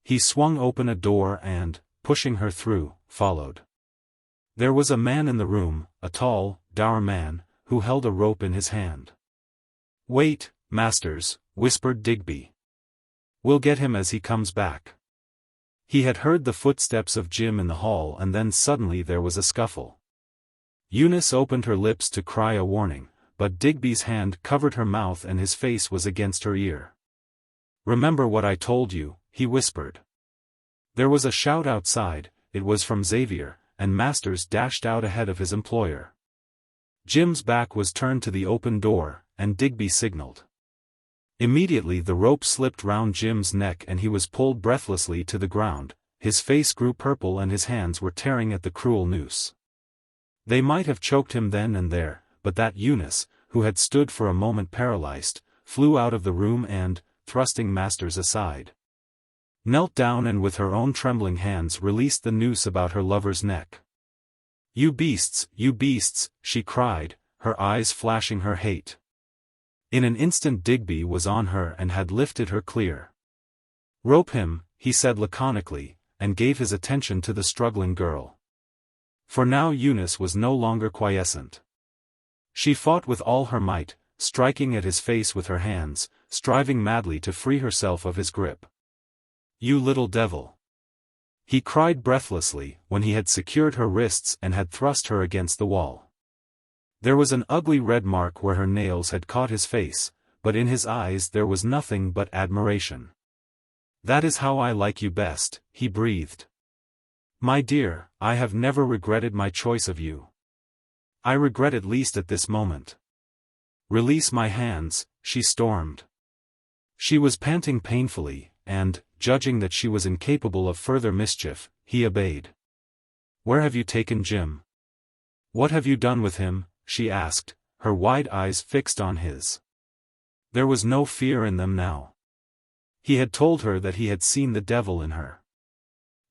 He swung open a door and, pushing her through, followed. There was a man in the room, a tall, dour man, who held a rope in his hand. Wait, Masters, whispered Digby. We'll get him as he comes back. He had heard the footsteps of Jim in the hall and then suddenly there was a scuffle. Eunice opened her lips to cry a warning, but Digby's hand covered her mouth and his face was against her ear. Remember what I told you, he whispered. There was a shout outside, it was from Xavier, and Masters dashed out ahead of his employer. Jim's back was turned to the open door, and Digby signaled. Immediately the rope slipped round Jim's neck and he was pulled breathlessly to the ground, his face grew purple and his hands were tearing at the cruel noose. They might have choked him then and there, but that Eunice, who had stood for a moment paralyzed, flew out of the room and, thrusting Masters aside, knelt down and with her own trembling hands released the noose about her lover's neck. You beasts, she cried, her eyes flashing her hate. In an instant Digby was on her and had lifted her clear. Rope him, he said laconically, and gave his attention to the struggling girl. For now Eunice was no longer quiescent. She fought with all her might, striking at his face with her hands, striving madly to free herself of his grip. You little devil! He cried breathlessly, when he had secured her wrists and had thrust her against the wall. There was an ugly red mark where her nails had caught his face, but in his eyes there was nothing but admiration. That is how I like you best, he breathed. My dear, I have never regretted my choice of you. I regret it least at this moment. Release my hands, she stormed. She was panting painfully, and, judging that she was incapable of further mischief, he obeyed. Where have you taken Jim? What have you done with him? She asked, her wide eyes fixed on his. There was no fear in them now. He had told her that he had seen the devil in her.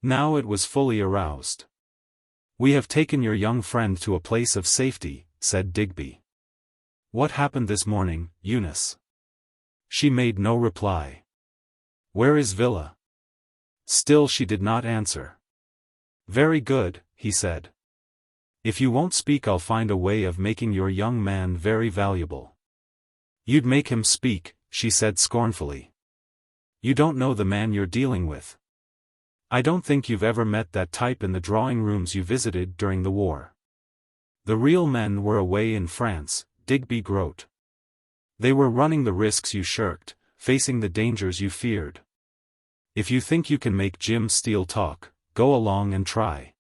Now it was fully aroused. We have taken your young friend to a place of safety, said Digby. What happened this morning, Eunice? She made no reply. Where is Villa? Still she did not answer. Very good, he said. If you won't speak I'll find a way of making your young man very valuable. You'd make him speak, she said scornfully. You don't know the man you're dealing with. I don't think you've ever met that type in the drawing rooms you visited during the war. The real men were away in France, Digby Groat. They were running the risks you shirked, facing the dangers you feared. If you think you can make Jim Steele talk, go along and try.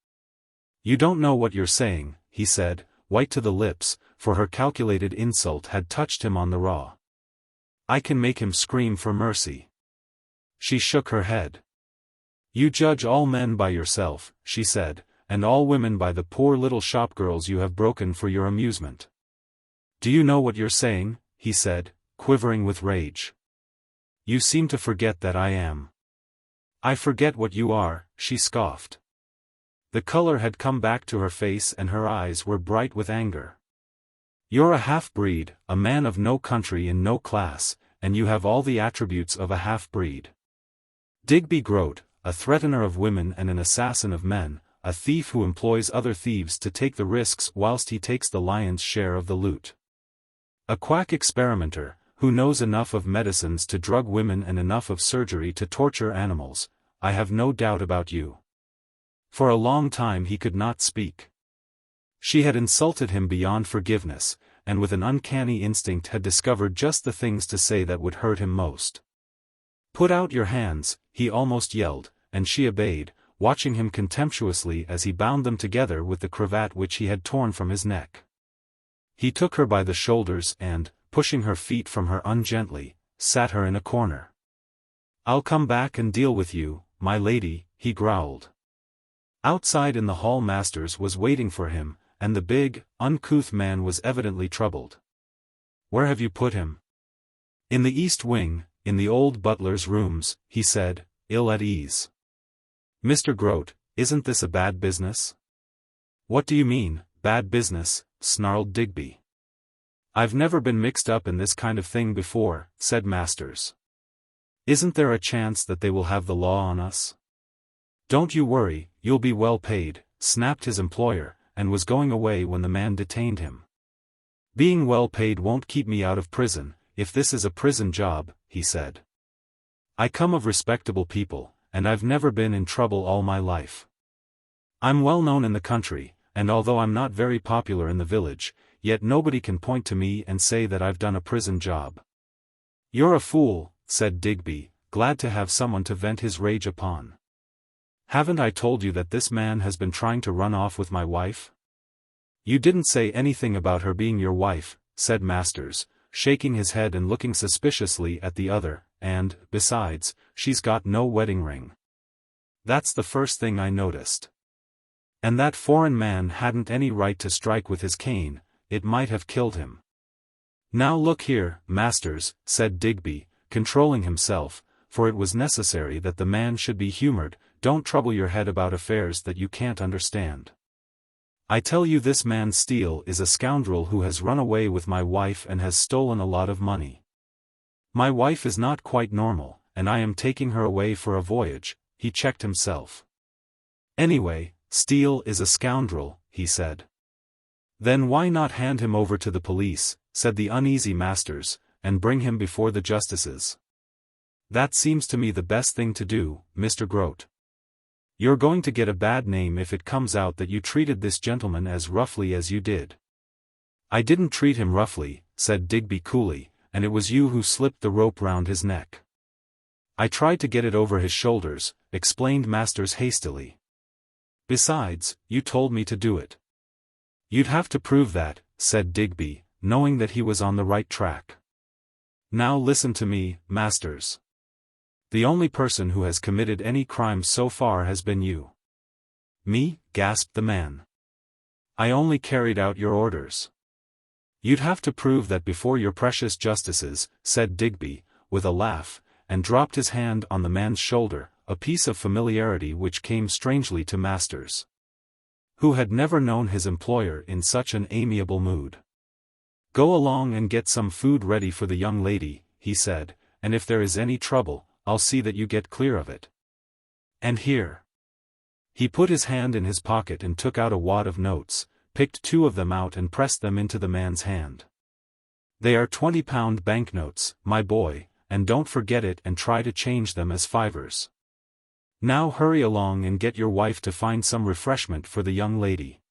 You don't know what you're saying, he said, white to the lips, for her calculated insult had touched him on the raw. I can make him scream for mercy. She shook her head. You judge all men by yourself, she said, and all women by the poor little shopgirls you have broken for your amusement. Do you know what you're saying? He said, quivering with rage. You seem to forget that I am. I forget what you are, she scoffed. The color had come back to her face and her eyes were bright with anger. You're a half-breed, a man of no country and no class, and you have all the attributes of a half-breed. Digby Groat, a threatener of women and an assassin of men, a thief who employs other thieves to take the risks whilst he takes the lion's share of the loot. A quack experimenter, who knows enough of medicines to drug women and enough of surgery to torture animals. I have no doubt about you. For a long time he could not speak. She had insulted him beyond forgiveness, and with an uncanny instinct had discovered just the things to say that would hurt him most. Put out your hands, he almost yelled, and she obeyed, watching him contemptuously as he bound them together with the cravat which he had torn from his neck. He took her by the shoulders and, pushing her feet from her ungently, sat her in a corner. I'll come back and deal with you, my lady," he growled. Outside in the hall Masters was waiting for him, and the big, uncouth man was evidently troubled. "Where have you put him?" "In the east wing, in the old butler's rooms," he said, ill at ease. "Mr. Groat, isn't this a bad business?" "What do you mean, bad business?" snarled Digby. "I've never been mixed up in this kind of thing before," said Masters. "Isn't there a chance that they will have the law on us?" "Don't you worry, you'll be well paid," snapped his employer, and was going away when the man detained him. "Being well paid won't keep me out of prison, if this is a prison job," he said. "I come of respectable people, and I've never been in trouble all my life. I'm well known in the country, and although I'm not very popular in the village, yet nobody can point to me and say that I've done a prison job." "You're a fool," said Digby, glad to have someone to vent his rage upon. "Haven't I told you that this man has been trying to run off with my wife?" "You didn't say anything about her being your wife," said Masters, shaking his head and looking suspiciously at the other, "and, besides, she's got no wedding ring. That's the first thing I noticed. And that foreign man hadn't any right to strike with his cane, it might have killed him." "Now look here, Masters," said Digby, controlling himself, for it was necessary that the man should be humored, "don't trouble your head about affairs that you can't understand. I tell you this man Steele is a scoundrel who has run away with my wife and has stolen a lot of money. My wife is not quite normal, and I am taking her away for a voyage." He checked himself. "Anyway, Steele is a scoundrel," he said. "Then why not hand him over to the police," said the uneasy Masters, "and bring him before the justices? That seems to me the best thing to do, Mr. Groat. You're going to get a bad name if it comes out that you treated this gentleman as roughly as you did." "I didn't treat him roughly," said Digby coolly, "and it was you who slipped the rope round his neck." "I tried to get it over his shoulders," explained Masters hastily. "Besides, you told me to do it." "You'd have to prove that," said Digby, knowing that he was on the right track. "Now listen to me, Masters. The only person who has committed any crime so far has been you." "Me?" gasped the man. "I only carried out your orders." "You'd have to prove that before your precious justices," said Digby, with a laugh, and dropped his hand on the man's shoulder, a piece of familiarity which came strangely to Masters, who had never known his employer in such an amiable mood. "Go along and get some food ready for the young lady," he said, "and if there is any trouble, I'll see that you get clear of it. And here." He put his hand in his pocket and took out a wad of notes, picked 2 of them out and pressed them into the man's hand. "They are 20-pound banknotes, my boy, and don't forget it and try to change them as fivers. Now hurry along and get your wife to find some refreshment for the young lady."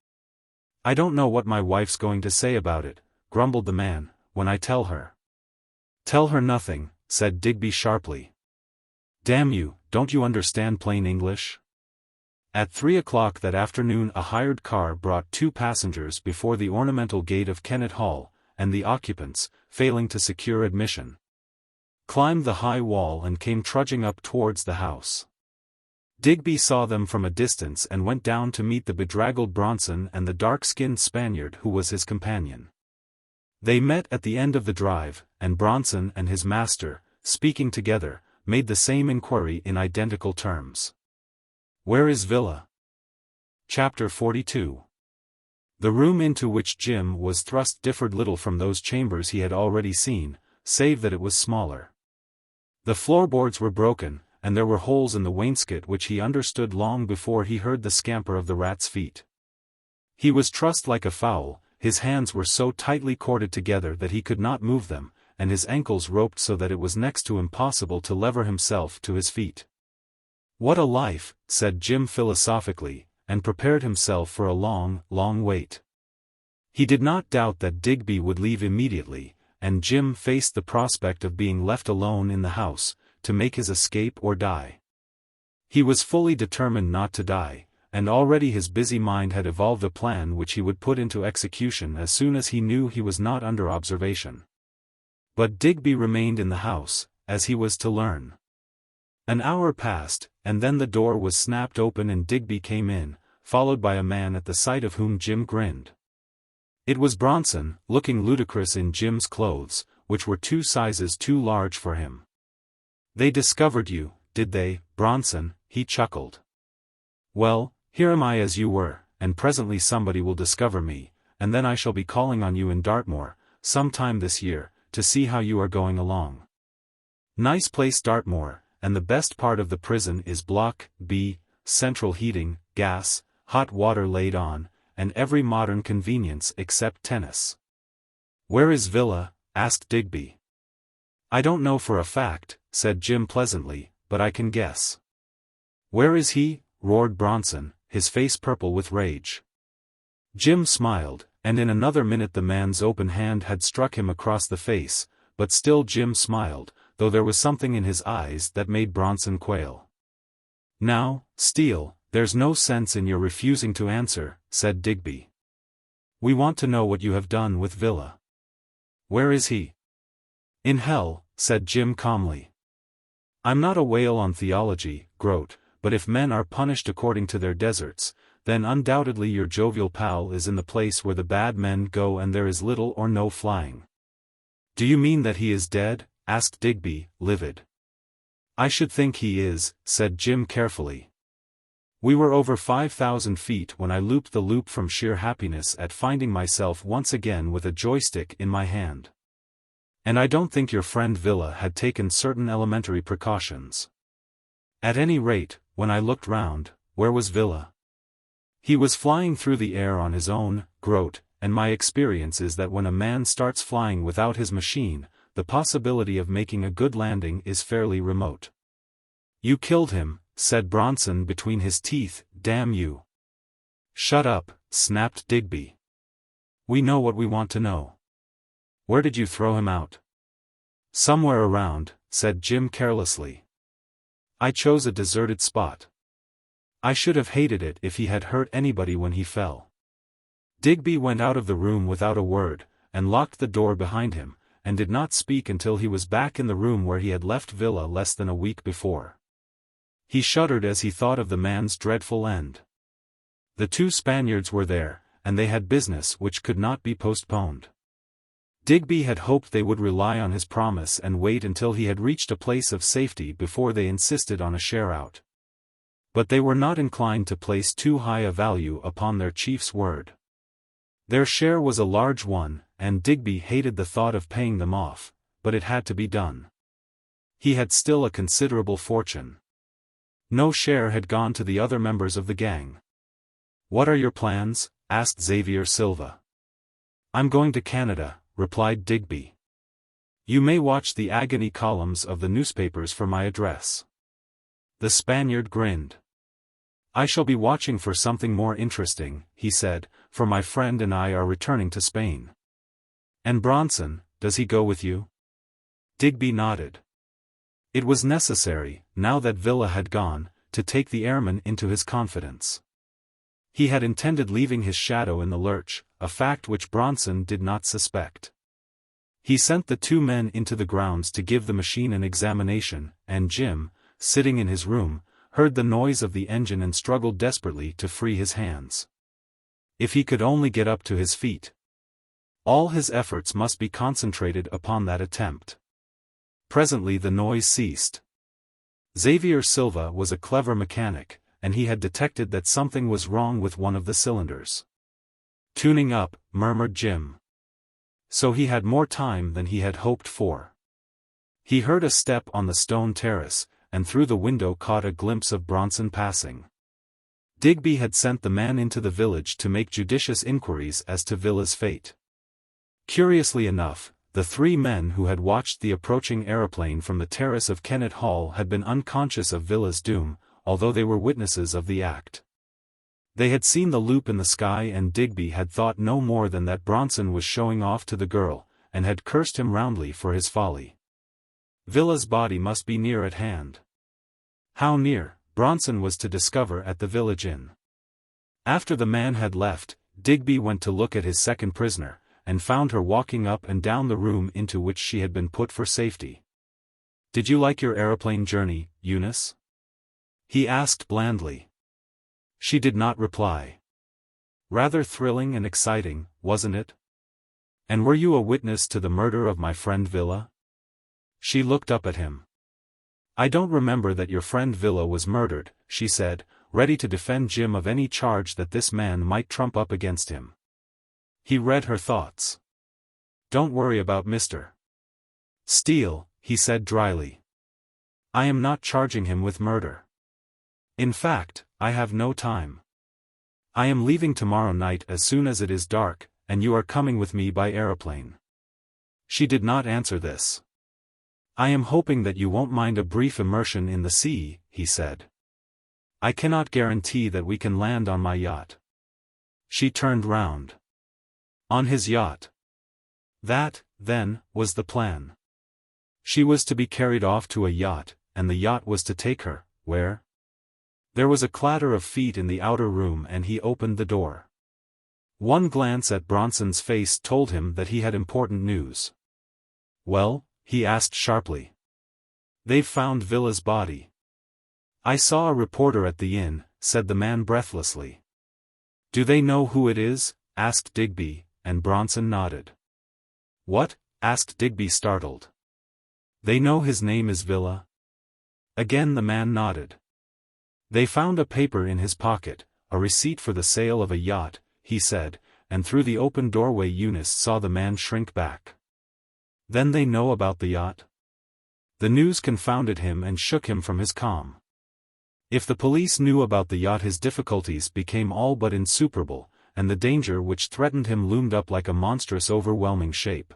"I don't know what my wife's going to say about it," grumbled the man, "when I tell her." "Tell her nothing," said Digby sharply. "Damn you, don't you understand plain English?" At 3 o'clock that afternoon a hired car brought 2 passengers before the ornamental gate of Kennet Hall, and the occupants, failing to secure admission, climbed the high wall and came trudging up towards the house. Digby saw them from a distance and went down to meet the bedraggled Bronson and the dark-skinned Spaniard who was his companion. They met at the end of the drive, and Bronson and his master, speaking together, made the same inquiry in identical terms. "Where is Villa?" Chapter 42. The room into which Jim was thrust differed little from those chambers he had already seen, save that it was smaller. The floorboards were broken, and there were holes in the wainscot which he understood long before he heard the scamper of the rat's feet. He was trussed like a fowl, his hands were so tightly corded together that he could not move them, and his ankles roped so that it was next to impossible to lever himself to his feet. "What a life," said Jim philosophically, and prepared himself for a long, long wait. He did not doubt that Digby would leave immediately, and Jim faced the prospect of being left alone in the house, to make his escape or die. He was fully determined not to die, and already his busy mind had evolved a plan which he would put into execution as soon as he knew he was not under observation. But Digby remained in the house, as he was to learn. An hour passed, and then the door was snapped open and Digby came in, followed by a man at the sight of whom Jim grinned. It was Bronson, looking ludicrous in Jim's clothes, which were 2 sizes too large for him. "They discovered you, did they, Bronson?" he chuckled. "Well, here am I as you were, and presently somebody will discover me, and then I shall be calling on you in Dartmoor, sometime this year, to see how you are going along. Nice place Dartmoor, and the best part of the prison is Block B, central heating, gas, hot water laid on, and every modern convenience except tennis." "Where is Villa?" asked Digby. "I don't know for a fact," said Jim pleasantly, "but I can guess." "Where is he?" roared Bronson, his face purple with rage. Jim smiled, and in another minute the man's open hand had struck him across the face, but still Jim smiled, though there was something in his eyes that made Bronson quail. "Now, Steele, there's no sense in your refusing to answer," said Digby. "We want to know what you have done with Villa." "Where is he?" "In hell," said Jim calmly. "I'm not a whale on theology, Groat, but if men are punished according to their deserts, then undoubtedly your jovial pal is in the place where the bad men go and there is little or no flying." "Do you mean that he is dead?" asked Digby, livid. "I should think he is," said Jim carefully. "We were over 5,000 feet when I looped the loop from sheer happiness at finding myself once again with a joystick in my hand. And I don't think your friend Villa had taken certain elementary precautions. At any rate, when I looked round, where was Villa? He was flying through the air on his own, Groat, and my experience is that when a man starts flying without his machine, the possibility of making a good landing is fairly remote." "You killed him," said Bronson between his teeth, "damn you." "Shut up," snapped Digby. "We know what we want to know. Where did you throw him out?" "Somewhere around," said Jim carelessly. "I chose a deserted spot. I should have hated it if he had hurt anybody when he fell." Digby went out of the room without a word, and locked the door behind him, and did not speak until he was back in the room where he had left Villa less than a week before. He shuddered as he thought of the man's dreadful end. The 2 Spaniards were there, and they had business which could not be postponed. Digby had hoped they would rely on his promise and wait until he had reached a place of safety before they insisted on a share-out. But they were not inclined to place too high a value upon their chief's word. Their share was a large one, and Digby hated the thought of paying them off, but it had to be done. He had still a considerable fortune. No share had gone to the other members of the gang. "What are your plans?" asked Xavier Silva. "I'm going to Canada," replied Digby. "You may watch the agony columns of the newspapers for my address." The Spaniard grinned. "I shall be watching for something more interesting," he said, "for my friend and I are returning to Spain." "And Bronson, does he go with you?" Digby nodded. It was necessary, now that Villa had gone, to take the airman into his confidence. He had intended leaving his shadow in the lurch, a fact which Bronson did not suspect. He sent the 2 men into the grounds to give the machine an examination, and Jim, sitting in his room, heard the noise of the engine and struggled desperately to free his hands. If he could only get up to his feet. All his efforts must be concentrated upon that attempt. Presently the noise ceased. Xavier Silva was a clever mechanic, and he had detected that something was wrong with one of the cylinders. "Tuning up," murmured Jim. So he had more time than he had hoped for. He heard a step on the stone terrace, and through the window caught a glimpse of Bronson passing. Digby had sent the man into the village to make judicious inquiries as to Villa's fate. Curiously enough, the 3 men who had watched the approaching aeroplane from the terrace of Kennett Hall had been unconscious of Villa's doom, although they were witnesses of the act. They had seen the loop in the sky, and Digby had thought no more than that Bronson was showing off to the girl, and had cursed him roundly for his folly. Villa's body must be near at hand. How near, Bronson was to discover at the village inn. After the man had left, Digby went to look at his second prisoner, and found her walking up and down the room into which she had been put for safety. Did you like your aeroplane journey, Eunice? He asked blandly. She did not reply. Rather thrilling and exciting, wasn't it? And were you a witness to the murder of my friend Villa? She looked up at him. I don't remember that your friend Villa was murdered, she said, ready to defend Jim of any charge that this man might trump up against him. He read her thoughts. Don't worry about Mr. Steele, he said dryly. I am not charging him with murder. In fact, I have no time. I am leaving tomorrow night as soon as it is dark, and you are coming with me by aeroplane. She did not answer this. I am hoping that you won't mind a brief immersion in the sea, he said. I cannot guarantee that we can land on my yacht. She turned round. On his yacht. That, then, was the plan. She was to be carried off to a yacht, and the yacht was to take her, where? There was a clatter of feet in the outer room and he opened the door. One glance at Bronson's face told him that he had important news. Well? He asked sharply. They've found Villa's body. I saw a reporter at the inn, said the man breathlessly. Do they know who it is? Asked Digby, and Bronson nodded. What? Asked Digby startled. They know his name is Villa? Again the man nodded. They found a paper in his pocket, a receipt for the sale of a yacht, he said, and through the open doorway Eunice saw the man shrink back. Then they know about the yacht? The news confounded him and shook him from his calm. If the police knew about the yacht his difficulties became all but insuperable, and the danger which threatened him loomed up like a monstrous overwhelming shape.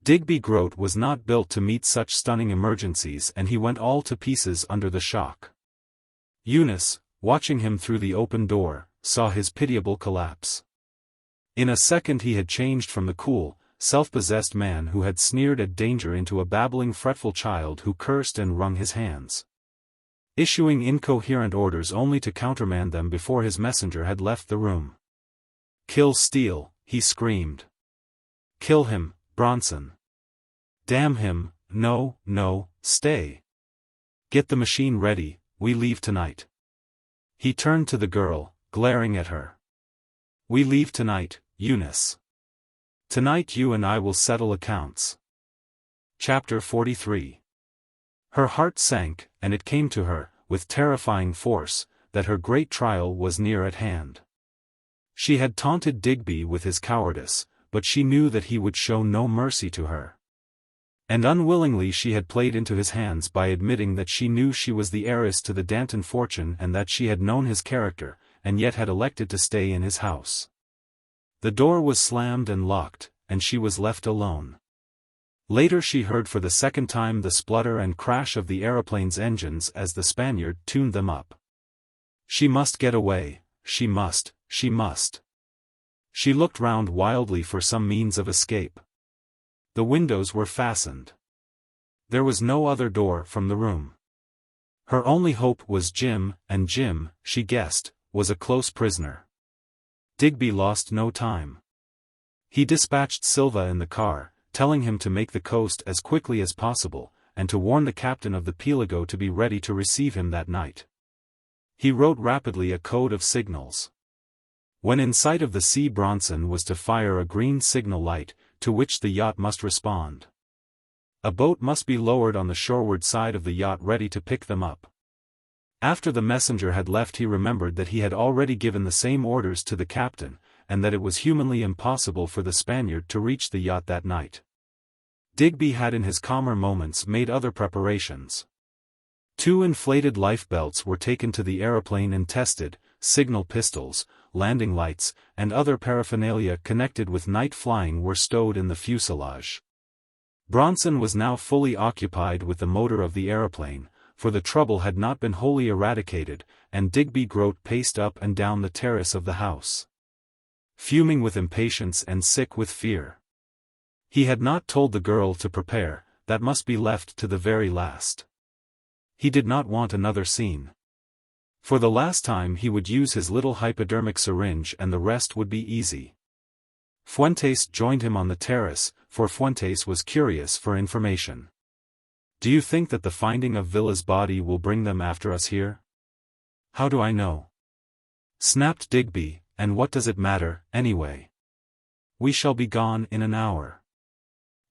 Digby Groat was not built to meet such stunning emergencies and he went all to pieces under the shock. Eunice, watching him through the open door, saw his pitiable collapse. In a second he had changed from the cool, self-possessed man who had sneered at danger into a babbling fretful child who cursed and wrung his hands, issuing incoherent orders only to countermand them before his messenger had left the room. Kill Steele, he screamed. Kill him, Bronson. Damn him, no, no, stay. Get the machine ready, we leave tonight. He turned to the girl, glaring at her. We leave tonight, Eunice. Tonight you and I will settle accounts. Chapter 43. Her heart sank, and it came to her, with terrifying force, that her great trial was near at hand. She had taunted Digby with his cowardice, but she knew that he would show no mercy to her. And unwillingly she had played into his hands by admitting that she knew she was the heiress to the Danton fortune and that she had known his character, and yet had elected to stay in his house. The door was slammed and locked, and she was left alone. Later she heard for the second time the splutter and crash of the aeroplane's engines as the Spaniard tuned them up. She must get away, she must, she must. She looked round wildly for some means of escape. The windows were fastened. There was no other door from the room. Her only hope was Jim, and Jim, she guessed, was a close prisoner. Digby lost no time. He dispatched Silva in the car, telling him to make the coast as quickly as possible, and to warn the captain of the Pelago to be ready to receive him that night. He wrote rapidly a code of signals. When in sight of the sea Bronson was to fire a green signal light, to which the yacht must respond. A boat must be lowered on the shoreward side of the yacht ready to pick them up. After the messenger had left he remembered that he had already given the same orders to the captain, and that it was humanly impossible for the Spaniard to reach the yacht that night. Digby had in his calmer moments made other preparations. 2 inflated lifebelts were taken to the aeroplane and tested, signal pistols, landing lights, and other paraphernalia connected with night flying were stowed in the fuselage. Bronson was now fully occupied with the motor of the aeroplane, for the trouble had not been wholly eradicated, and Digby Groat paced up and down the terrace of the house, fuming with impatience and sick with fear. He had not told the girl to prepare, that must be left to the very last. He did not want another scene. For the last time he would use his little hypodermic syringe and the rest would be easy. Fuentes joined him on the terrace, for Fuentes was curious for information. Do you think that the finding of Villa's body will bring them after us here? How do I know? Snapped Digby, and what does it matter, anyway? We shall be gone in an hour.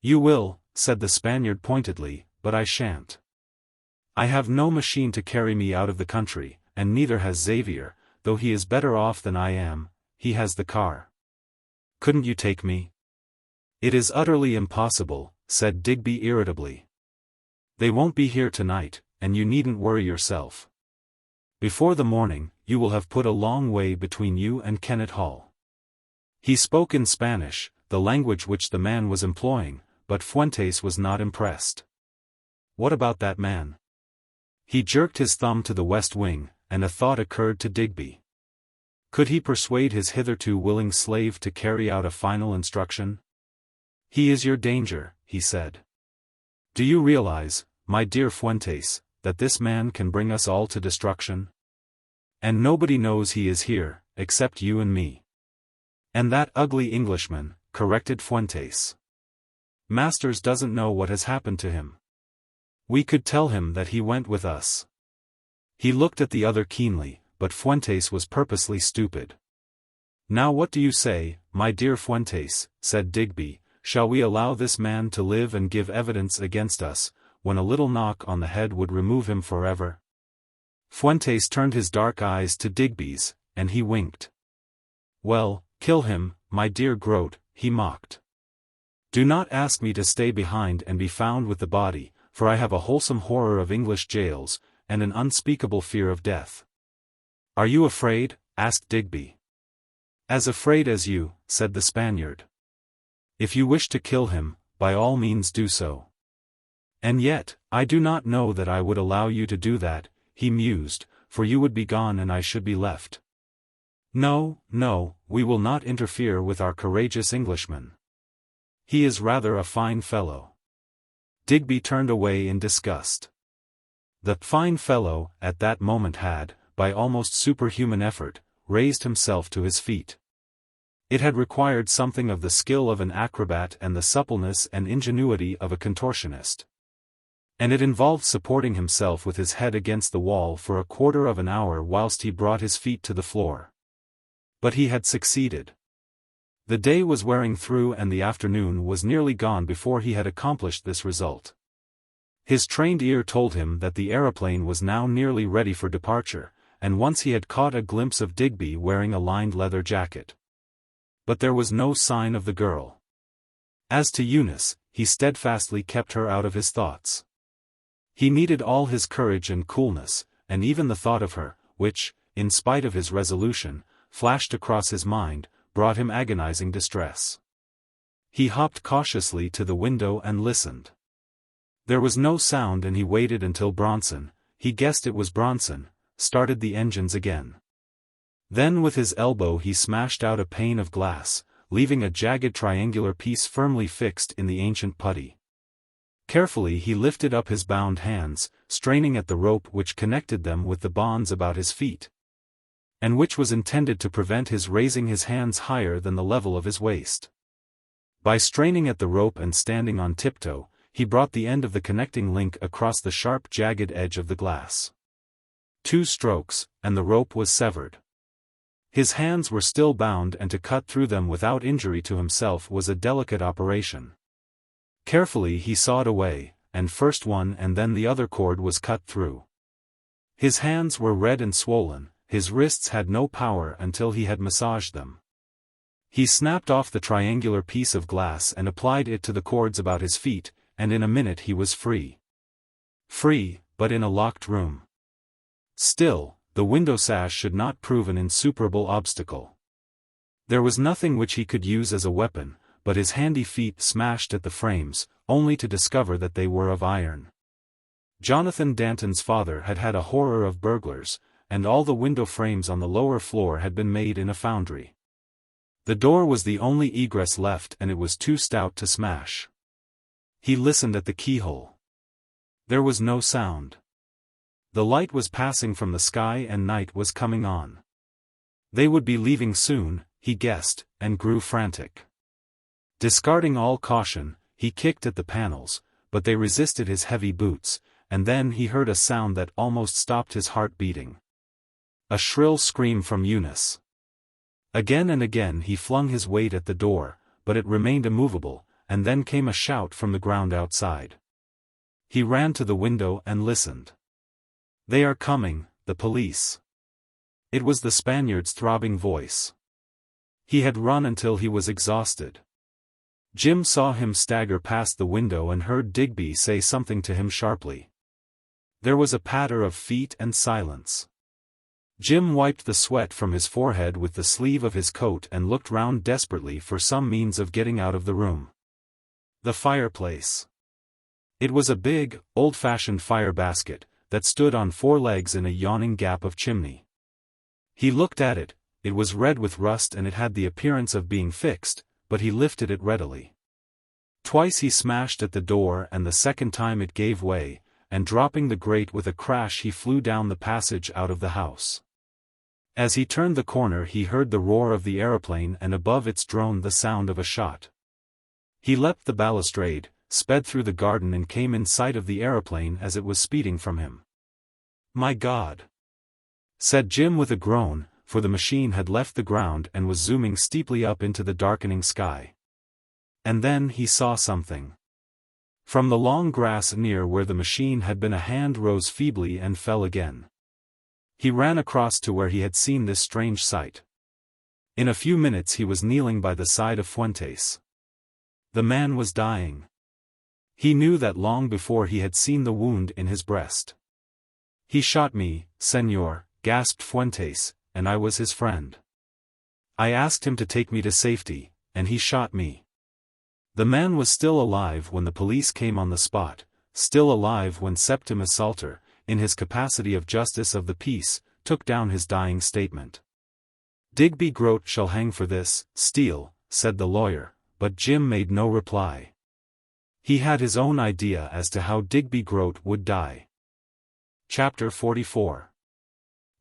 You will, said the Spaniard pointedly, but I shan't. I have no machine to carry me out of the country, and neither has Xavier, though he is better off than I am. He has the car. Couldn't you take me? It is utterly impossible, said Digby irritably. They won't be here tonight, and you needn't worry yourself. Before the morning, you will have put a long way between you and Kennet Hall. He spoke in Spanish, the language which the man was employing, but Fuentes was not impressed. What about that man? He jerked his thumb to the west wing, and a thought occurred to Digby. Could he persuade his hitherto willing slave to carry out a final instruction? He is your danger, he said. Do you realize, my dear Fuentes, that this man can bring us all to destruction? And nobody knows he is here, except you and me. And that ugly Englishman, corrected Fuentes. Masters doesn't know what has happened to him. We could tell him that he went with us. He looked at the other keenly, but Fuentes was purposely stupid. Now what do you say, my dear Fuentes, said Digby, shall we allow this man to live and give evidence against us, when a little knock on the head would remove him forever? Fuentes turned his dark eyes to Digby's, and he winked. Well, kill him, my dear Groat, he mocked. Do not ask me to stay behind and be found with the body, for I have a wholesome horror of English jails, and an unspeakable fear of death. Are you afraid? Asked Digby. As afraid as you, said the Spaniard. If you wish to kill him, by all means do so. And yet, I do not know that I would allow you to do that, he mused, for you would be gone and I should be left. No, no, we will not interfere with our courageous Englishman. He is rather a fine fellow. Digby turned away in disgust. The fine fellow, at that moment had, by almost superhuman effort, raised himself to his feet. It had required something of the skill of an acrobat and the suppleness and ingenuity of a contortionist. And it involved supporting himself with his head against the wall for a quarter of an hour whilst he brought his feet to the floor. But he had succeeded. The day was wearing through and the afternoon was nearly gone before he had accomplished this result. His trained ear told him that the aeroplane was now nearly ready for departure, and once he had caught a glimpse of Digby wearing a lined leather jacket. But there was no sign of the girl. As to Eunice, he steadfastly kept her out of his thoughts. He needed all his courage and coolness, and even the thought of her, which, in spite of his resolution, flashed across his mind, brought him agonizing distress. He hopped cautiously to the window and listened. There was no sound and he waited until Bronson, he guessed it was Bronson, started the engines again. Then with his elbow he smashed out a pane of glass, leaving a jagged triangular piece firmly fixed in the ancient putty. Carefully he lifted up his bound hands, straining at the rope which connected them with the bonds about his feet, and which was intended to prevent his raising his hands higher than the level of his waist. By straining at the rope and standing on tiptoe, he brought the end of the connecting link across the sharp jagged edge of the glass. 2 strokes, and the rope was severed. His hands were still bound and to cut through them without injury to himself was a delicate operation. Carefully he sawed away, and first one and then the other cord was cut through. His hands were red and swollen, his wrists had no power until he had massaged them. He snapped off the triangular piece of glass and applied it to the cords about his feet, and in a minute he was free. Free, but in a locked room. Still, the window sash should not prove an insuperable obstacle. There was nothing which he could use as a weapon, but his handy feet smashed at the frames, only to discover that they were of iron. Jonathan Danton's father had had a horror of burglars, and all the window frames on the lower floor had been made in a foundry. The door was the only egress left and it was too stout to smash. He listened at the keyhole. There was no sound. The light was passing from the sky and night was coming on. They would be leaving soon, he guessed, and grew frantic. Discarding all caution, he kicked at the panels, but they resisted his heavy boots, and then he heard a sound that almost stopped his heart beating. A shrill scream from Eunice. Again and again he flung his weight at the door, but it remained immovable, and then came a shout from the ground outside. He ran to the window and listened. "They are coming, the police." It was the Spaniard's throbbing voice. He had run until he was exhausted. Jim saw him stagger past the window and heard Digby say something to him sharply. There was a patter of feet and silence. Jim wiped the sweat from his forehead with the sleeve of his coat and looked round desperately for some means of getting out of the room. The fireplace. It was a big, old-fashioned fire basket, that stood on 4 legs in a yawning gap of chimney. He looked at it. It was red with rust and it had the appearance of being fixed, but he lifted it readily. Twice he smashed at the door and the second time it gave way, and dropping the grate with a crash he flew down the passage out of the house. As he turned the corner he heard the roar of the aeroplane and above its drone the sound of a shot. He leapt the balustrade, sped through the garden and came in sight of the aeroplane as it was speeding from him. "My God!" said Jim with a groan, for the machine had left the ground and was zooming steeply up into the darkening sky. And then he saw something. From the long grass near where the machine had been a hand rose feebly and fell again. He ran across to where he had seen this strange sight. In a few minutes he was kneeling by the side of Fuentes. The man was dying. He knew that long before he had seen the wound in his breast. "He shot me, senor," gasped Fuentes, "and I was his friend. I asked him to take me to safety, and he shot me." The man was still alive when the police came on the spot, still alive when Septimus Salter, in his capacity of justice of the peace, took down his dying statement. "Digby Groat shall hang for this, Steele," said the lawyer, but Jim made no reply. He had his own idea as to how Digby Groat would die. Chapter 44.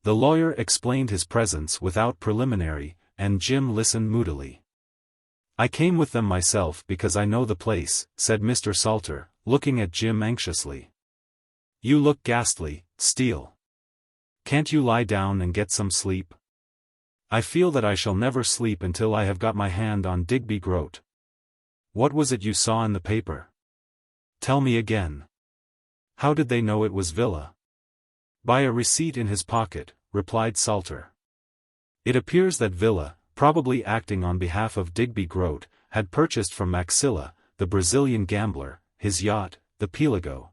The lawyer explained his presence without preliminary, and Jim listened moodily. "I came with them myself because I know the place," said Mr. Salter, looking at Jim anxiously. "You look ghastly, Steele. Can't you lie down and get some sleep?" "I feel that I shall never sleep until I have got my hand on Digby Groat." "What was it you saw in the paper? Tell me again." "How did they know it was Villa?" "By a receipt in his pocket," replied Salter. "It appears that Villa, probably acting on behalf of Digby Groat, had purchased from Maxilla, the Brazilian gambler, his yacht, the Pelago."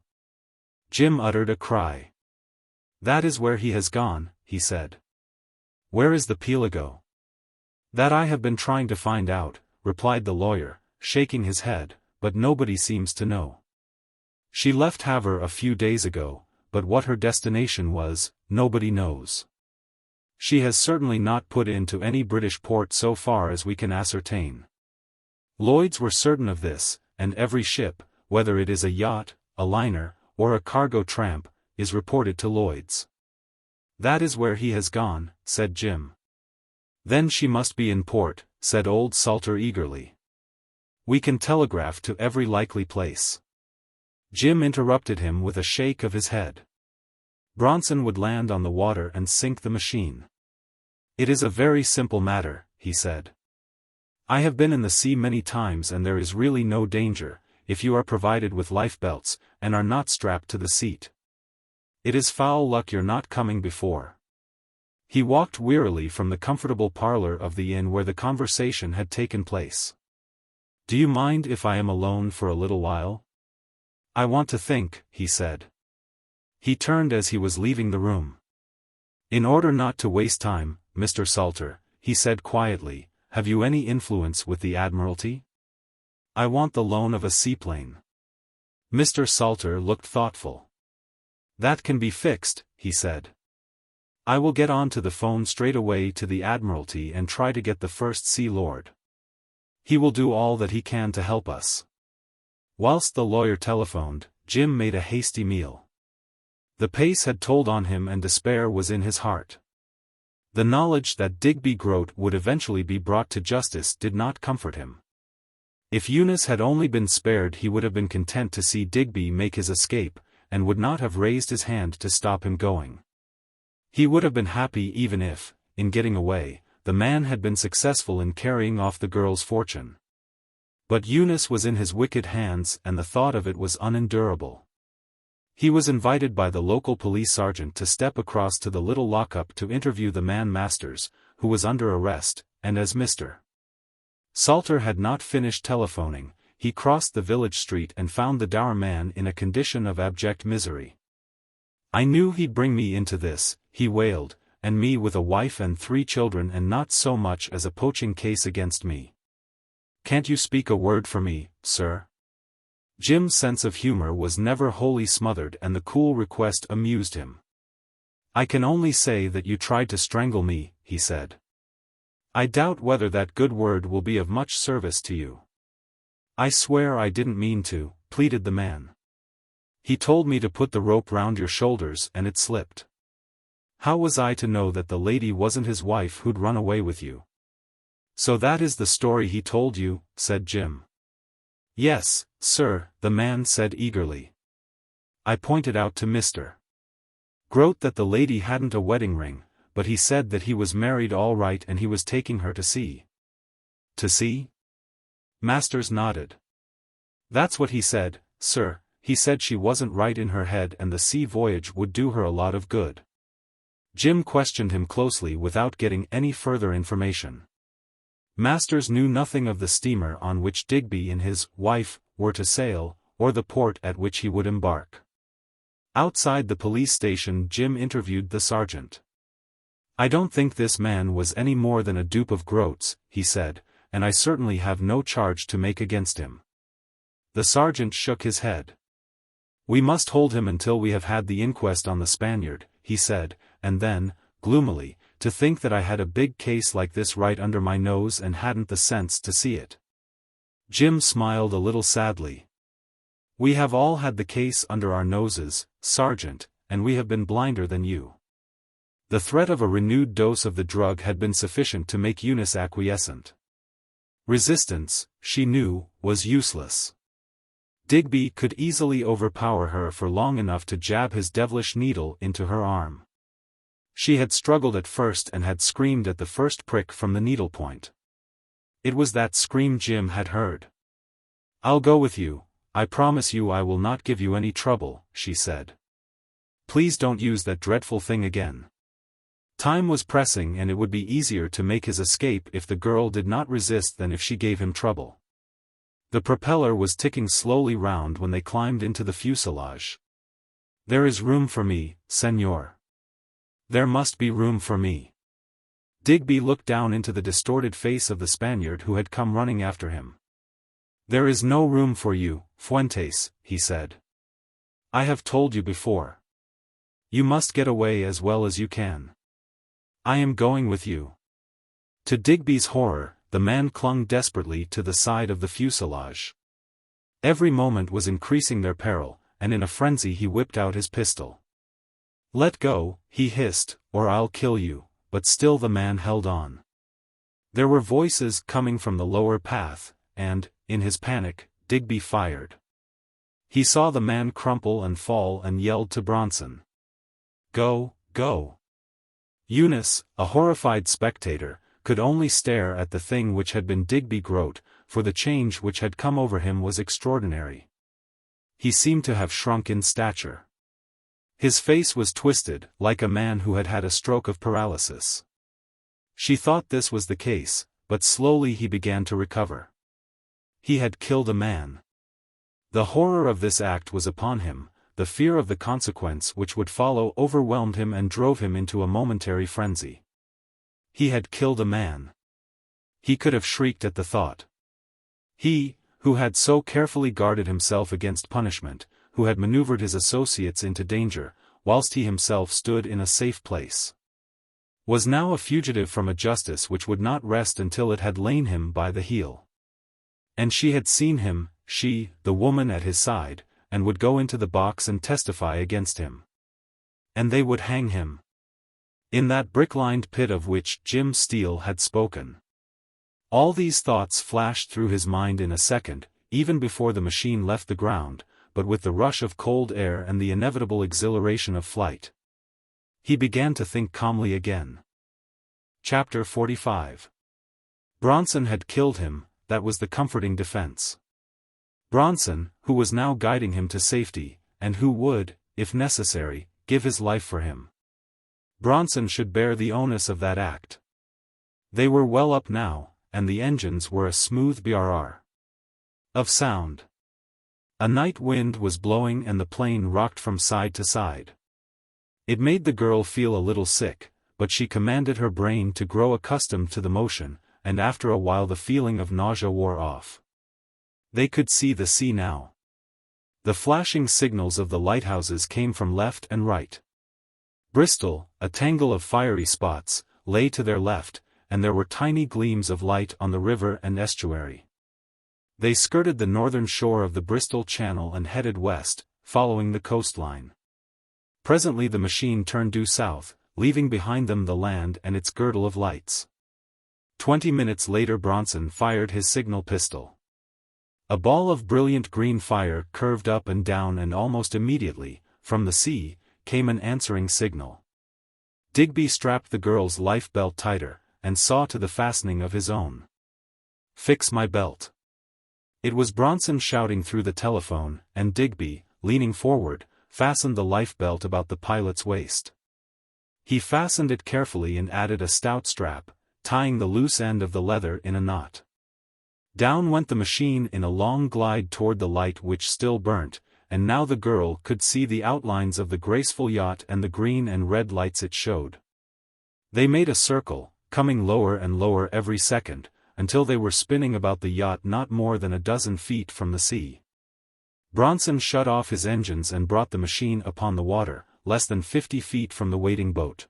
Jim uttered a cry. "That is where he has gone," he said. "Where is the Pelago?" "That I have been trying to find out," replied the lawyer, shaking his head, "but nobody seems to know. She left Havre a few days ago, but what her destination was, nobody knows. She has certainly not put into any British port so far as we can ascertain. Lloyd's were certain of this, and every ship, whether it is a yacht, a liner, or a cargo tramp, is reported to Lloyd's." "That is where he has gone," said Jim. "Then she must be in port," said old Salter eagerly. "We can telegraph to every likely place." Jim interrupted him with a shake of his head. "Bronson would land on the water and sink the machine." "It is a very simple matter," he said. "I have been in the sea many times and there is really no danger, if you are provided with lifebelts, and are not strapped to the seat. It is foul luck you're not coming before." He walked wearily from the comfortable parlor of the inn where the conversation had taken place. "Do you mind if I am alone for a little while?" "I want to think," he said. He turned as he was leaving the room. "In order not to waste time, Mr. Salter," he said quietly, "have you any influence with the Admiralty? I want the loan of a seaplane." Mr. Salter looked thoughtful. "That can be fixed," he said. "I will get on to the phone straight away to the Admiralty and try to get the First Sea Lord. He will do all that he can to help us." Whilst the lawyer telephoned, Jim made a hasty meal. The pace had told on him and despair was in his heart. The knowledge that Digby Groat would eventually be brought to justice did not comfort him. If Eunice had only been spared, he would have been content to see Digby make his escape, and would not have raised his hand to stop him going. He would have been happy even if, in getting away, the man had been successful in carrying off the girl's fortune. But Eunice was in his wicked hands, and the thought of it was unendurable. He was invited by the local police sergeant to step across to the little lockup to interview the man Masters, who was under arrest, and as Mr. Salter had not finished telephoning, he crossed the village street and found the dour man in a condition of abject misery. "I knew he'd bring me into this," he wailed, "and me with a wife and 3 children and not so much as a poaching case against me. Can't you speak a word for me, sir?" Jim's sense of humor was never wholly smothered, and the cool request amused him. "I can only say that you tried to strangle me," he said. "I doubt whether that good word will be of much service to you." "I swear I didn't mean to," pleaded the man. "He told me to put the rope round your shoulders and it slipped. How was I to know that the lady wasn't his wife who'd run away with you?" "So that is the story he told you," said Jim. "Yes, sir," the man said eagerly. "I pointed out to Mr. Groat that the lady hadn't a wedding ring, but he said that he was married all right and he was taking her to sea." "To sea?" Masters nodded. "That's what he said, sir. He said she wasn't right in her head and the sea voyage would do her a lot of good." Jim questioned him closely without getting any further information. Masters knew nothing of the steamer on which Digby and his wife were to sail, or the port at which he would embark. Outside the police station, Jim interviewed the sergeant. "I don't think this man was any more than a dupe of Groat's," he said, "and I certainly have no charge to make against him." The sergeant shook his head. "We must hold him until we have had the inquest on the Spaniard," he said, and then, gloomily, "to think that I had a big case like this right under my nose and hadn't the sense to see it." Jim smiled a little sadly. "We have all had the case under our noses, Sergeant, and we have been blinder than you." The threat of a renewed dose of the drug had been sufficient to make Eunice acquiescent. Resistance, she knew, was useless. Digby could easily overpower her for long enough to jab his devilish needle into her arm. She had struggled at first and had screamed at the first prick from the needlepoint. It was that scream Jim had heard. "I'll go with you, I promise you I will not give you any trouble," she said. "Please don't use that dreadful thing again." Time was pressing and it would be easier to make his escape if the girl did not resist than if she gave him trouble. The propeller was ticking slowly round when they climbed into the fuselage. "There is room for me, senor. There must be room for me." Digby looked down into the distorted face of the Spaniard who had come running after him. "There is no room for you, Fuentes," he said. "I have told you before. You must get away as well as you can. I am going with you." To Digby's horror, the man clung desperately to the side of the fuselage. Every moment was increasing their peril, and in a frenzy he whipped out his pistol. "Let go," he hissed, "or I'll kill you," but still the man held on. There were voices coming from the lower path, and, in his panic, Digby fired. He saw the man crumple and fall and yelled to Bronson. "Go, go." Eunice, a horrified spectator, could only stare at the thing which had been Digby Groat, for the change which had come over him was extraordinary. He seemed to have shrunk in stature. His face was twisted, like a man who had had a stroke of paralysis. She thought this was the case, but slowly he began to recover. He had killed a man. The horror of this act was upon him, the fear of the consequence which would follow overwhelmed him and drove him into a momentary frenzy. He had killed a man. He could have shrieked at the thought. He, who had so carefully guarded himself against punishment, who had maneuvered his associates into danger, whilst he himself stood in a safe place, was now a fugitive from a justice which would not rest until it had lain him by the heel. And she had seen him, she, the woman at his side, and would go into the box and testify against him. And they would hang him. In that brick-lined pit of which Jim Steele had spoken. All these thoughts flashed through his mind in a second, even before the machine left the ground, but with the rush of cold air and the inevitable exhilaration of flight. He began to think calmly again. Chapter 45. Bronson had killed him, that was the comforting defense. Bronson, who was now guiding him to safety, and who would, if necessary, give his life for him. Bronson should bear the onus of that act. They were well up now, and the engines were a smooth brrr of sound. A night wind was blowing and the plane rocked from side to side. It made the girl feel a little sick, but she commanded her brain to grow accustomed to the motion, and after a while the feeling of nausea wore off. They could see the sea now. The flashing signals of the lighthouses came from left and right. Bristol, a tangle of fiery spots, lay to their left, and there were tiny gleams of light on the river and estuary. They skirted the northern shore of the Bristol Channel and headed west, following the coastline. Presently the machine turned due south, leaving behind them the land and its girdle of lights. 20 minutes later Bronson fired his signal pistol. A ball of brilliant green fire curved up and down, and almost immediately, from the sea, came an answering signal. Digby strapped the girl's life belt tighter, and saw to the fastening of his own. "Fix my belt." It was Bronson shouting through the telephone, and Digby, leaning forward, fastened the life belt about the pilot's waist. He fastened it carefully and added a stout strap, tying the loose end of the leather in a knot. Down went the machine in a long glide toward the light which still burnt, and now the girl could see the outlines of the graceful yacht and the green and red lights it showed. They made a circle, coming lower and lower every second, until they were spinning about the yacht not more than a dozen feet from the sea. Bronson shut off his engines and brought the machine upon the water, less than 50 feet from the waiting boat.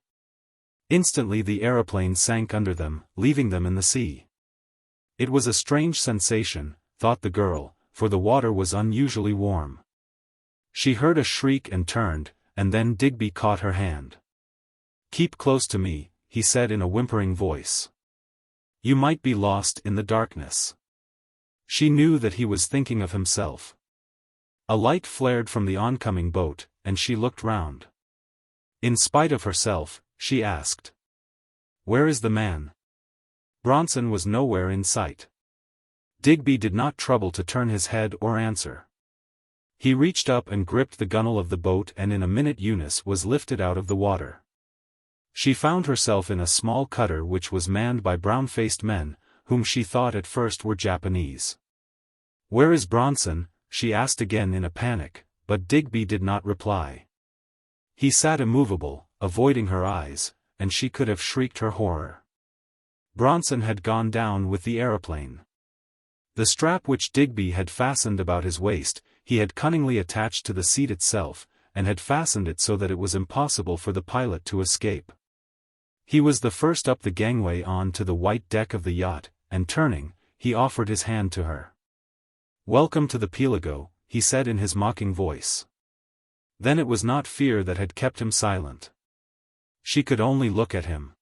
Instantly the aeroplane sank under them, leaving them in the sea. It was a strange sensation, thought the girl, for the water was unusually warm. She heard a shriek and turned, and then Digby caught her hand. "Keep close to me," he said in a whimpering voice. "You might be lost in the darkness." She knew that he was thinking of himself. A light flared from the oncoming boat, and she looked round. In spite of herself, she asked, "Where is the man?" Bronson was nowhere in sight. Digby did not trouble to turn his head or answer. He reached up and gripped the gunwale of the boat, and in a minute Eunice was lifted out of the water. She found herself in a small cutter which was manned by brown-faced men, whom she thought at first were Japanese. "Where is Bronson?" she asked again in a panic, but Digby did not reply. He sat immovable, avoiding her eyes, and she could have shrieked her horror. Bronson had gone down with the aeroplane. The strap which Digby had fastened about his waist, he had cunningly attached to the seat itself, and had fastened it so that it was impossible for the pilot to escape. He was the first up the gangway on to the white deck of the yacht, and turning, he offered his hand to her. "Welcome to the Pelago," he said in his mocking voice. Then it was not fear that had kept him silent. She could only look at him.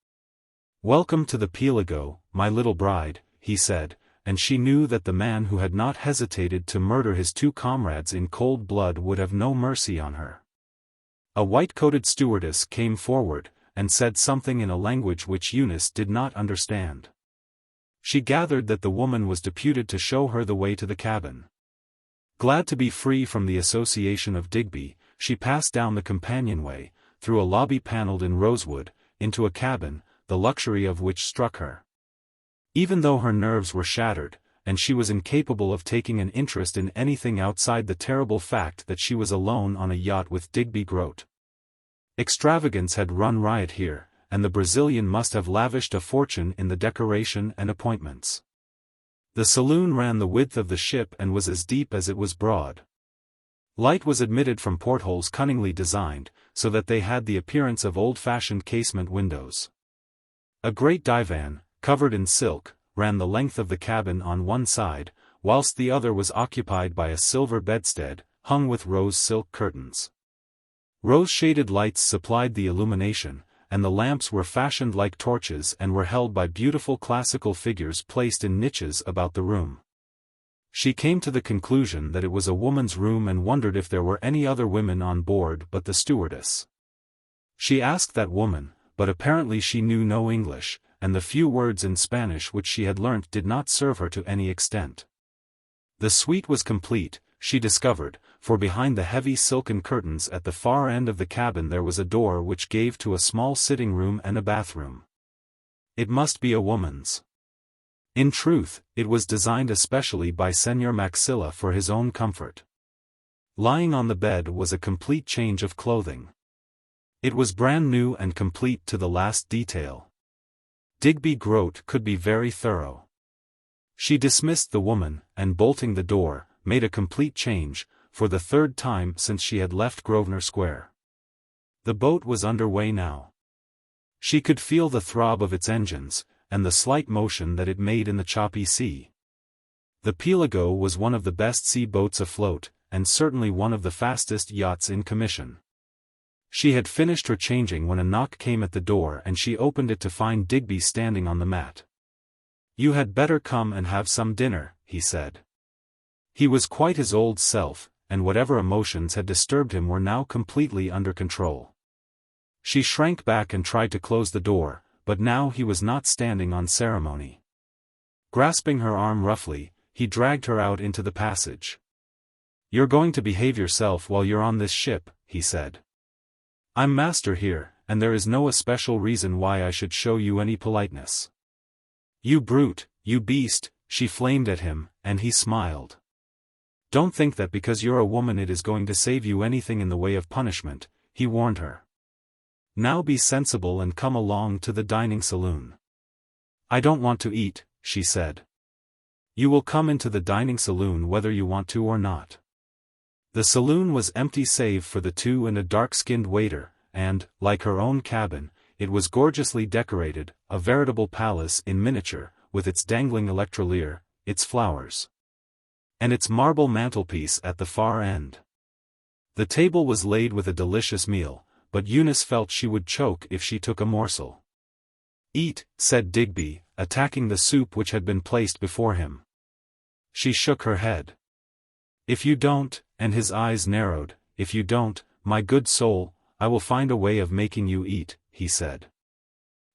"Welcome to the Pelago, my little bride," he said, and she knew that the man who had not hesitated to murder his two comrades in cold blood would have no mercy on her. A white-coated stewardess came forward, and said something in a language which Eunice did not understand. She gathered that the woman was deputed to show her the way to the cabin. Glad to be free from the association of Digby, she passed down the companionway, through a lobby panelled in rosewood, into a cabin, the luxury of which struck her. Even though her nerves were shattered, and she was incapable of taking an interest in anything outside the terrible fact that she was alone on a yacht with Digby Groat. Extravagance had run riot here, and the Brazilian must have lavished a fortune in the decoration and appointments. The saloon ran the width of the ship and was as deep as it was broad. Light was admitted from portholes cunningly designed, so that they had the appearance of old-fashioned casement windows. A great divan, covered in silk, ran the length of the cabin on one side, whilst the other was occupied by a silver bedstead, hung with rose silk curtains. Rose-shaded lights supplied the illumination, and the lamps were fashioned like torches and were held by beautiful classical figures placed in niches about the room. She came to the conclusion that it was a woman's room and wondered if there were any other women on board but the stewardess. She asked that woman, but apparently she knew no English, and the few words in Spanish which she had learnt did not serve her to any extent. The suite was complete, she discovered, for behind the heavy silken curtains at the far end of the cabin there was a door which gave to a small sitting room and a bathroom. It must be a woman's. In truth, it was designed especially by Señor Maxilla for his own comfort. Lying on the bed was a complete change of clothing. It was brand new and complete to the last detail. Digby Groat could be very thorough. She dismissed the woman, and bolting the door, made a complete change, for the third time since she had left Grosvenor Square. The boat was under way now. She could feel the throb of its engines, and the slight motion that it made in the choppy sea. The Pelago was one of the best sea boats afloat, and certainly one of the fastest yachts in commission. She had finished her changing when a knock came at the door and she opened it to find Digby standing on the mat. "You had better come and have some dinner," he said. He was quite his old self, and whatever emotions had disturbed him were now completely under control. She shrank back and tried to close the door, but now he was not standing on ceremony. Grasping her arm roughly, he dragged her out into the passage. "You're going to behave yourself while you're on this ship," he said. "I'm master here, and there is no especial reason why I should show you any politeness." "You brute, you beast," she flamed at him, and he smiled. "Don't think that because you're a woman it is going to save you anything in the way of punishment," he warned her. "Now be sensible and come along to the dining saloon." "I don't want to eat," she said. "You will come into the dining saloon whether you want to or not." The saloon was empty save for the two and a dark-skinned waiter, and, like her own cabin, it was gorgeously decorated, a veritable palace in miniature, with its dangling electrolier, its flowers, and its marble mantelpiece at the far end. The table was laid with a delicious meal, but Eunice felt she would choke if she took a morsel. "Eat," said Digby, attacking the soup which had been placed before him. She shook her head. "If you don't," and his eyes narrowed, "if you don't, my good soul, I will find a way of making you eat," he said.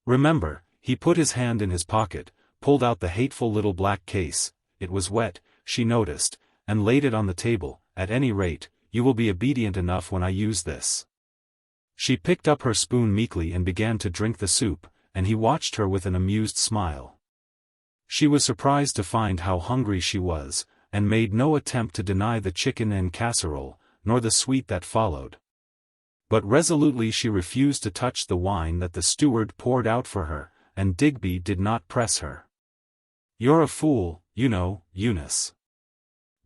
"Remember," he put his hand in his pocket, pulled out the hateful little black case, it was wet, she noticed, and laid it on the table. "At any rate, you will be obedient enough when I use this." She picked up her spoon meekly and began to drink the soup, and he watched her with an amused smile. She was surprised to find how hungry she was, and made no attempt to deny the chicken and casserole, nor the sweet that followed. But resolutely she refused to touch the wine that the steward poured out for her, and Digby did not press her. "You're a fool, you know, Eunice."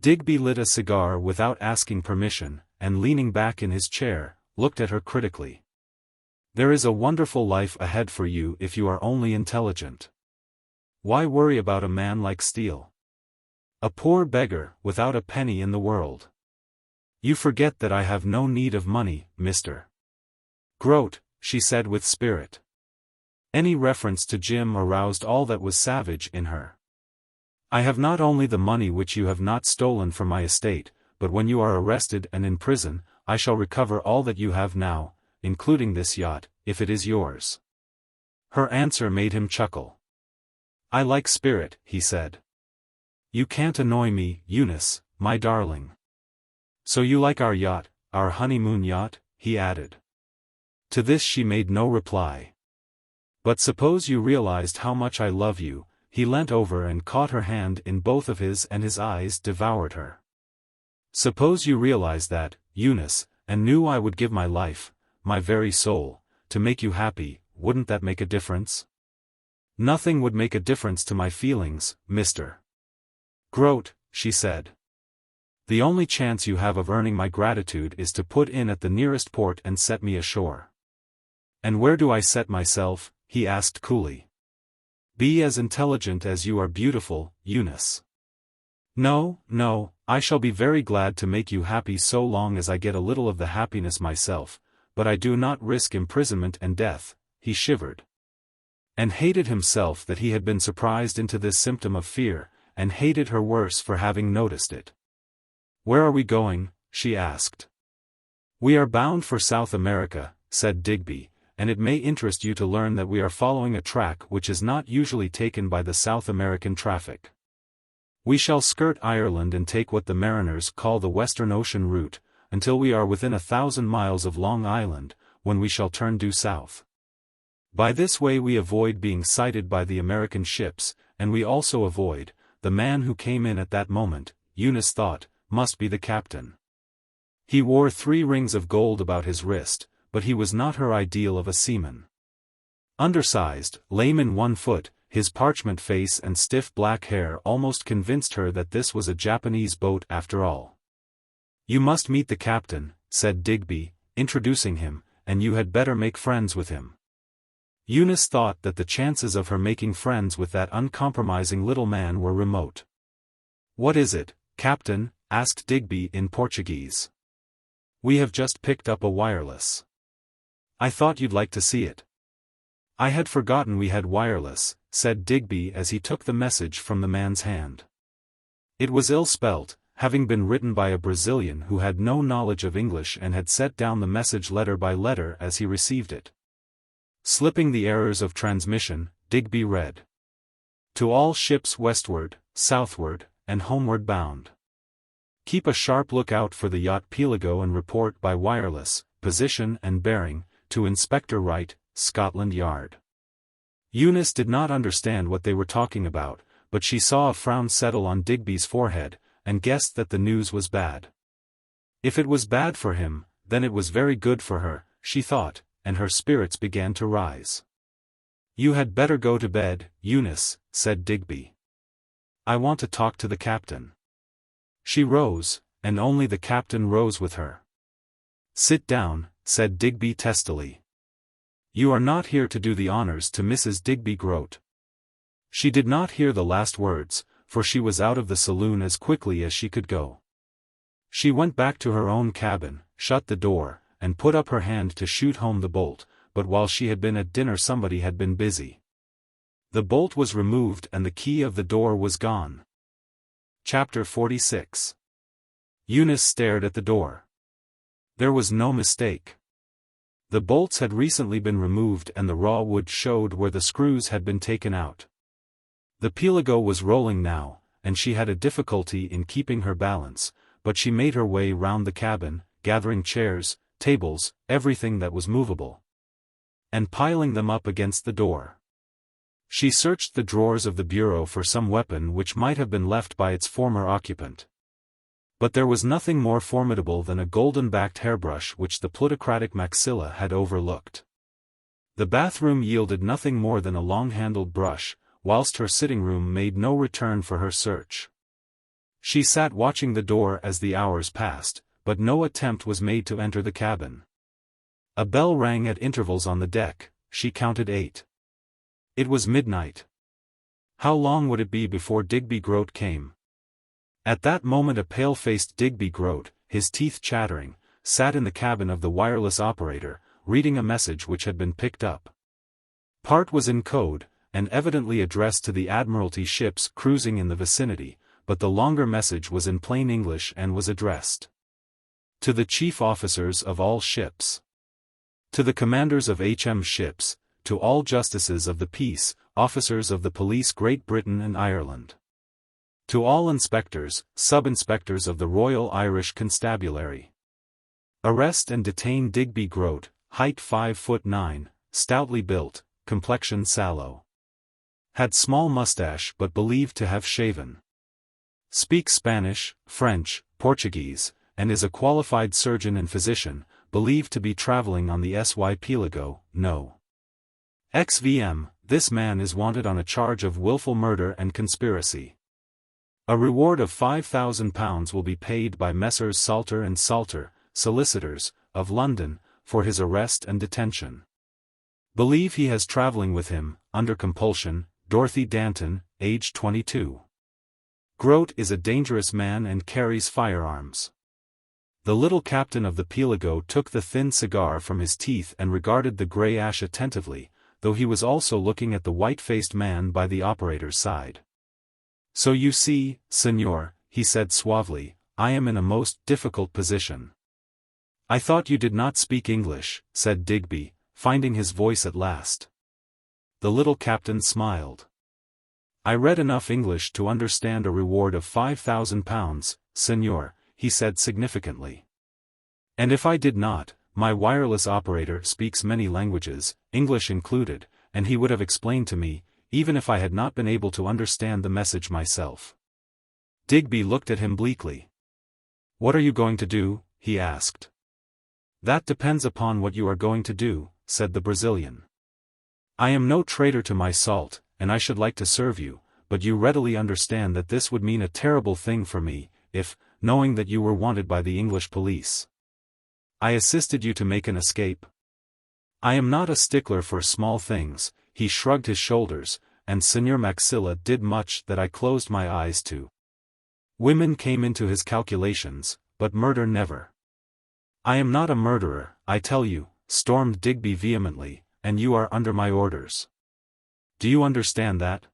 Digby lit a cigar without asking permission, and leaning back in his chair, looked at her critically. "There is a wonderful life ahead for you if you are only intelligent. Why worry about a man like Steele? A poor beggar, without a penny in the world. You forget that I have no need of money, Mr. Groat," she said with spirit. Any reference to Jim aroused all that was savage in her. "I have not only the money which you have not stolen from my estate, but when you are arrested and in prison, I shall recover all that you have now, including this yacht, if it is yours." Her answer made him chuckle. "I like spirit," he said. "You can't annoy me, Eunice, my darling." "So you like our yacht, our honeymoon yacht?" he added. To this she made no reply. "But suppose you realized how much I love you," he leant over and caught her hand in both of his and his eyes devoured her. "Suppose you realized that, Eunice, and knew I would give my life, my very soul, to make you happy, wouldn't that make a difference?" "Nothing would make a difference to my feelings, Mr. Groat," she said. "The only chance you have of earning my gratitude is to put in at the nearest port and set me ashore." "And where do I set myself?" he asked coolly. "Be as intelligent as you are beautiful, Eunice." "No, no, I shall be very glad to make you happy so long as I get a little of the happiness myself, but I do not risk imprisonment and death," he shivered. And hated himself that he had been surprised into this symptom of fear, and hated her worse for having noticed it. "Where are we going?" she asked. "We are bound for South America," said Digby, "and it may interest you to learn that we are following a track which is not usually taken by the South American traffic. We shall skirt Ireland and take what the mariners call the Western Ocean route, until we are within 1,000 miles of Long Island, when we shall turn due south. By this way we avoid being sighted by the American ships, and we also avoid." The man who came in at that moment, Eunice thought, must be the captain. He wore 3 rings of gold about his wrist, but he was not her ideal of a seaman. Undersized, lame in one foot, his parchment face and stiff black hair almost convinced her that this was a Japanese boat after all. "You must meet the captain," said Digby, introducing him, "and you had better make friends with him." Eunice thought that the chances of her making friends with that uncompromising little man were remote. "What is it, Captain?" asked Digby in Portuguese. "We have just picked up a wireless. I thought you'd like to see it." "I had forgotten we had wireless," said Digby as he took the message from the man's hand. It was ill spelt, having been written by a Brazilian who had no knowledge of English and had set down the message letter by letter as he received it. Slipping the errors of transmission, Digby read: "To all ships westward, southward, and homeward bound. Keep a sharp lookout for the yacht Pelago and report by wireless, position and bearing, to Inspector Wright, Scotland Yard." Eunice did not understand what they were talking about, but she saw a frown settle on Digby's forehead, and guessed that the news was bad. If it was bad for him, then it was very good for her, she thought, and her spirits began to rise. "You had better go to bed, Eunice," said Digby. "I want to talk to the captain." She rose, and only the captain rose with her. "Sit down," said Digby testily. "You are not here to do the honors to Mrs. Digby Groat." She did not hear the last words, for she was out of the saloon as quickly as she could go. She went back to her own cabin, shut the door, and put up her hand to shoot home the bolt, but while she had been at dinner somebody had been busy. The bolt was removed and the key of the door was gone. Chapter 46. Eunice stared at the door. There was no mistake. The bolts had recently been removed and the raw wood showed where the screws had been taken out. The Pelago was rolling now, and she had a difficulty in keeping her balance, but she made her way round the cabin, gathering chairs, tables, everything that was movable, and piling them up against the door. She searched the drawers of the bureau for some weapon which might have been left by its former occupant. But there was nothing more formidable than a golden-backed hairbrush which the plutocratic Maxilla had overlooked. The bathroom yielded nothing more than a long-handled brush, whilst her sitting-room made no return for her search. She sat watching the door as the hours passed, but no attempt was made to enter the cabin. A bell rang at intervals on the deck, she counted 8. It was midnight. How long would it be before Digby Groat came? At that moment a pale-faced Digby Groat, his teeth chattering, sat in the cabin of the wireless operator, reading a message which had been picked up. Part was in code, and evidently addressed to the Admiralty ships cruising in the vicinity, but the longer message was in plain English and was addressed to the chief officers of all ships, to the commanders of HM ships, to all justices of the peace, officers of the police Great Britain and Ireland, to all inspectors, sub-inspectors of the Royal Irish Constabulary. Arrest and detain Digby Groat, height 5'9", stoutly built, complexion sallow. Had small mustache but believed to have shaven. Speaks Spanish, French, Portuguese, and is a qualified surgeon and physician, believed to be traveling on the SY Pelago, no. XVIII, this man is wanted on a charge of willful murder and conspiracy. A reward of £5,000 will be paid by Messrs. Salter and Salter, solicitors, of London, for his arrest and detention. Believe he has travelling with him, under compulsion, Dorothy Danton, age 22. Groat is a dangerous man and carries firearms. The little captain of the Pelago took the thin cigar from his teeth and regarded the grey ash attentively, though he was also looking at the white-faced man by the operator's side. "So you see, senor," he said suavely, "I am in a most difficult position." "I thought you did not speak English," said Digby, finding his voice at last. The little captain smiled. "I read enough English to understand a reward of £5,000, senor," he said significantly. "And if I did not, my wireless operator speaks many languages, English included, and he would have explained to me, even if I had not been able to understand the message myself." Digby looked at him bleakly. "What are you going to do?" he asked. "That depends upon what you are going to do," said the Brazilian. "I am no traitor to my salt, and I should like to serve you, but you readily understand that this would mean a terrible thing for me, if, knowing that you were wanted by the English police, I assisted you to make an escape. I am not a stickler for small things." He shrugged his shoulders, and Senor Maxilla did much that I closed my eyes to. Women came into his calculations, but murder never. "I am not a murderer, I tell you," stormed Digby vehemently, "and you are under my orders. Do you understand that?"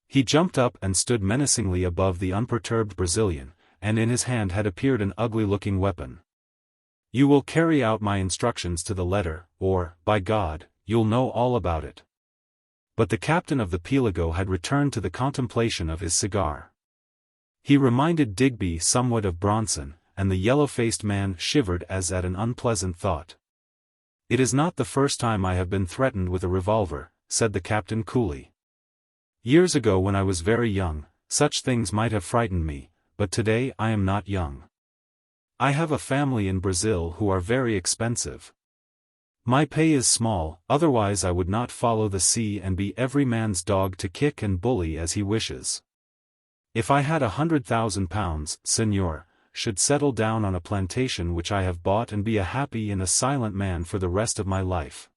He jumped up and stood menacingly above the unperturbed Brazilian, and in his hand had appeared an ugly-looking weapon. "You will carry out my instructions to the letter, or, by God, you'll know all about it." But the captain of the Pelago had returned to the contemplation of his cigar. He reminded Digby somewhat of Bronson, and the yellow-faced man shivered as at an unpleasant thought. "It is not the first time I have been threatened with a revolver," said the captain coolly. "Years ago when I was very young, such things might have frightened me, but today I am not young. I have a family in Brazil who are very expensive. My pay is small, otherwise I would not follow the sea and be every man's dog to kick and bully as he wishes. If I had £100,000, senor, should settle down on a plantation which I have bought and be a happy and a silent man for the rest of my life."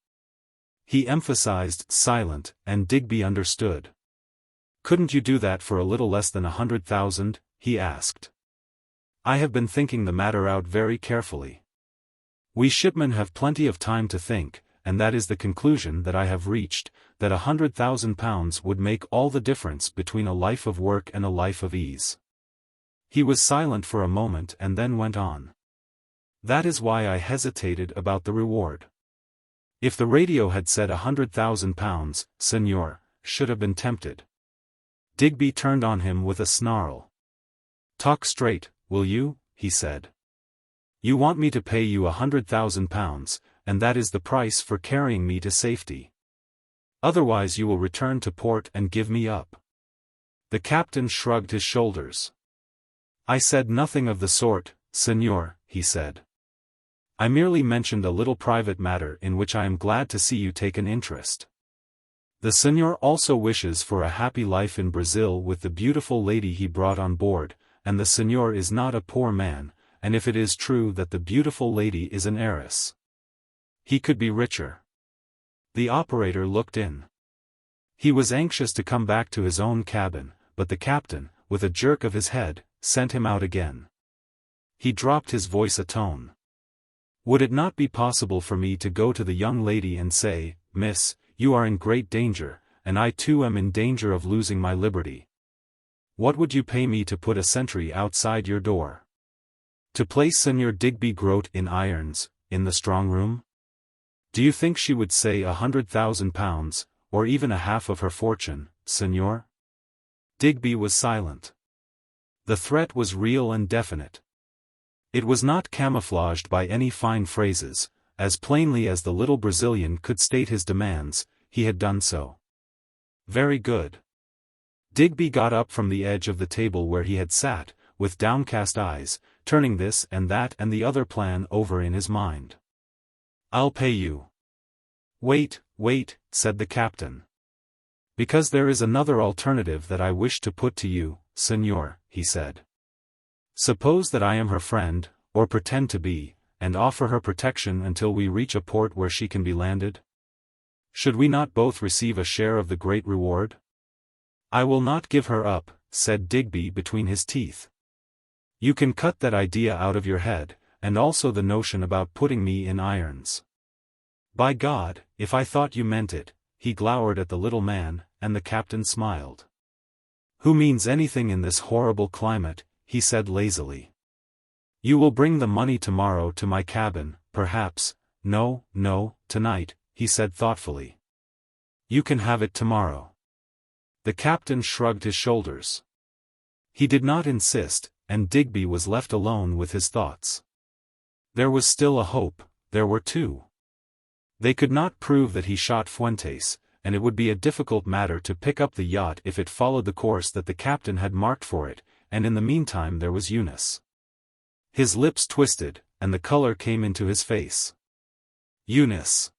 He emphasized silent, and Digby understood. "Couldn't you do that for a little less than 100,000? He asked. "I have been thinking the matter out very carefully. We shipmen have plenty of time to think, and that is the conclusion that I have reached, that £100,000 would make all the difference between a life of work and a life of ease." He was silent for a moment and then went on. "That is why I hesitated about the reward. If the radio had said £100,000, senor, should have been tempted." Digby turned on him with a snarl. "Talk straight, will you?" he said. "You want me to pay you £100,000, and that is the price for carrying me to safety. Otherwise you will return to port and give me up." The captain shrugged his shoulders. "I said nothing of the sort, senor," he said. "I merely mentioned a little private matter in which I am glad to see you take an interest. The senor also wishes for a happy life in Brazil with the beautiful lady he brought on board, and the senor is not a poor man, and if it is true that the beautiful lady is an heiress, he could be richer." The operator looked in. He was anxious to come back to his own cabin, but the captain, with a jerk of his head, sent him out again. He dropped his voice a tone. "Would it not be possible for me to go to the young lady and say, 'Miss, you are in great danger, and I too am in danger of losing my liberty. What would you pay me to put a sentry outside your door? To place Senor Digby Groat in irons, in the strong room?' Do you think she would say £100,000, or even a half of her fortune, senor?" Digby was silent. The threat was real and definite. It was not camouflaged by any fine phrases. As plainly as the little Brazilian could state his demands, he had done so. "Very good." Digby got up from the edge of the table where he had sat, with downcast eyes, turning this and that and the other plan over in his mind. "I'll pay you." "Wait, wait," said the captain. "Because there is another alternative that I wish to put to you, senor," he said. "Suppose that I am her friend, or pretend to be, and offer her protection until we reach a port where she can be landed. Should we not both receive a share of the great reward?" "I will not give her up," said Digby between his teeth. "You can cut that idea out of your head, and also the notion about putting me in irons. By God, if I thought you meant it, he glowered at the little man, and the captain smiled. "Who means anything in this horrible climate?" he said lazily. "You will bring the money tomorrow to my cabin, perhaps." "No, tonight," he said thoughtfully. "You can have it tomorrow." The captain shrugged his shoulders. He did not insist, and Digby was left alone with his thoughts. There was still a hope. There were two. They could not prove that he shot Fuentes, and it would be a difficult matter to pick up the yacht if it followed the course that the captain had marked for it, and in the meantime there was Eunice. His lips twisted, and the color came into his face. Eunice.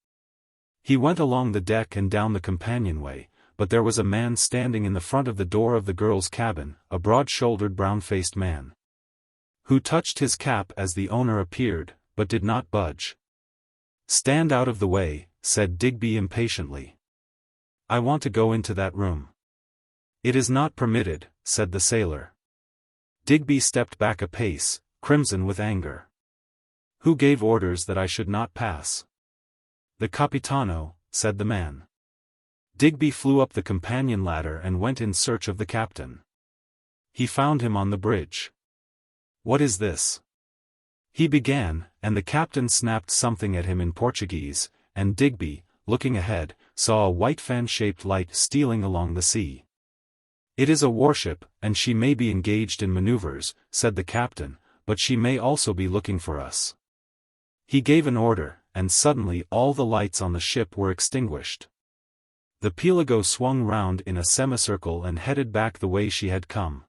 He went along the deck and down the companionway, but there was a man standing in the front of the door of the girl's cabin, a broad-shouldered brown-faced man, who touched his cap as the owner appeared, but did not budge. "Stand out of the way," said Digby impatiently. "I want to go into that room." "It is not permitted," said the sailor. Digby stepped back a pace, crimson with anger. "Who gave orders that I should not pass?" "The Capitano," said the man. Digby flew up the companion ladder and went in search of the captain. He found him on the bridge. "What is this?" he began, and the captain snapped something at him in Portuguese, and Digby, looking ahead, saw a white fan-shaped light stealing along the sea. "It is a warship, and she may be engaged in maneuvers," said the captain, "but she may also be looking for us." He gave an order, and suddenly all the lights on the ship were extinguished. The Pelago swung round in a semicircle and headed back the way she had come.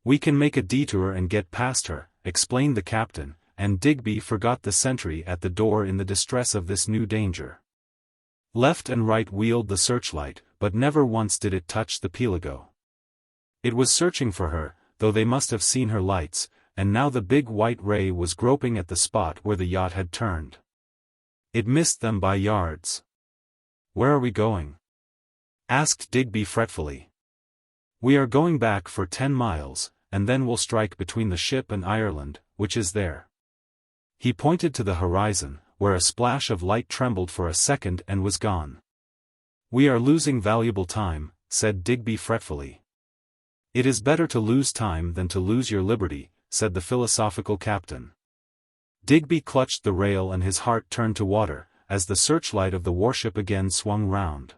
"We can make a detour and get past her," explained the captain, and Digby forgot the sentry at the door in the distress of this new danger. Left and right wheeled the searchlight, but never once did it touch the Pelago. It was searching for her, though they must have seen her lights, and now the big white ray was groping at the spot where the yacht had turned. It missed them by yards. "Where are we going?" asked Digby fretfully. "We are going back for 10 miles, and then we'll strike between the ship and Ireland, which is there." He pointed to the horizon, where a splash of light trembled for a second and was gone. "We are losing valuable time," said Digby fretfully. "It is better to lose time than to lose your liberty," said the philosophical captain. Digby clutched the rail and his heart turned to water, as the searchlight of the warship again swung round.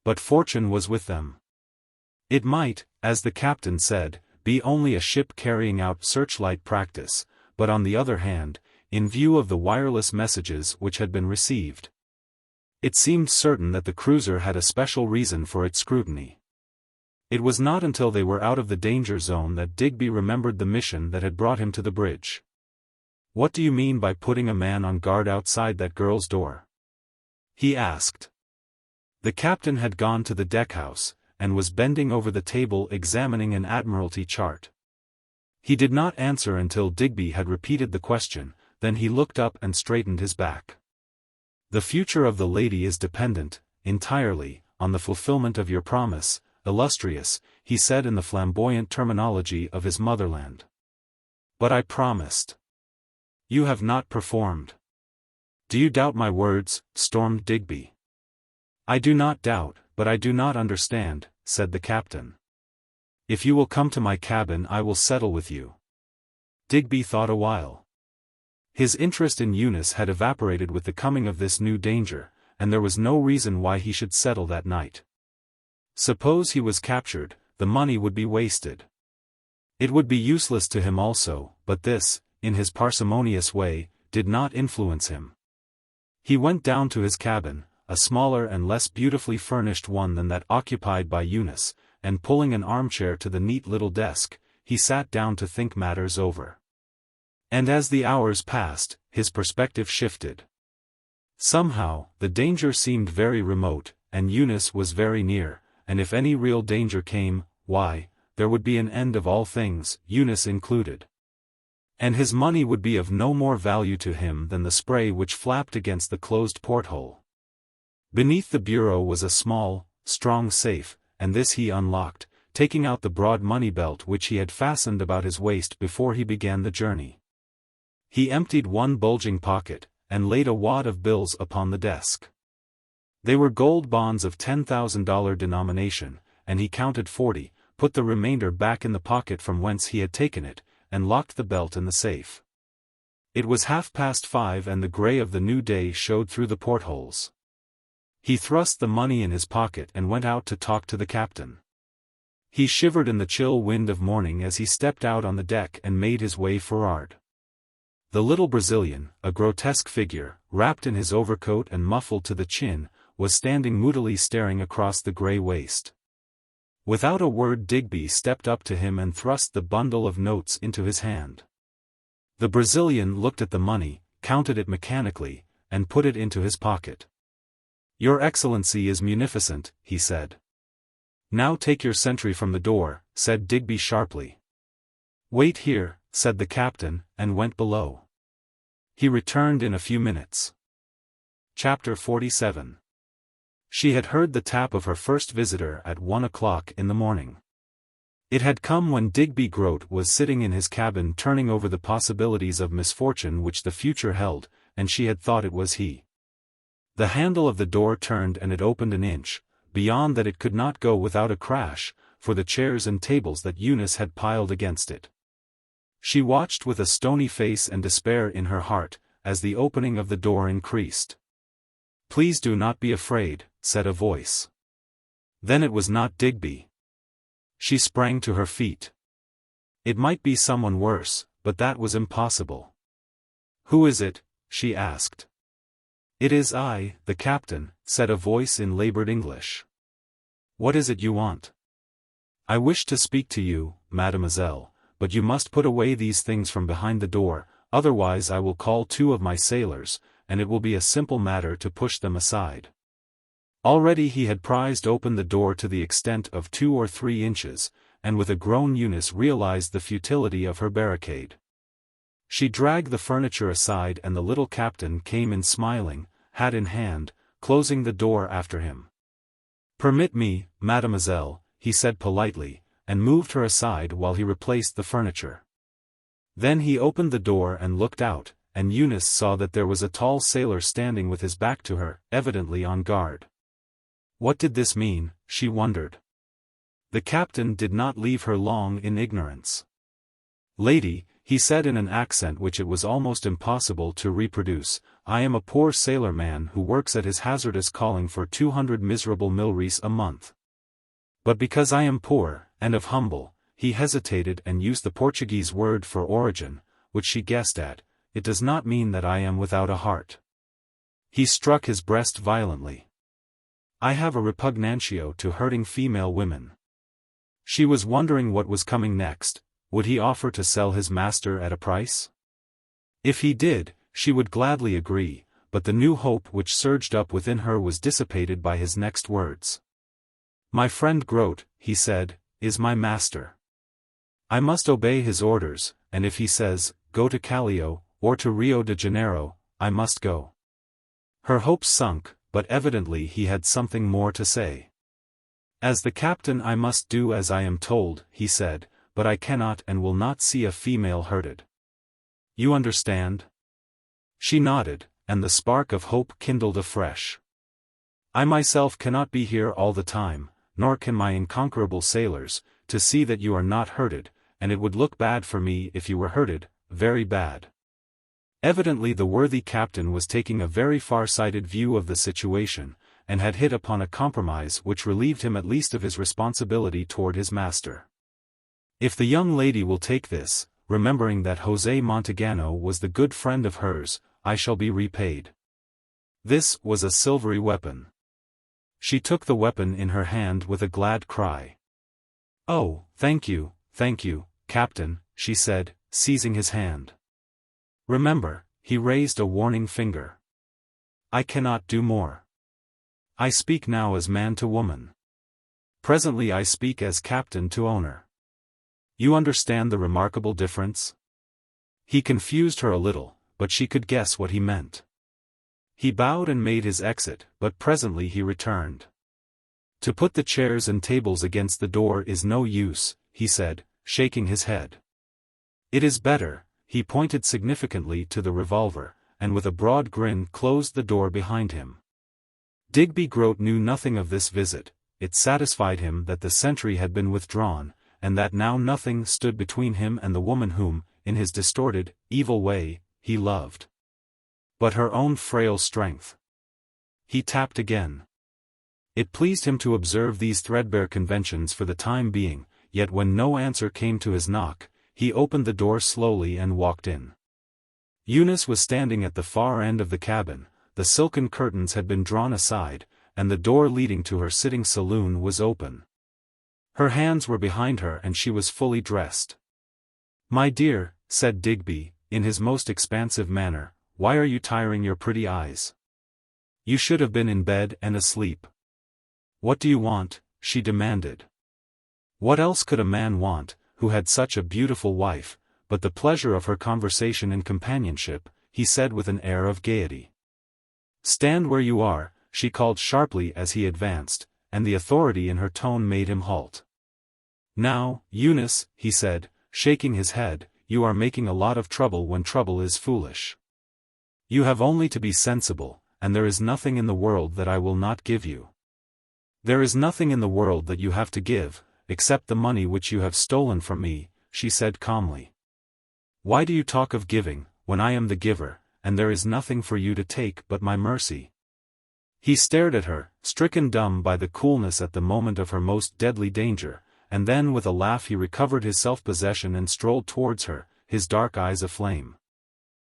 But fortune was with them. It might, as the captain said, be only a ship carrying out searchlight practice, but on the other hand, in view of the wireless messages which had been received, it seemed certain that the cruiser had a special reason for its scrutiny. It was not until they were out of the danger zone that Digby remembered the mission that had brought him to the bridge. "What do you mean by putting a man on guard outside that girl's door?" he asked. The captain had gone to the deckhouse, and was bending over the table examining an Admiralty chart. He did not answer until Digby had repeated the question, then he looked up and straightened his back. "The future of the lady is dependent, entirely, on the fulfillment of your promise, illustrious," he said in the flamboyant terminology of his motherland. "But I promised." "You have not performed." "Do you doubt my words?" stormed Digby. "I do not doubt, but I do not understand," said the captain. "If you will come to my cabin I will settle with you." Digby thought a while. His interest in Eunice had evaporated with the coming of this new danger, and there was no reason why he should settle that night. Suppose he was captured, the money would be wasted. It would be useless to him also, but this, in his parsimonious way, did not influence him. He went down to his cabin, a smaller and less beautifully furnished one than that occupied by Eunice, and pulling an armchair to the neat little desk, he sat down to think matters over. And as the hours passed, his perspective shifted. Somehow, the danger seemed very remote, and Eunice was very near, and if any real danger came, why, there would be an end of all things, Eunice included. And his money would be of no more value to him than the spray which flapped against the closed porthole. Beneath the bureau was a small, strong safe, and this he unlocked, taking out the broad money belt which he had fastened about his waist before he began the journey. He emptied one bulging pocket, and laid a wad of bills upon the desk. They were gold bonds of $10,000 denomination, and he counted 40, put the remainder back in the pocket from whence he had taken it, and locked the belt in the safe. It was 5:30 and the grey of the new day showed through the portholes. He thrust the money in his pocket and went out to talk to the captain. He shivered in the chill wind of morning as he stepped out on the deck and made his way forward. The little Brazilian, a grotesque figure, wrapped in his overcoat and muffled to the chin, was standing moodily staring across the grey waste. Without a word Digby stepped up to him and thrust the bundle of notes into his hand. The Brazilian looked at the money, counted it mechanically, and put it into his pocket. "Your Excellency is munificent," he said. "Now take your sentry from the door," said Digby sharply. "Wait here," said the captain, and went below. He returned in a few minutes. Chapter 47. She had heard the tap of her first visitor at 1 o'clock in the morning. It had come when Digby Groat was sitting in his cabin turning over the possibilities of misfortune which the future held, and she had thought it was he. The handle of the door turned and it opened an inch, beyond that it could not go without a crash, for the chairs and tables that Eunice had piled against it. She watched with a stony face and despair in her heart, as the opening of the door increased. "Please do not be afraid," said a voice. Then it was not Digby. She sprang to her feet. It might be someone worse, but that was impossible. "Who is it?" she asked. "It is I, the captain," said a voice in labored English. "What is it you want?" "I wish to speak to you, mademoiselle, but you must put away these things from behind the door, otherwise I will call 2 of my sailors, and it will be a simple matter to push them aside." Already he had prized open the door to the extent of 2 or 3 inches, and with a groan Eunice realized the futility of her barricade. She dragged the furniture aside and the little captain came in smiling, hat in hand, closing the door after him. "Permit me, mademoiselle," he said politely, and moved her aside while he replaced the furniture. Then he opened the door and looked out, and Eunice saw that there was a tall sailor standing with his back to her, evidently on guard. What did this mean, she wondered. The captain did not leave her long in ignorance. "Lady," he said in an accent which it was almost impossible to reproduce, "I am a poor sailor man who works at his hazardous calling for 200 miserable milreis a month. But because I am poor, and of humble," he hesitated and used the Portuguese word for origin, which she guessed at, "it does not mean that I am without a heart." He struck his breast violently. "I have a repugnantio to hurting female women." She was wondering what was coming next. Would he offer to sell his master at a price? If he did, she would gladly agree, but the new hope which surged up within her was dissipated by his next words. "My friend Groat," he said, "is my master. I must obey his orders, and if he says, 'Go to Callao, or to Rio de Janeiro,' I must go." Her hopes sunk, but evidently he had something more to say. "As the captain I must do as I am told," he said, "but I cannot and will not see a female hurted. You understand?" She nodded, and the spark of hope kindled afresh. "I myself cannot be here all the time, nor can my inconquerable sailors, to see that you are not hurted, and it would look bad for me if you were hurted, very bad." Evidently the worthy captain was taking a very far-sighted view of the situation, and had hit upon a compromise which relieved him at least of his responsibility toward his master. "If the young lady will take this, remembering that José Montagano was the good friend of hers, I shall be repaid." This was a silvery weapon. She took the weapon in her hand with a glad cry. "Oh, thank you, Captain," she said, seizing his hand. "Remember," he raised a warning finger. "I cannot do more. I speak now as man to woman. Presently I speak as captain to owner. You understand the remarkable difference?" He confused her a little, but she could guess what he meant. He bowed and made his exit, but presently he returned. "To put the chairs and tables against the door is no use," he said, shaking his head. "It is better," he pointed significantly to the revolver, and with a broad grin closed the door behind him. Digby Groat knew nothing of this visit. It satisfied him that the sentry had been withdrawn, and that now nothing stood between him and the woman whom, in his distorted, evil way, he loved. But her own frail strength. He tapped again. It pleased him to observe these threadbare conventions for the time being, yet when no answer came to his knock, he opened the door slowly and walked in. Eunice was standing at the far end of the cabin, the silken curtains had been drawn aside, and the door leading to her sitting saloon was open. Her hands were behind her and she was fully dressed. "My dear," said Digby, in his most expansive manner, "why are you tiring your pretty eyes? You should have been in bed and asleep." "What do you want?" she demanded. What else could a man want, who had such a beautiful wife, but the pleasure of her conversation and companionship, he said with an air of gaiety. "Stand where you are," she called sharply as he advanced, and the authority in her tone made him halt. "Now, Eunice," he said, shaking his head, "you are making a lot of trouble when trouble is foolish. You have only to be sensible, and there is nothing in the world that I will not give you. There is nothing in the world that you have to give, except the money which you have stolen from me," she said calmly. "Why do you talk of giving, when I am the giver, and there is nothing for you to take but my mercy?" He stared at her, stricken dumb by the coolness at the moment of her most deadly danger, and then with a laugh he recovered his self-possession and strolled towards her, his dark eyes aflame.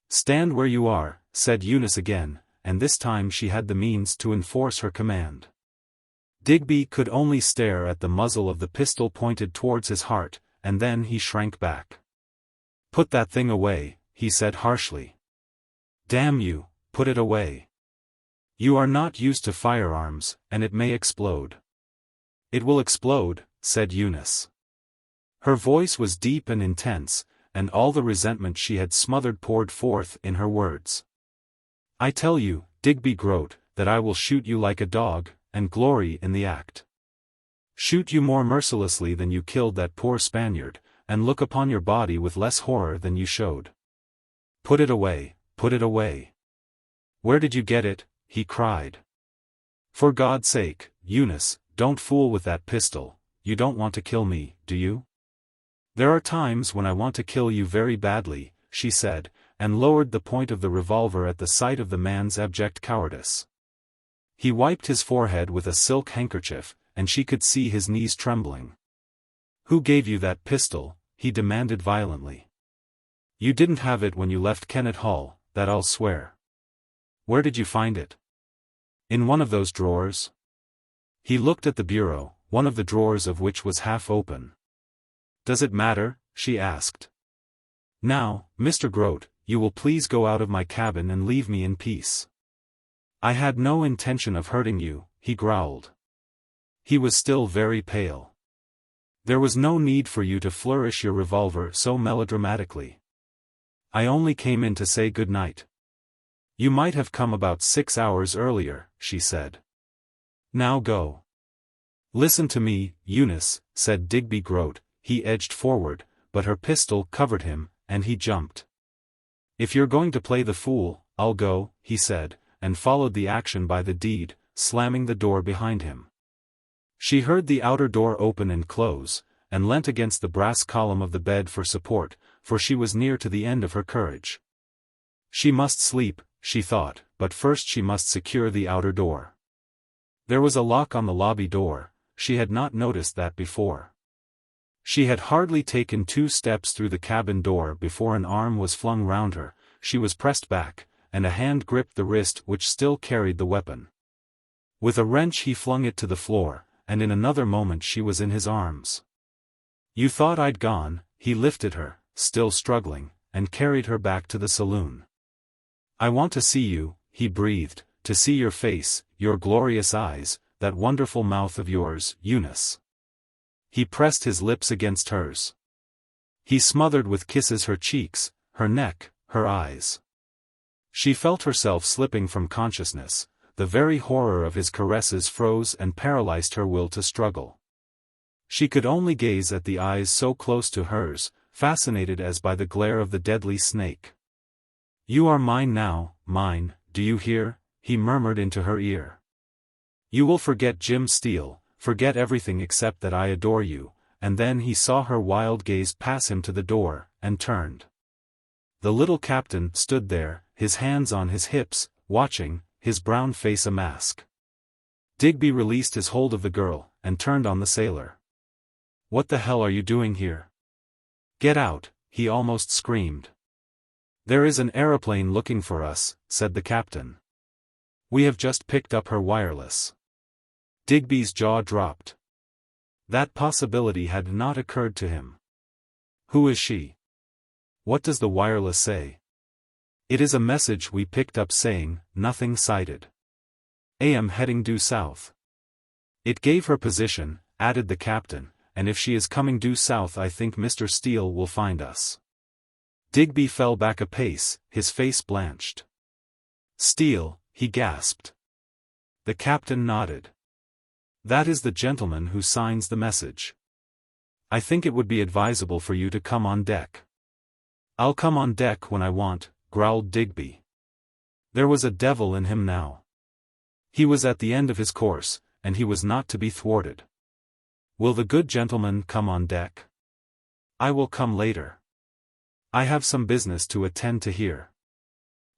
"Stand where you are," said Eunice again, and this time she had the means to enforce her command. Digby could only stare at the muzzle of the pistol pointed towards his heart, and then he shrank back. "Put that thing away," he said harshly. "Damn you, put it away. You are not used to firearms, and it may explode." "It will explode," said Eunice. Her voice was deep and intense, and all the resentment she had smothered poured forth in her words. "I tell you, Digby Groat, that I will shoot you like a dog, and glory in the act. Shoot you more mercilessly than you killed that poor Spaniard, and look upon your body with less horror than you showed. Put it away, put it away." "Where did you get it?" he cried. "For God's sake, Eunice, don't fool with that pistol. You don't want to kill me, do you?" "There are times when I want to kill you very badly," she said, and lowered the point of the revolver at the sight of the man's abject cowardice. He wiped his forehead with a silk handkerchief, and she could see his knees trembling. "Who gave you that pistol?" he demanded violently. "You didn't have it when you left Kennet Hall, that I'll swear." "Where did you find it?" "In one of those drawers." He looked at the bureau, one of the drawers of which was half open. "Does it matter?" she asked. "Now, Mr. Groat, you will please go out of my cabin and leave me in peace." "I had no intention of hurting you," he growled. He was still very pale. "There was no need for you to flourish your revolver so melodramatically. I only came in to say good night." "You might have come about 6 hours earlier," she said. "Now go." "Listen to me, Eunice," said Digby Groat. He edged forward, but her pistol covered him, and he jumped. "If you're going to play the fool, I'll go," he said, and followed the action by the deed, slamming the door behind him. She heard the outer door open and close, and leant against the brass column of the bed for support, for she was near to the end of her courage. She must sleep, she thought, but first she must secure the outer door. There was a lock on the lobby door. She had not noticed that before. She had hardly taken 2 steps through the cabin door before an arm was flung round her, she was pressed back, and a hand gripped the wrist which still carried the weapon. With a wrench he flung it to the floor, and in another moment she was in his arms. "You thought I'd gone," he lifted her, still struggling, and carried her back to the saloon. "I want to see you," he breathed, "to see your face, your glorious eyes, that wonderful mouth of yours, Eunice." He pressed his lips against hers. He smothered with kisses her cheeks, her neck, her eyes. She felt herself slipping from consciousness. The very horror of his caresses froze and paralyzed her will to struggle. She could only gaze at the eyes so close to hers, fascinated as by the glare of the deadly snake. "You are mine now, mine, do you hear?" he murmured into her ear. You will forget Jim Steele, forget everything except that I adore you," and then he saw her wild gaze pass him to the door, and turned. The little captain stood there, his hands on his hips, watching, his brown face a mask. Digby released his hold of the girl, and turned on the sailor. "What the hell are you doing here? Get out," he almost screamed. "There is an aeroplane looking for us," said the captain. "We have just picked up her wireless." Digby's jaw dropped. That possibility had not occurred to him. "Who is she? What does the wireless say?" "It is a message we picked up saying, 'Nothing sighted. AM heading due south.'" "It gave her position," added the captain, "and if she is coming due south I think Mr. Steele will find us." Digby fell back a pace, his face blanched. "Steele," he gasped. The captain nodded. "That is the gentleman who signs the message. I think it would be advisable for you to come on deck." "I'll come on deck when I want," growled Digby. There was a devil in him now. He was at the end of his course, and he was not to be thwarted. "Will the good gentleman come on deck?" "I will come later. I have some business to attend to here."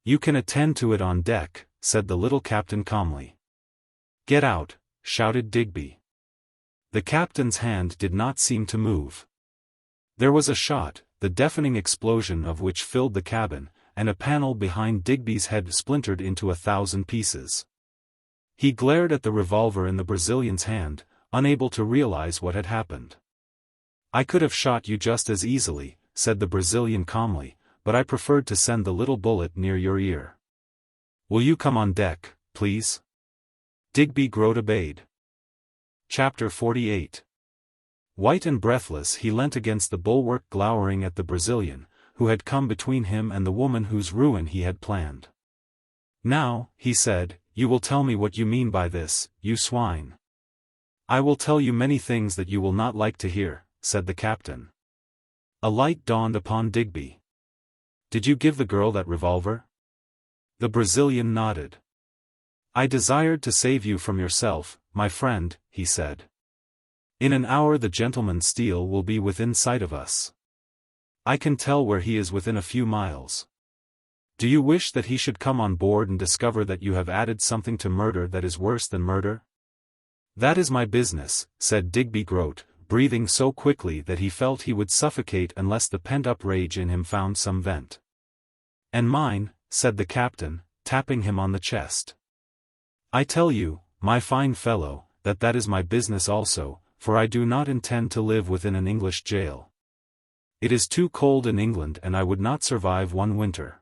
"You can attend to it on deck," said the little captain calmly. "Get out," shouted Digby. The captain's hand did not seem to move. There was a shot, the deafening explosion of which filled the cabin, and a panel behind Digby's head splintered into 1,000 pieces. He glared at the revolver in the Brazilian's hand, unable to realize what had happened. "I could have shot you just as easily," said the Brazilian calmly, "but I preferred to send the little bullet near your ear. Will you come on deck, please?" Digby Groat obeyed. Chapter 48. White and breathless he leant against the bulwark glowering at the Brazilian, who had come between him and the woman whose ruin he had planned. "Now," he said, "you will tell me what you mean by this, you swine." "I will tell you many things that you will not like to hear," said the captain. A light dawned upon Digby. "Did you give the girl that revolver?" The Brazilian nodded. "I desired to save you from yourself, my friend," he said. "In an hour the gentleman Steele will be within sight of us. I can tell where he is within a few miles. Do you wish that he should come on board and discover that you have added something to murder that is worse than murder?" "That is my business," said Digby Groat, breathing so quickly that he felt he would suffocate unless the pent-up rage in him found some vent. "And mine," said the captain, tapping him on the chest. "I tell you, my fine fellow, that is my business also, for I do not intend to live within an English jail. It is too cold in England and I would not survive one winter.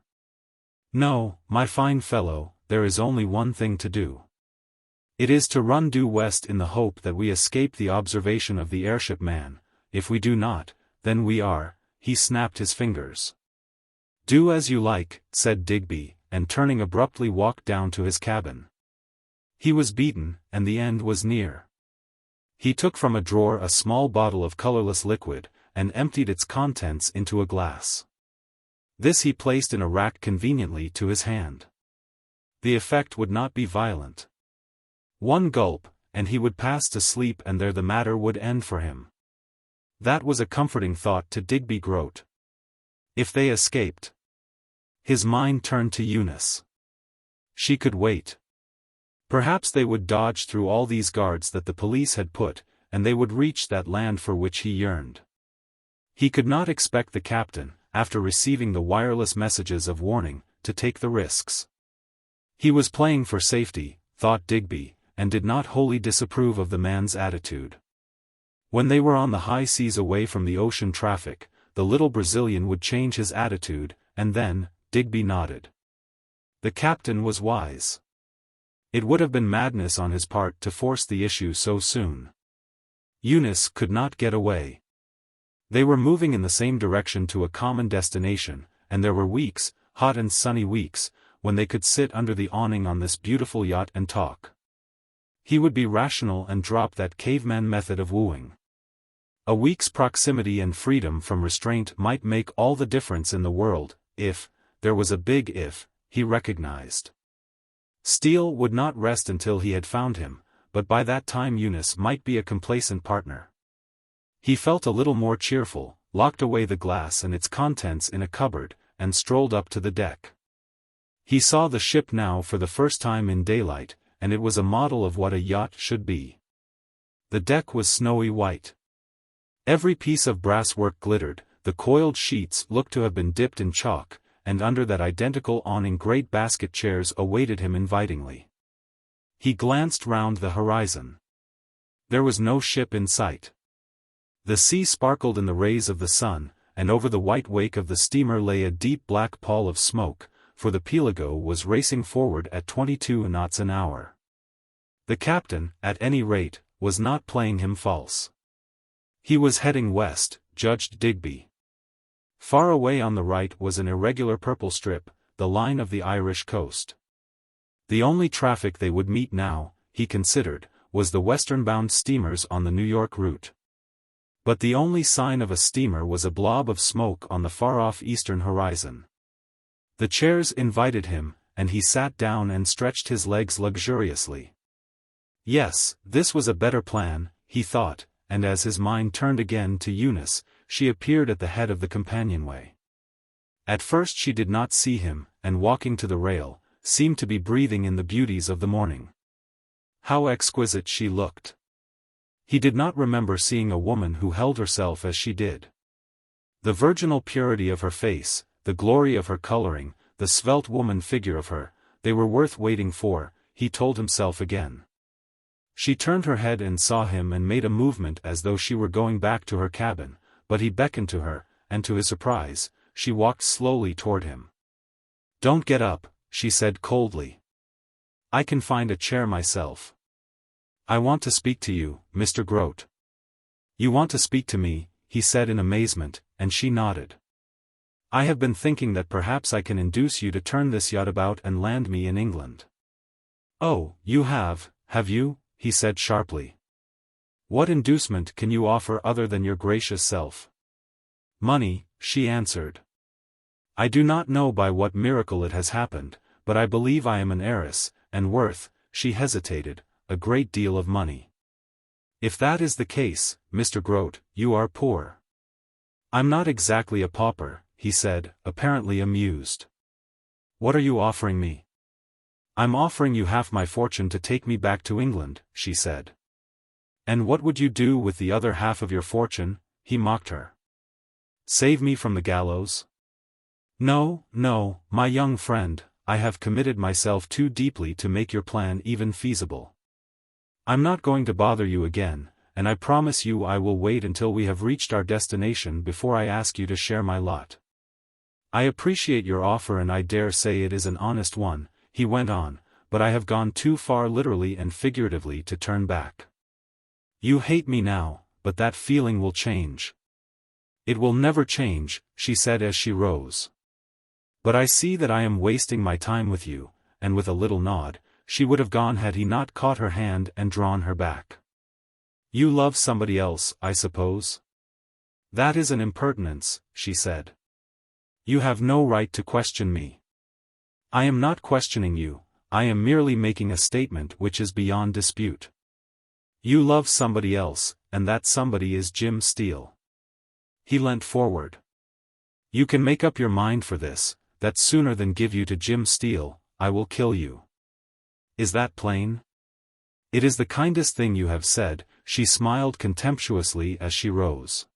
No, my fine fellow, there is only one thing to do. It is to run due west in the hope that we escape the observation of the airship man. If we do not, then we are," he snapped his fingers. "Do as you like," said Digby, and turning abruptly walked down to his cabin. He was beaten, and the end was near. He took from a drawer a small bottle of colorless liquid, and emptied its contents into a glass. This he placed in a rack conveniently to his hand. The effect would not be violent. One gulp, and he would pass to sleep and there the matter would end for him. That was a comforting thought to Digby Groat. If they escaped. His mind turned to Eunice. She could wait. Perhaps they would dodge through all these guards that the police had put, and they would reach that land for which he yearned. He could not expect the captain, after receiving the wireless messages of warning, to take the risks. He was playing for safety, thought Digby, and did not wholly disapprove of the man's attitude. When they were on the high seas away from the ocean traffic, the little Brazilian would change his attitude, and then, Digby nodded. The captain was wise. It would have been madness on his part to force the issue so soon. Eunice could not get away. They were moving in the same direction to a common destination, and there were weeks, hot and sunny weeks, when they could sit under the awning on this beautiful yacht and talk. He would be rational and drop that caveman method of wooing. A week's proximity and freedom from restraint might make all the difference in the world, if, there was a big if, he recognized. Steele would not rest until he had found him, but by that time Eunice might be a complacent partner. He felt a little more cheerful, locked away the glass and its contents in a cupboard, and strolled up to the deck. He saw the ship now for the first time in daylight, and it was a model of what a yacht should be. The deck was snowy white. Every piece of brasswork glittered, the coiled sheets looked to have been dipped in chalk, and under that identical awning great basket chairs awaited him invitingly. He glanced round the horizon. There was no ship in sight. The sea sparkled in the rays of the sun, and over the white wake of the steamer lay a deep black pall of smoke, for the Pelago was racing forward at 22 knots an hour. The captain, at any rate, was not playing him false. He was heading west, judged Digby. Far away on the right was an irregular purple strip, the line of the Irish coast. The only traffic they would meet now, he considered, was the western-bound steamers on the New York route. But the only sign of a steamer was a blob of smoke on the far-off eastern horizon. The chairs invited him, and he sat down and stretched his legs luxuriously. Yes, this was a better plan, he thought, and as his mind turned again to Eunice, she appeared at the head of the companionway. At first she did not see him, and walking to the rail, seemed to be breathing in the beauties of the morning. How exquisite she looked! He did not remember seeing a woman who held herself as she did. The virginal purity of her face, the glory of her coloring, the svelte woman figure of her, they were worth waiting for, he told himself again. She turned her head and saw him and made a movement as though she were going back to her cabin, but he beckoned to her, and to his surprise, she walked slowly toward him. "Don't get up," she said coldly. "I can find a chair myself." "I want to speak to you, Mr. Groat." "You want to speak to me," he said in amazement, and she nodded. "I have been thinking that perhaps I can induce you to turn this yacht about and land me in England." "Oh, you have you?" he said sharply. "What inducement can you offer other than your gracious self?" "Money," she answered. "I do not know by what miracle it has happened, but I believe I am an heiress, and worth," she hesitated, "a great deal of money." "If that is the case, Mr. Groat, you are poor." "I'm not exactly a pauper," he said, apparently amused. "What are you offering me?" "I'm offering you half my fortune to take me back to England," she said. "And what would you do with the other half of your fortune?" he mocked her. "Save me from the gallows?" "No, no, my young friend, I have committed myself too deeply to make your plan even feasible. I'm not going to bother you again, and I promise you I will wait until we have reached our destination before I ask you to share my lot. I appreciate your offer and I dare say it is an honest one," he went on, "but I have gone too far literally and figuratively to turn back. You hate me now, but that feeling will change." "It will never change," she said as she rose. "But I see that I am wasting my time with you," and with a little nod, she would have gone had he not caught her hand and drawn her back. "You love somebody else, I suppose?" "That is an impertinence," she said. "You have no right to question me." "I am not questioning you, I am merely making a statement which is beyond dispute. You love somebody else, and that somebody is Jim Steele." He leant forward. "You can make up your mind for this, that sooner than give you to Jim Steele, I will kill you. Is that plain?" "It is the kindest thing you have said," she smiled contemptuously as she rose.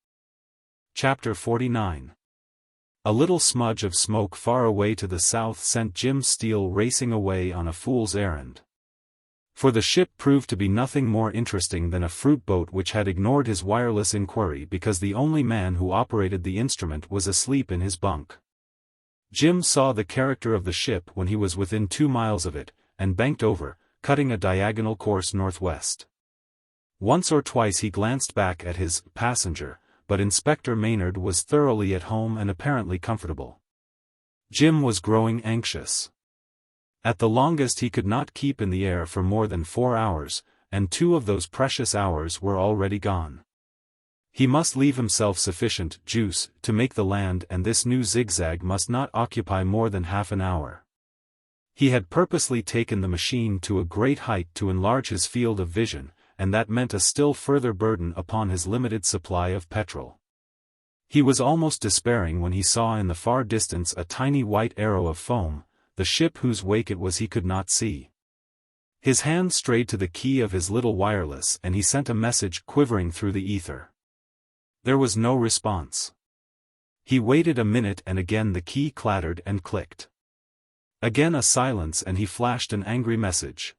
Chapter 49. A little smudge of smoke far away to the south sent Jim Steele racing away on a fool's errand. For the ship proved to be nothing more interesting than a fruit boat which had ignored his wireless inquiry because the only man who operated the instrument was asleep in his bunk. Jim saw the character of the ship when he was within 2 miles of it, and banked over, cutting a diagonal course northwest. Once or twice he glanced back at his passenger, but Inspector Maynard was thoroughly at home and apparently comfortable. Jim was growing anxious. At the longest he could not keep in the air for more than 4 hours, and 2 of those precious hours were already gone. He must leave himself sufficient juice to make the land, and this new zigzag must not occupy more than half an hour. He had purposely taken the machine to a great height to enlarge his field of vision, and that meant a still further burden upon his limited supply of petrol. He was almost despairing when he saw in the far distance a tiny white arrow of foam, the ship whose wake it was he could not see. His hand strayed to the key of his little wireless and he sent a message quivering through the ether. There was no response. He waited a minute and again the key clattered and clicked. Again a silence and he flashed an angry message.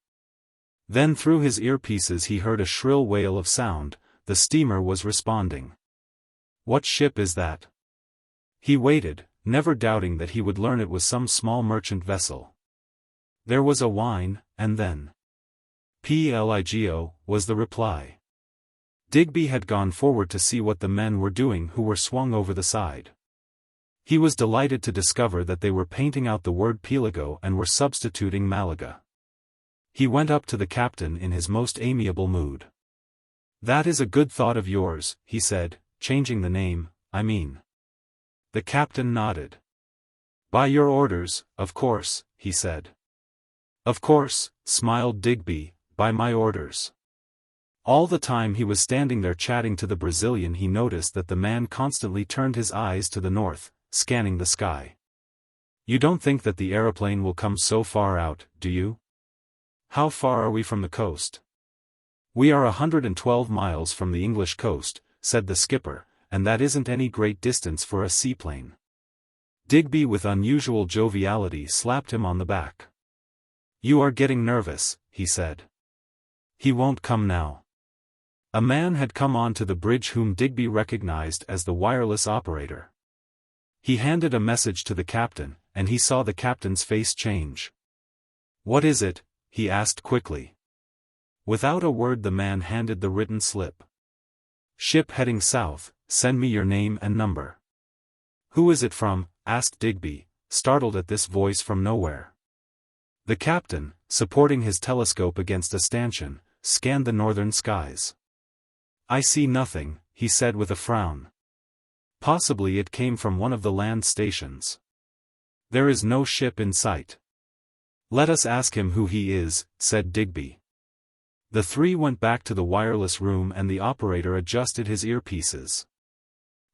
Then through his earpieces he heard a shrill wail of sound. The steamer was responding. What ship is that? He waited, never doubting that he would learn it was some small merchant vessel. There was a whine, and then "Pligo" was the reply. Digby had gone forward to see what the men were doing who were swung over the side. He was delighted to discover that they were painting out the word Pligo and were substituting Malaga. He went up to the captain in his most amiable mood. "That is a good thought of yours," he said, "changing the name, I mean." The captain nodded. "By your orders, of course," he said. "Of course," smiled Digby, "by my orders." All the time he was standing there chatting to the Brazilian he noticed that the man constantly turned his eyes to the north, scanning the sky. "You don't think that the aeroplane will come so far out, do you? How far are we from the coast?" "We are 112 miles from the English coast," said the skipper, "and that isn't any great distance for a seaplane." Digby with unusual joviality slapped him on the back. "You are getting nervous," he said. "He won't come now." A man had come on to the bridge whom Digby recognized as the wireless operator. He handed a message to the captain, and he saw the captain's face change. "What is it?" he asked quickly. Without a word the man handed the written slip. "Ship heading south, send me your name and number." "Who is it from?" asked Digby, startled at this voice from nowhere. The captain, supporting his telescope against a stanchion, scanned the northern skies. "I see nothing," he said with a frown. "Possibly it came from one of the land stations. There is no ship in sight." "Let us ask him who he is," said Digby. The three went back to the wireless room and the operator adjusted his earpieces.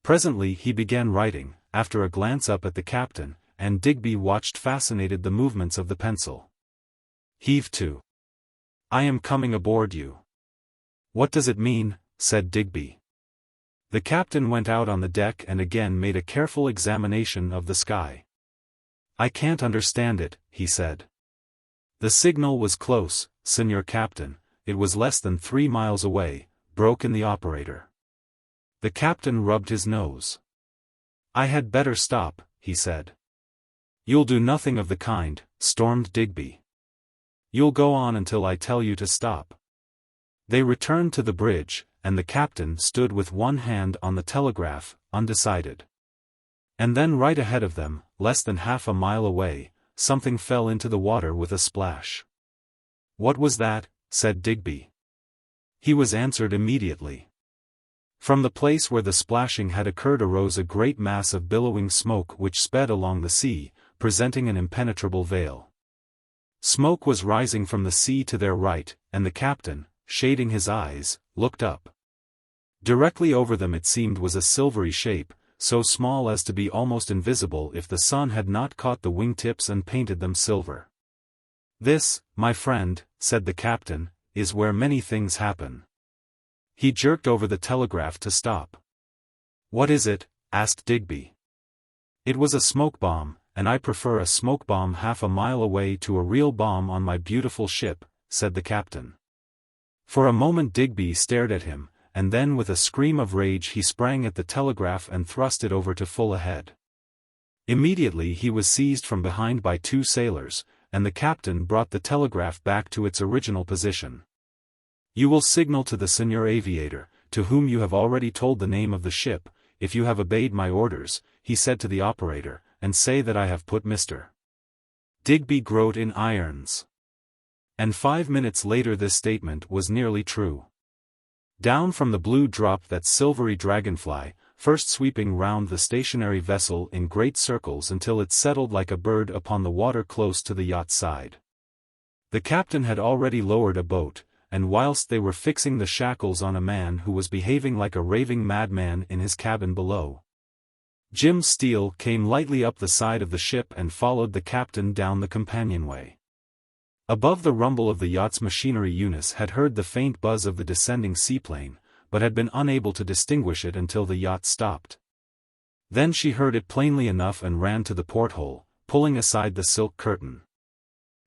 Presently he began writing, after a glance up at the captain, and Digby watched fascinated the movements of the pencil. "Heave to. I am coming aboard you." "What does it mean?" said Digby. The captain went out on the deck and again made a careful examination of the sky. "I can't understand it," he said. "The signal was close, Senor Captain, it was less than 3 miles away," broke in the operator. The captain rubbed his nose. "I had better stop," he said. "You'll do nothing of the kind," stormed Digby. "You'll go on until I tell you to stop." They returned to the bridge, and the captain stood with one hand on the telegraph, undecided. And then right ahead of them, less than half a mile away, something fell into the water with a splash. "What was that?" said Digby. He was answered immediately. From the place where the splashing had occurred arose a great mass of billowing smoke which sped along the sea, presenting an impenetrable veil. Smoke was rising from the sea to their right, and the captain, shading his eyes, looked up. Directly over them it seemed was a silvery shape, so small as to be almost invisible if the sun had not caught the wingtips and painted them silver. "This, my friend," said the captain, "is where many things happen." He jerked over the telegraph to stop. "What is it?" asked Digby. "It was a smoke bomb, and I prefer a smoke bomb half a mile away to a real bomb on my beautiful ship," said the captain. For a moment Digby stared at him, and then with a scream of rage he sprang at the telegraph and thrust it over to full ahead. Immediately he was seized from behind by 2 sailors, and the captain brought the telegraph back to its original position. "You will signal to the Senor Aviator, to whom you have already told the name of the ship, if you have obeyed my orders," he said to the operator, "and say that I have put Mr. Digby Groat in irons." And 5 minutes later this statement was nearly true. Down from the blue dropped that silvery dragonfly, first sweeping round the stationary vessel in great circles until it settled like a bird upon the water close to the yacht's side. The captain had already lowered a boat, and whilst they were fixing the shackles on a man who was behaving like a raving madman in his cabin below, Jim Steele came lightly up the side of the ship and followed the captain down the companionway. Above the rumble of the yacht's machinery Eunice had heard the faint buzz of the descending seaplane, but had been unable to distinguish it until the yacht stopped. Then she heard it plainly enough and ran to the porthole, pulling aside the silk curtain.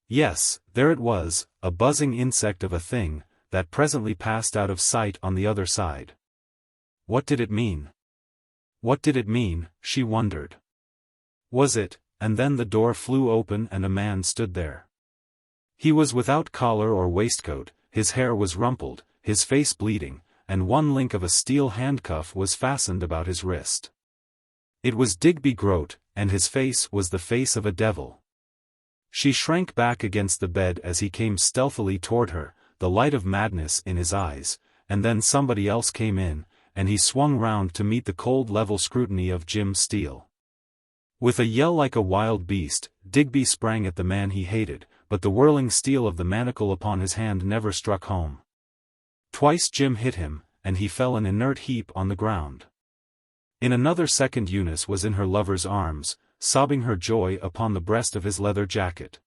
Yes, there it was, a buzzing insect of a thing, that presently passed out of sight on the other side. What did it mean? What did it mean, she wondered. Was it, and then the door flew open and a man stood there. He was without collar or waistcoat, his hair was rumpled, his face bleeding, and one link of a steel handcuff was fastened about his wrist. It was Digby Groat, and his face was the face of a devil. She shrank back against the bed as he came stealthily toward her, the light of madness in his eyes, and then somebody else came in, and he swung round to meet the cold level scrutiny of Jim Steele. With a yell like a wild beast, Digby sprang at the man he hated, but the whirling steel of the manacle upon his hand never struck home. Twice Jim hit him, and he fell an inert heap on the ground. In another second Eunice was in her lover's arms, sobbing her joy upon the breast of his leather jacket.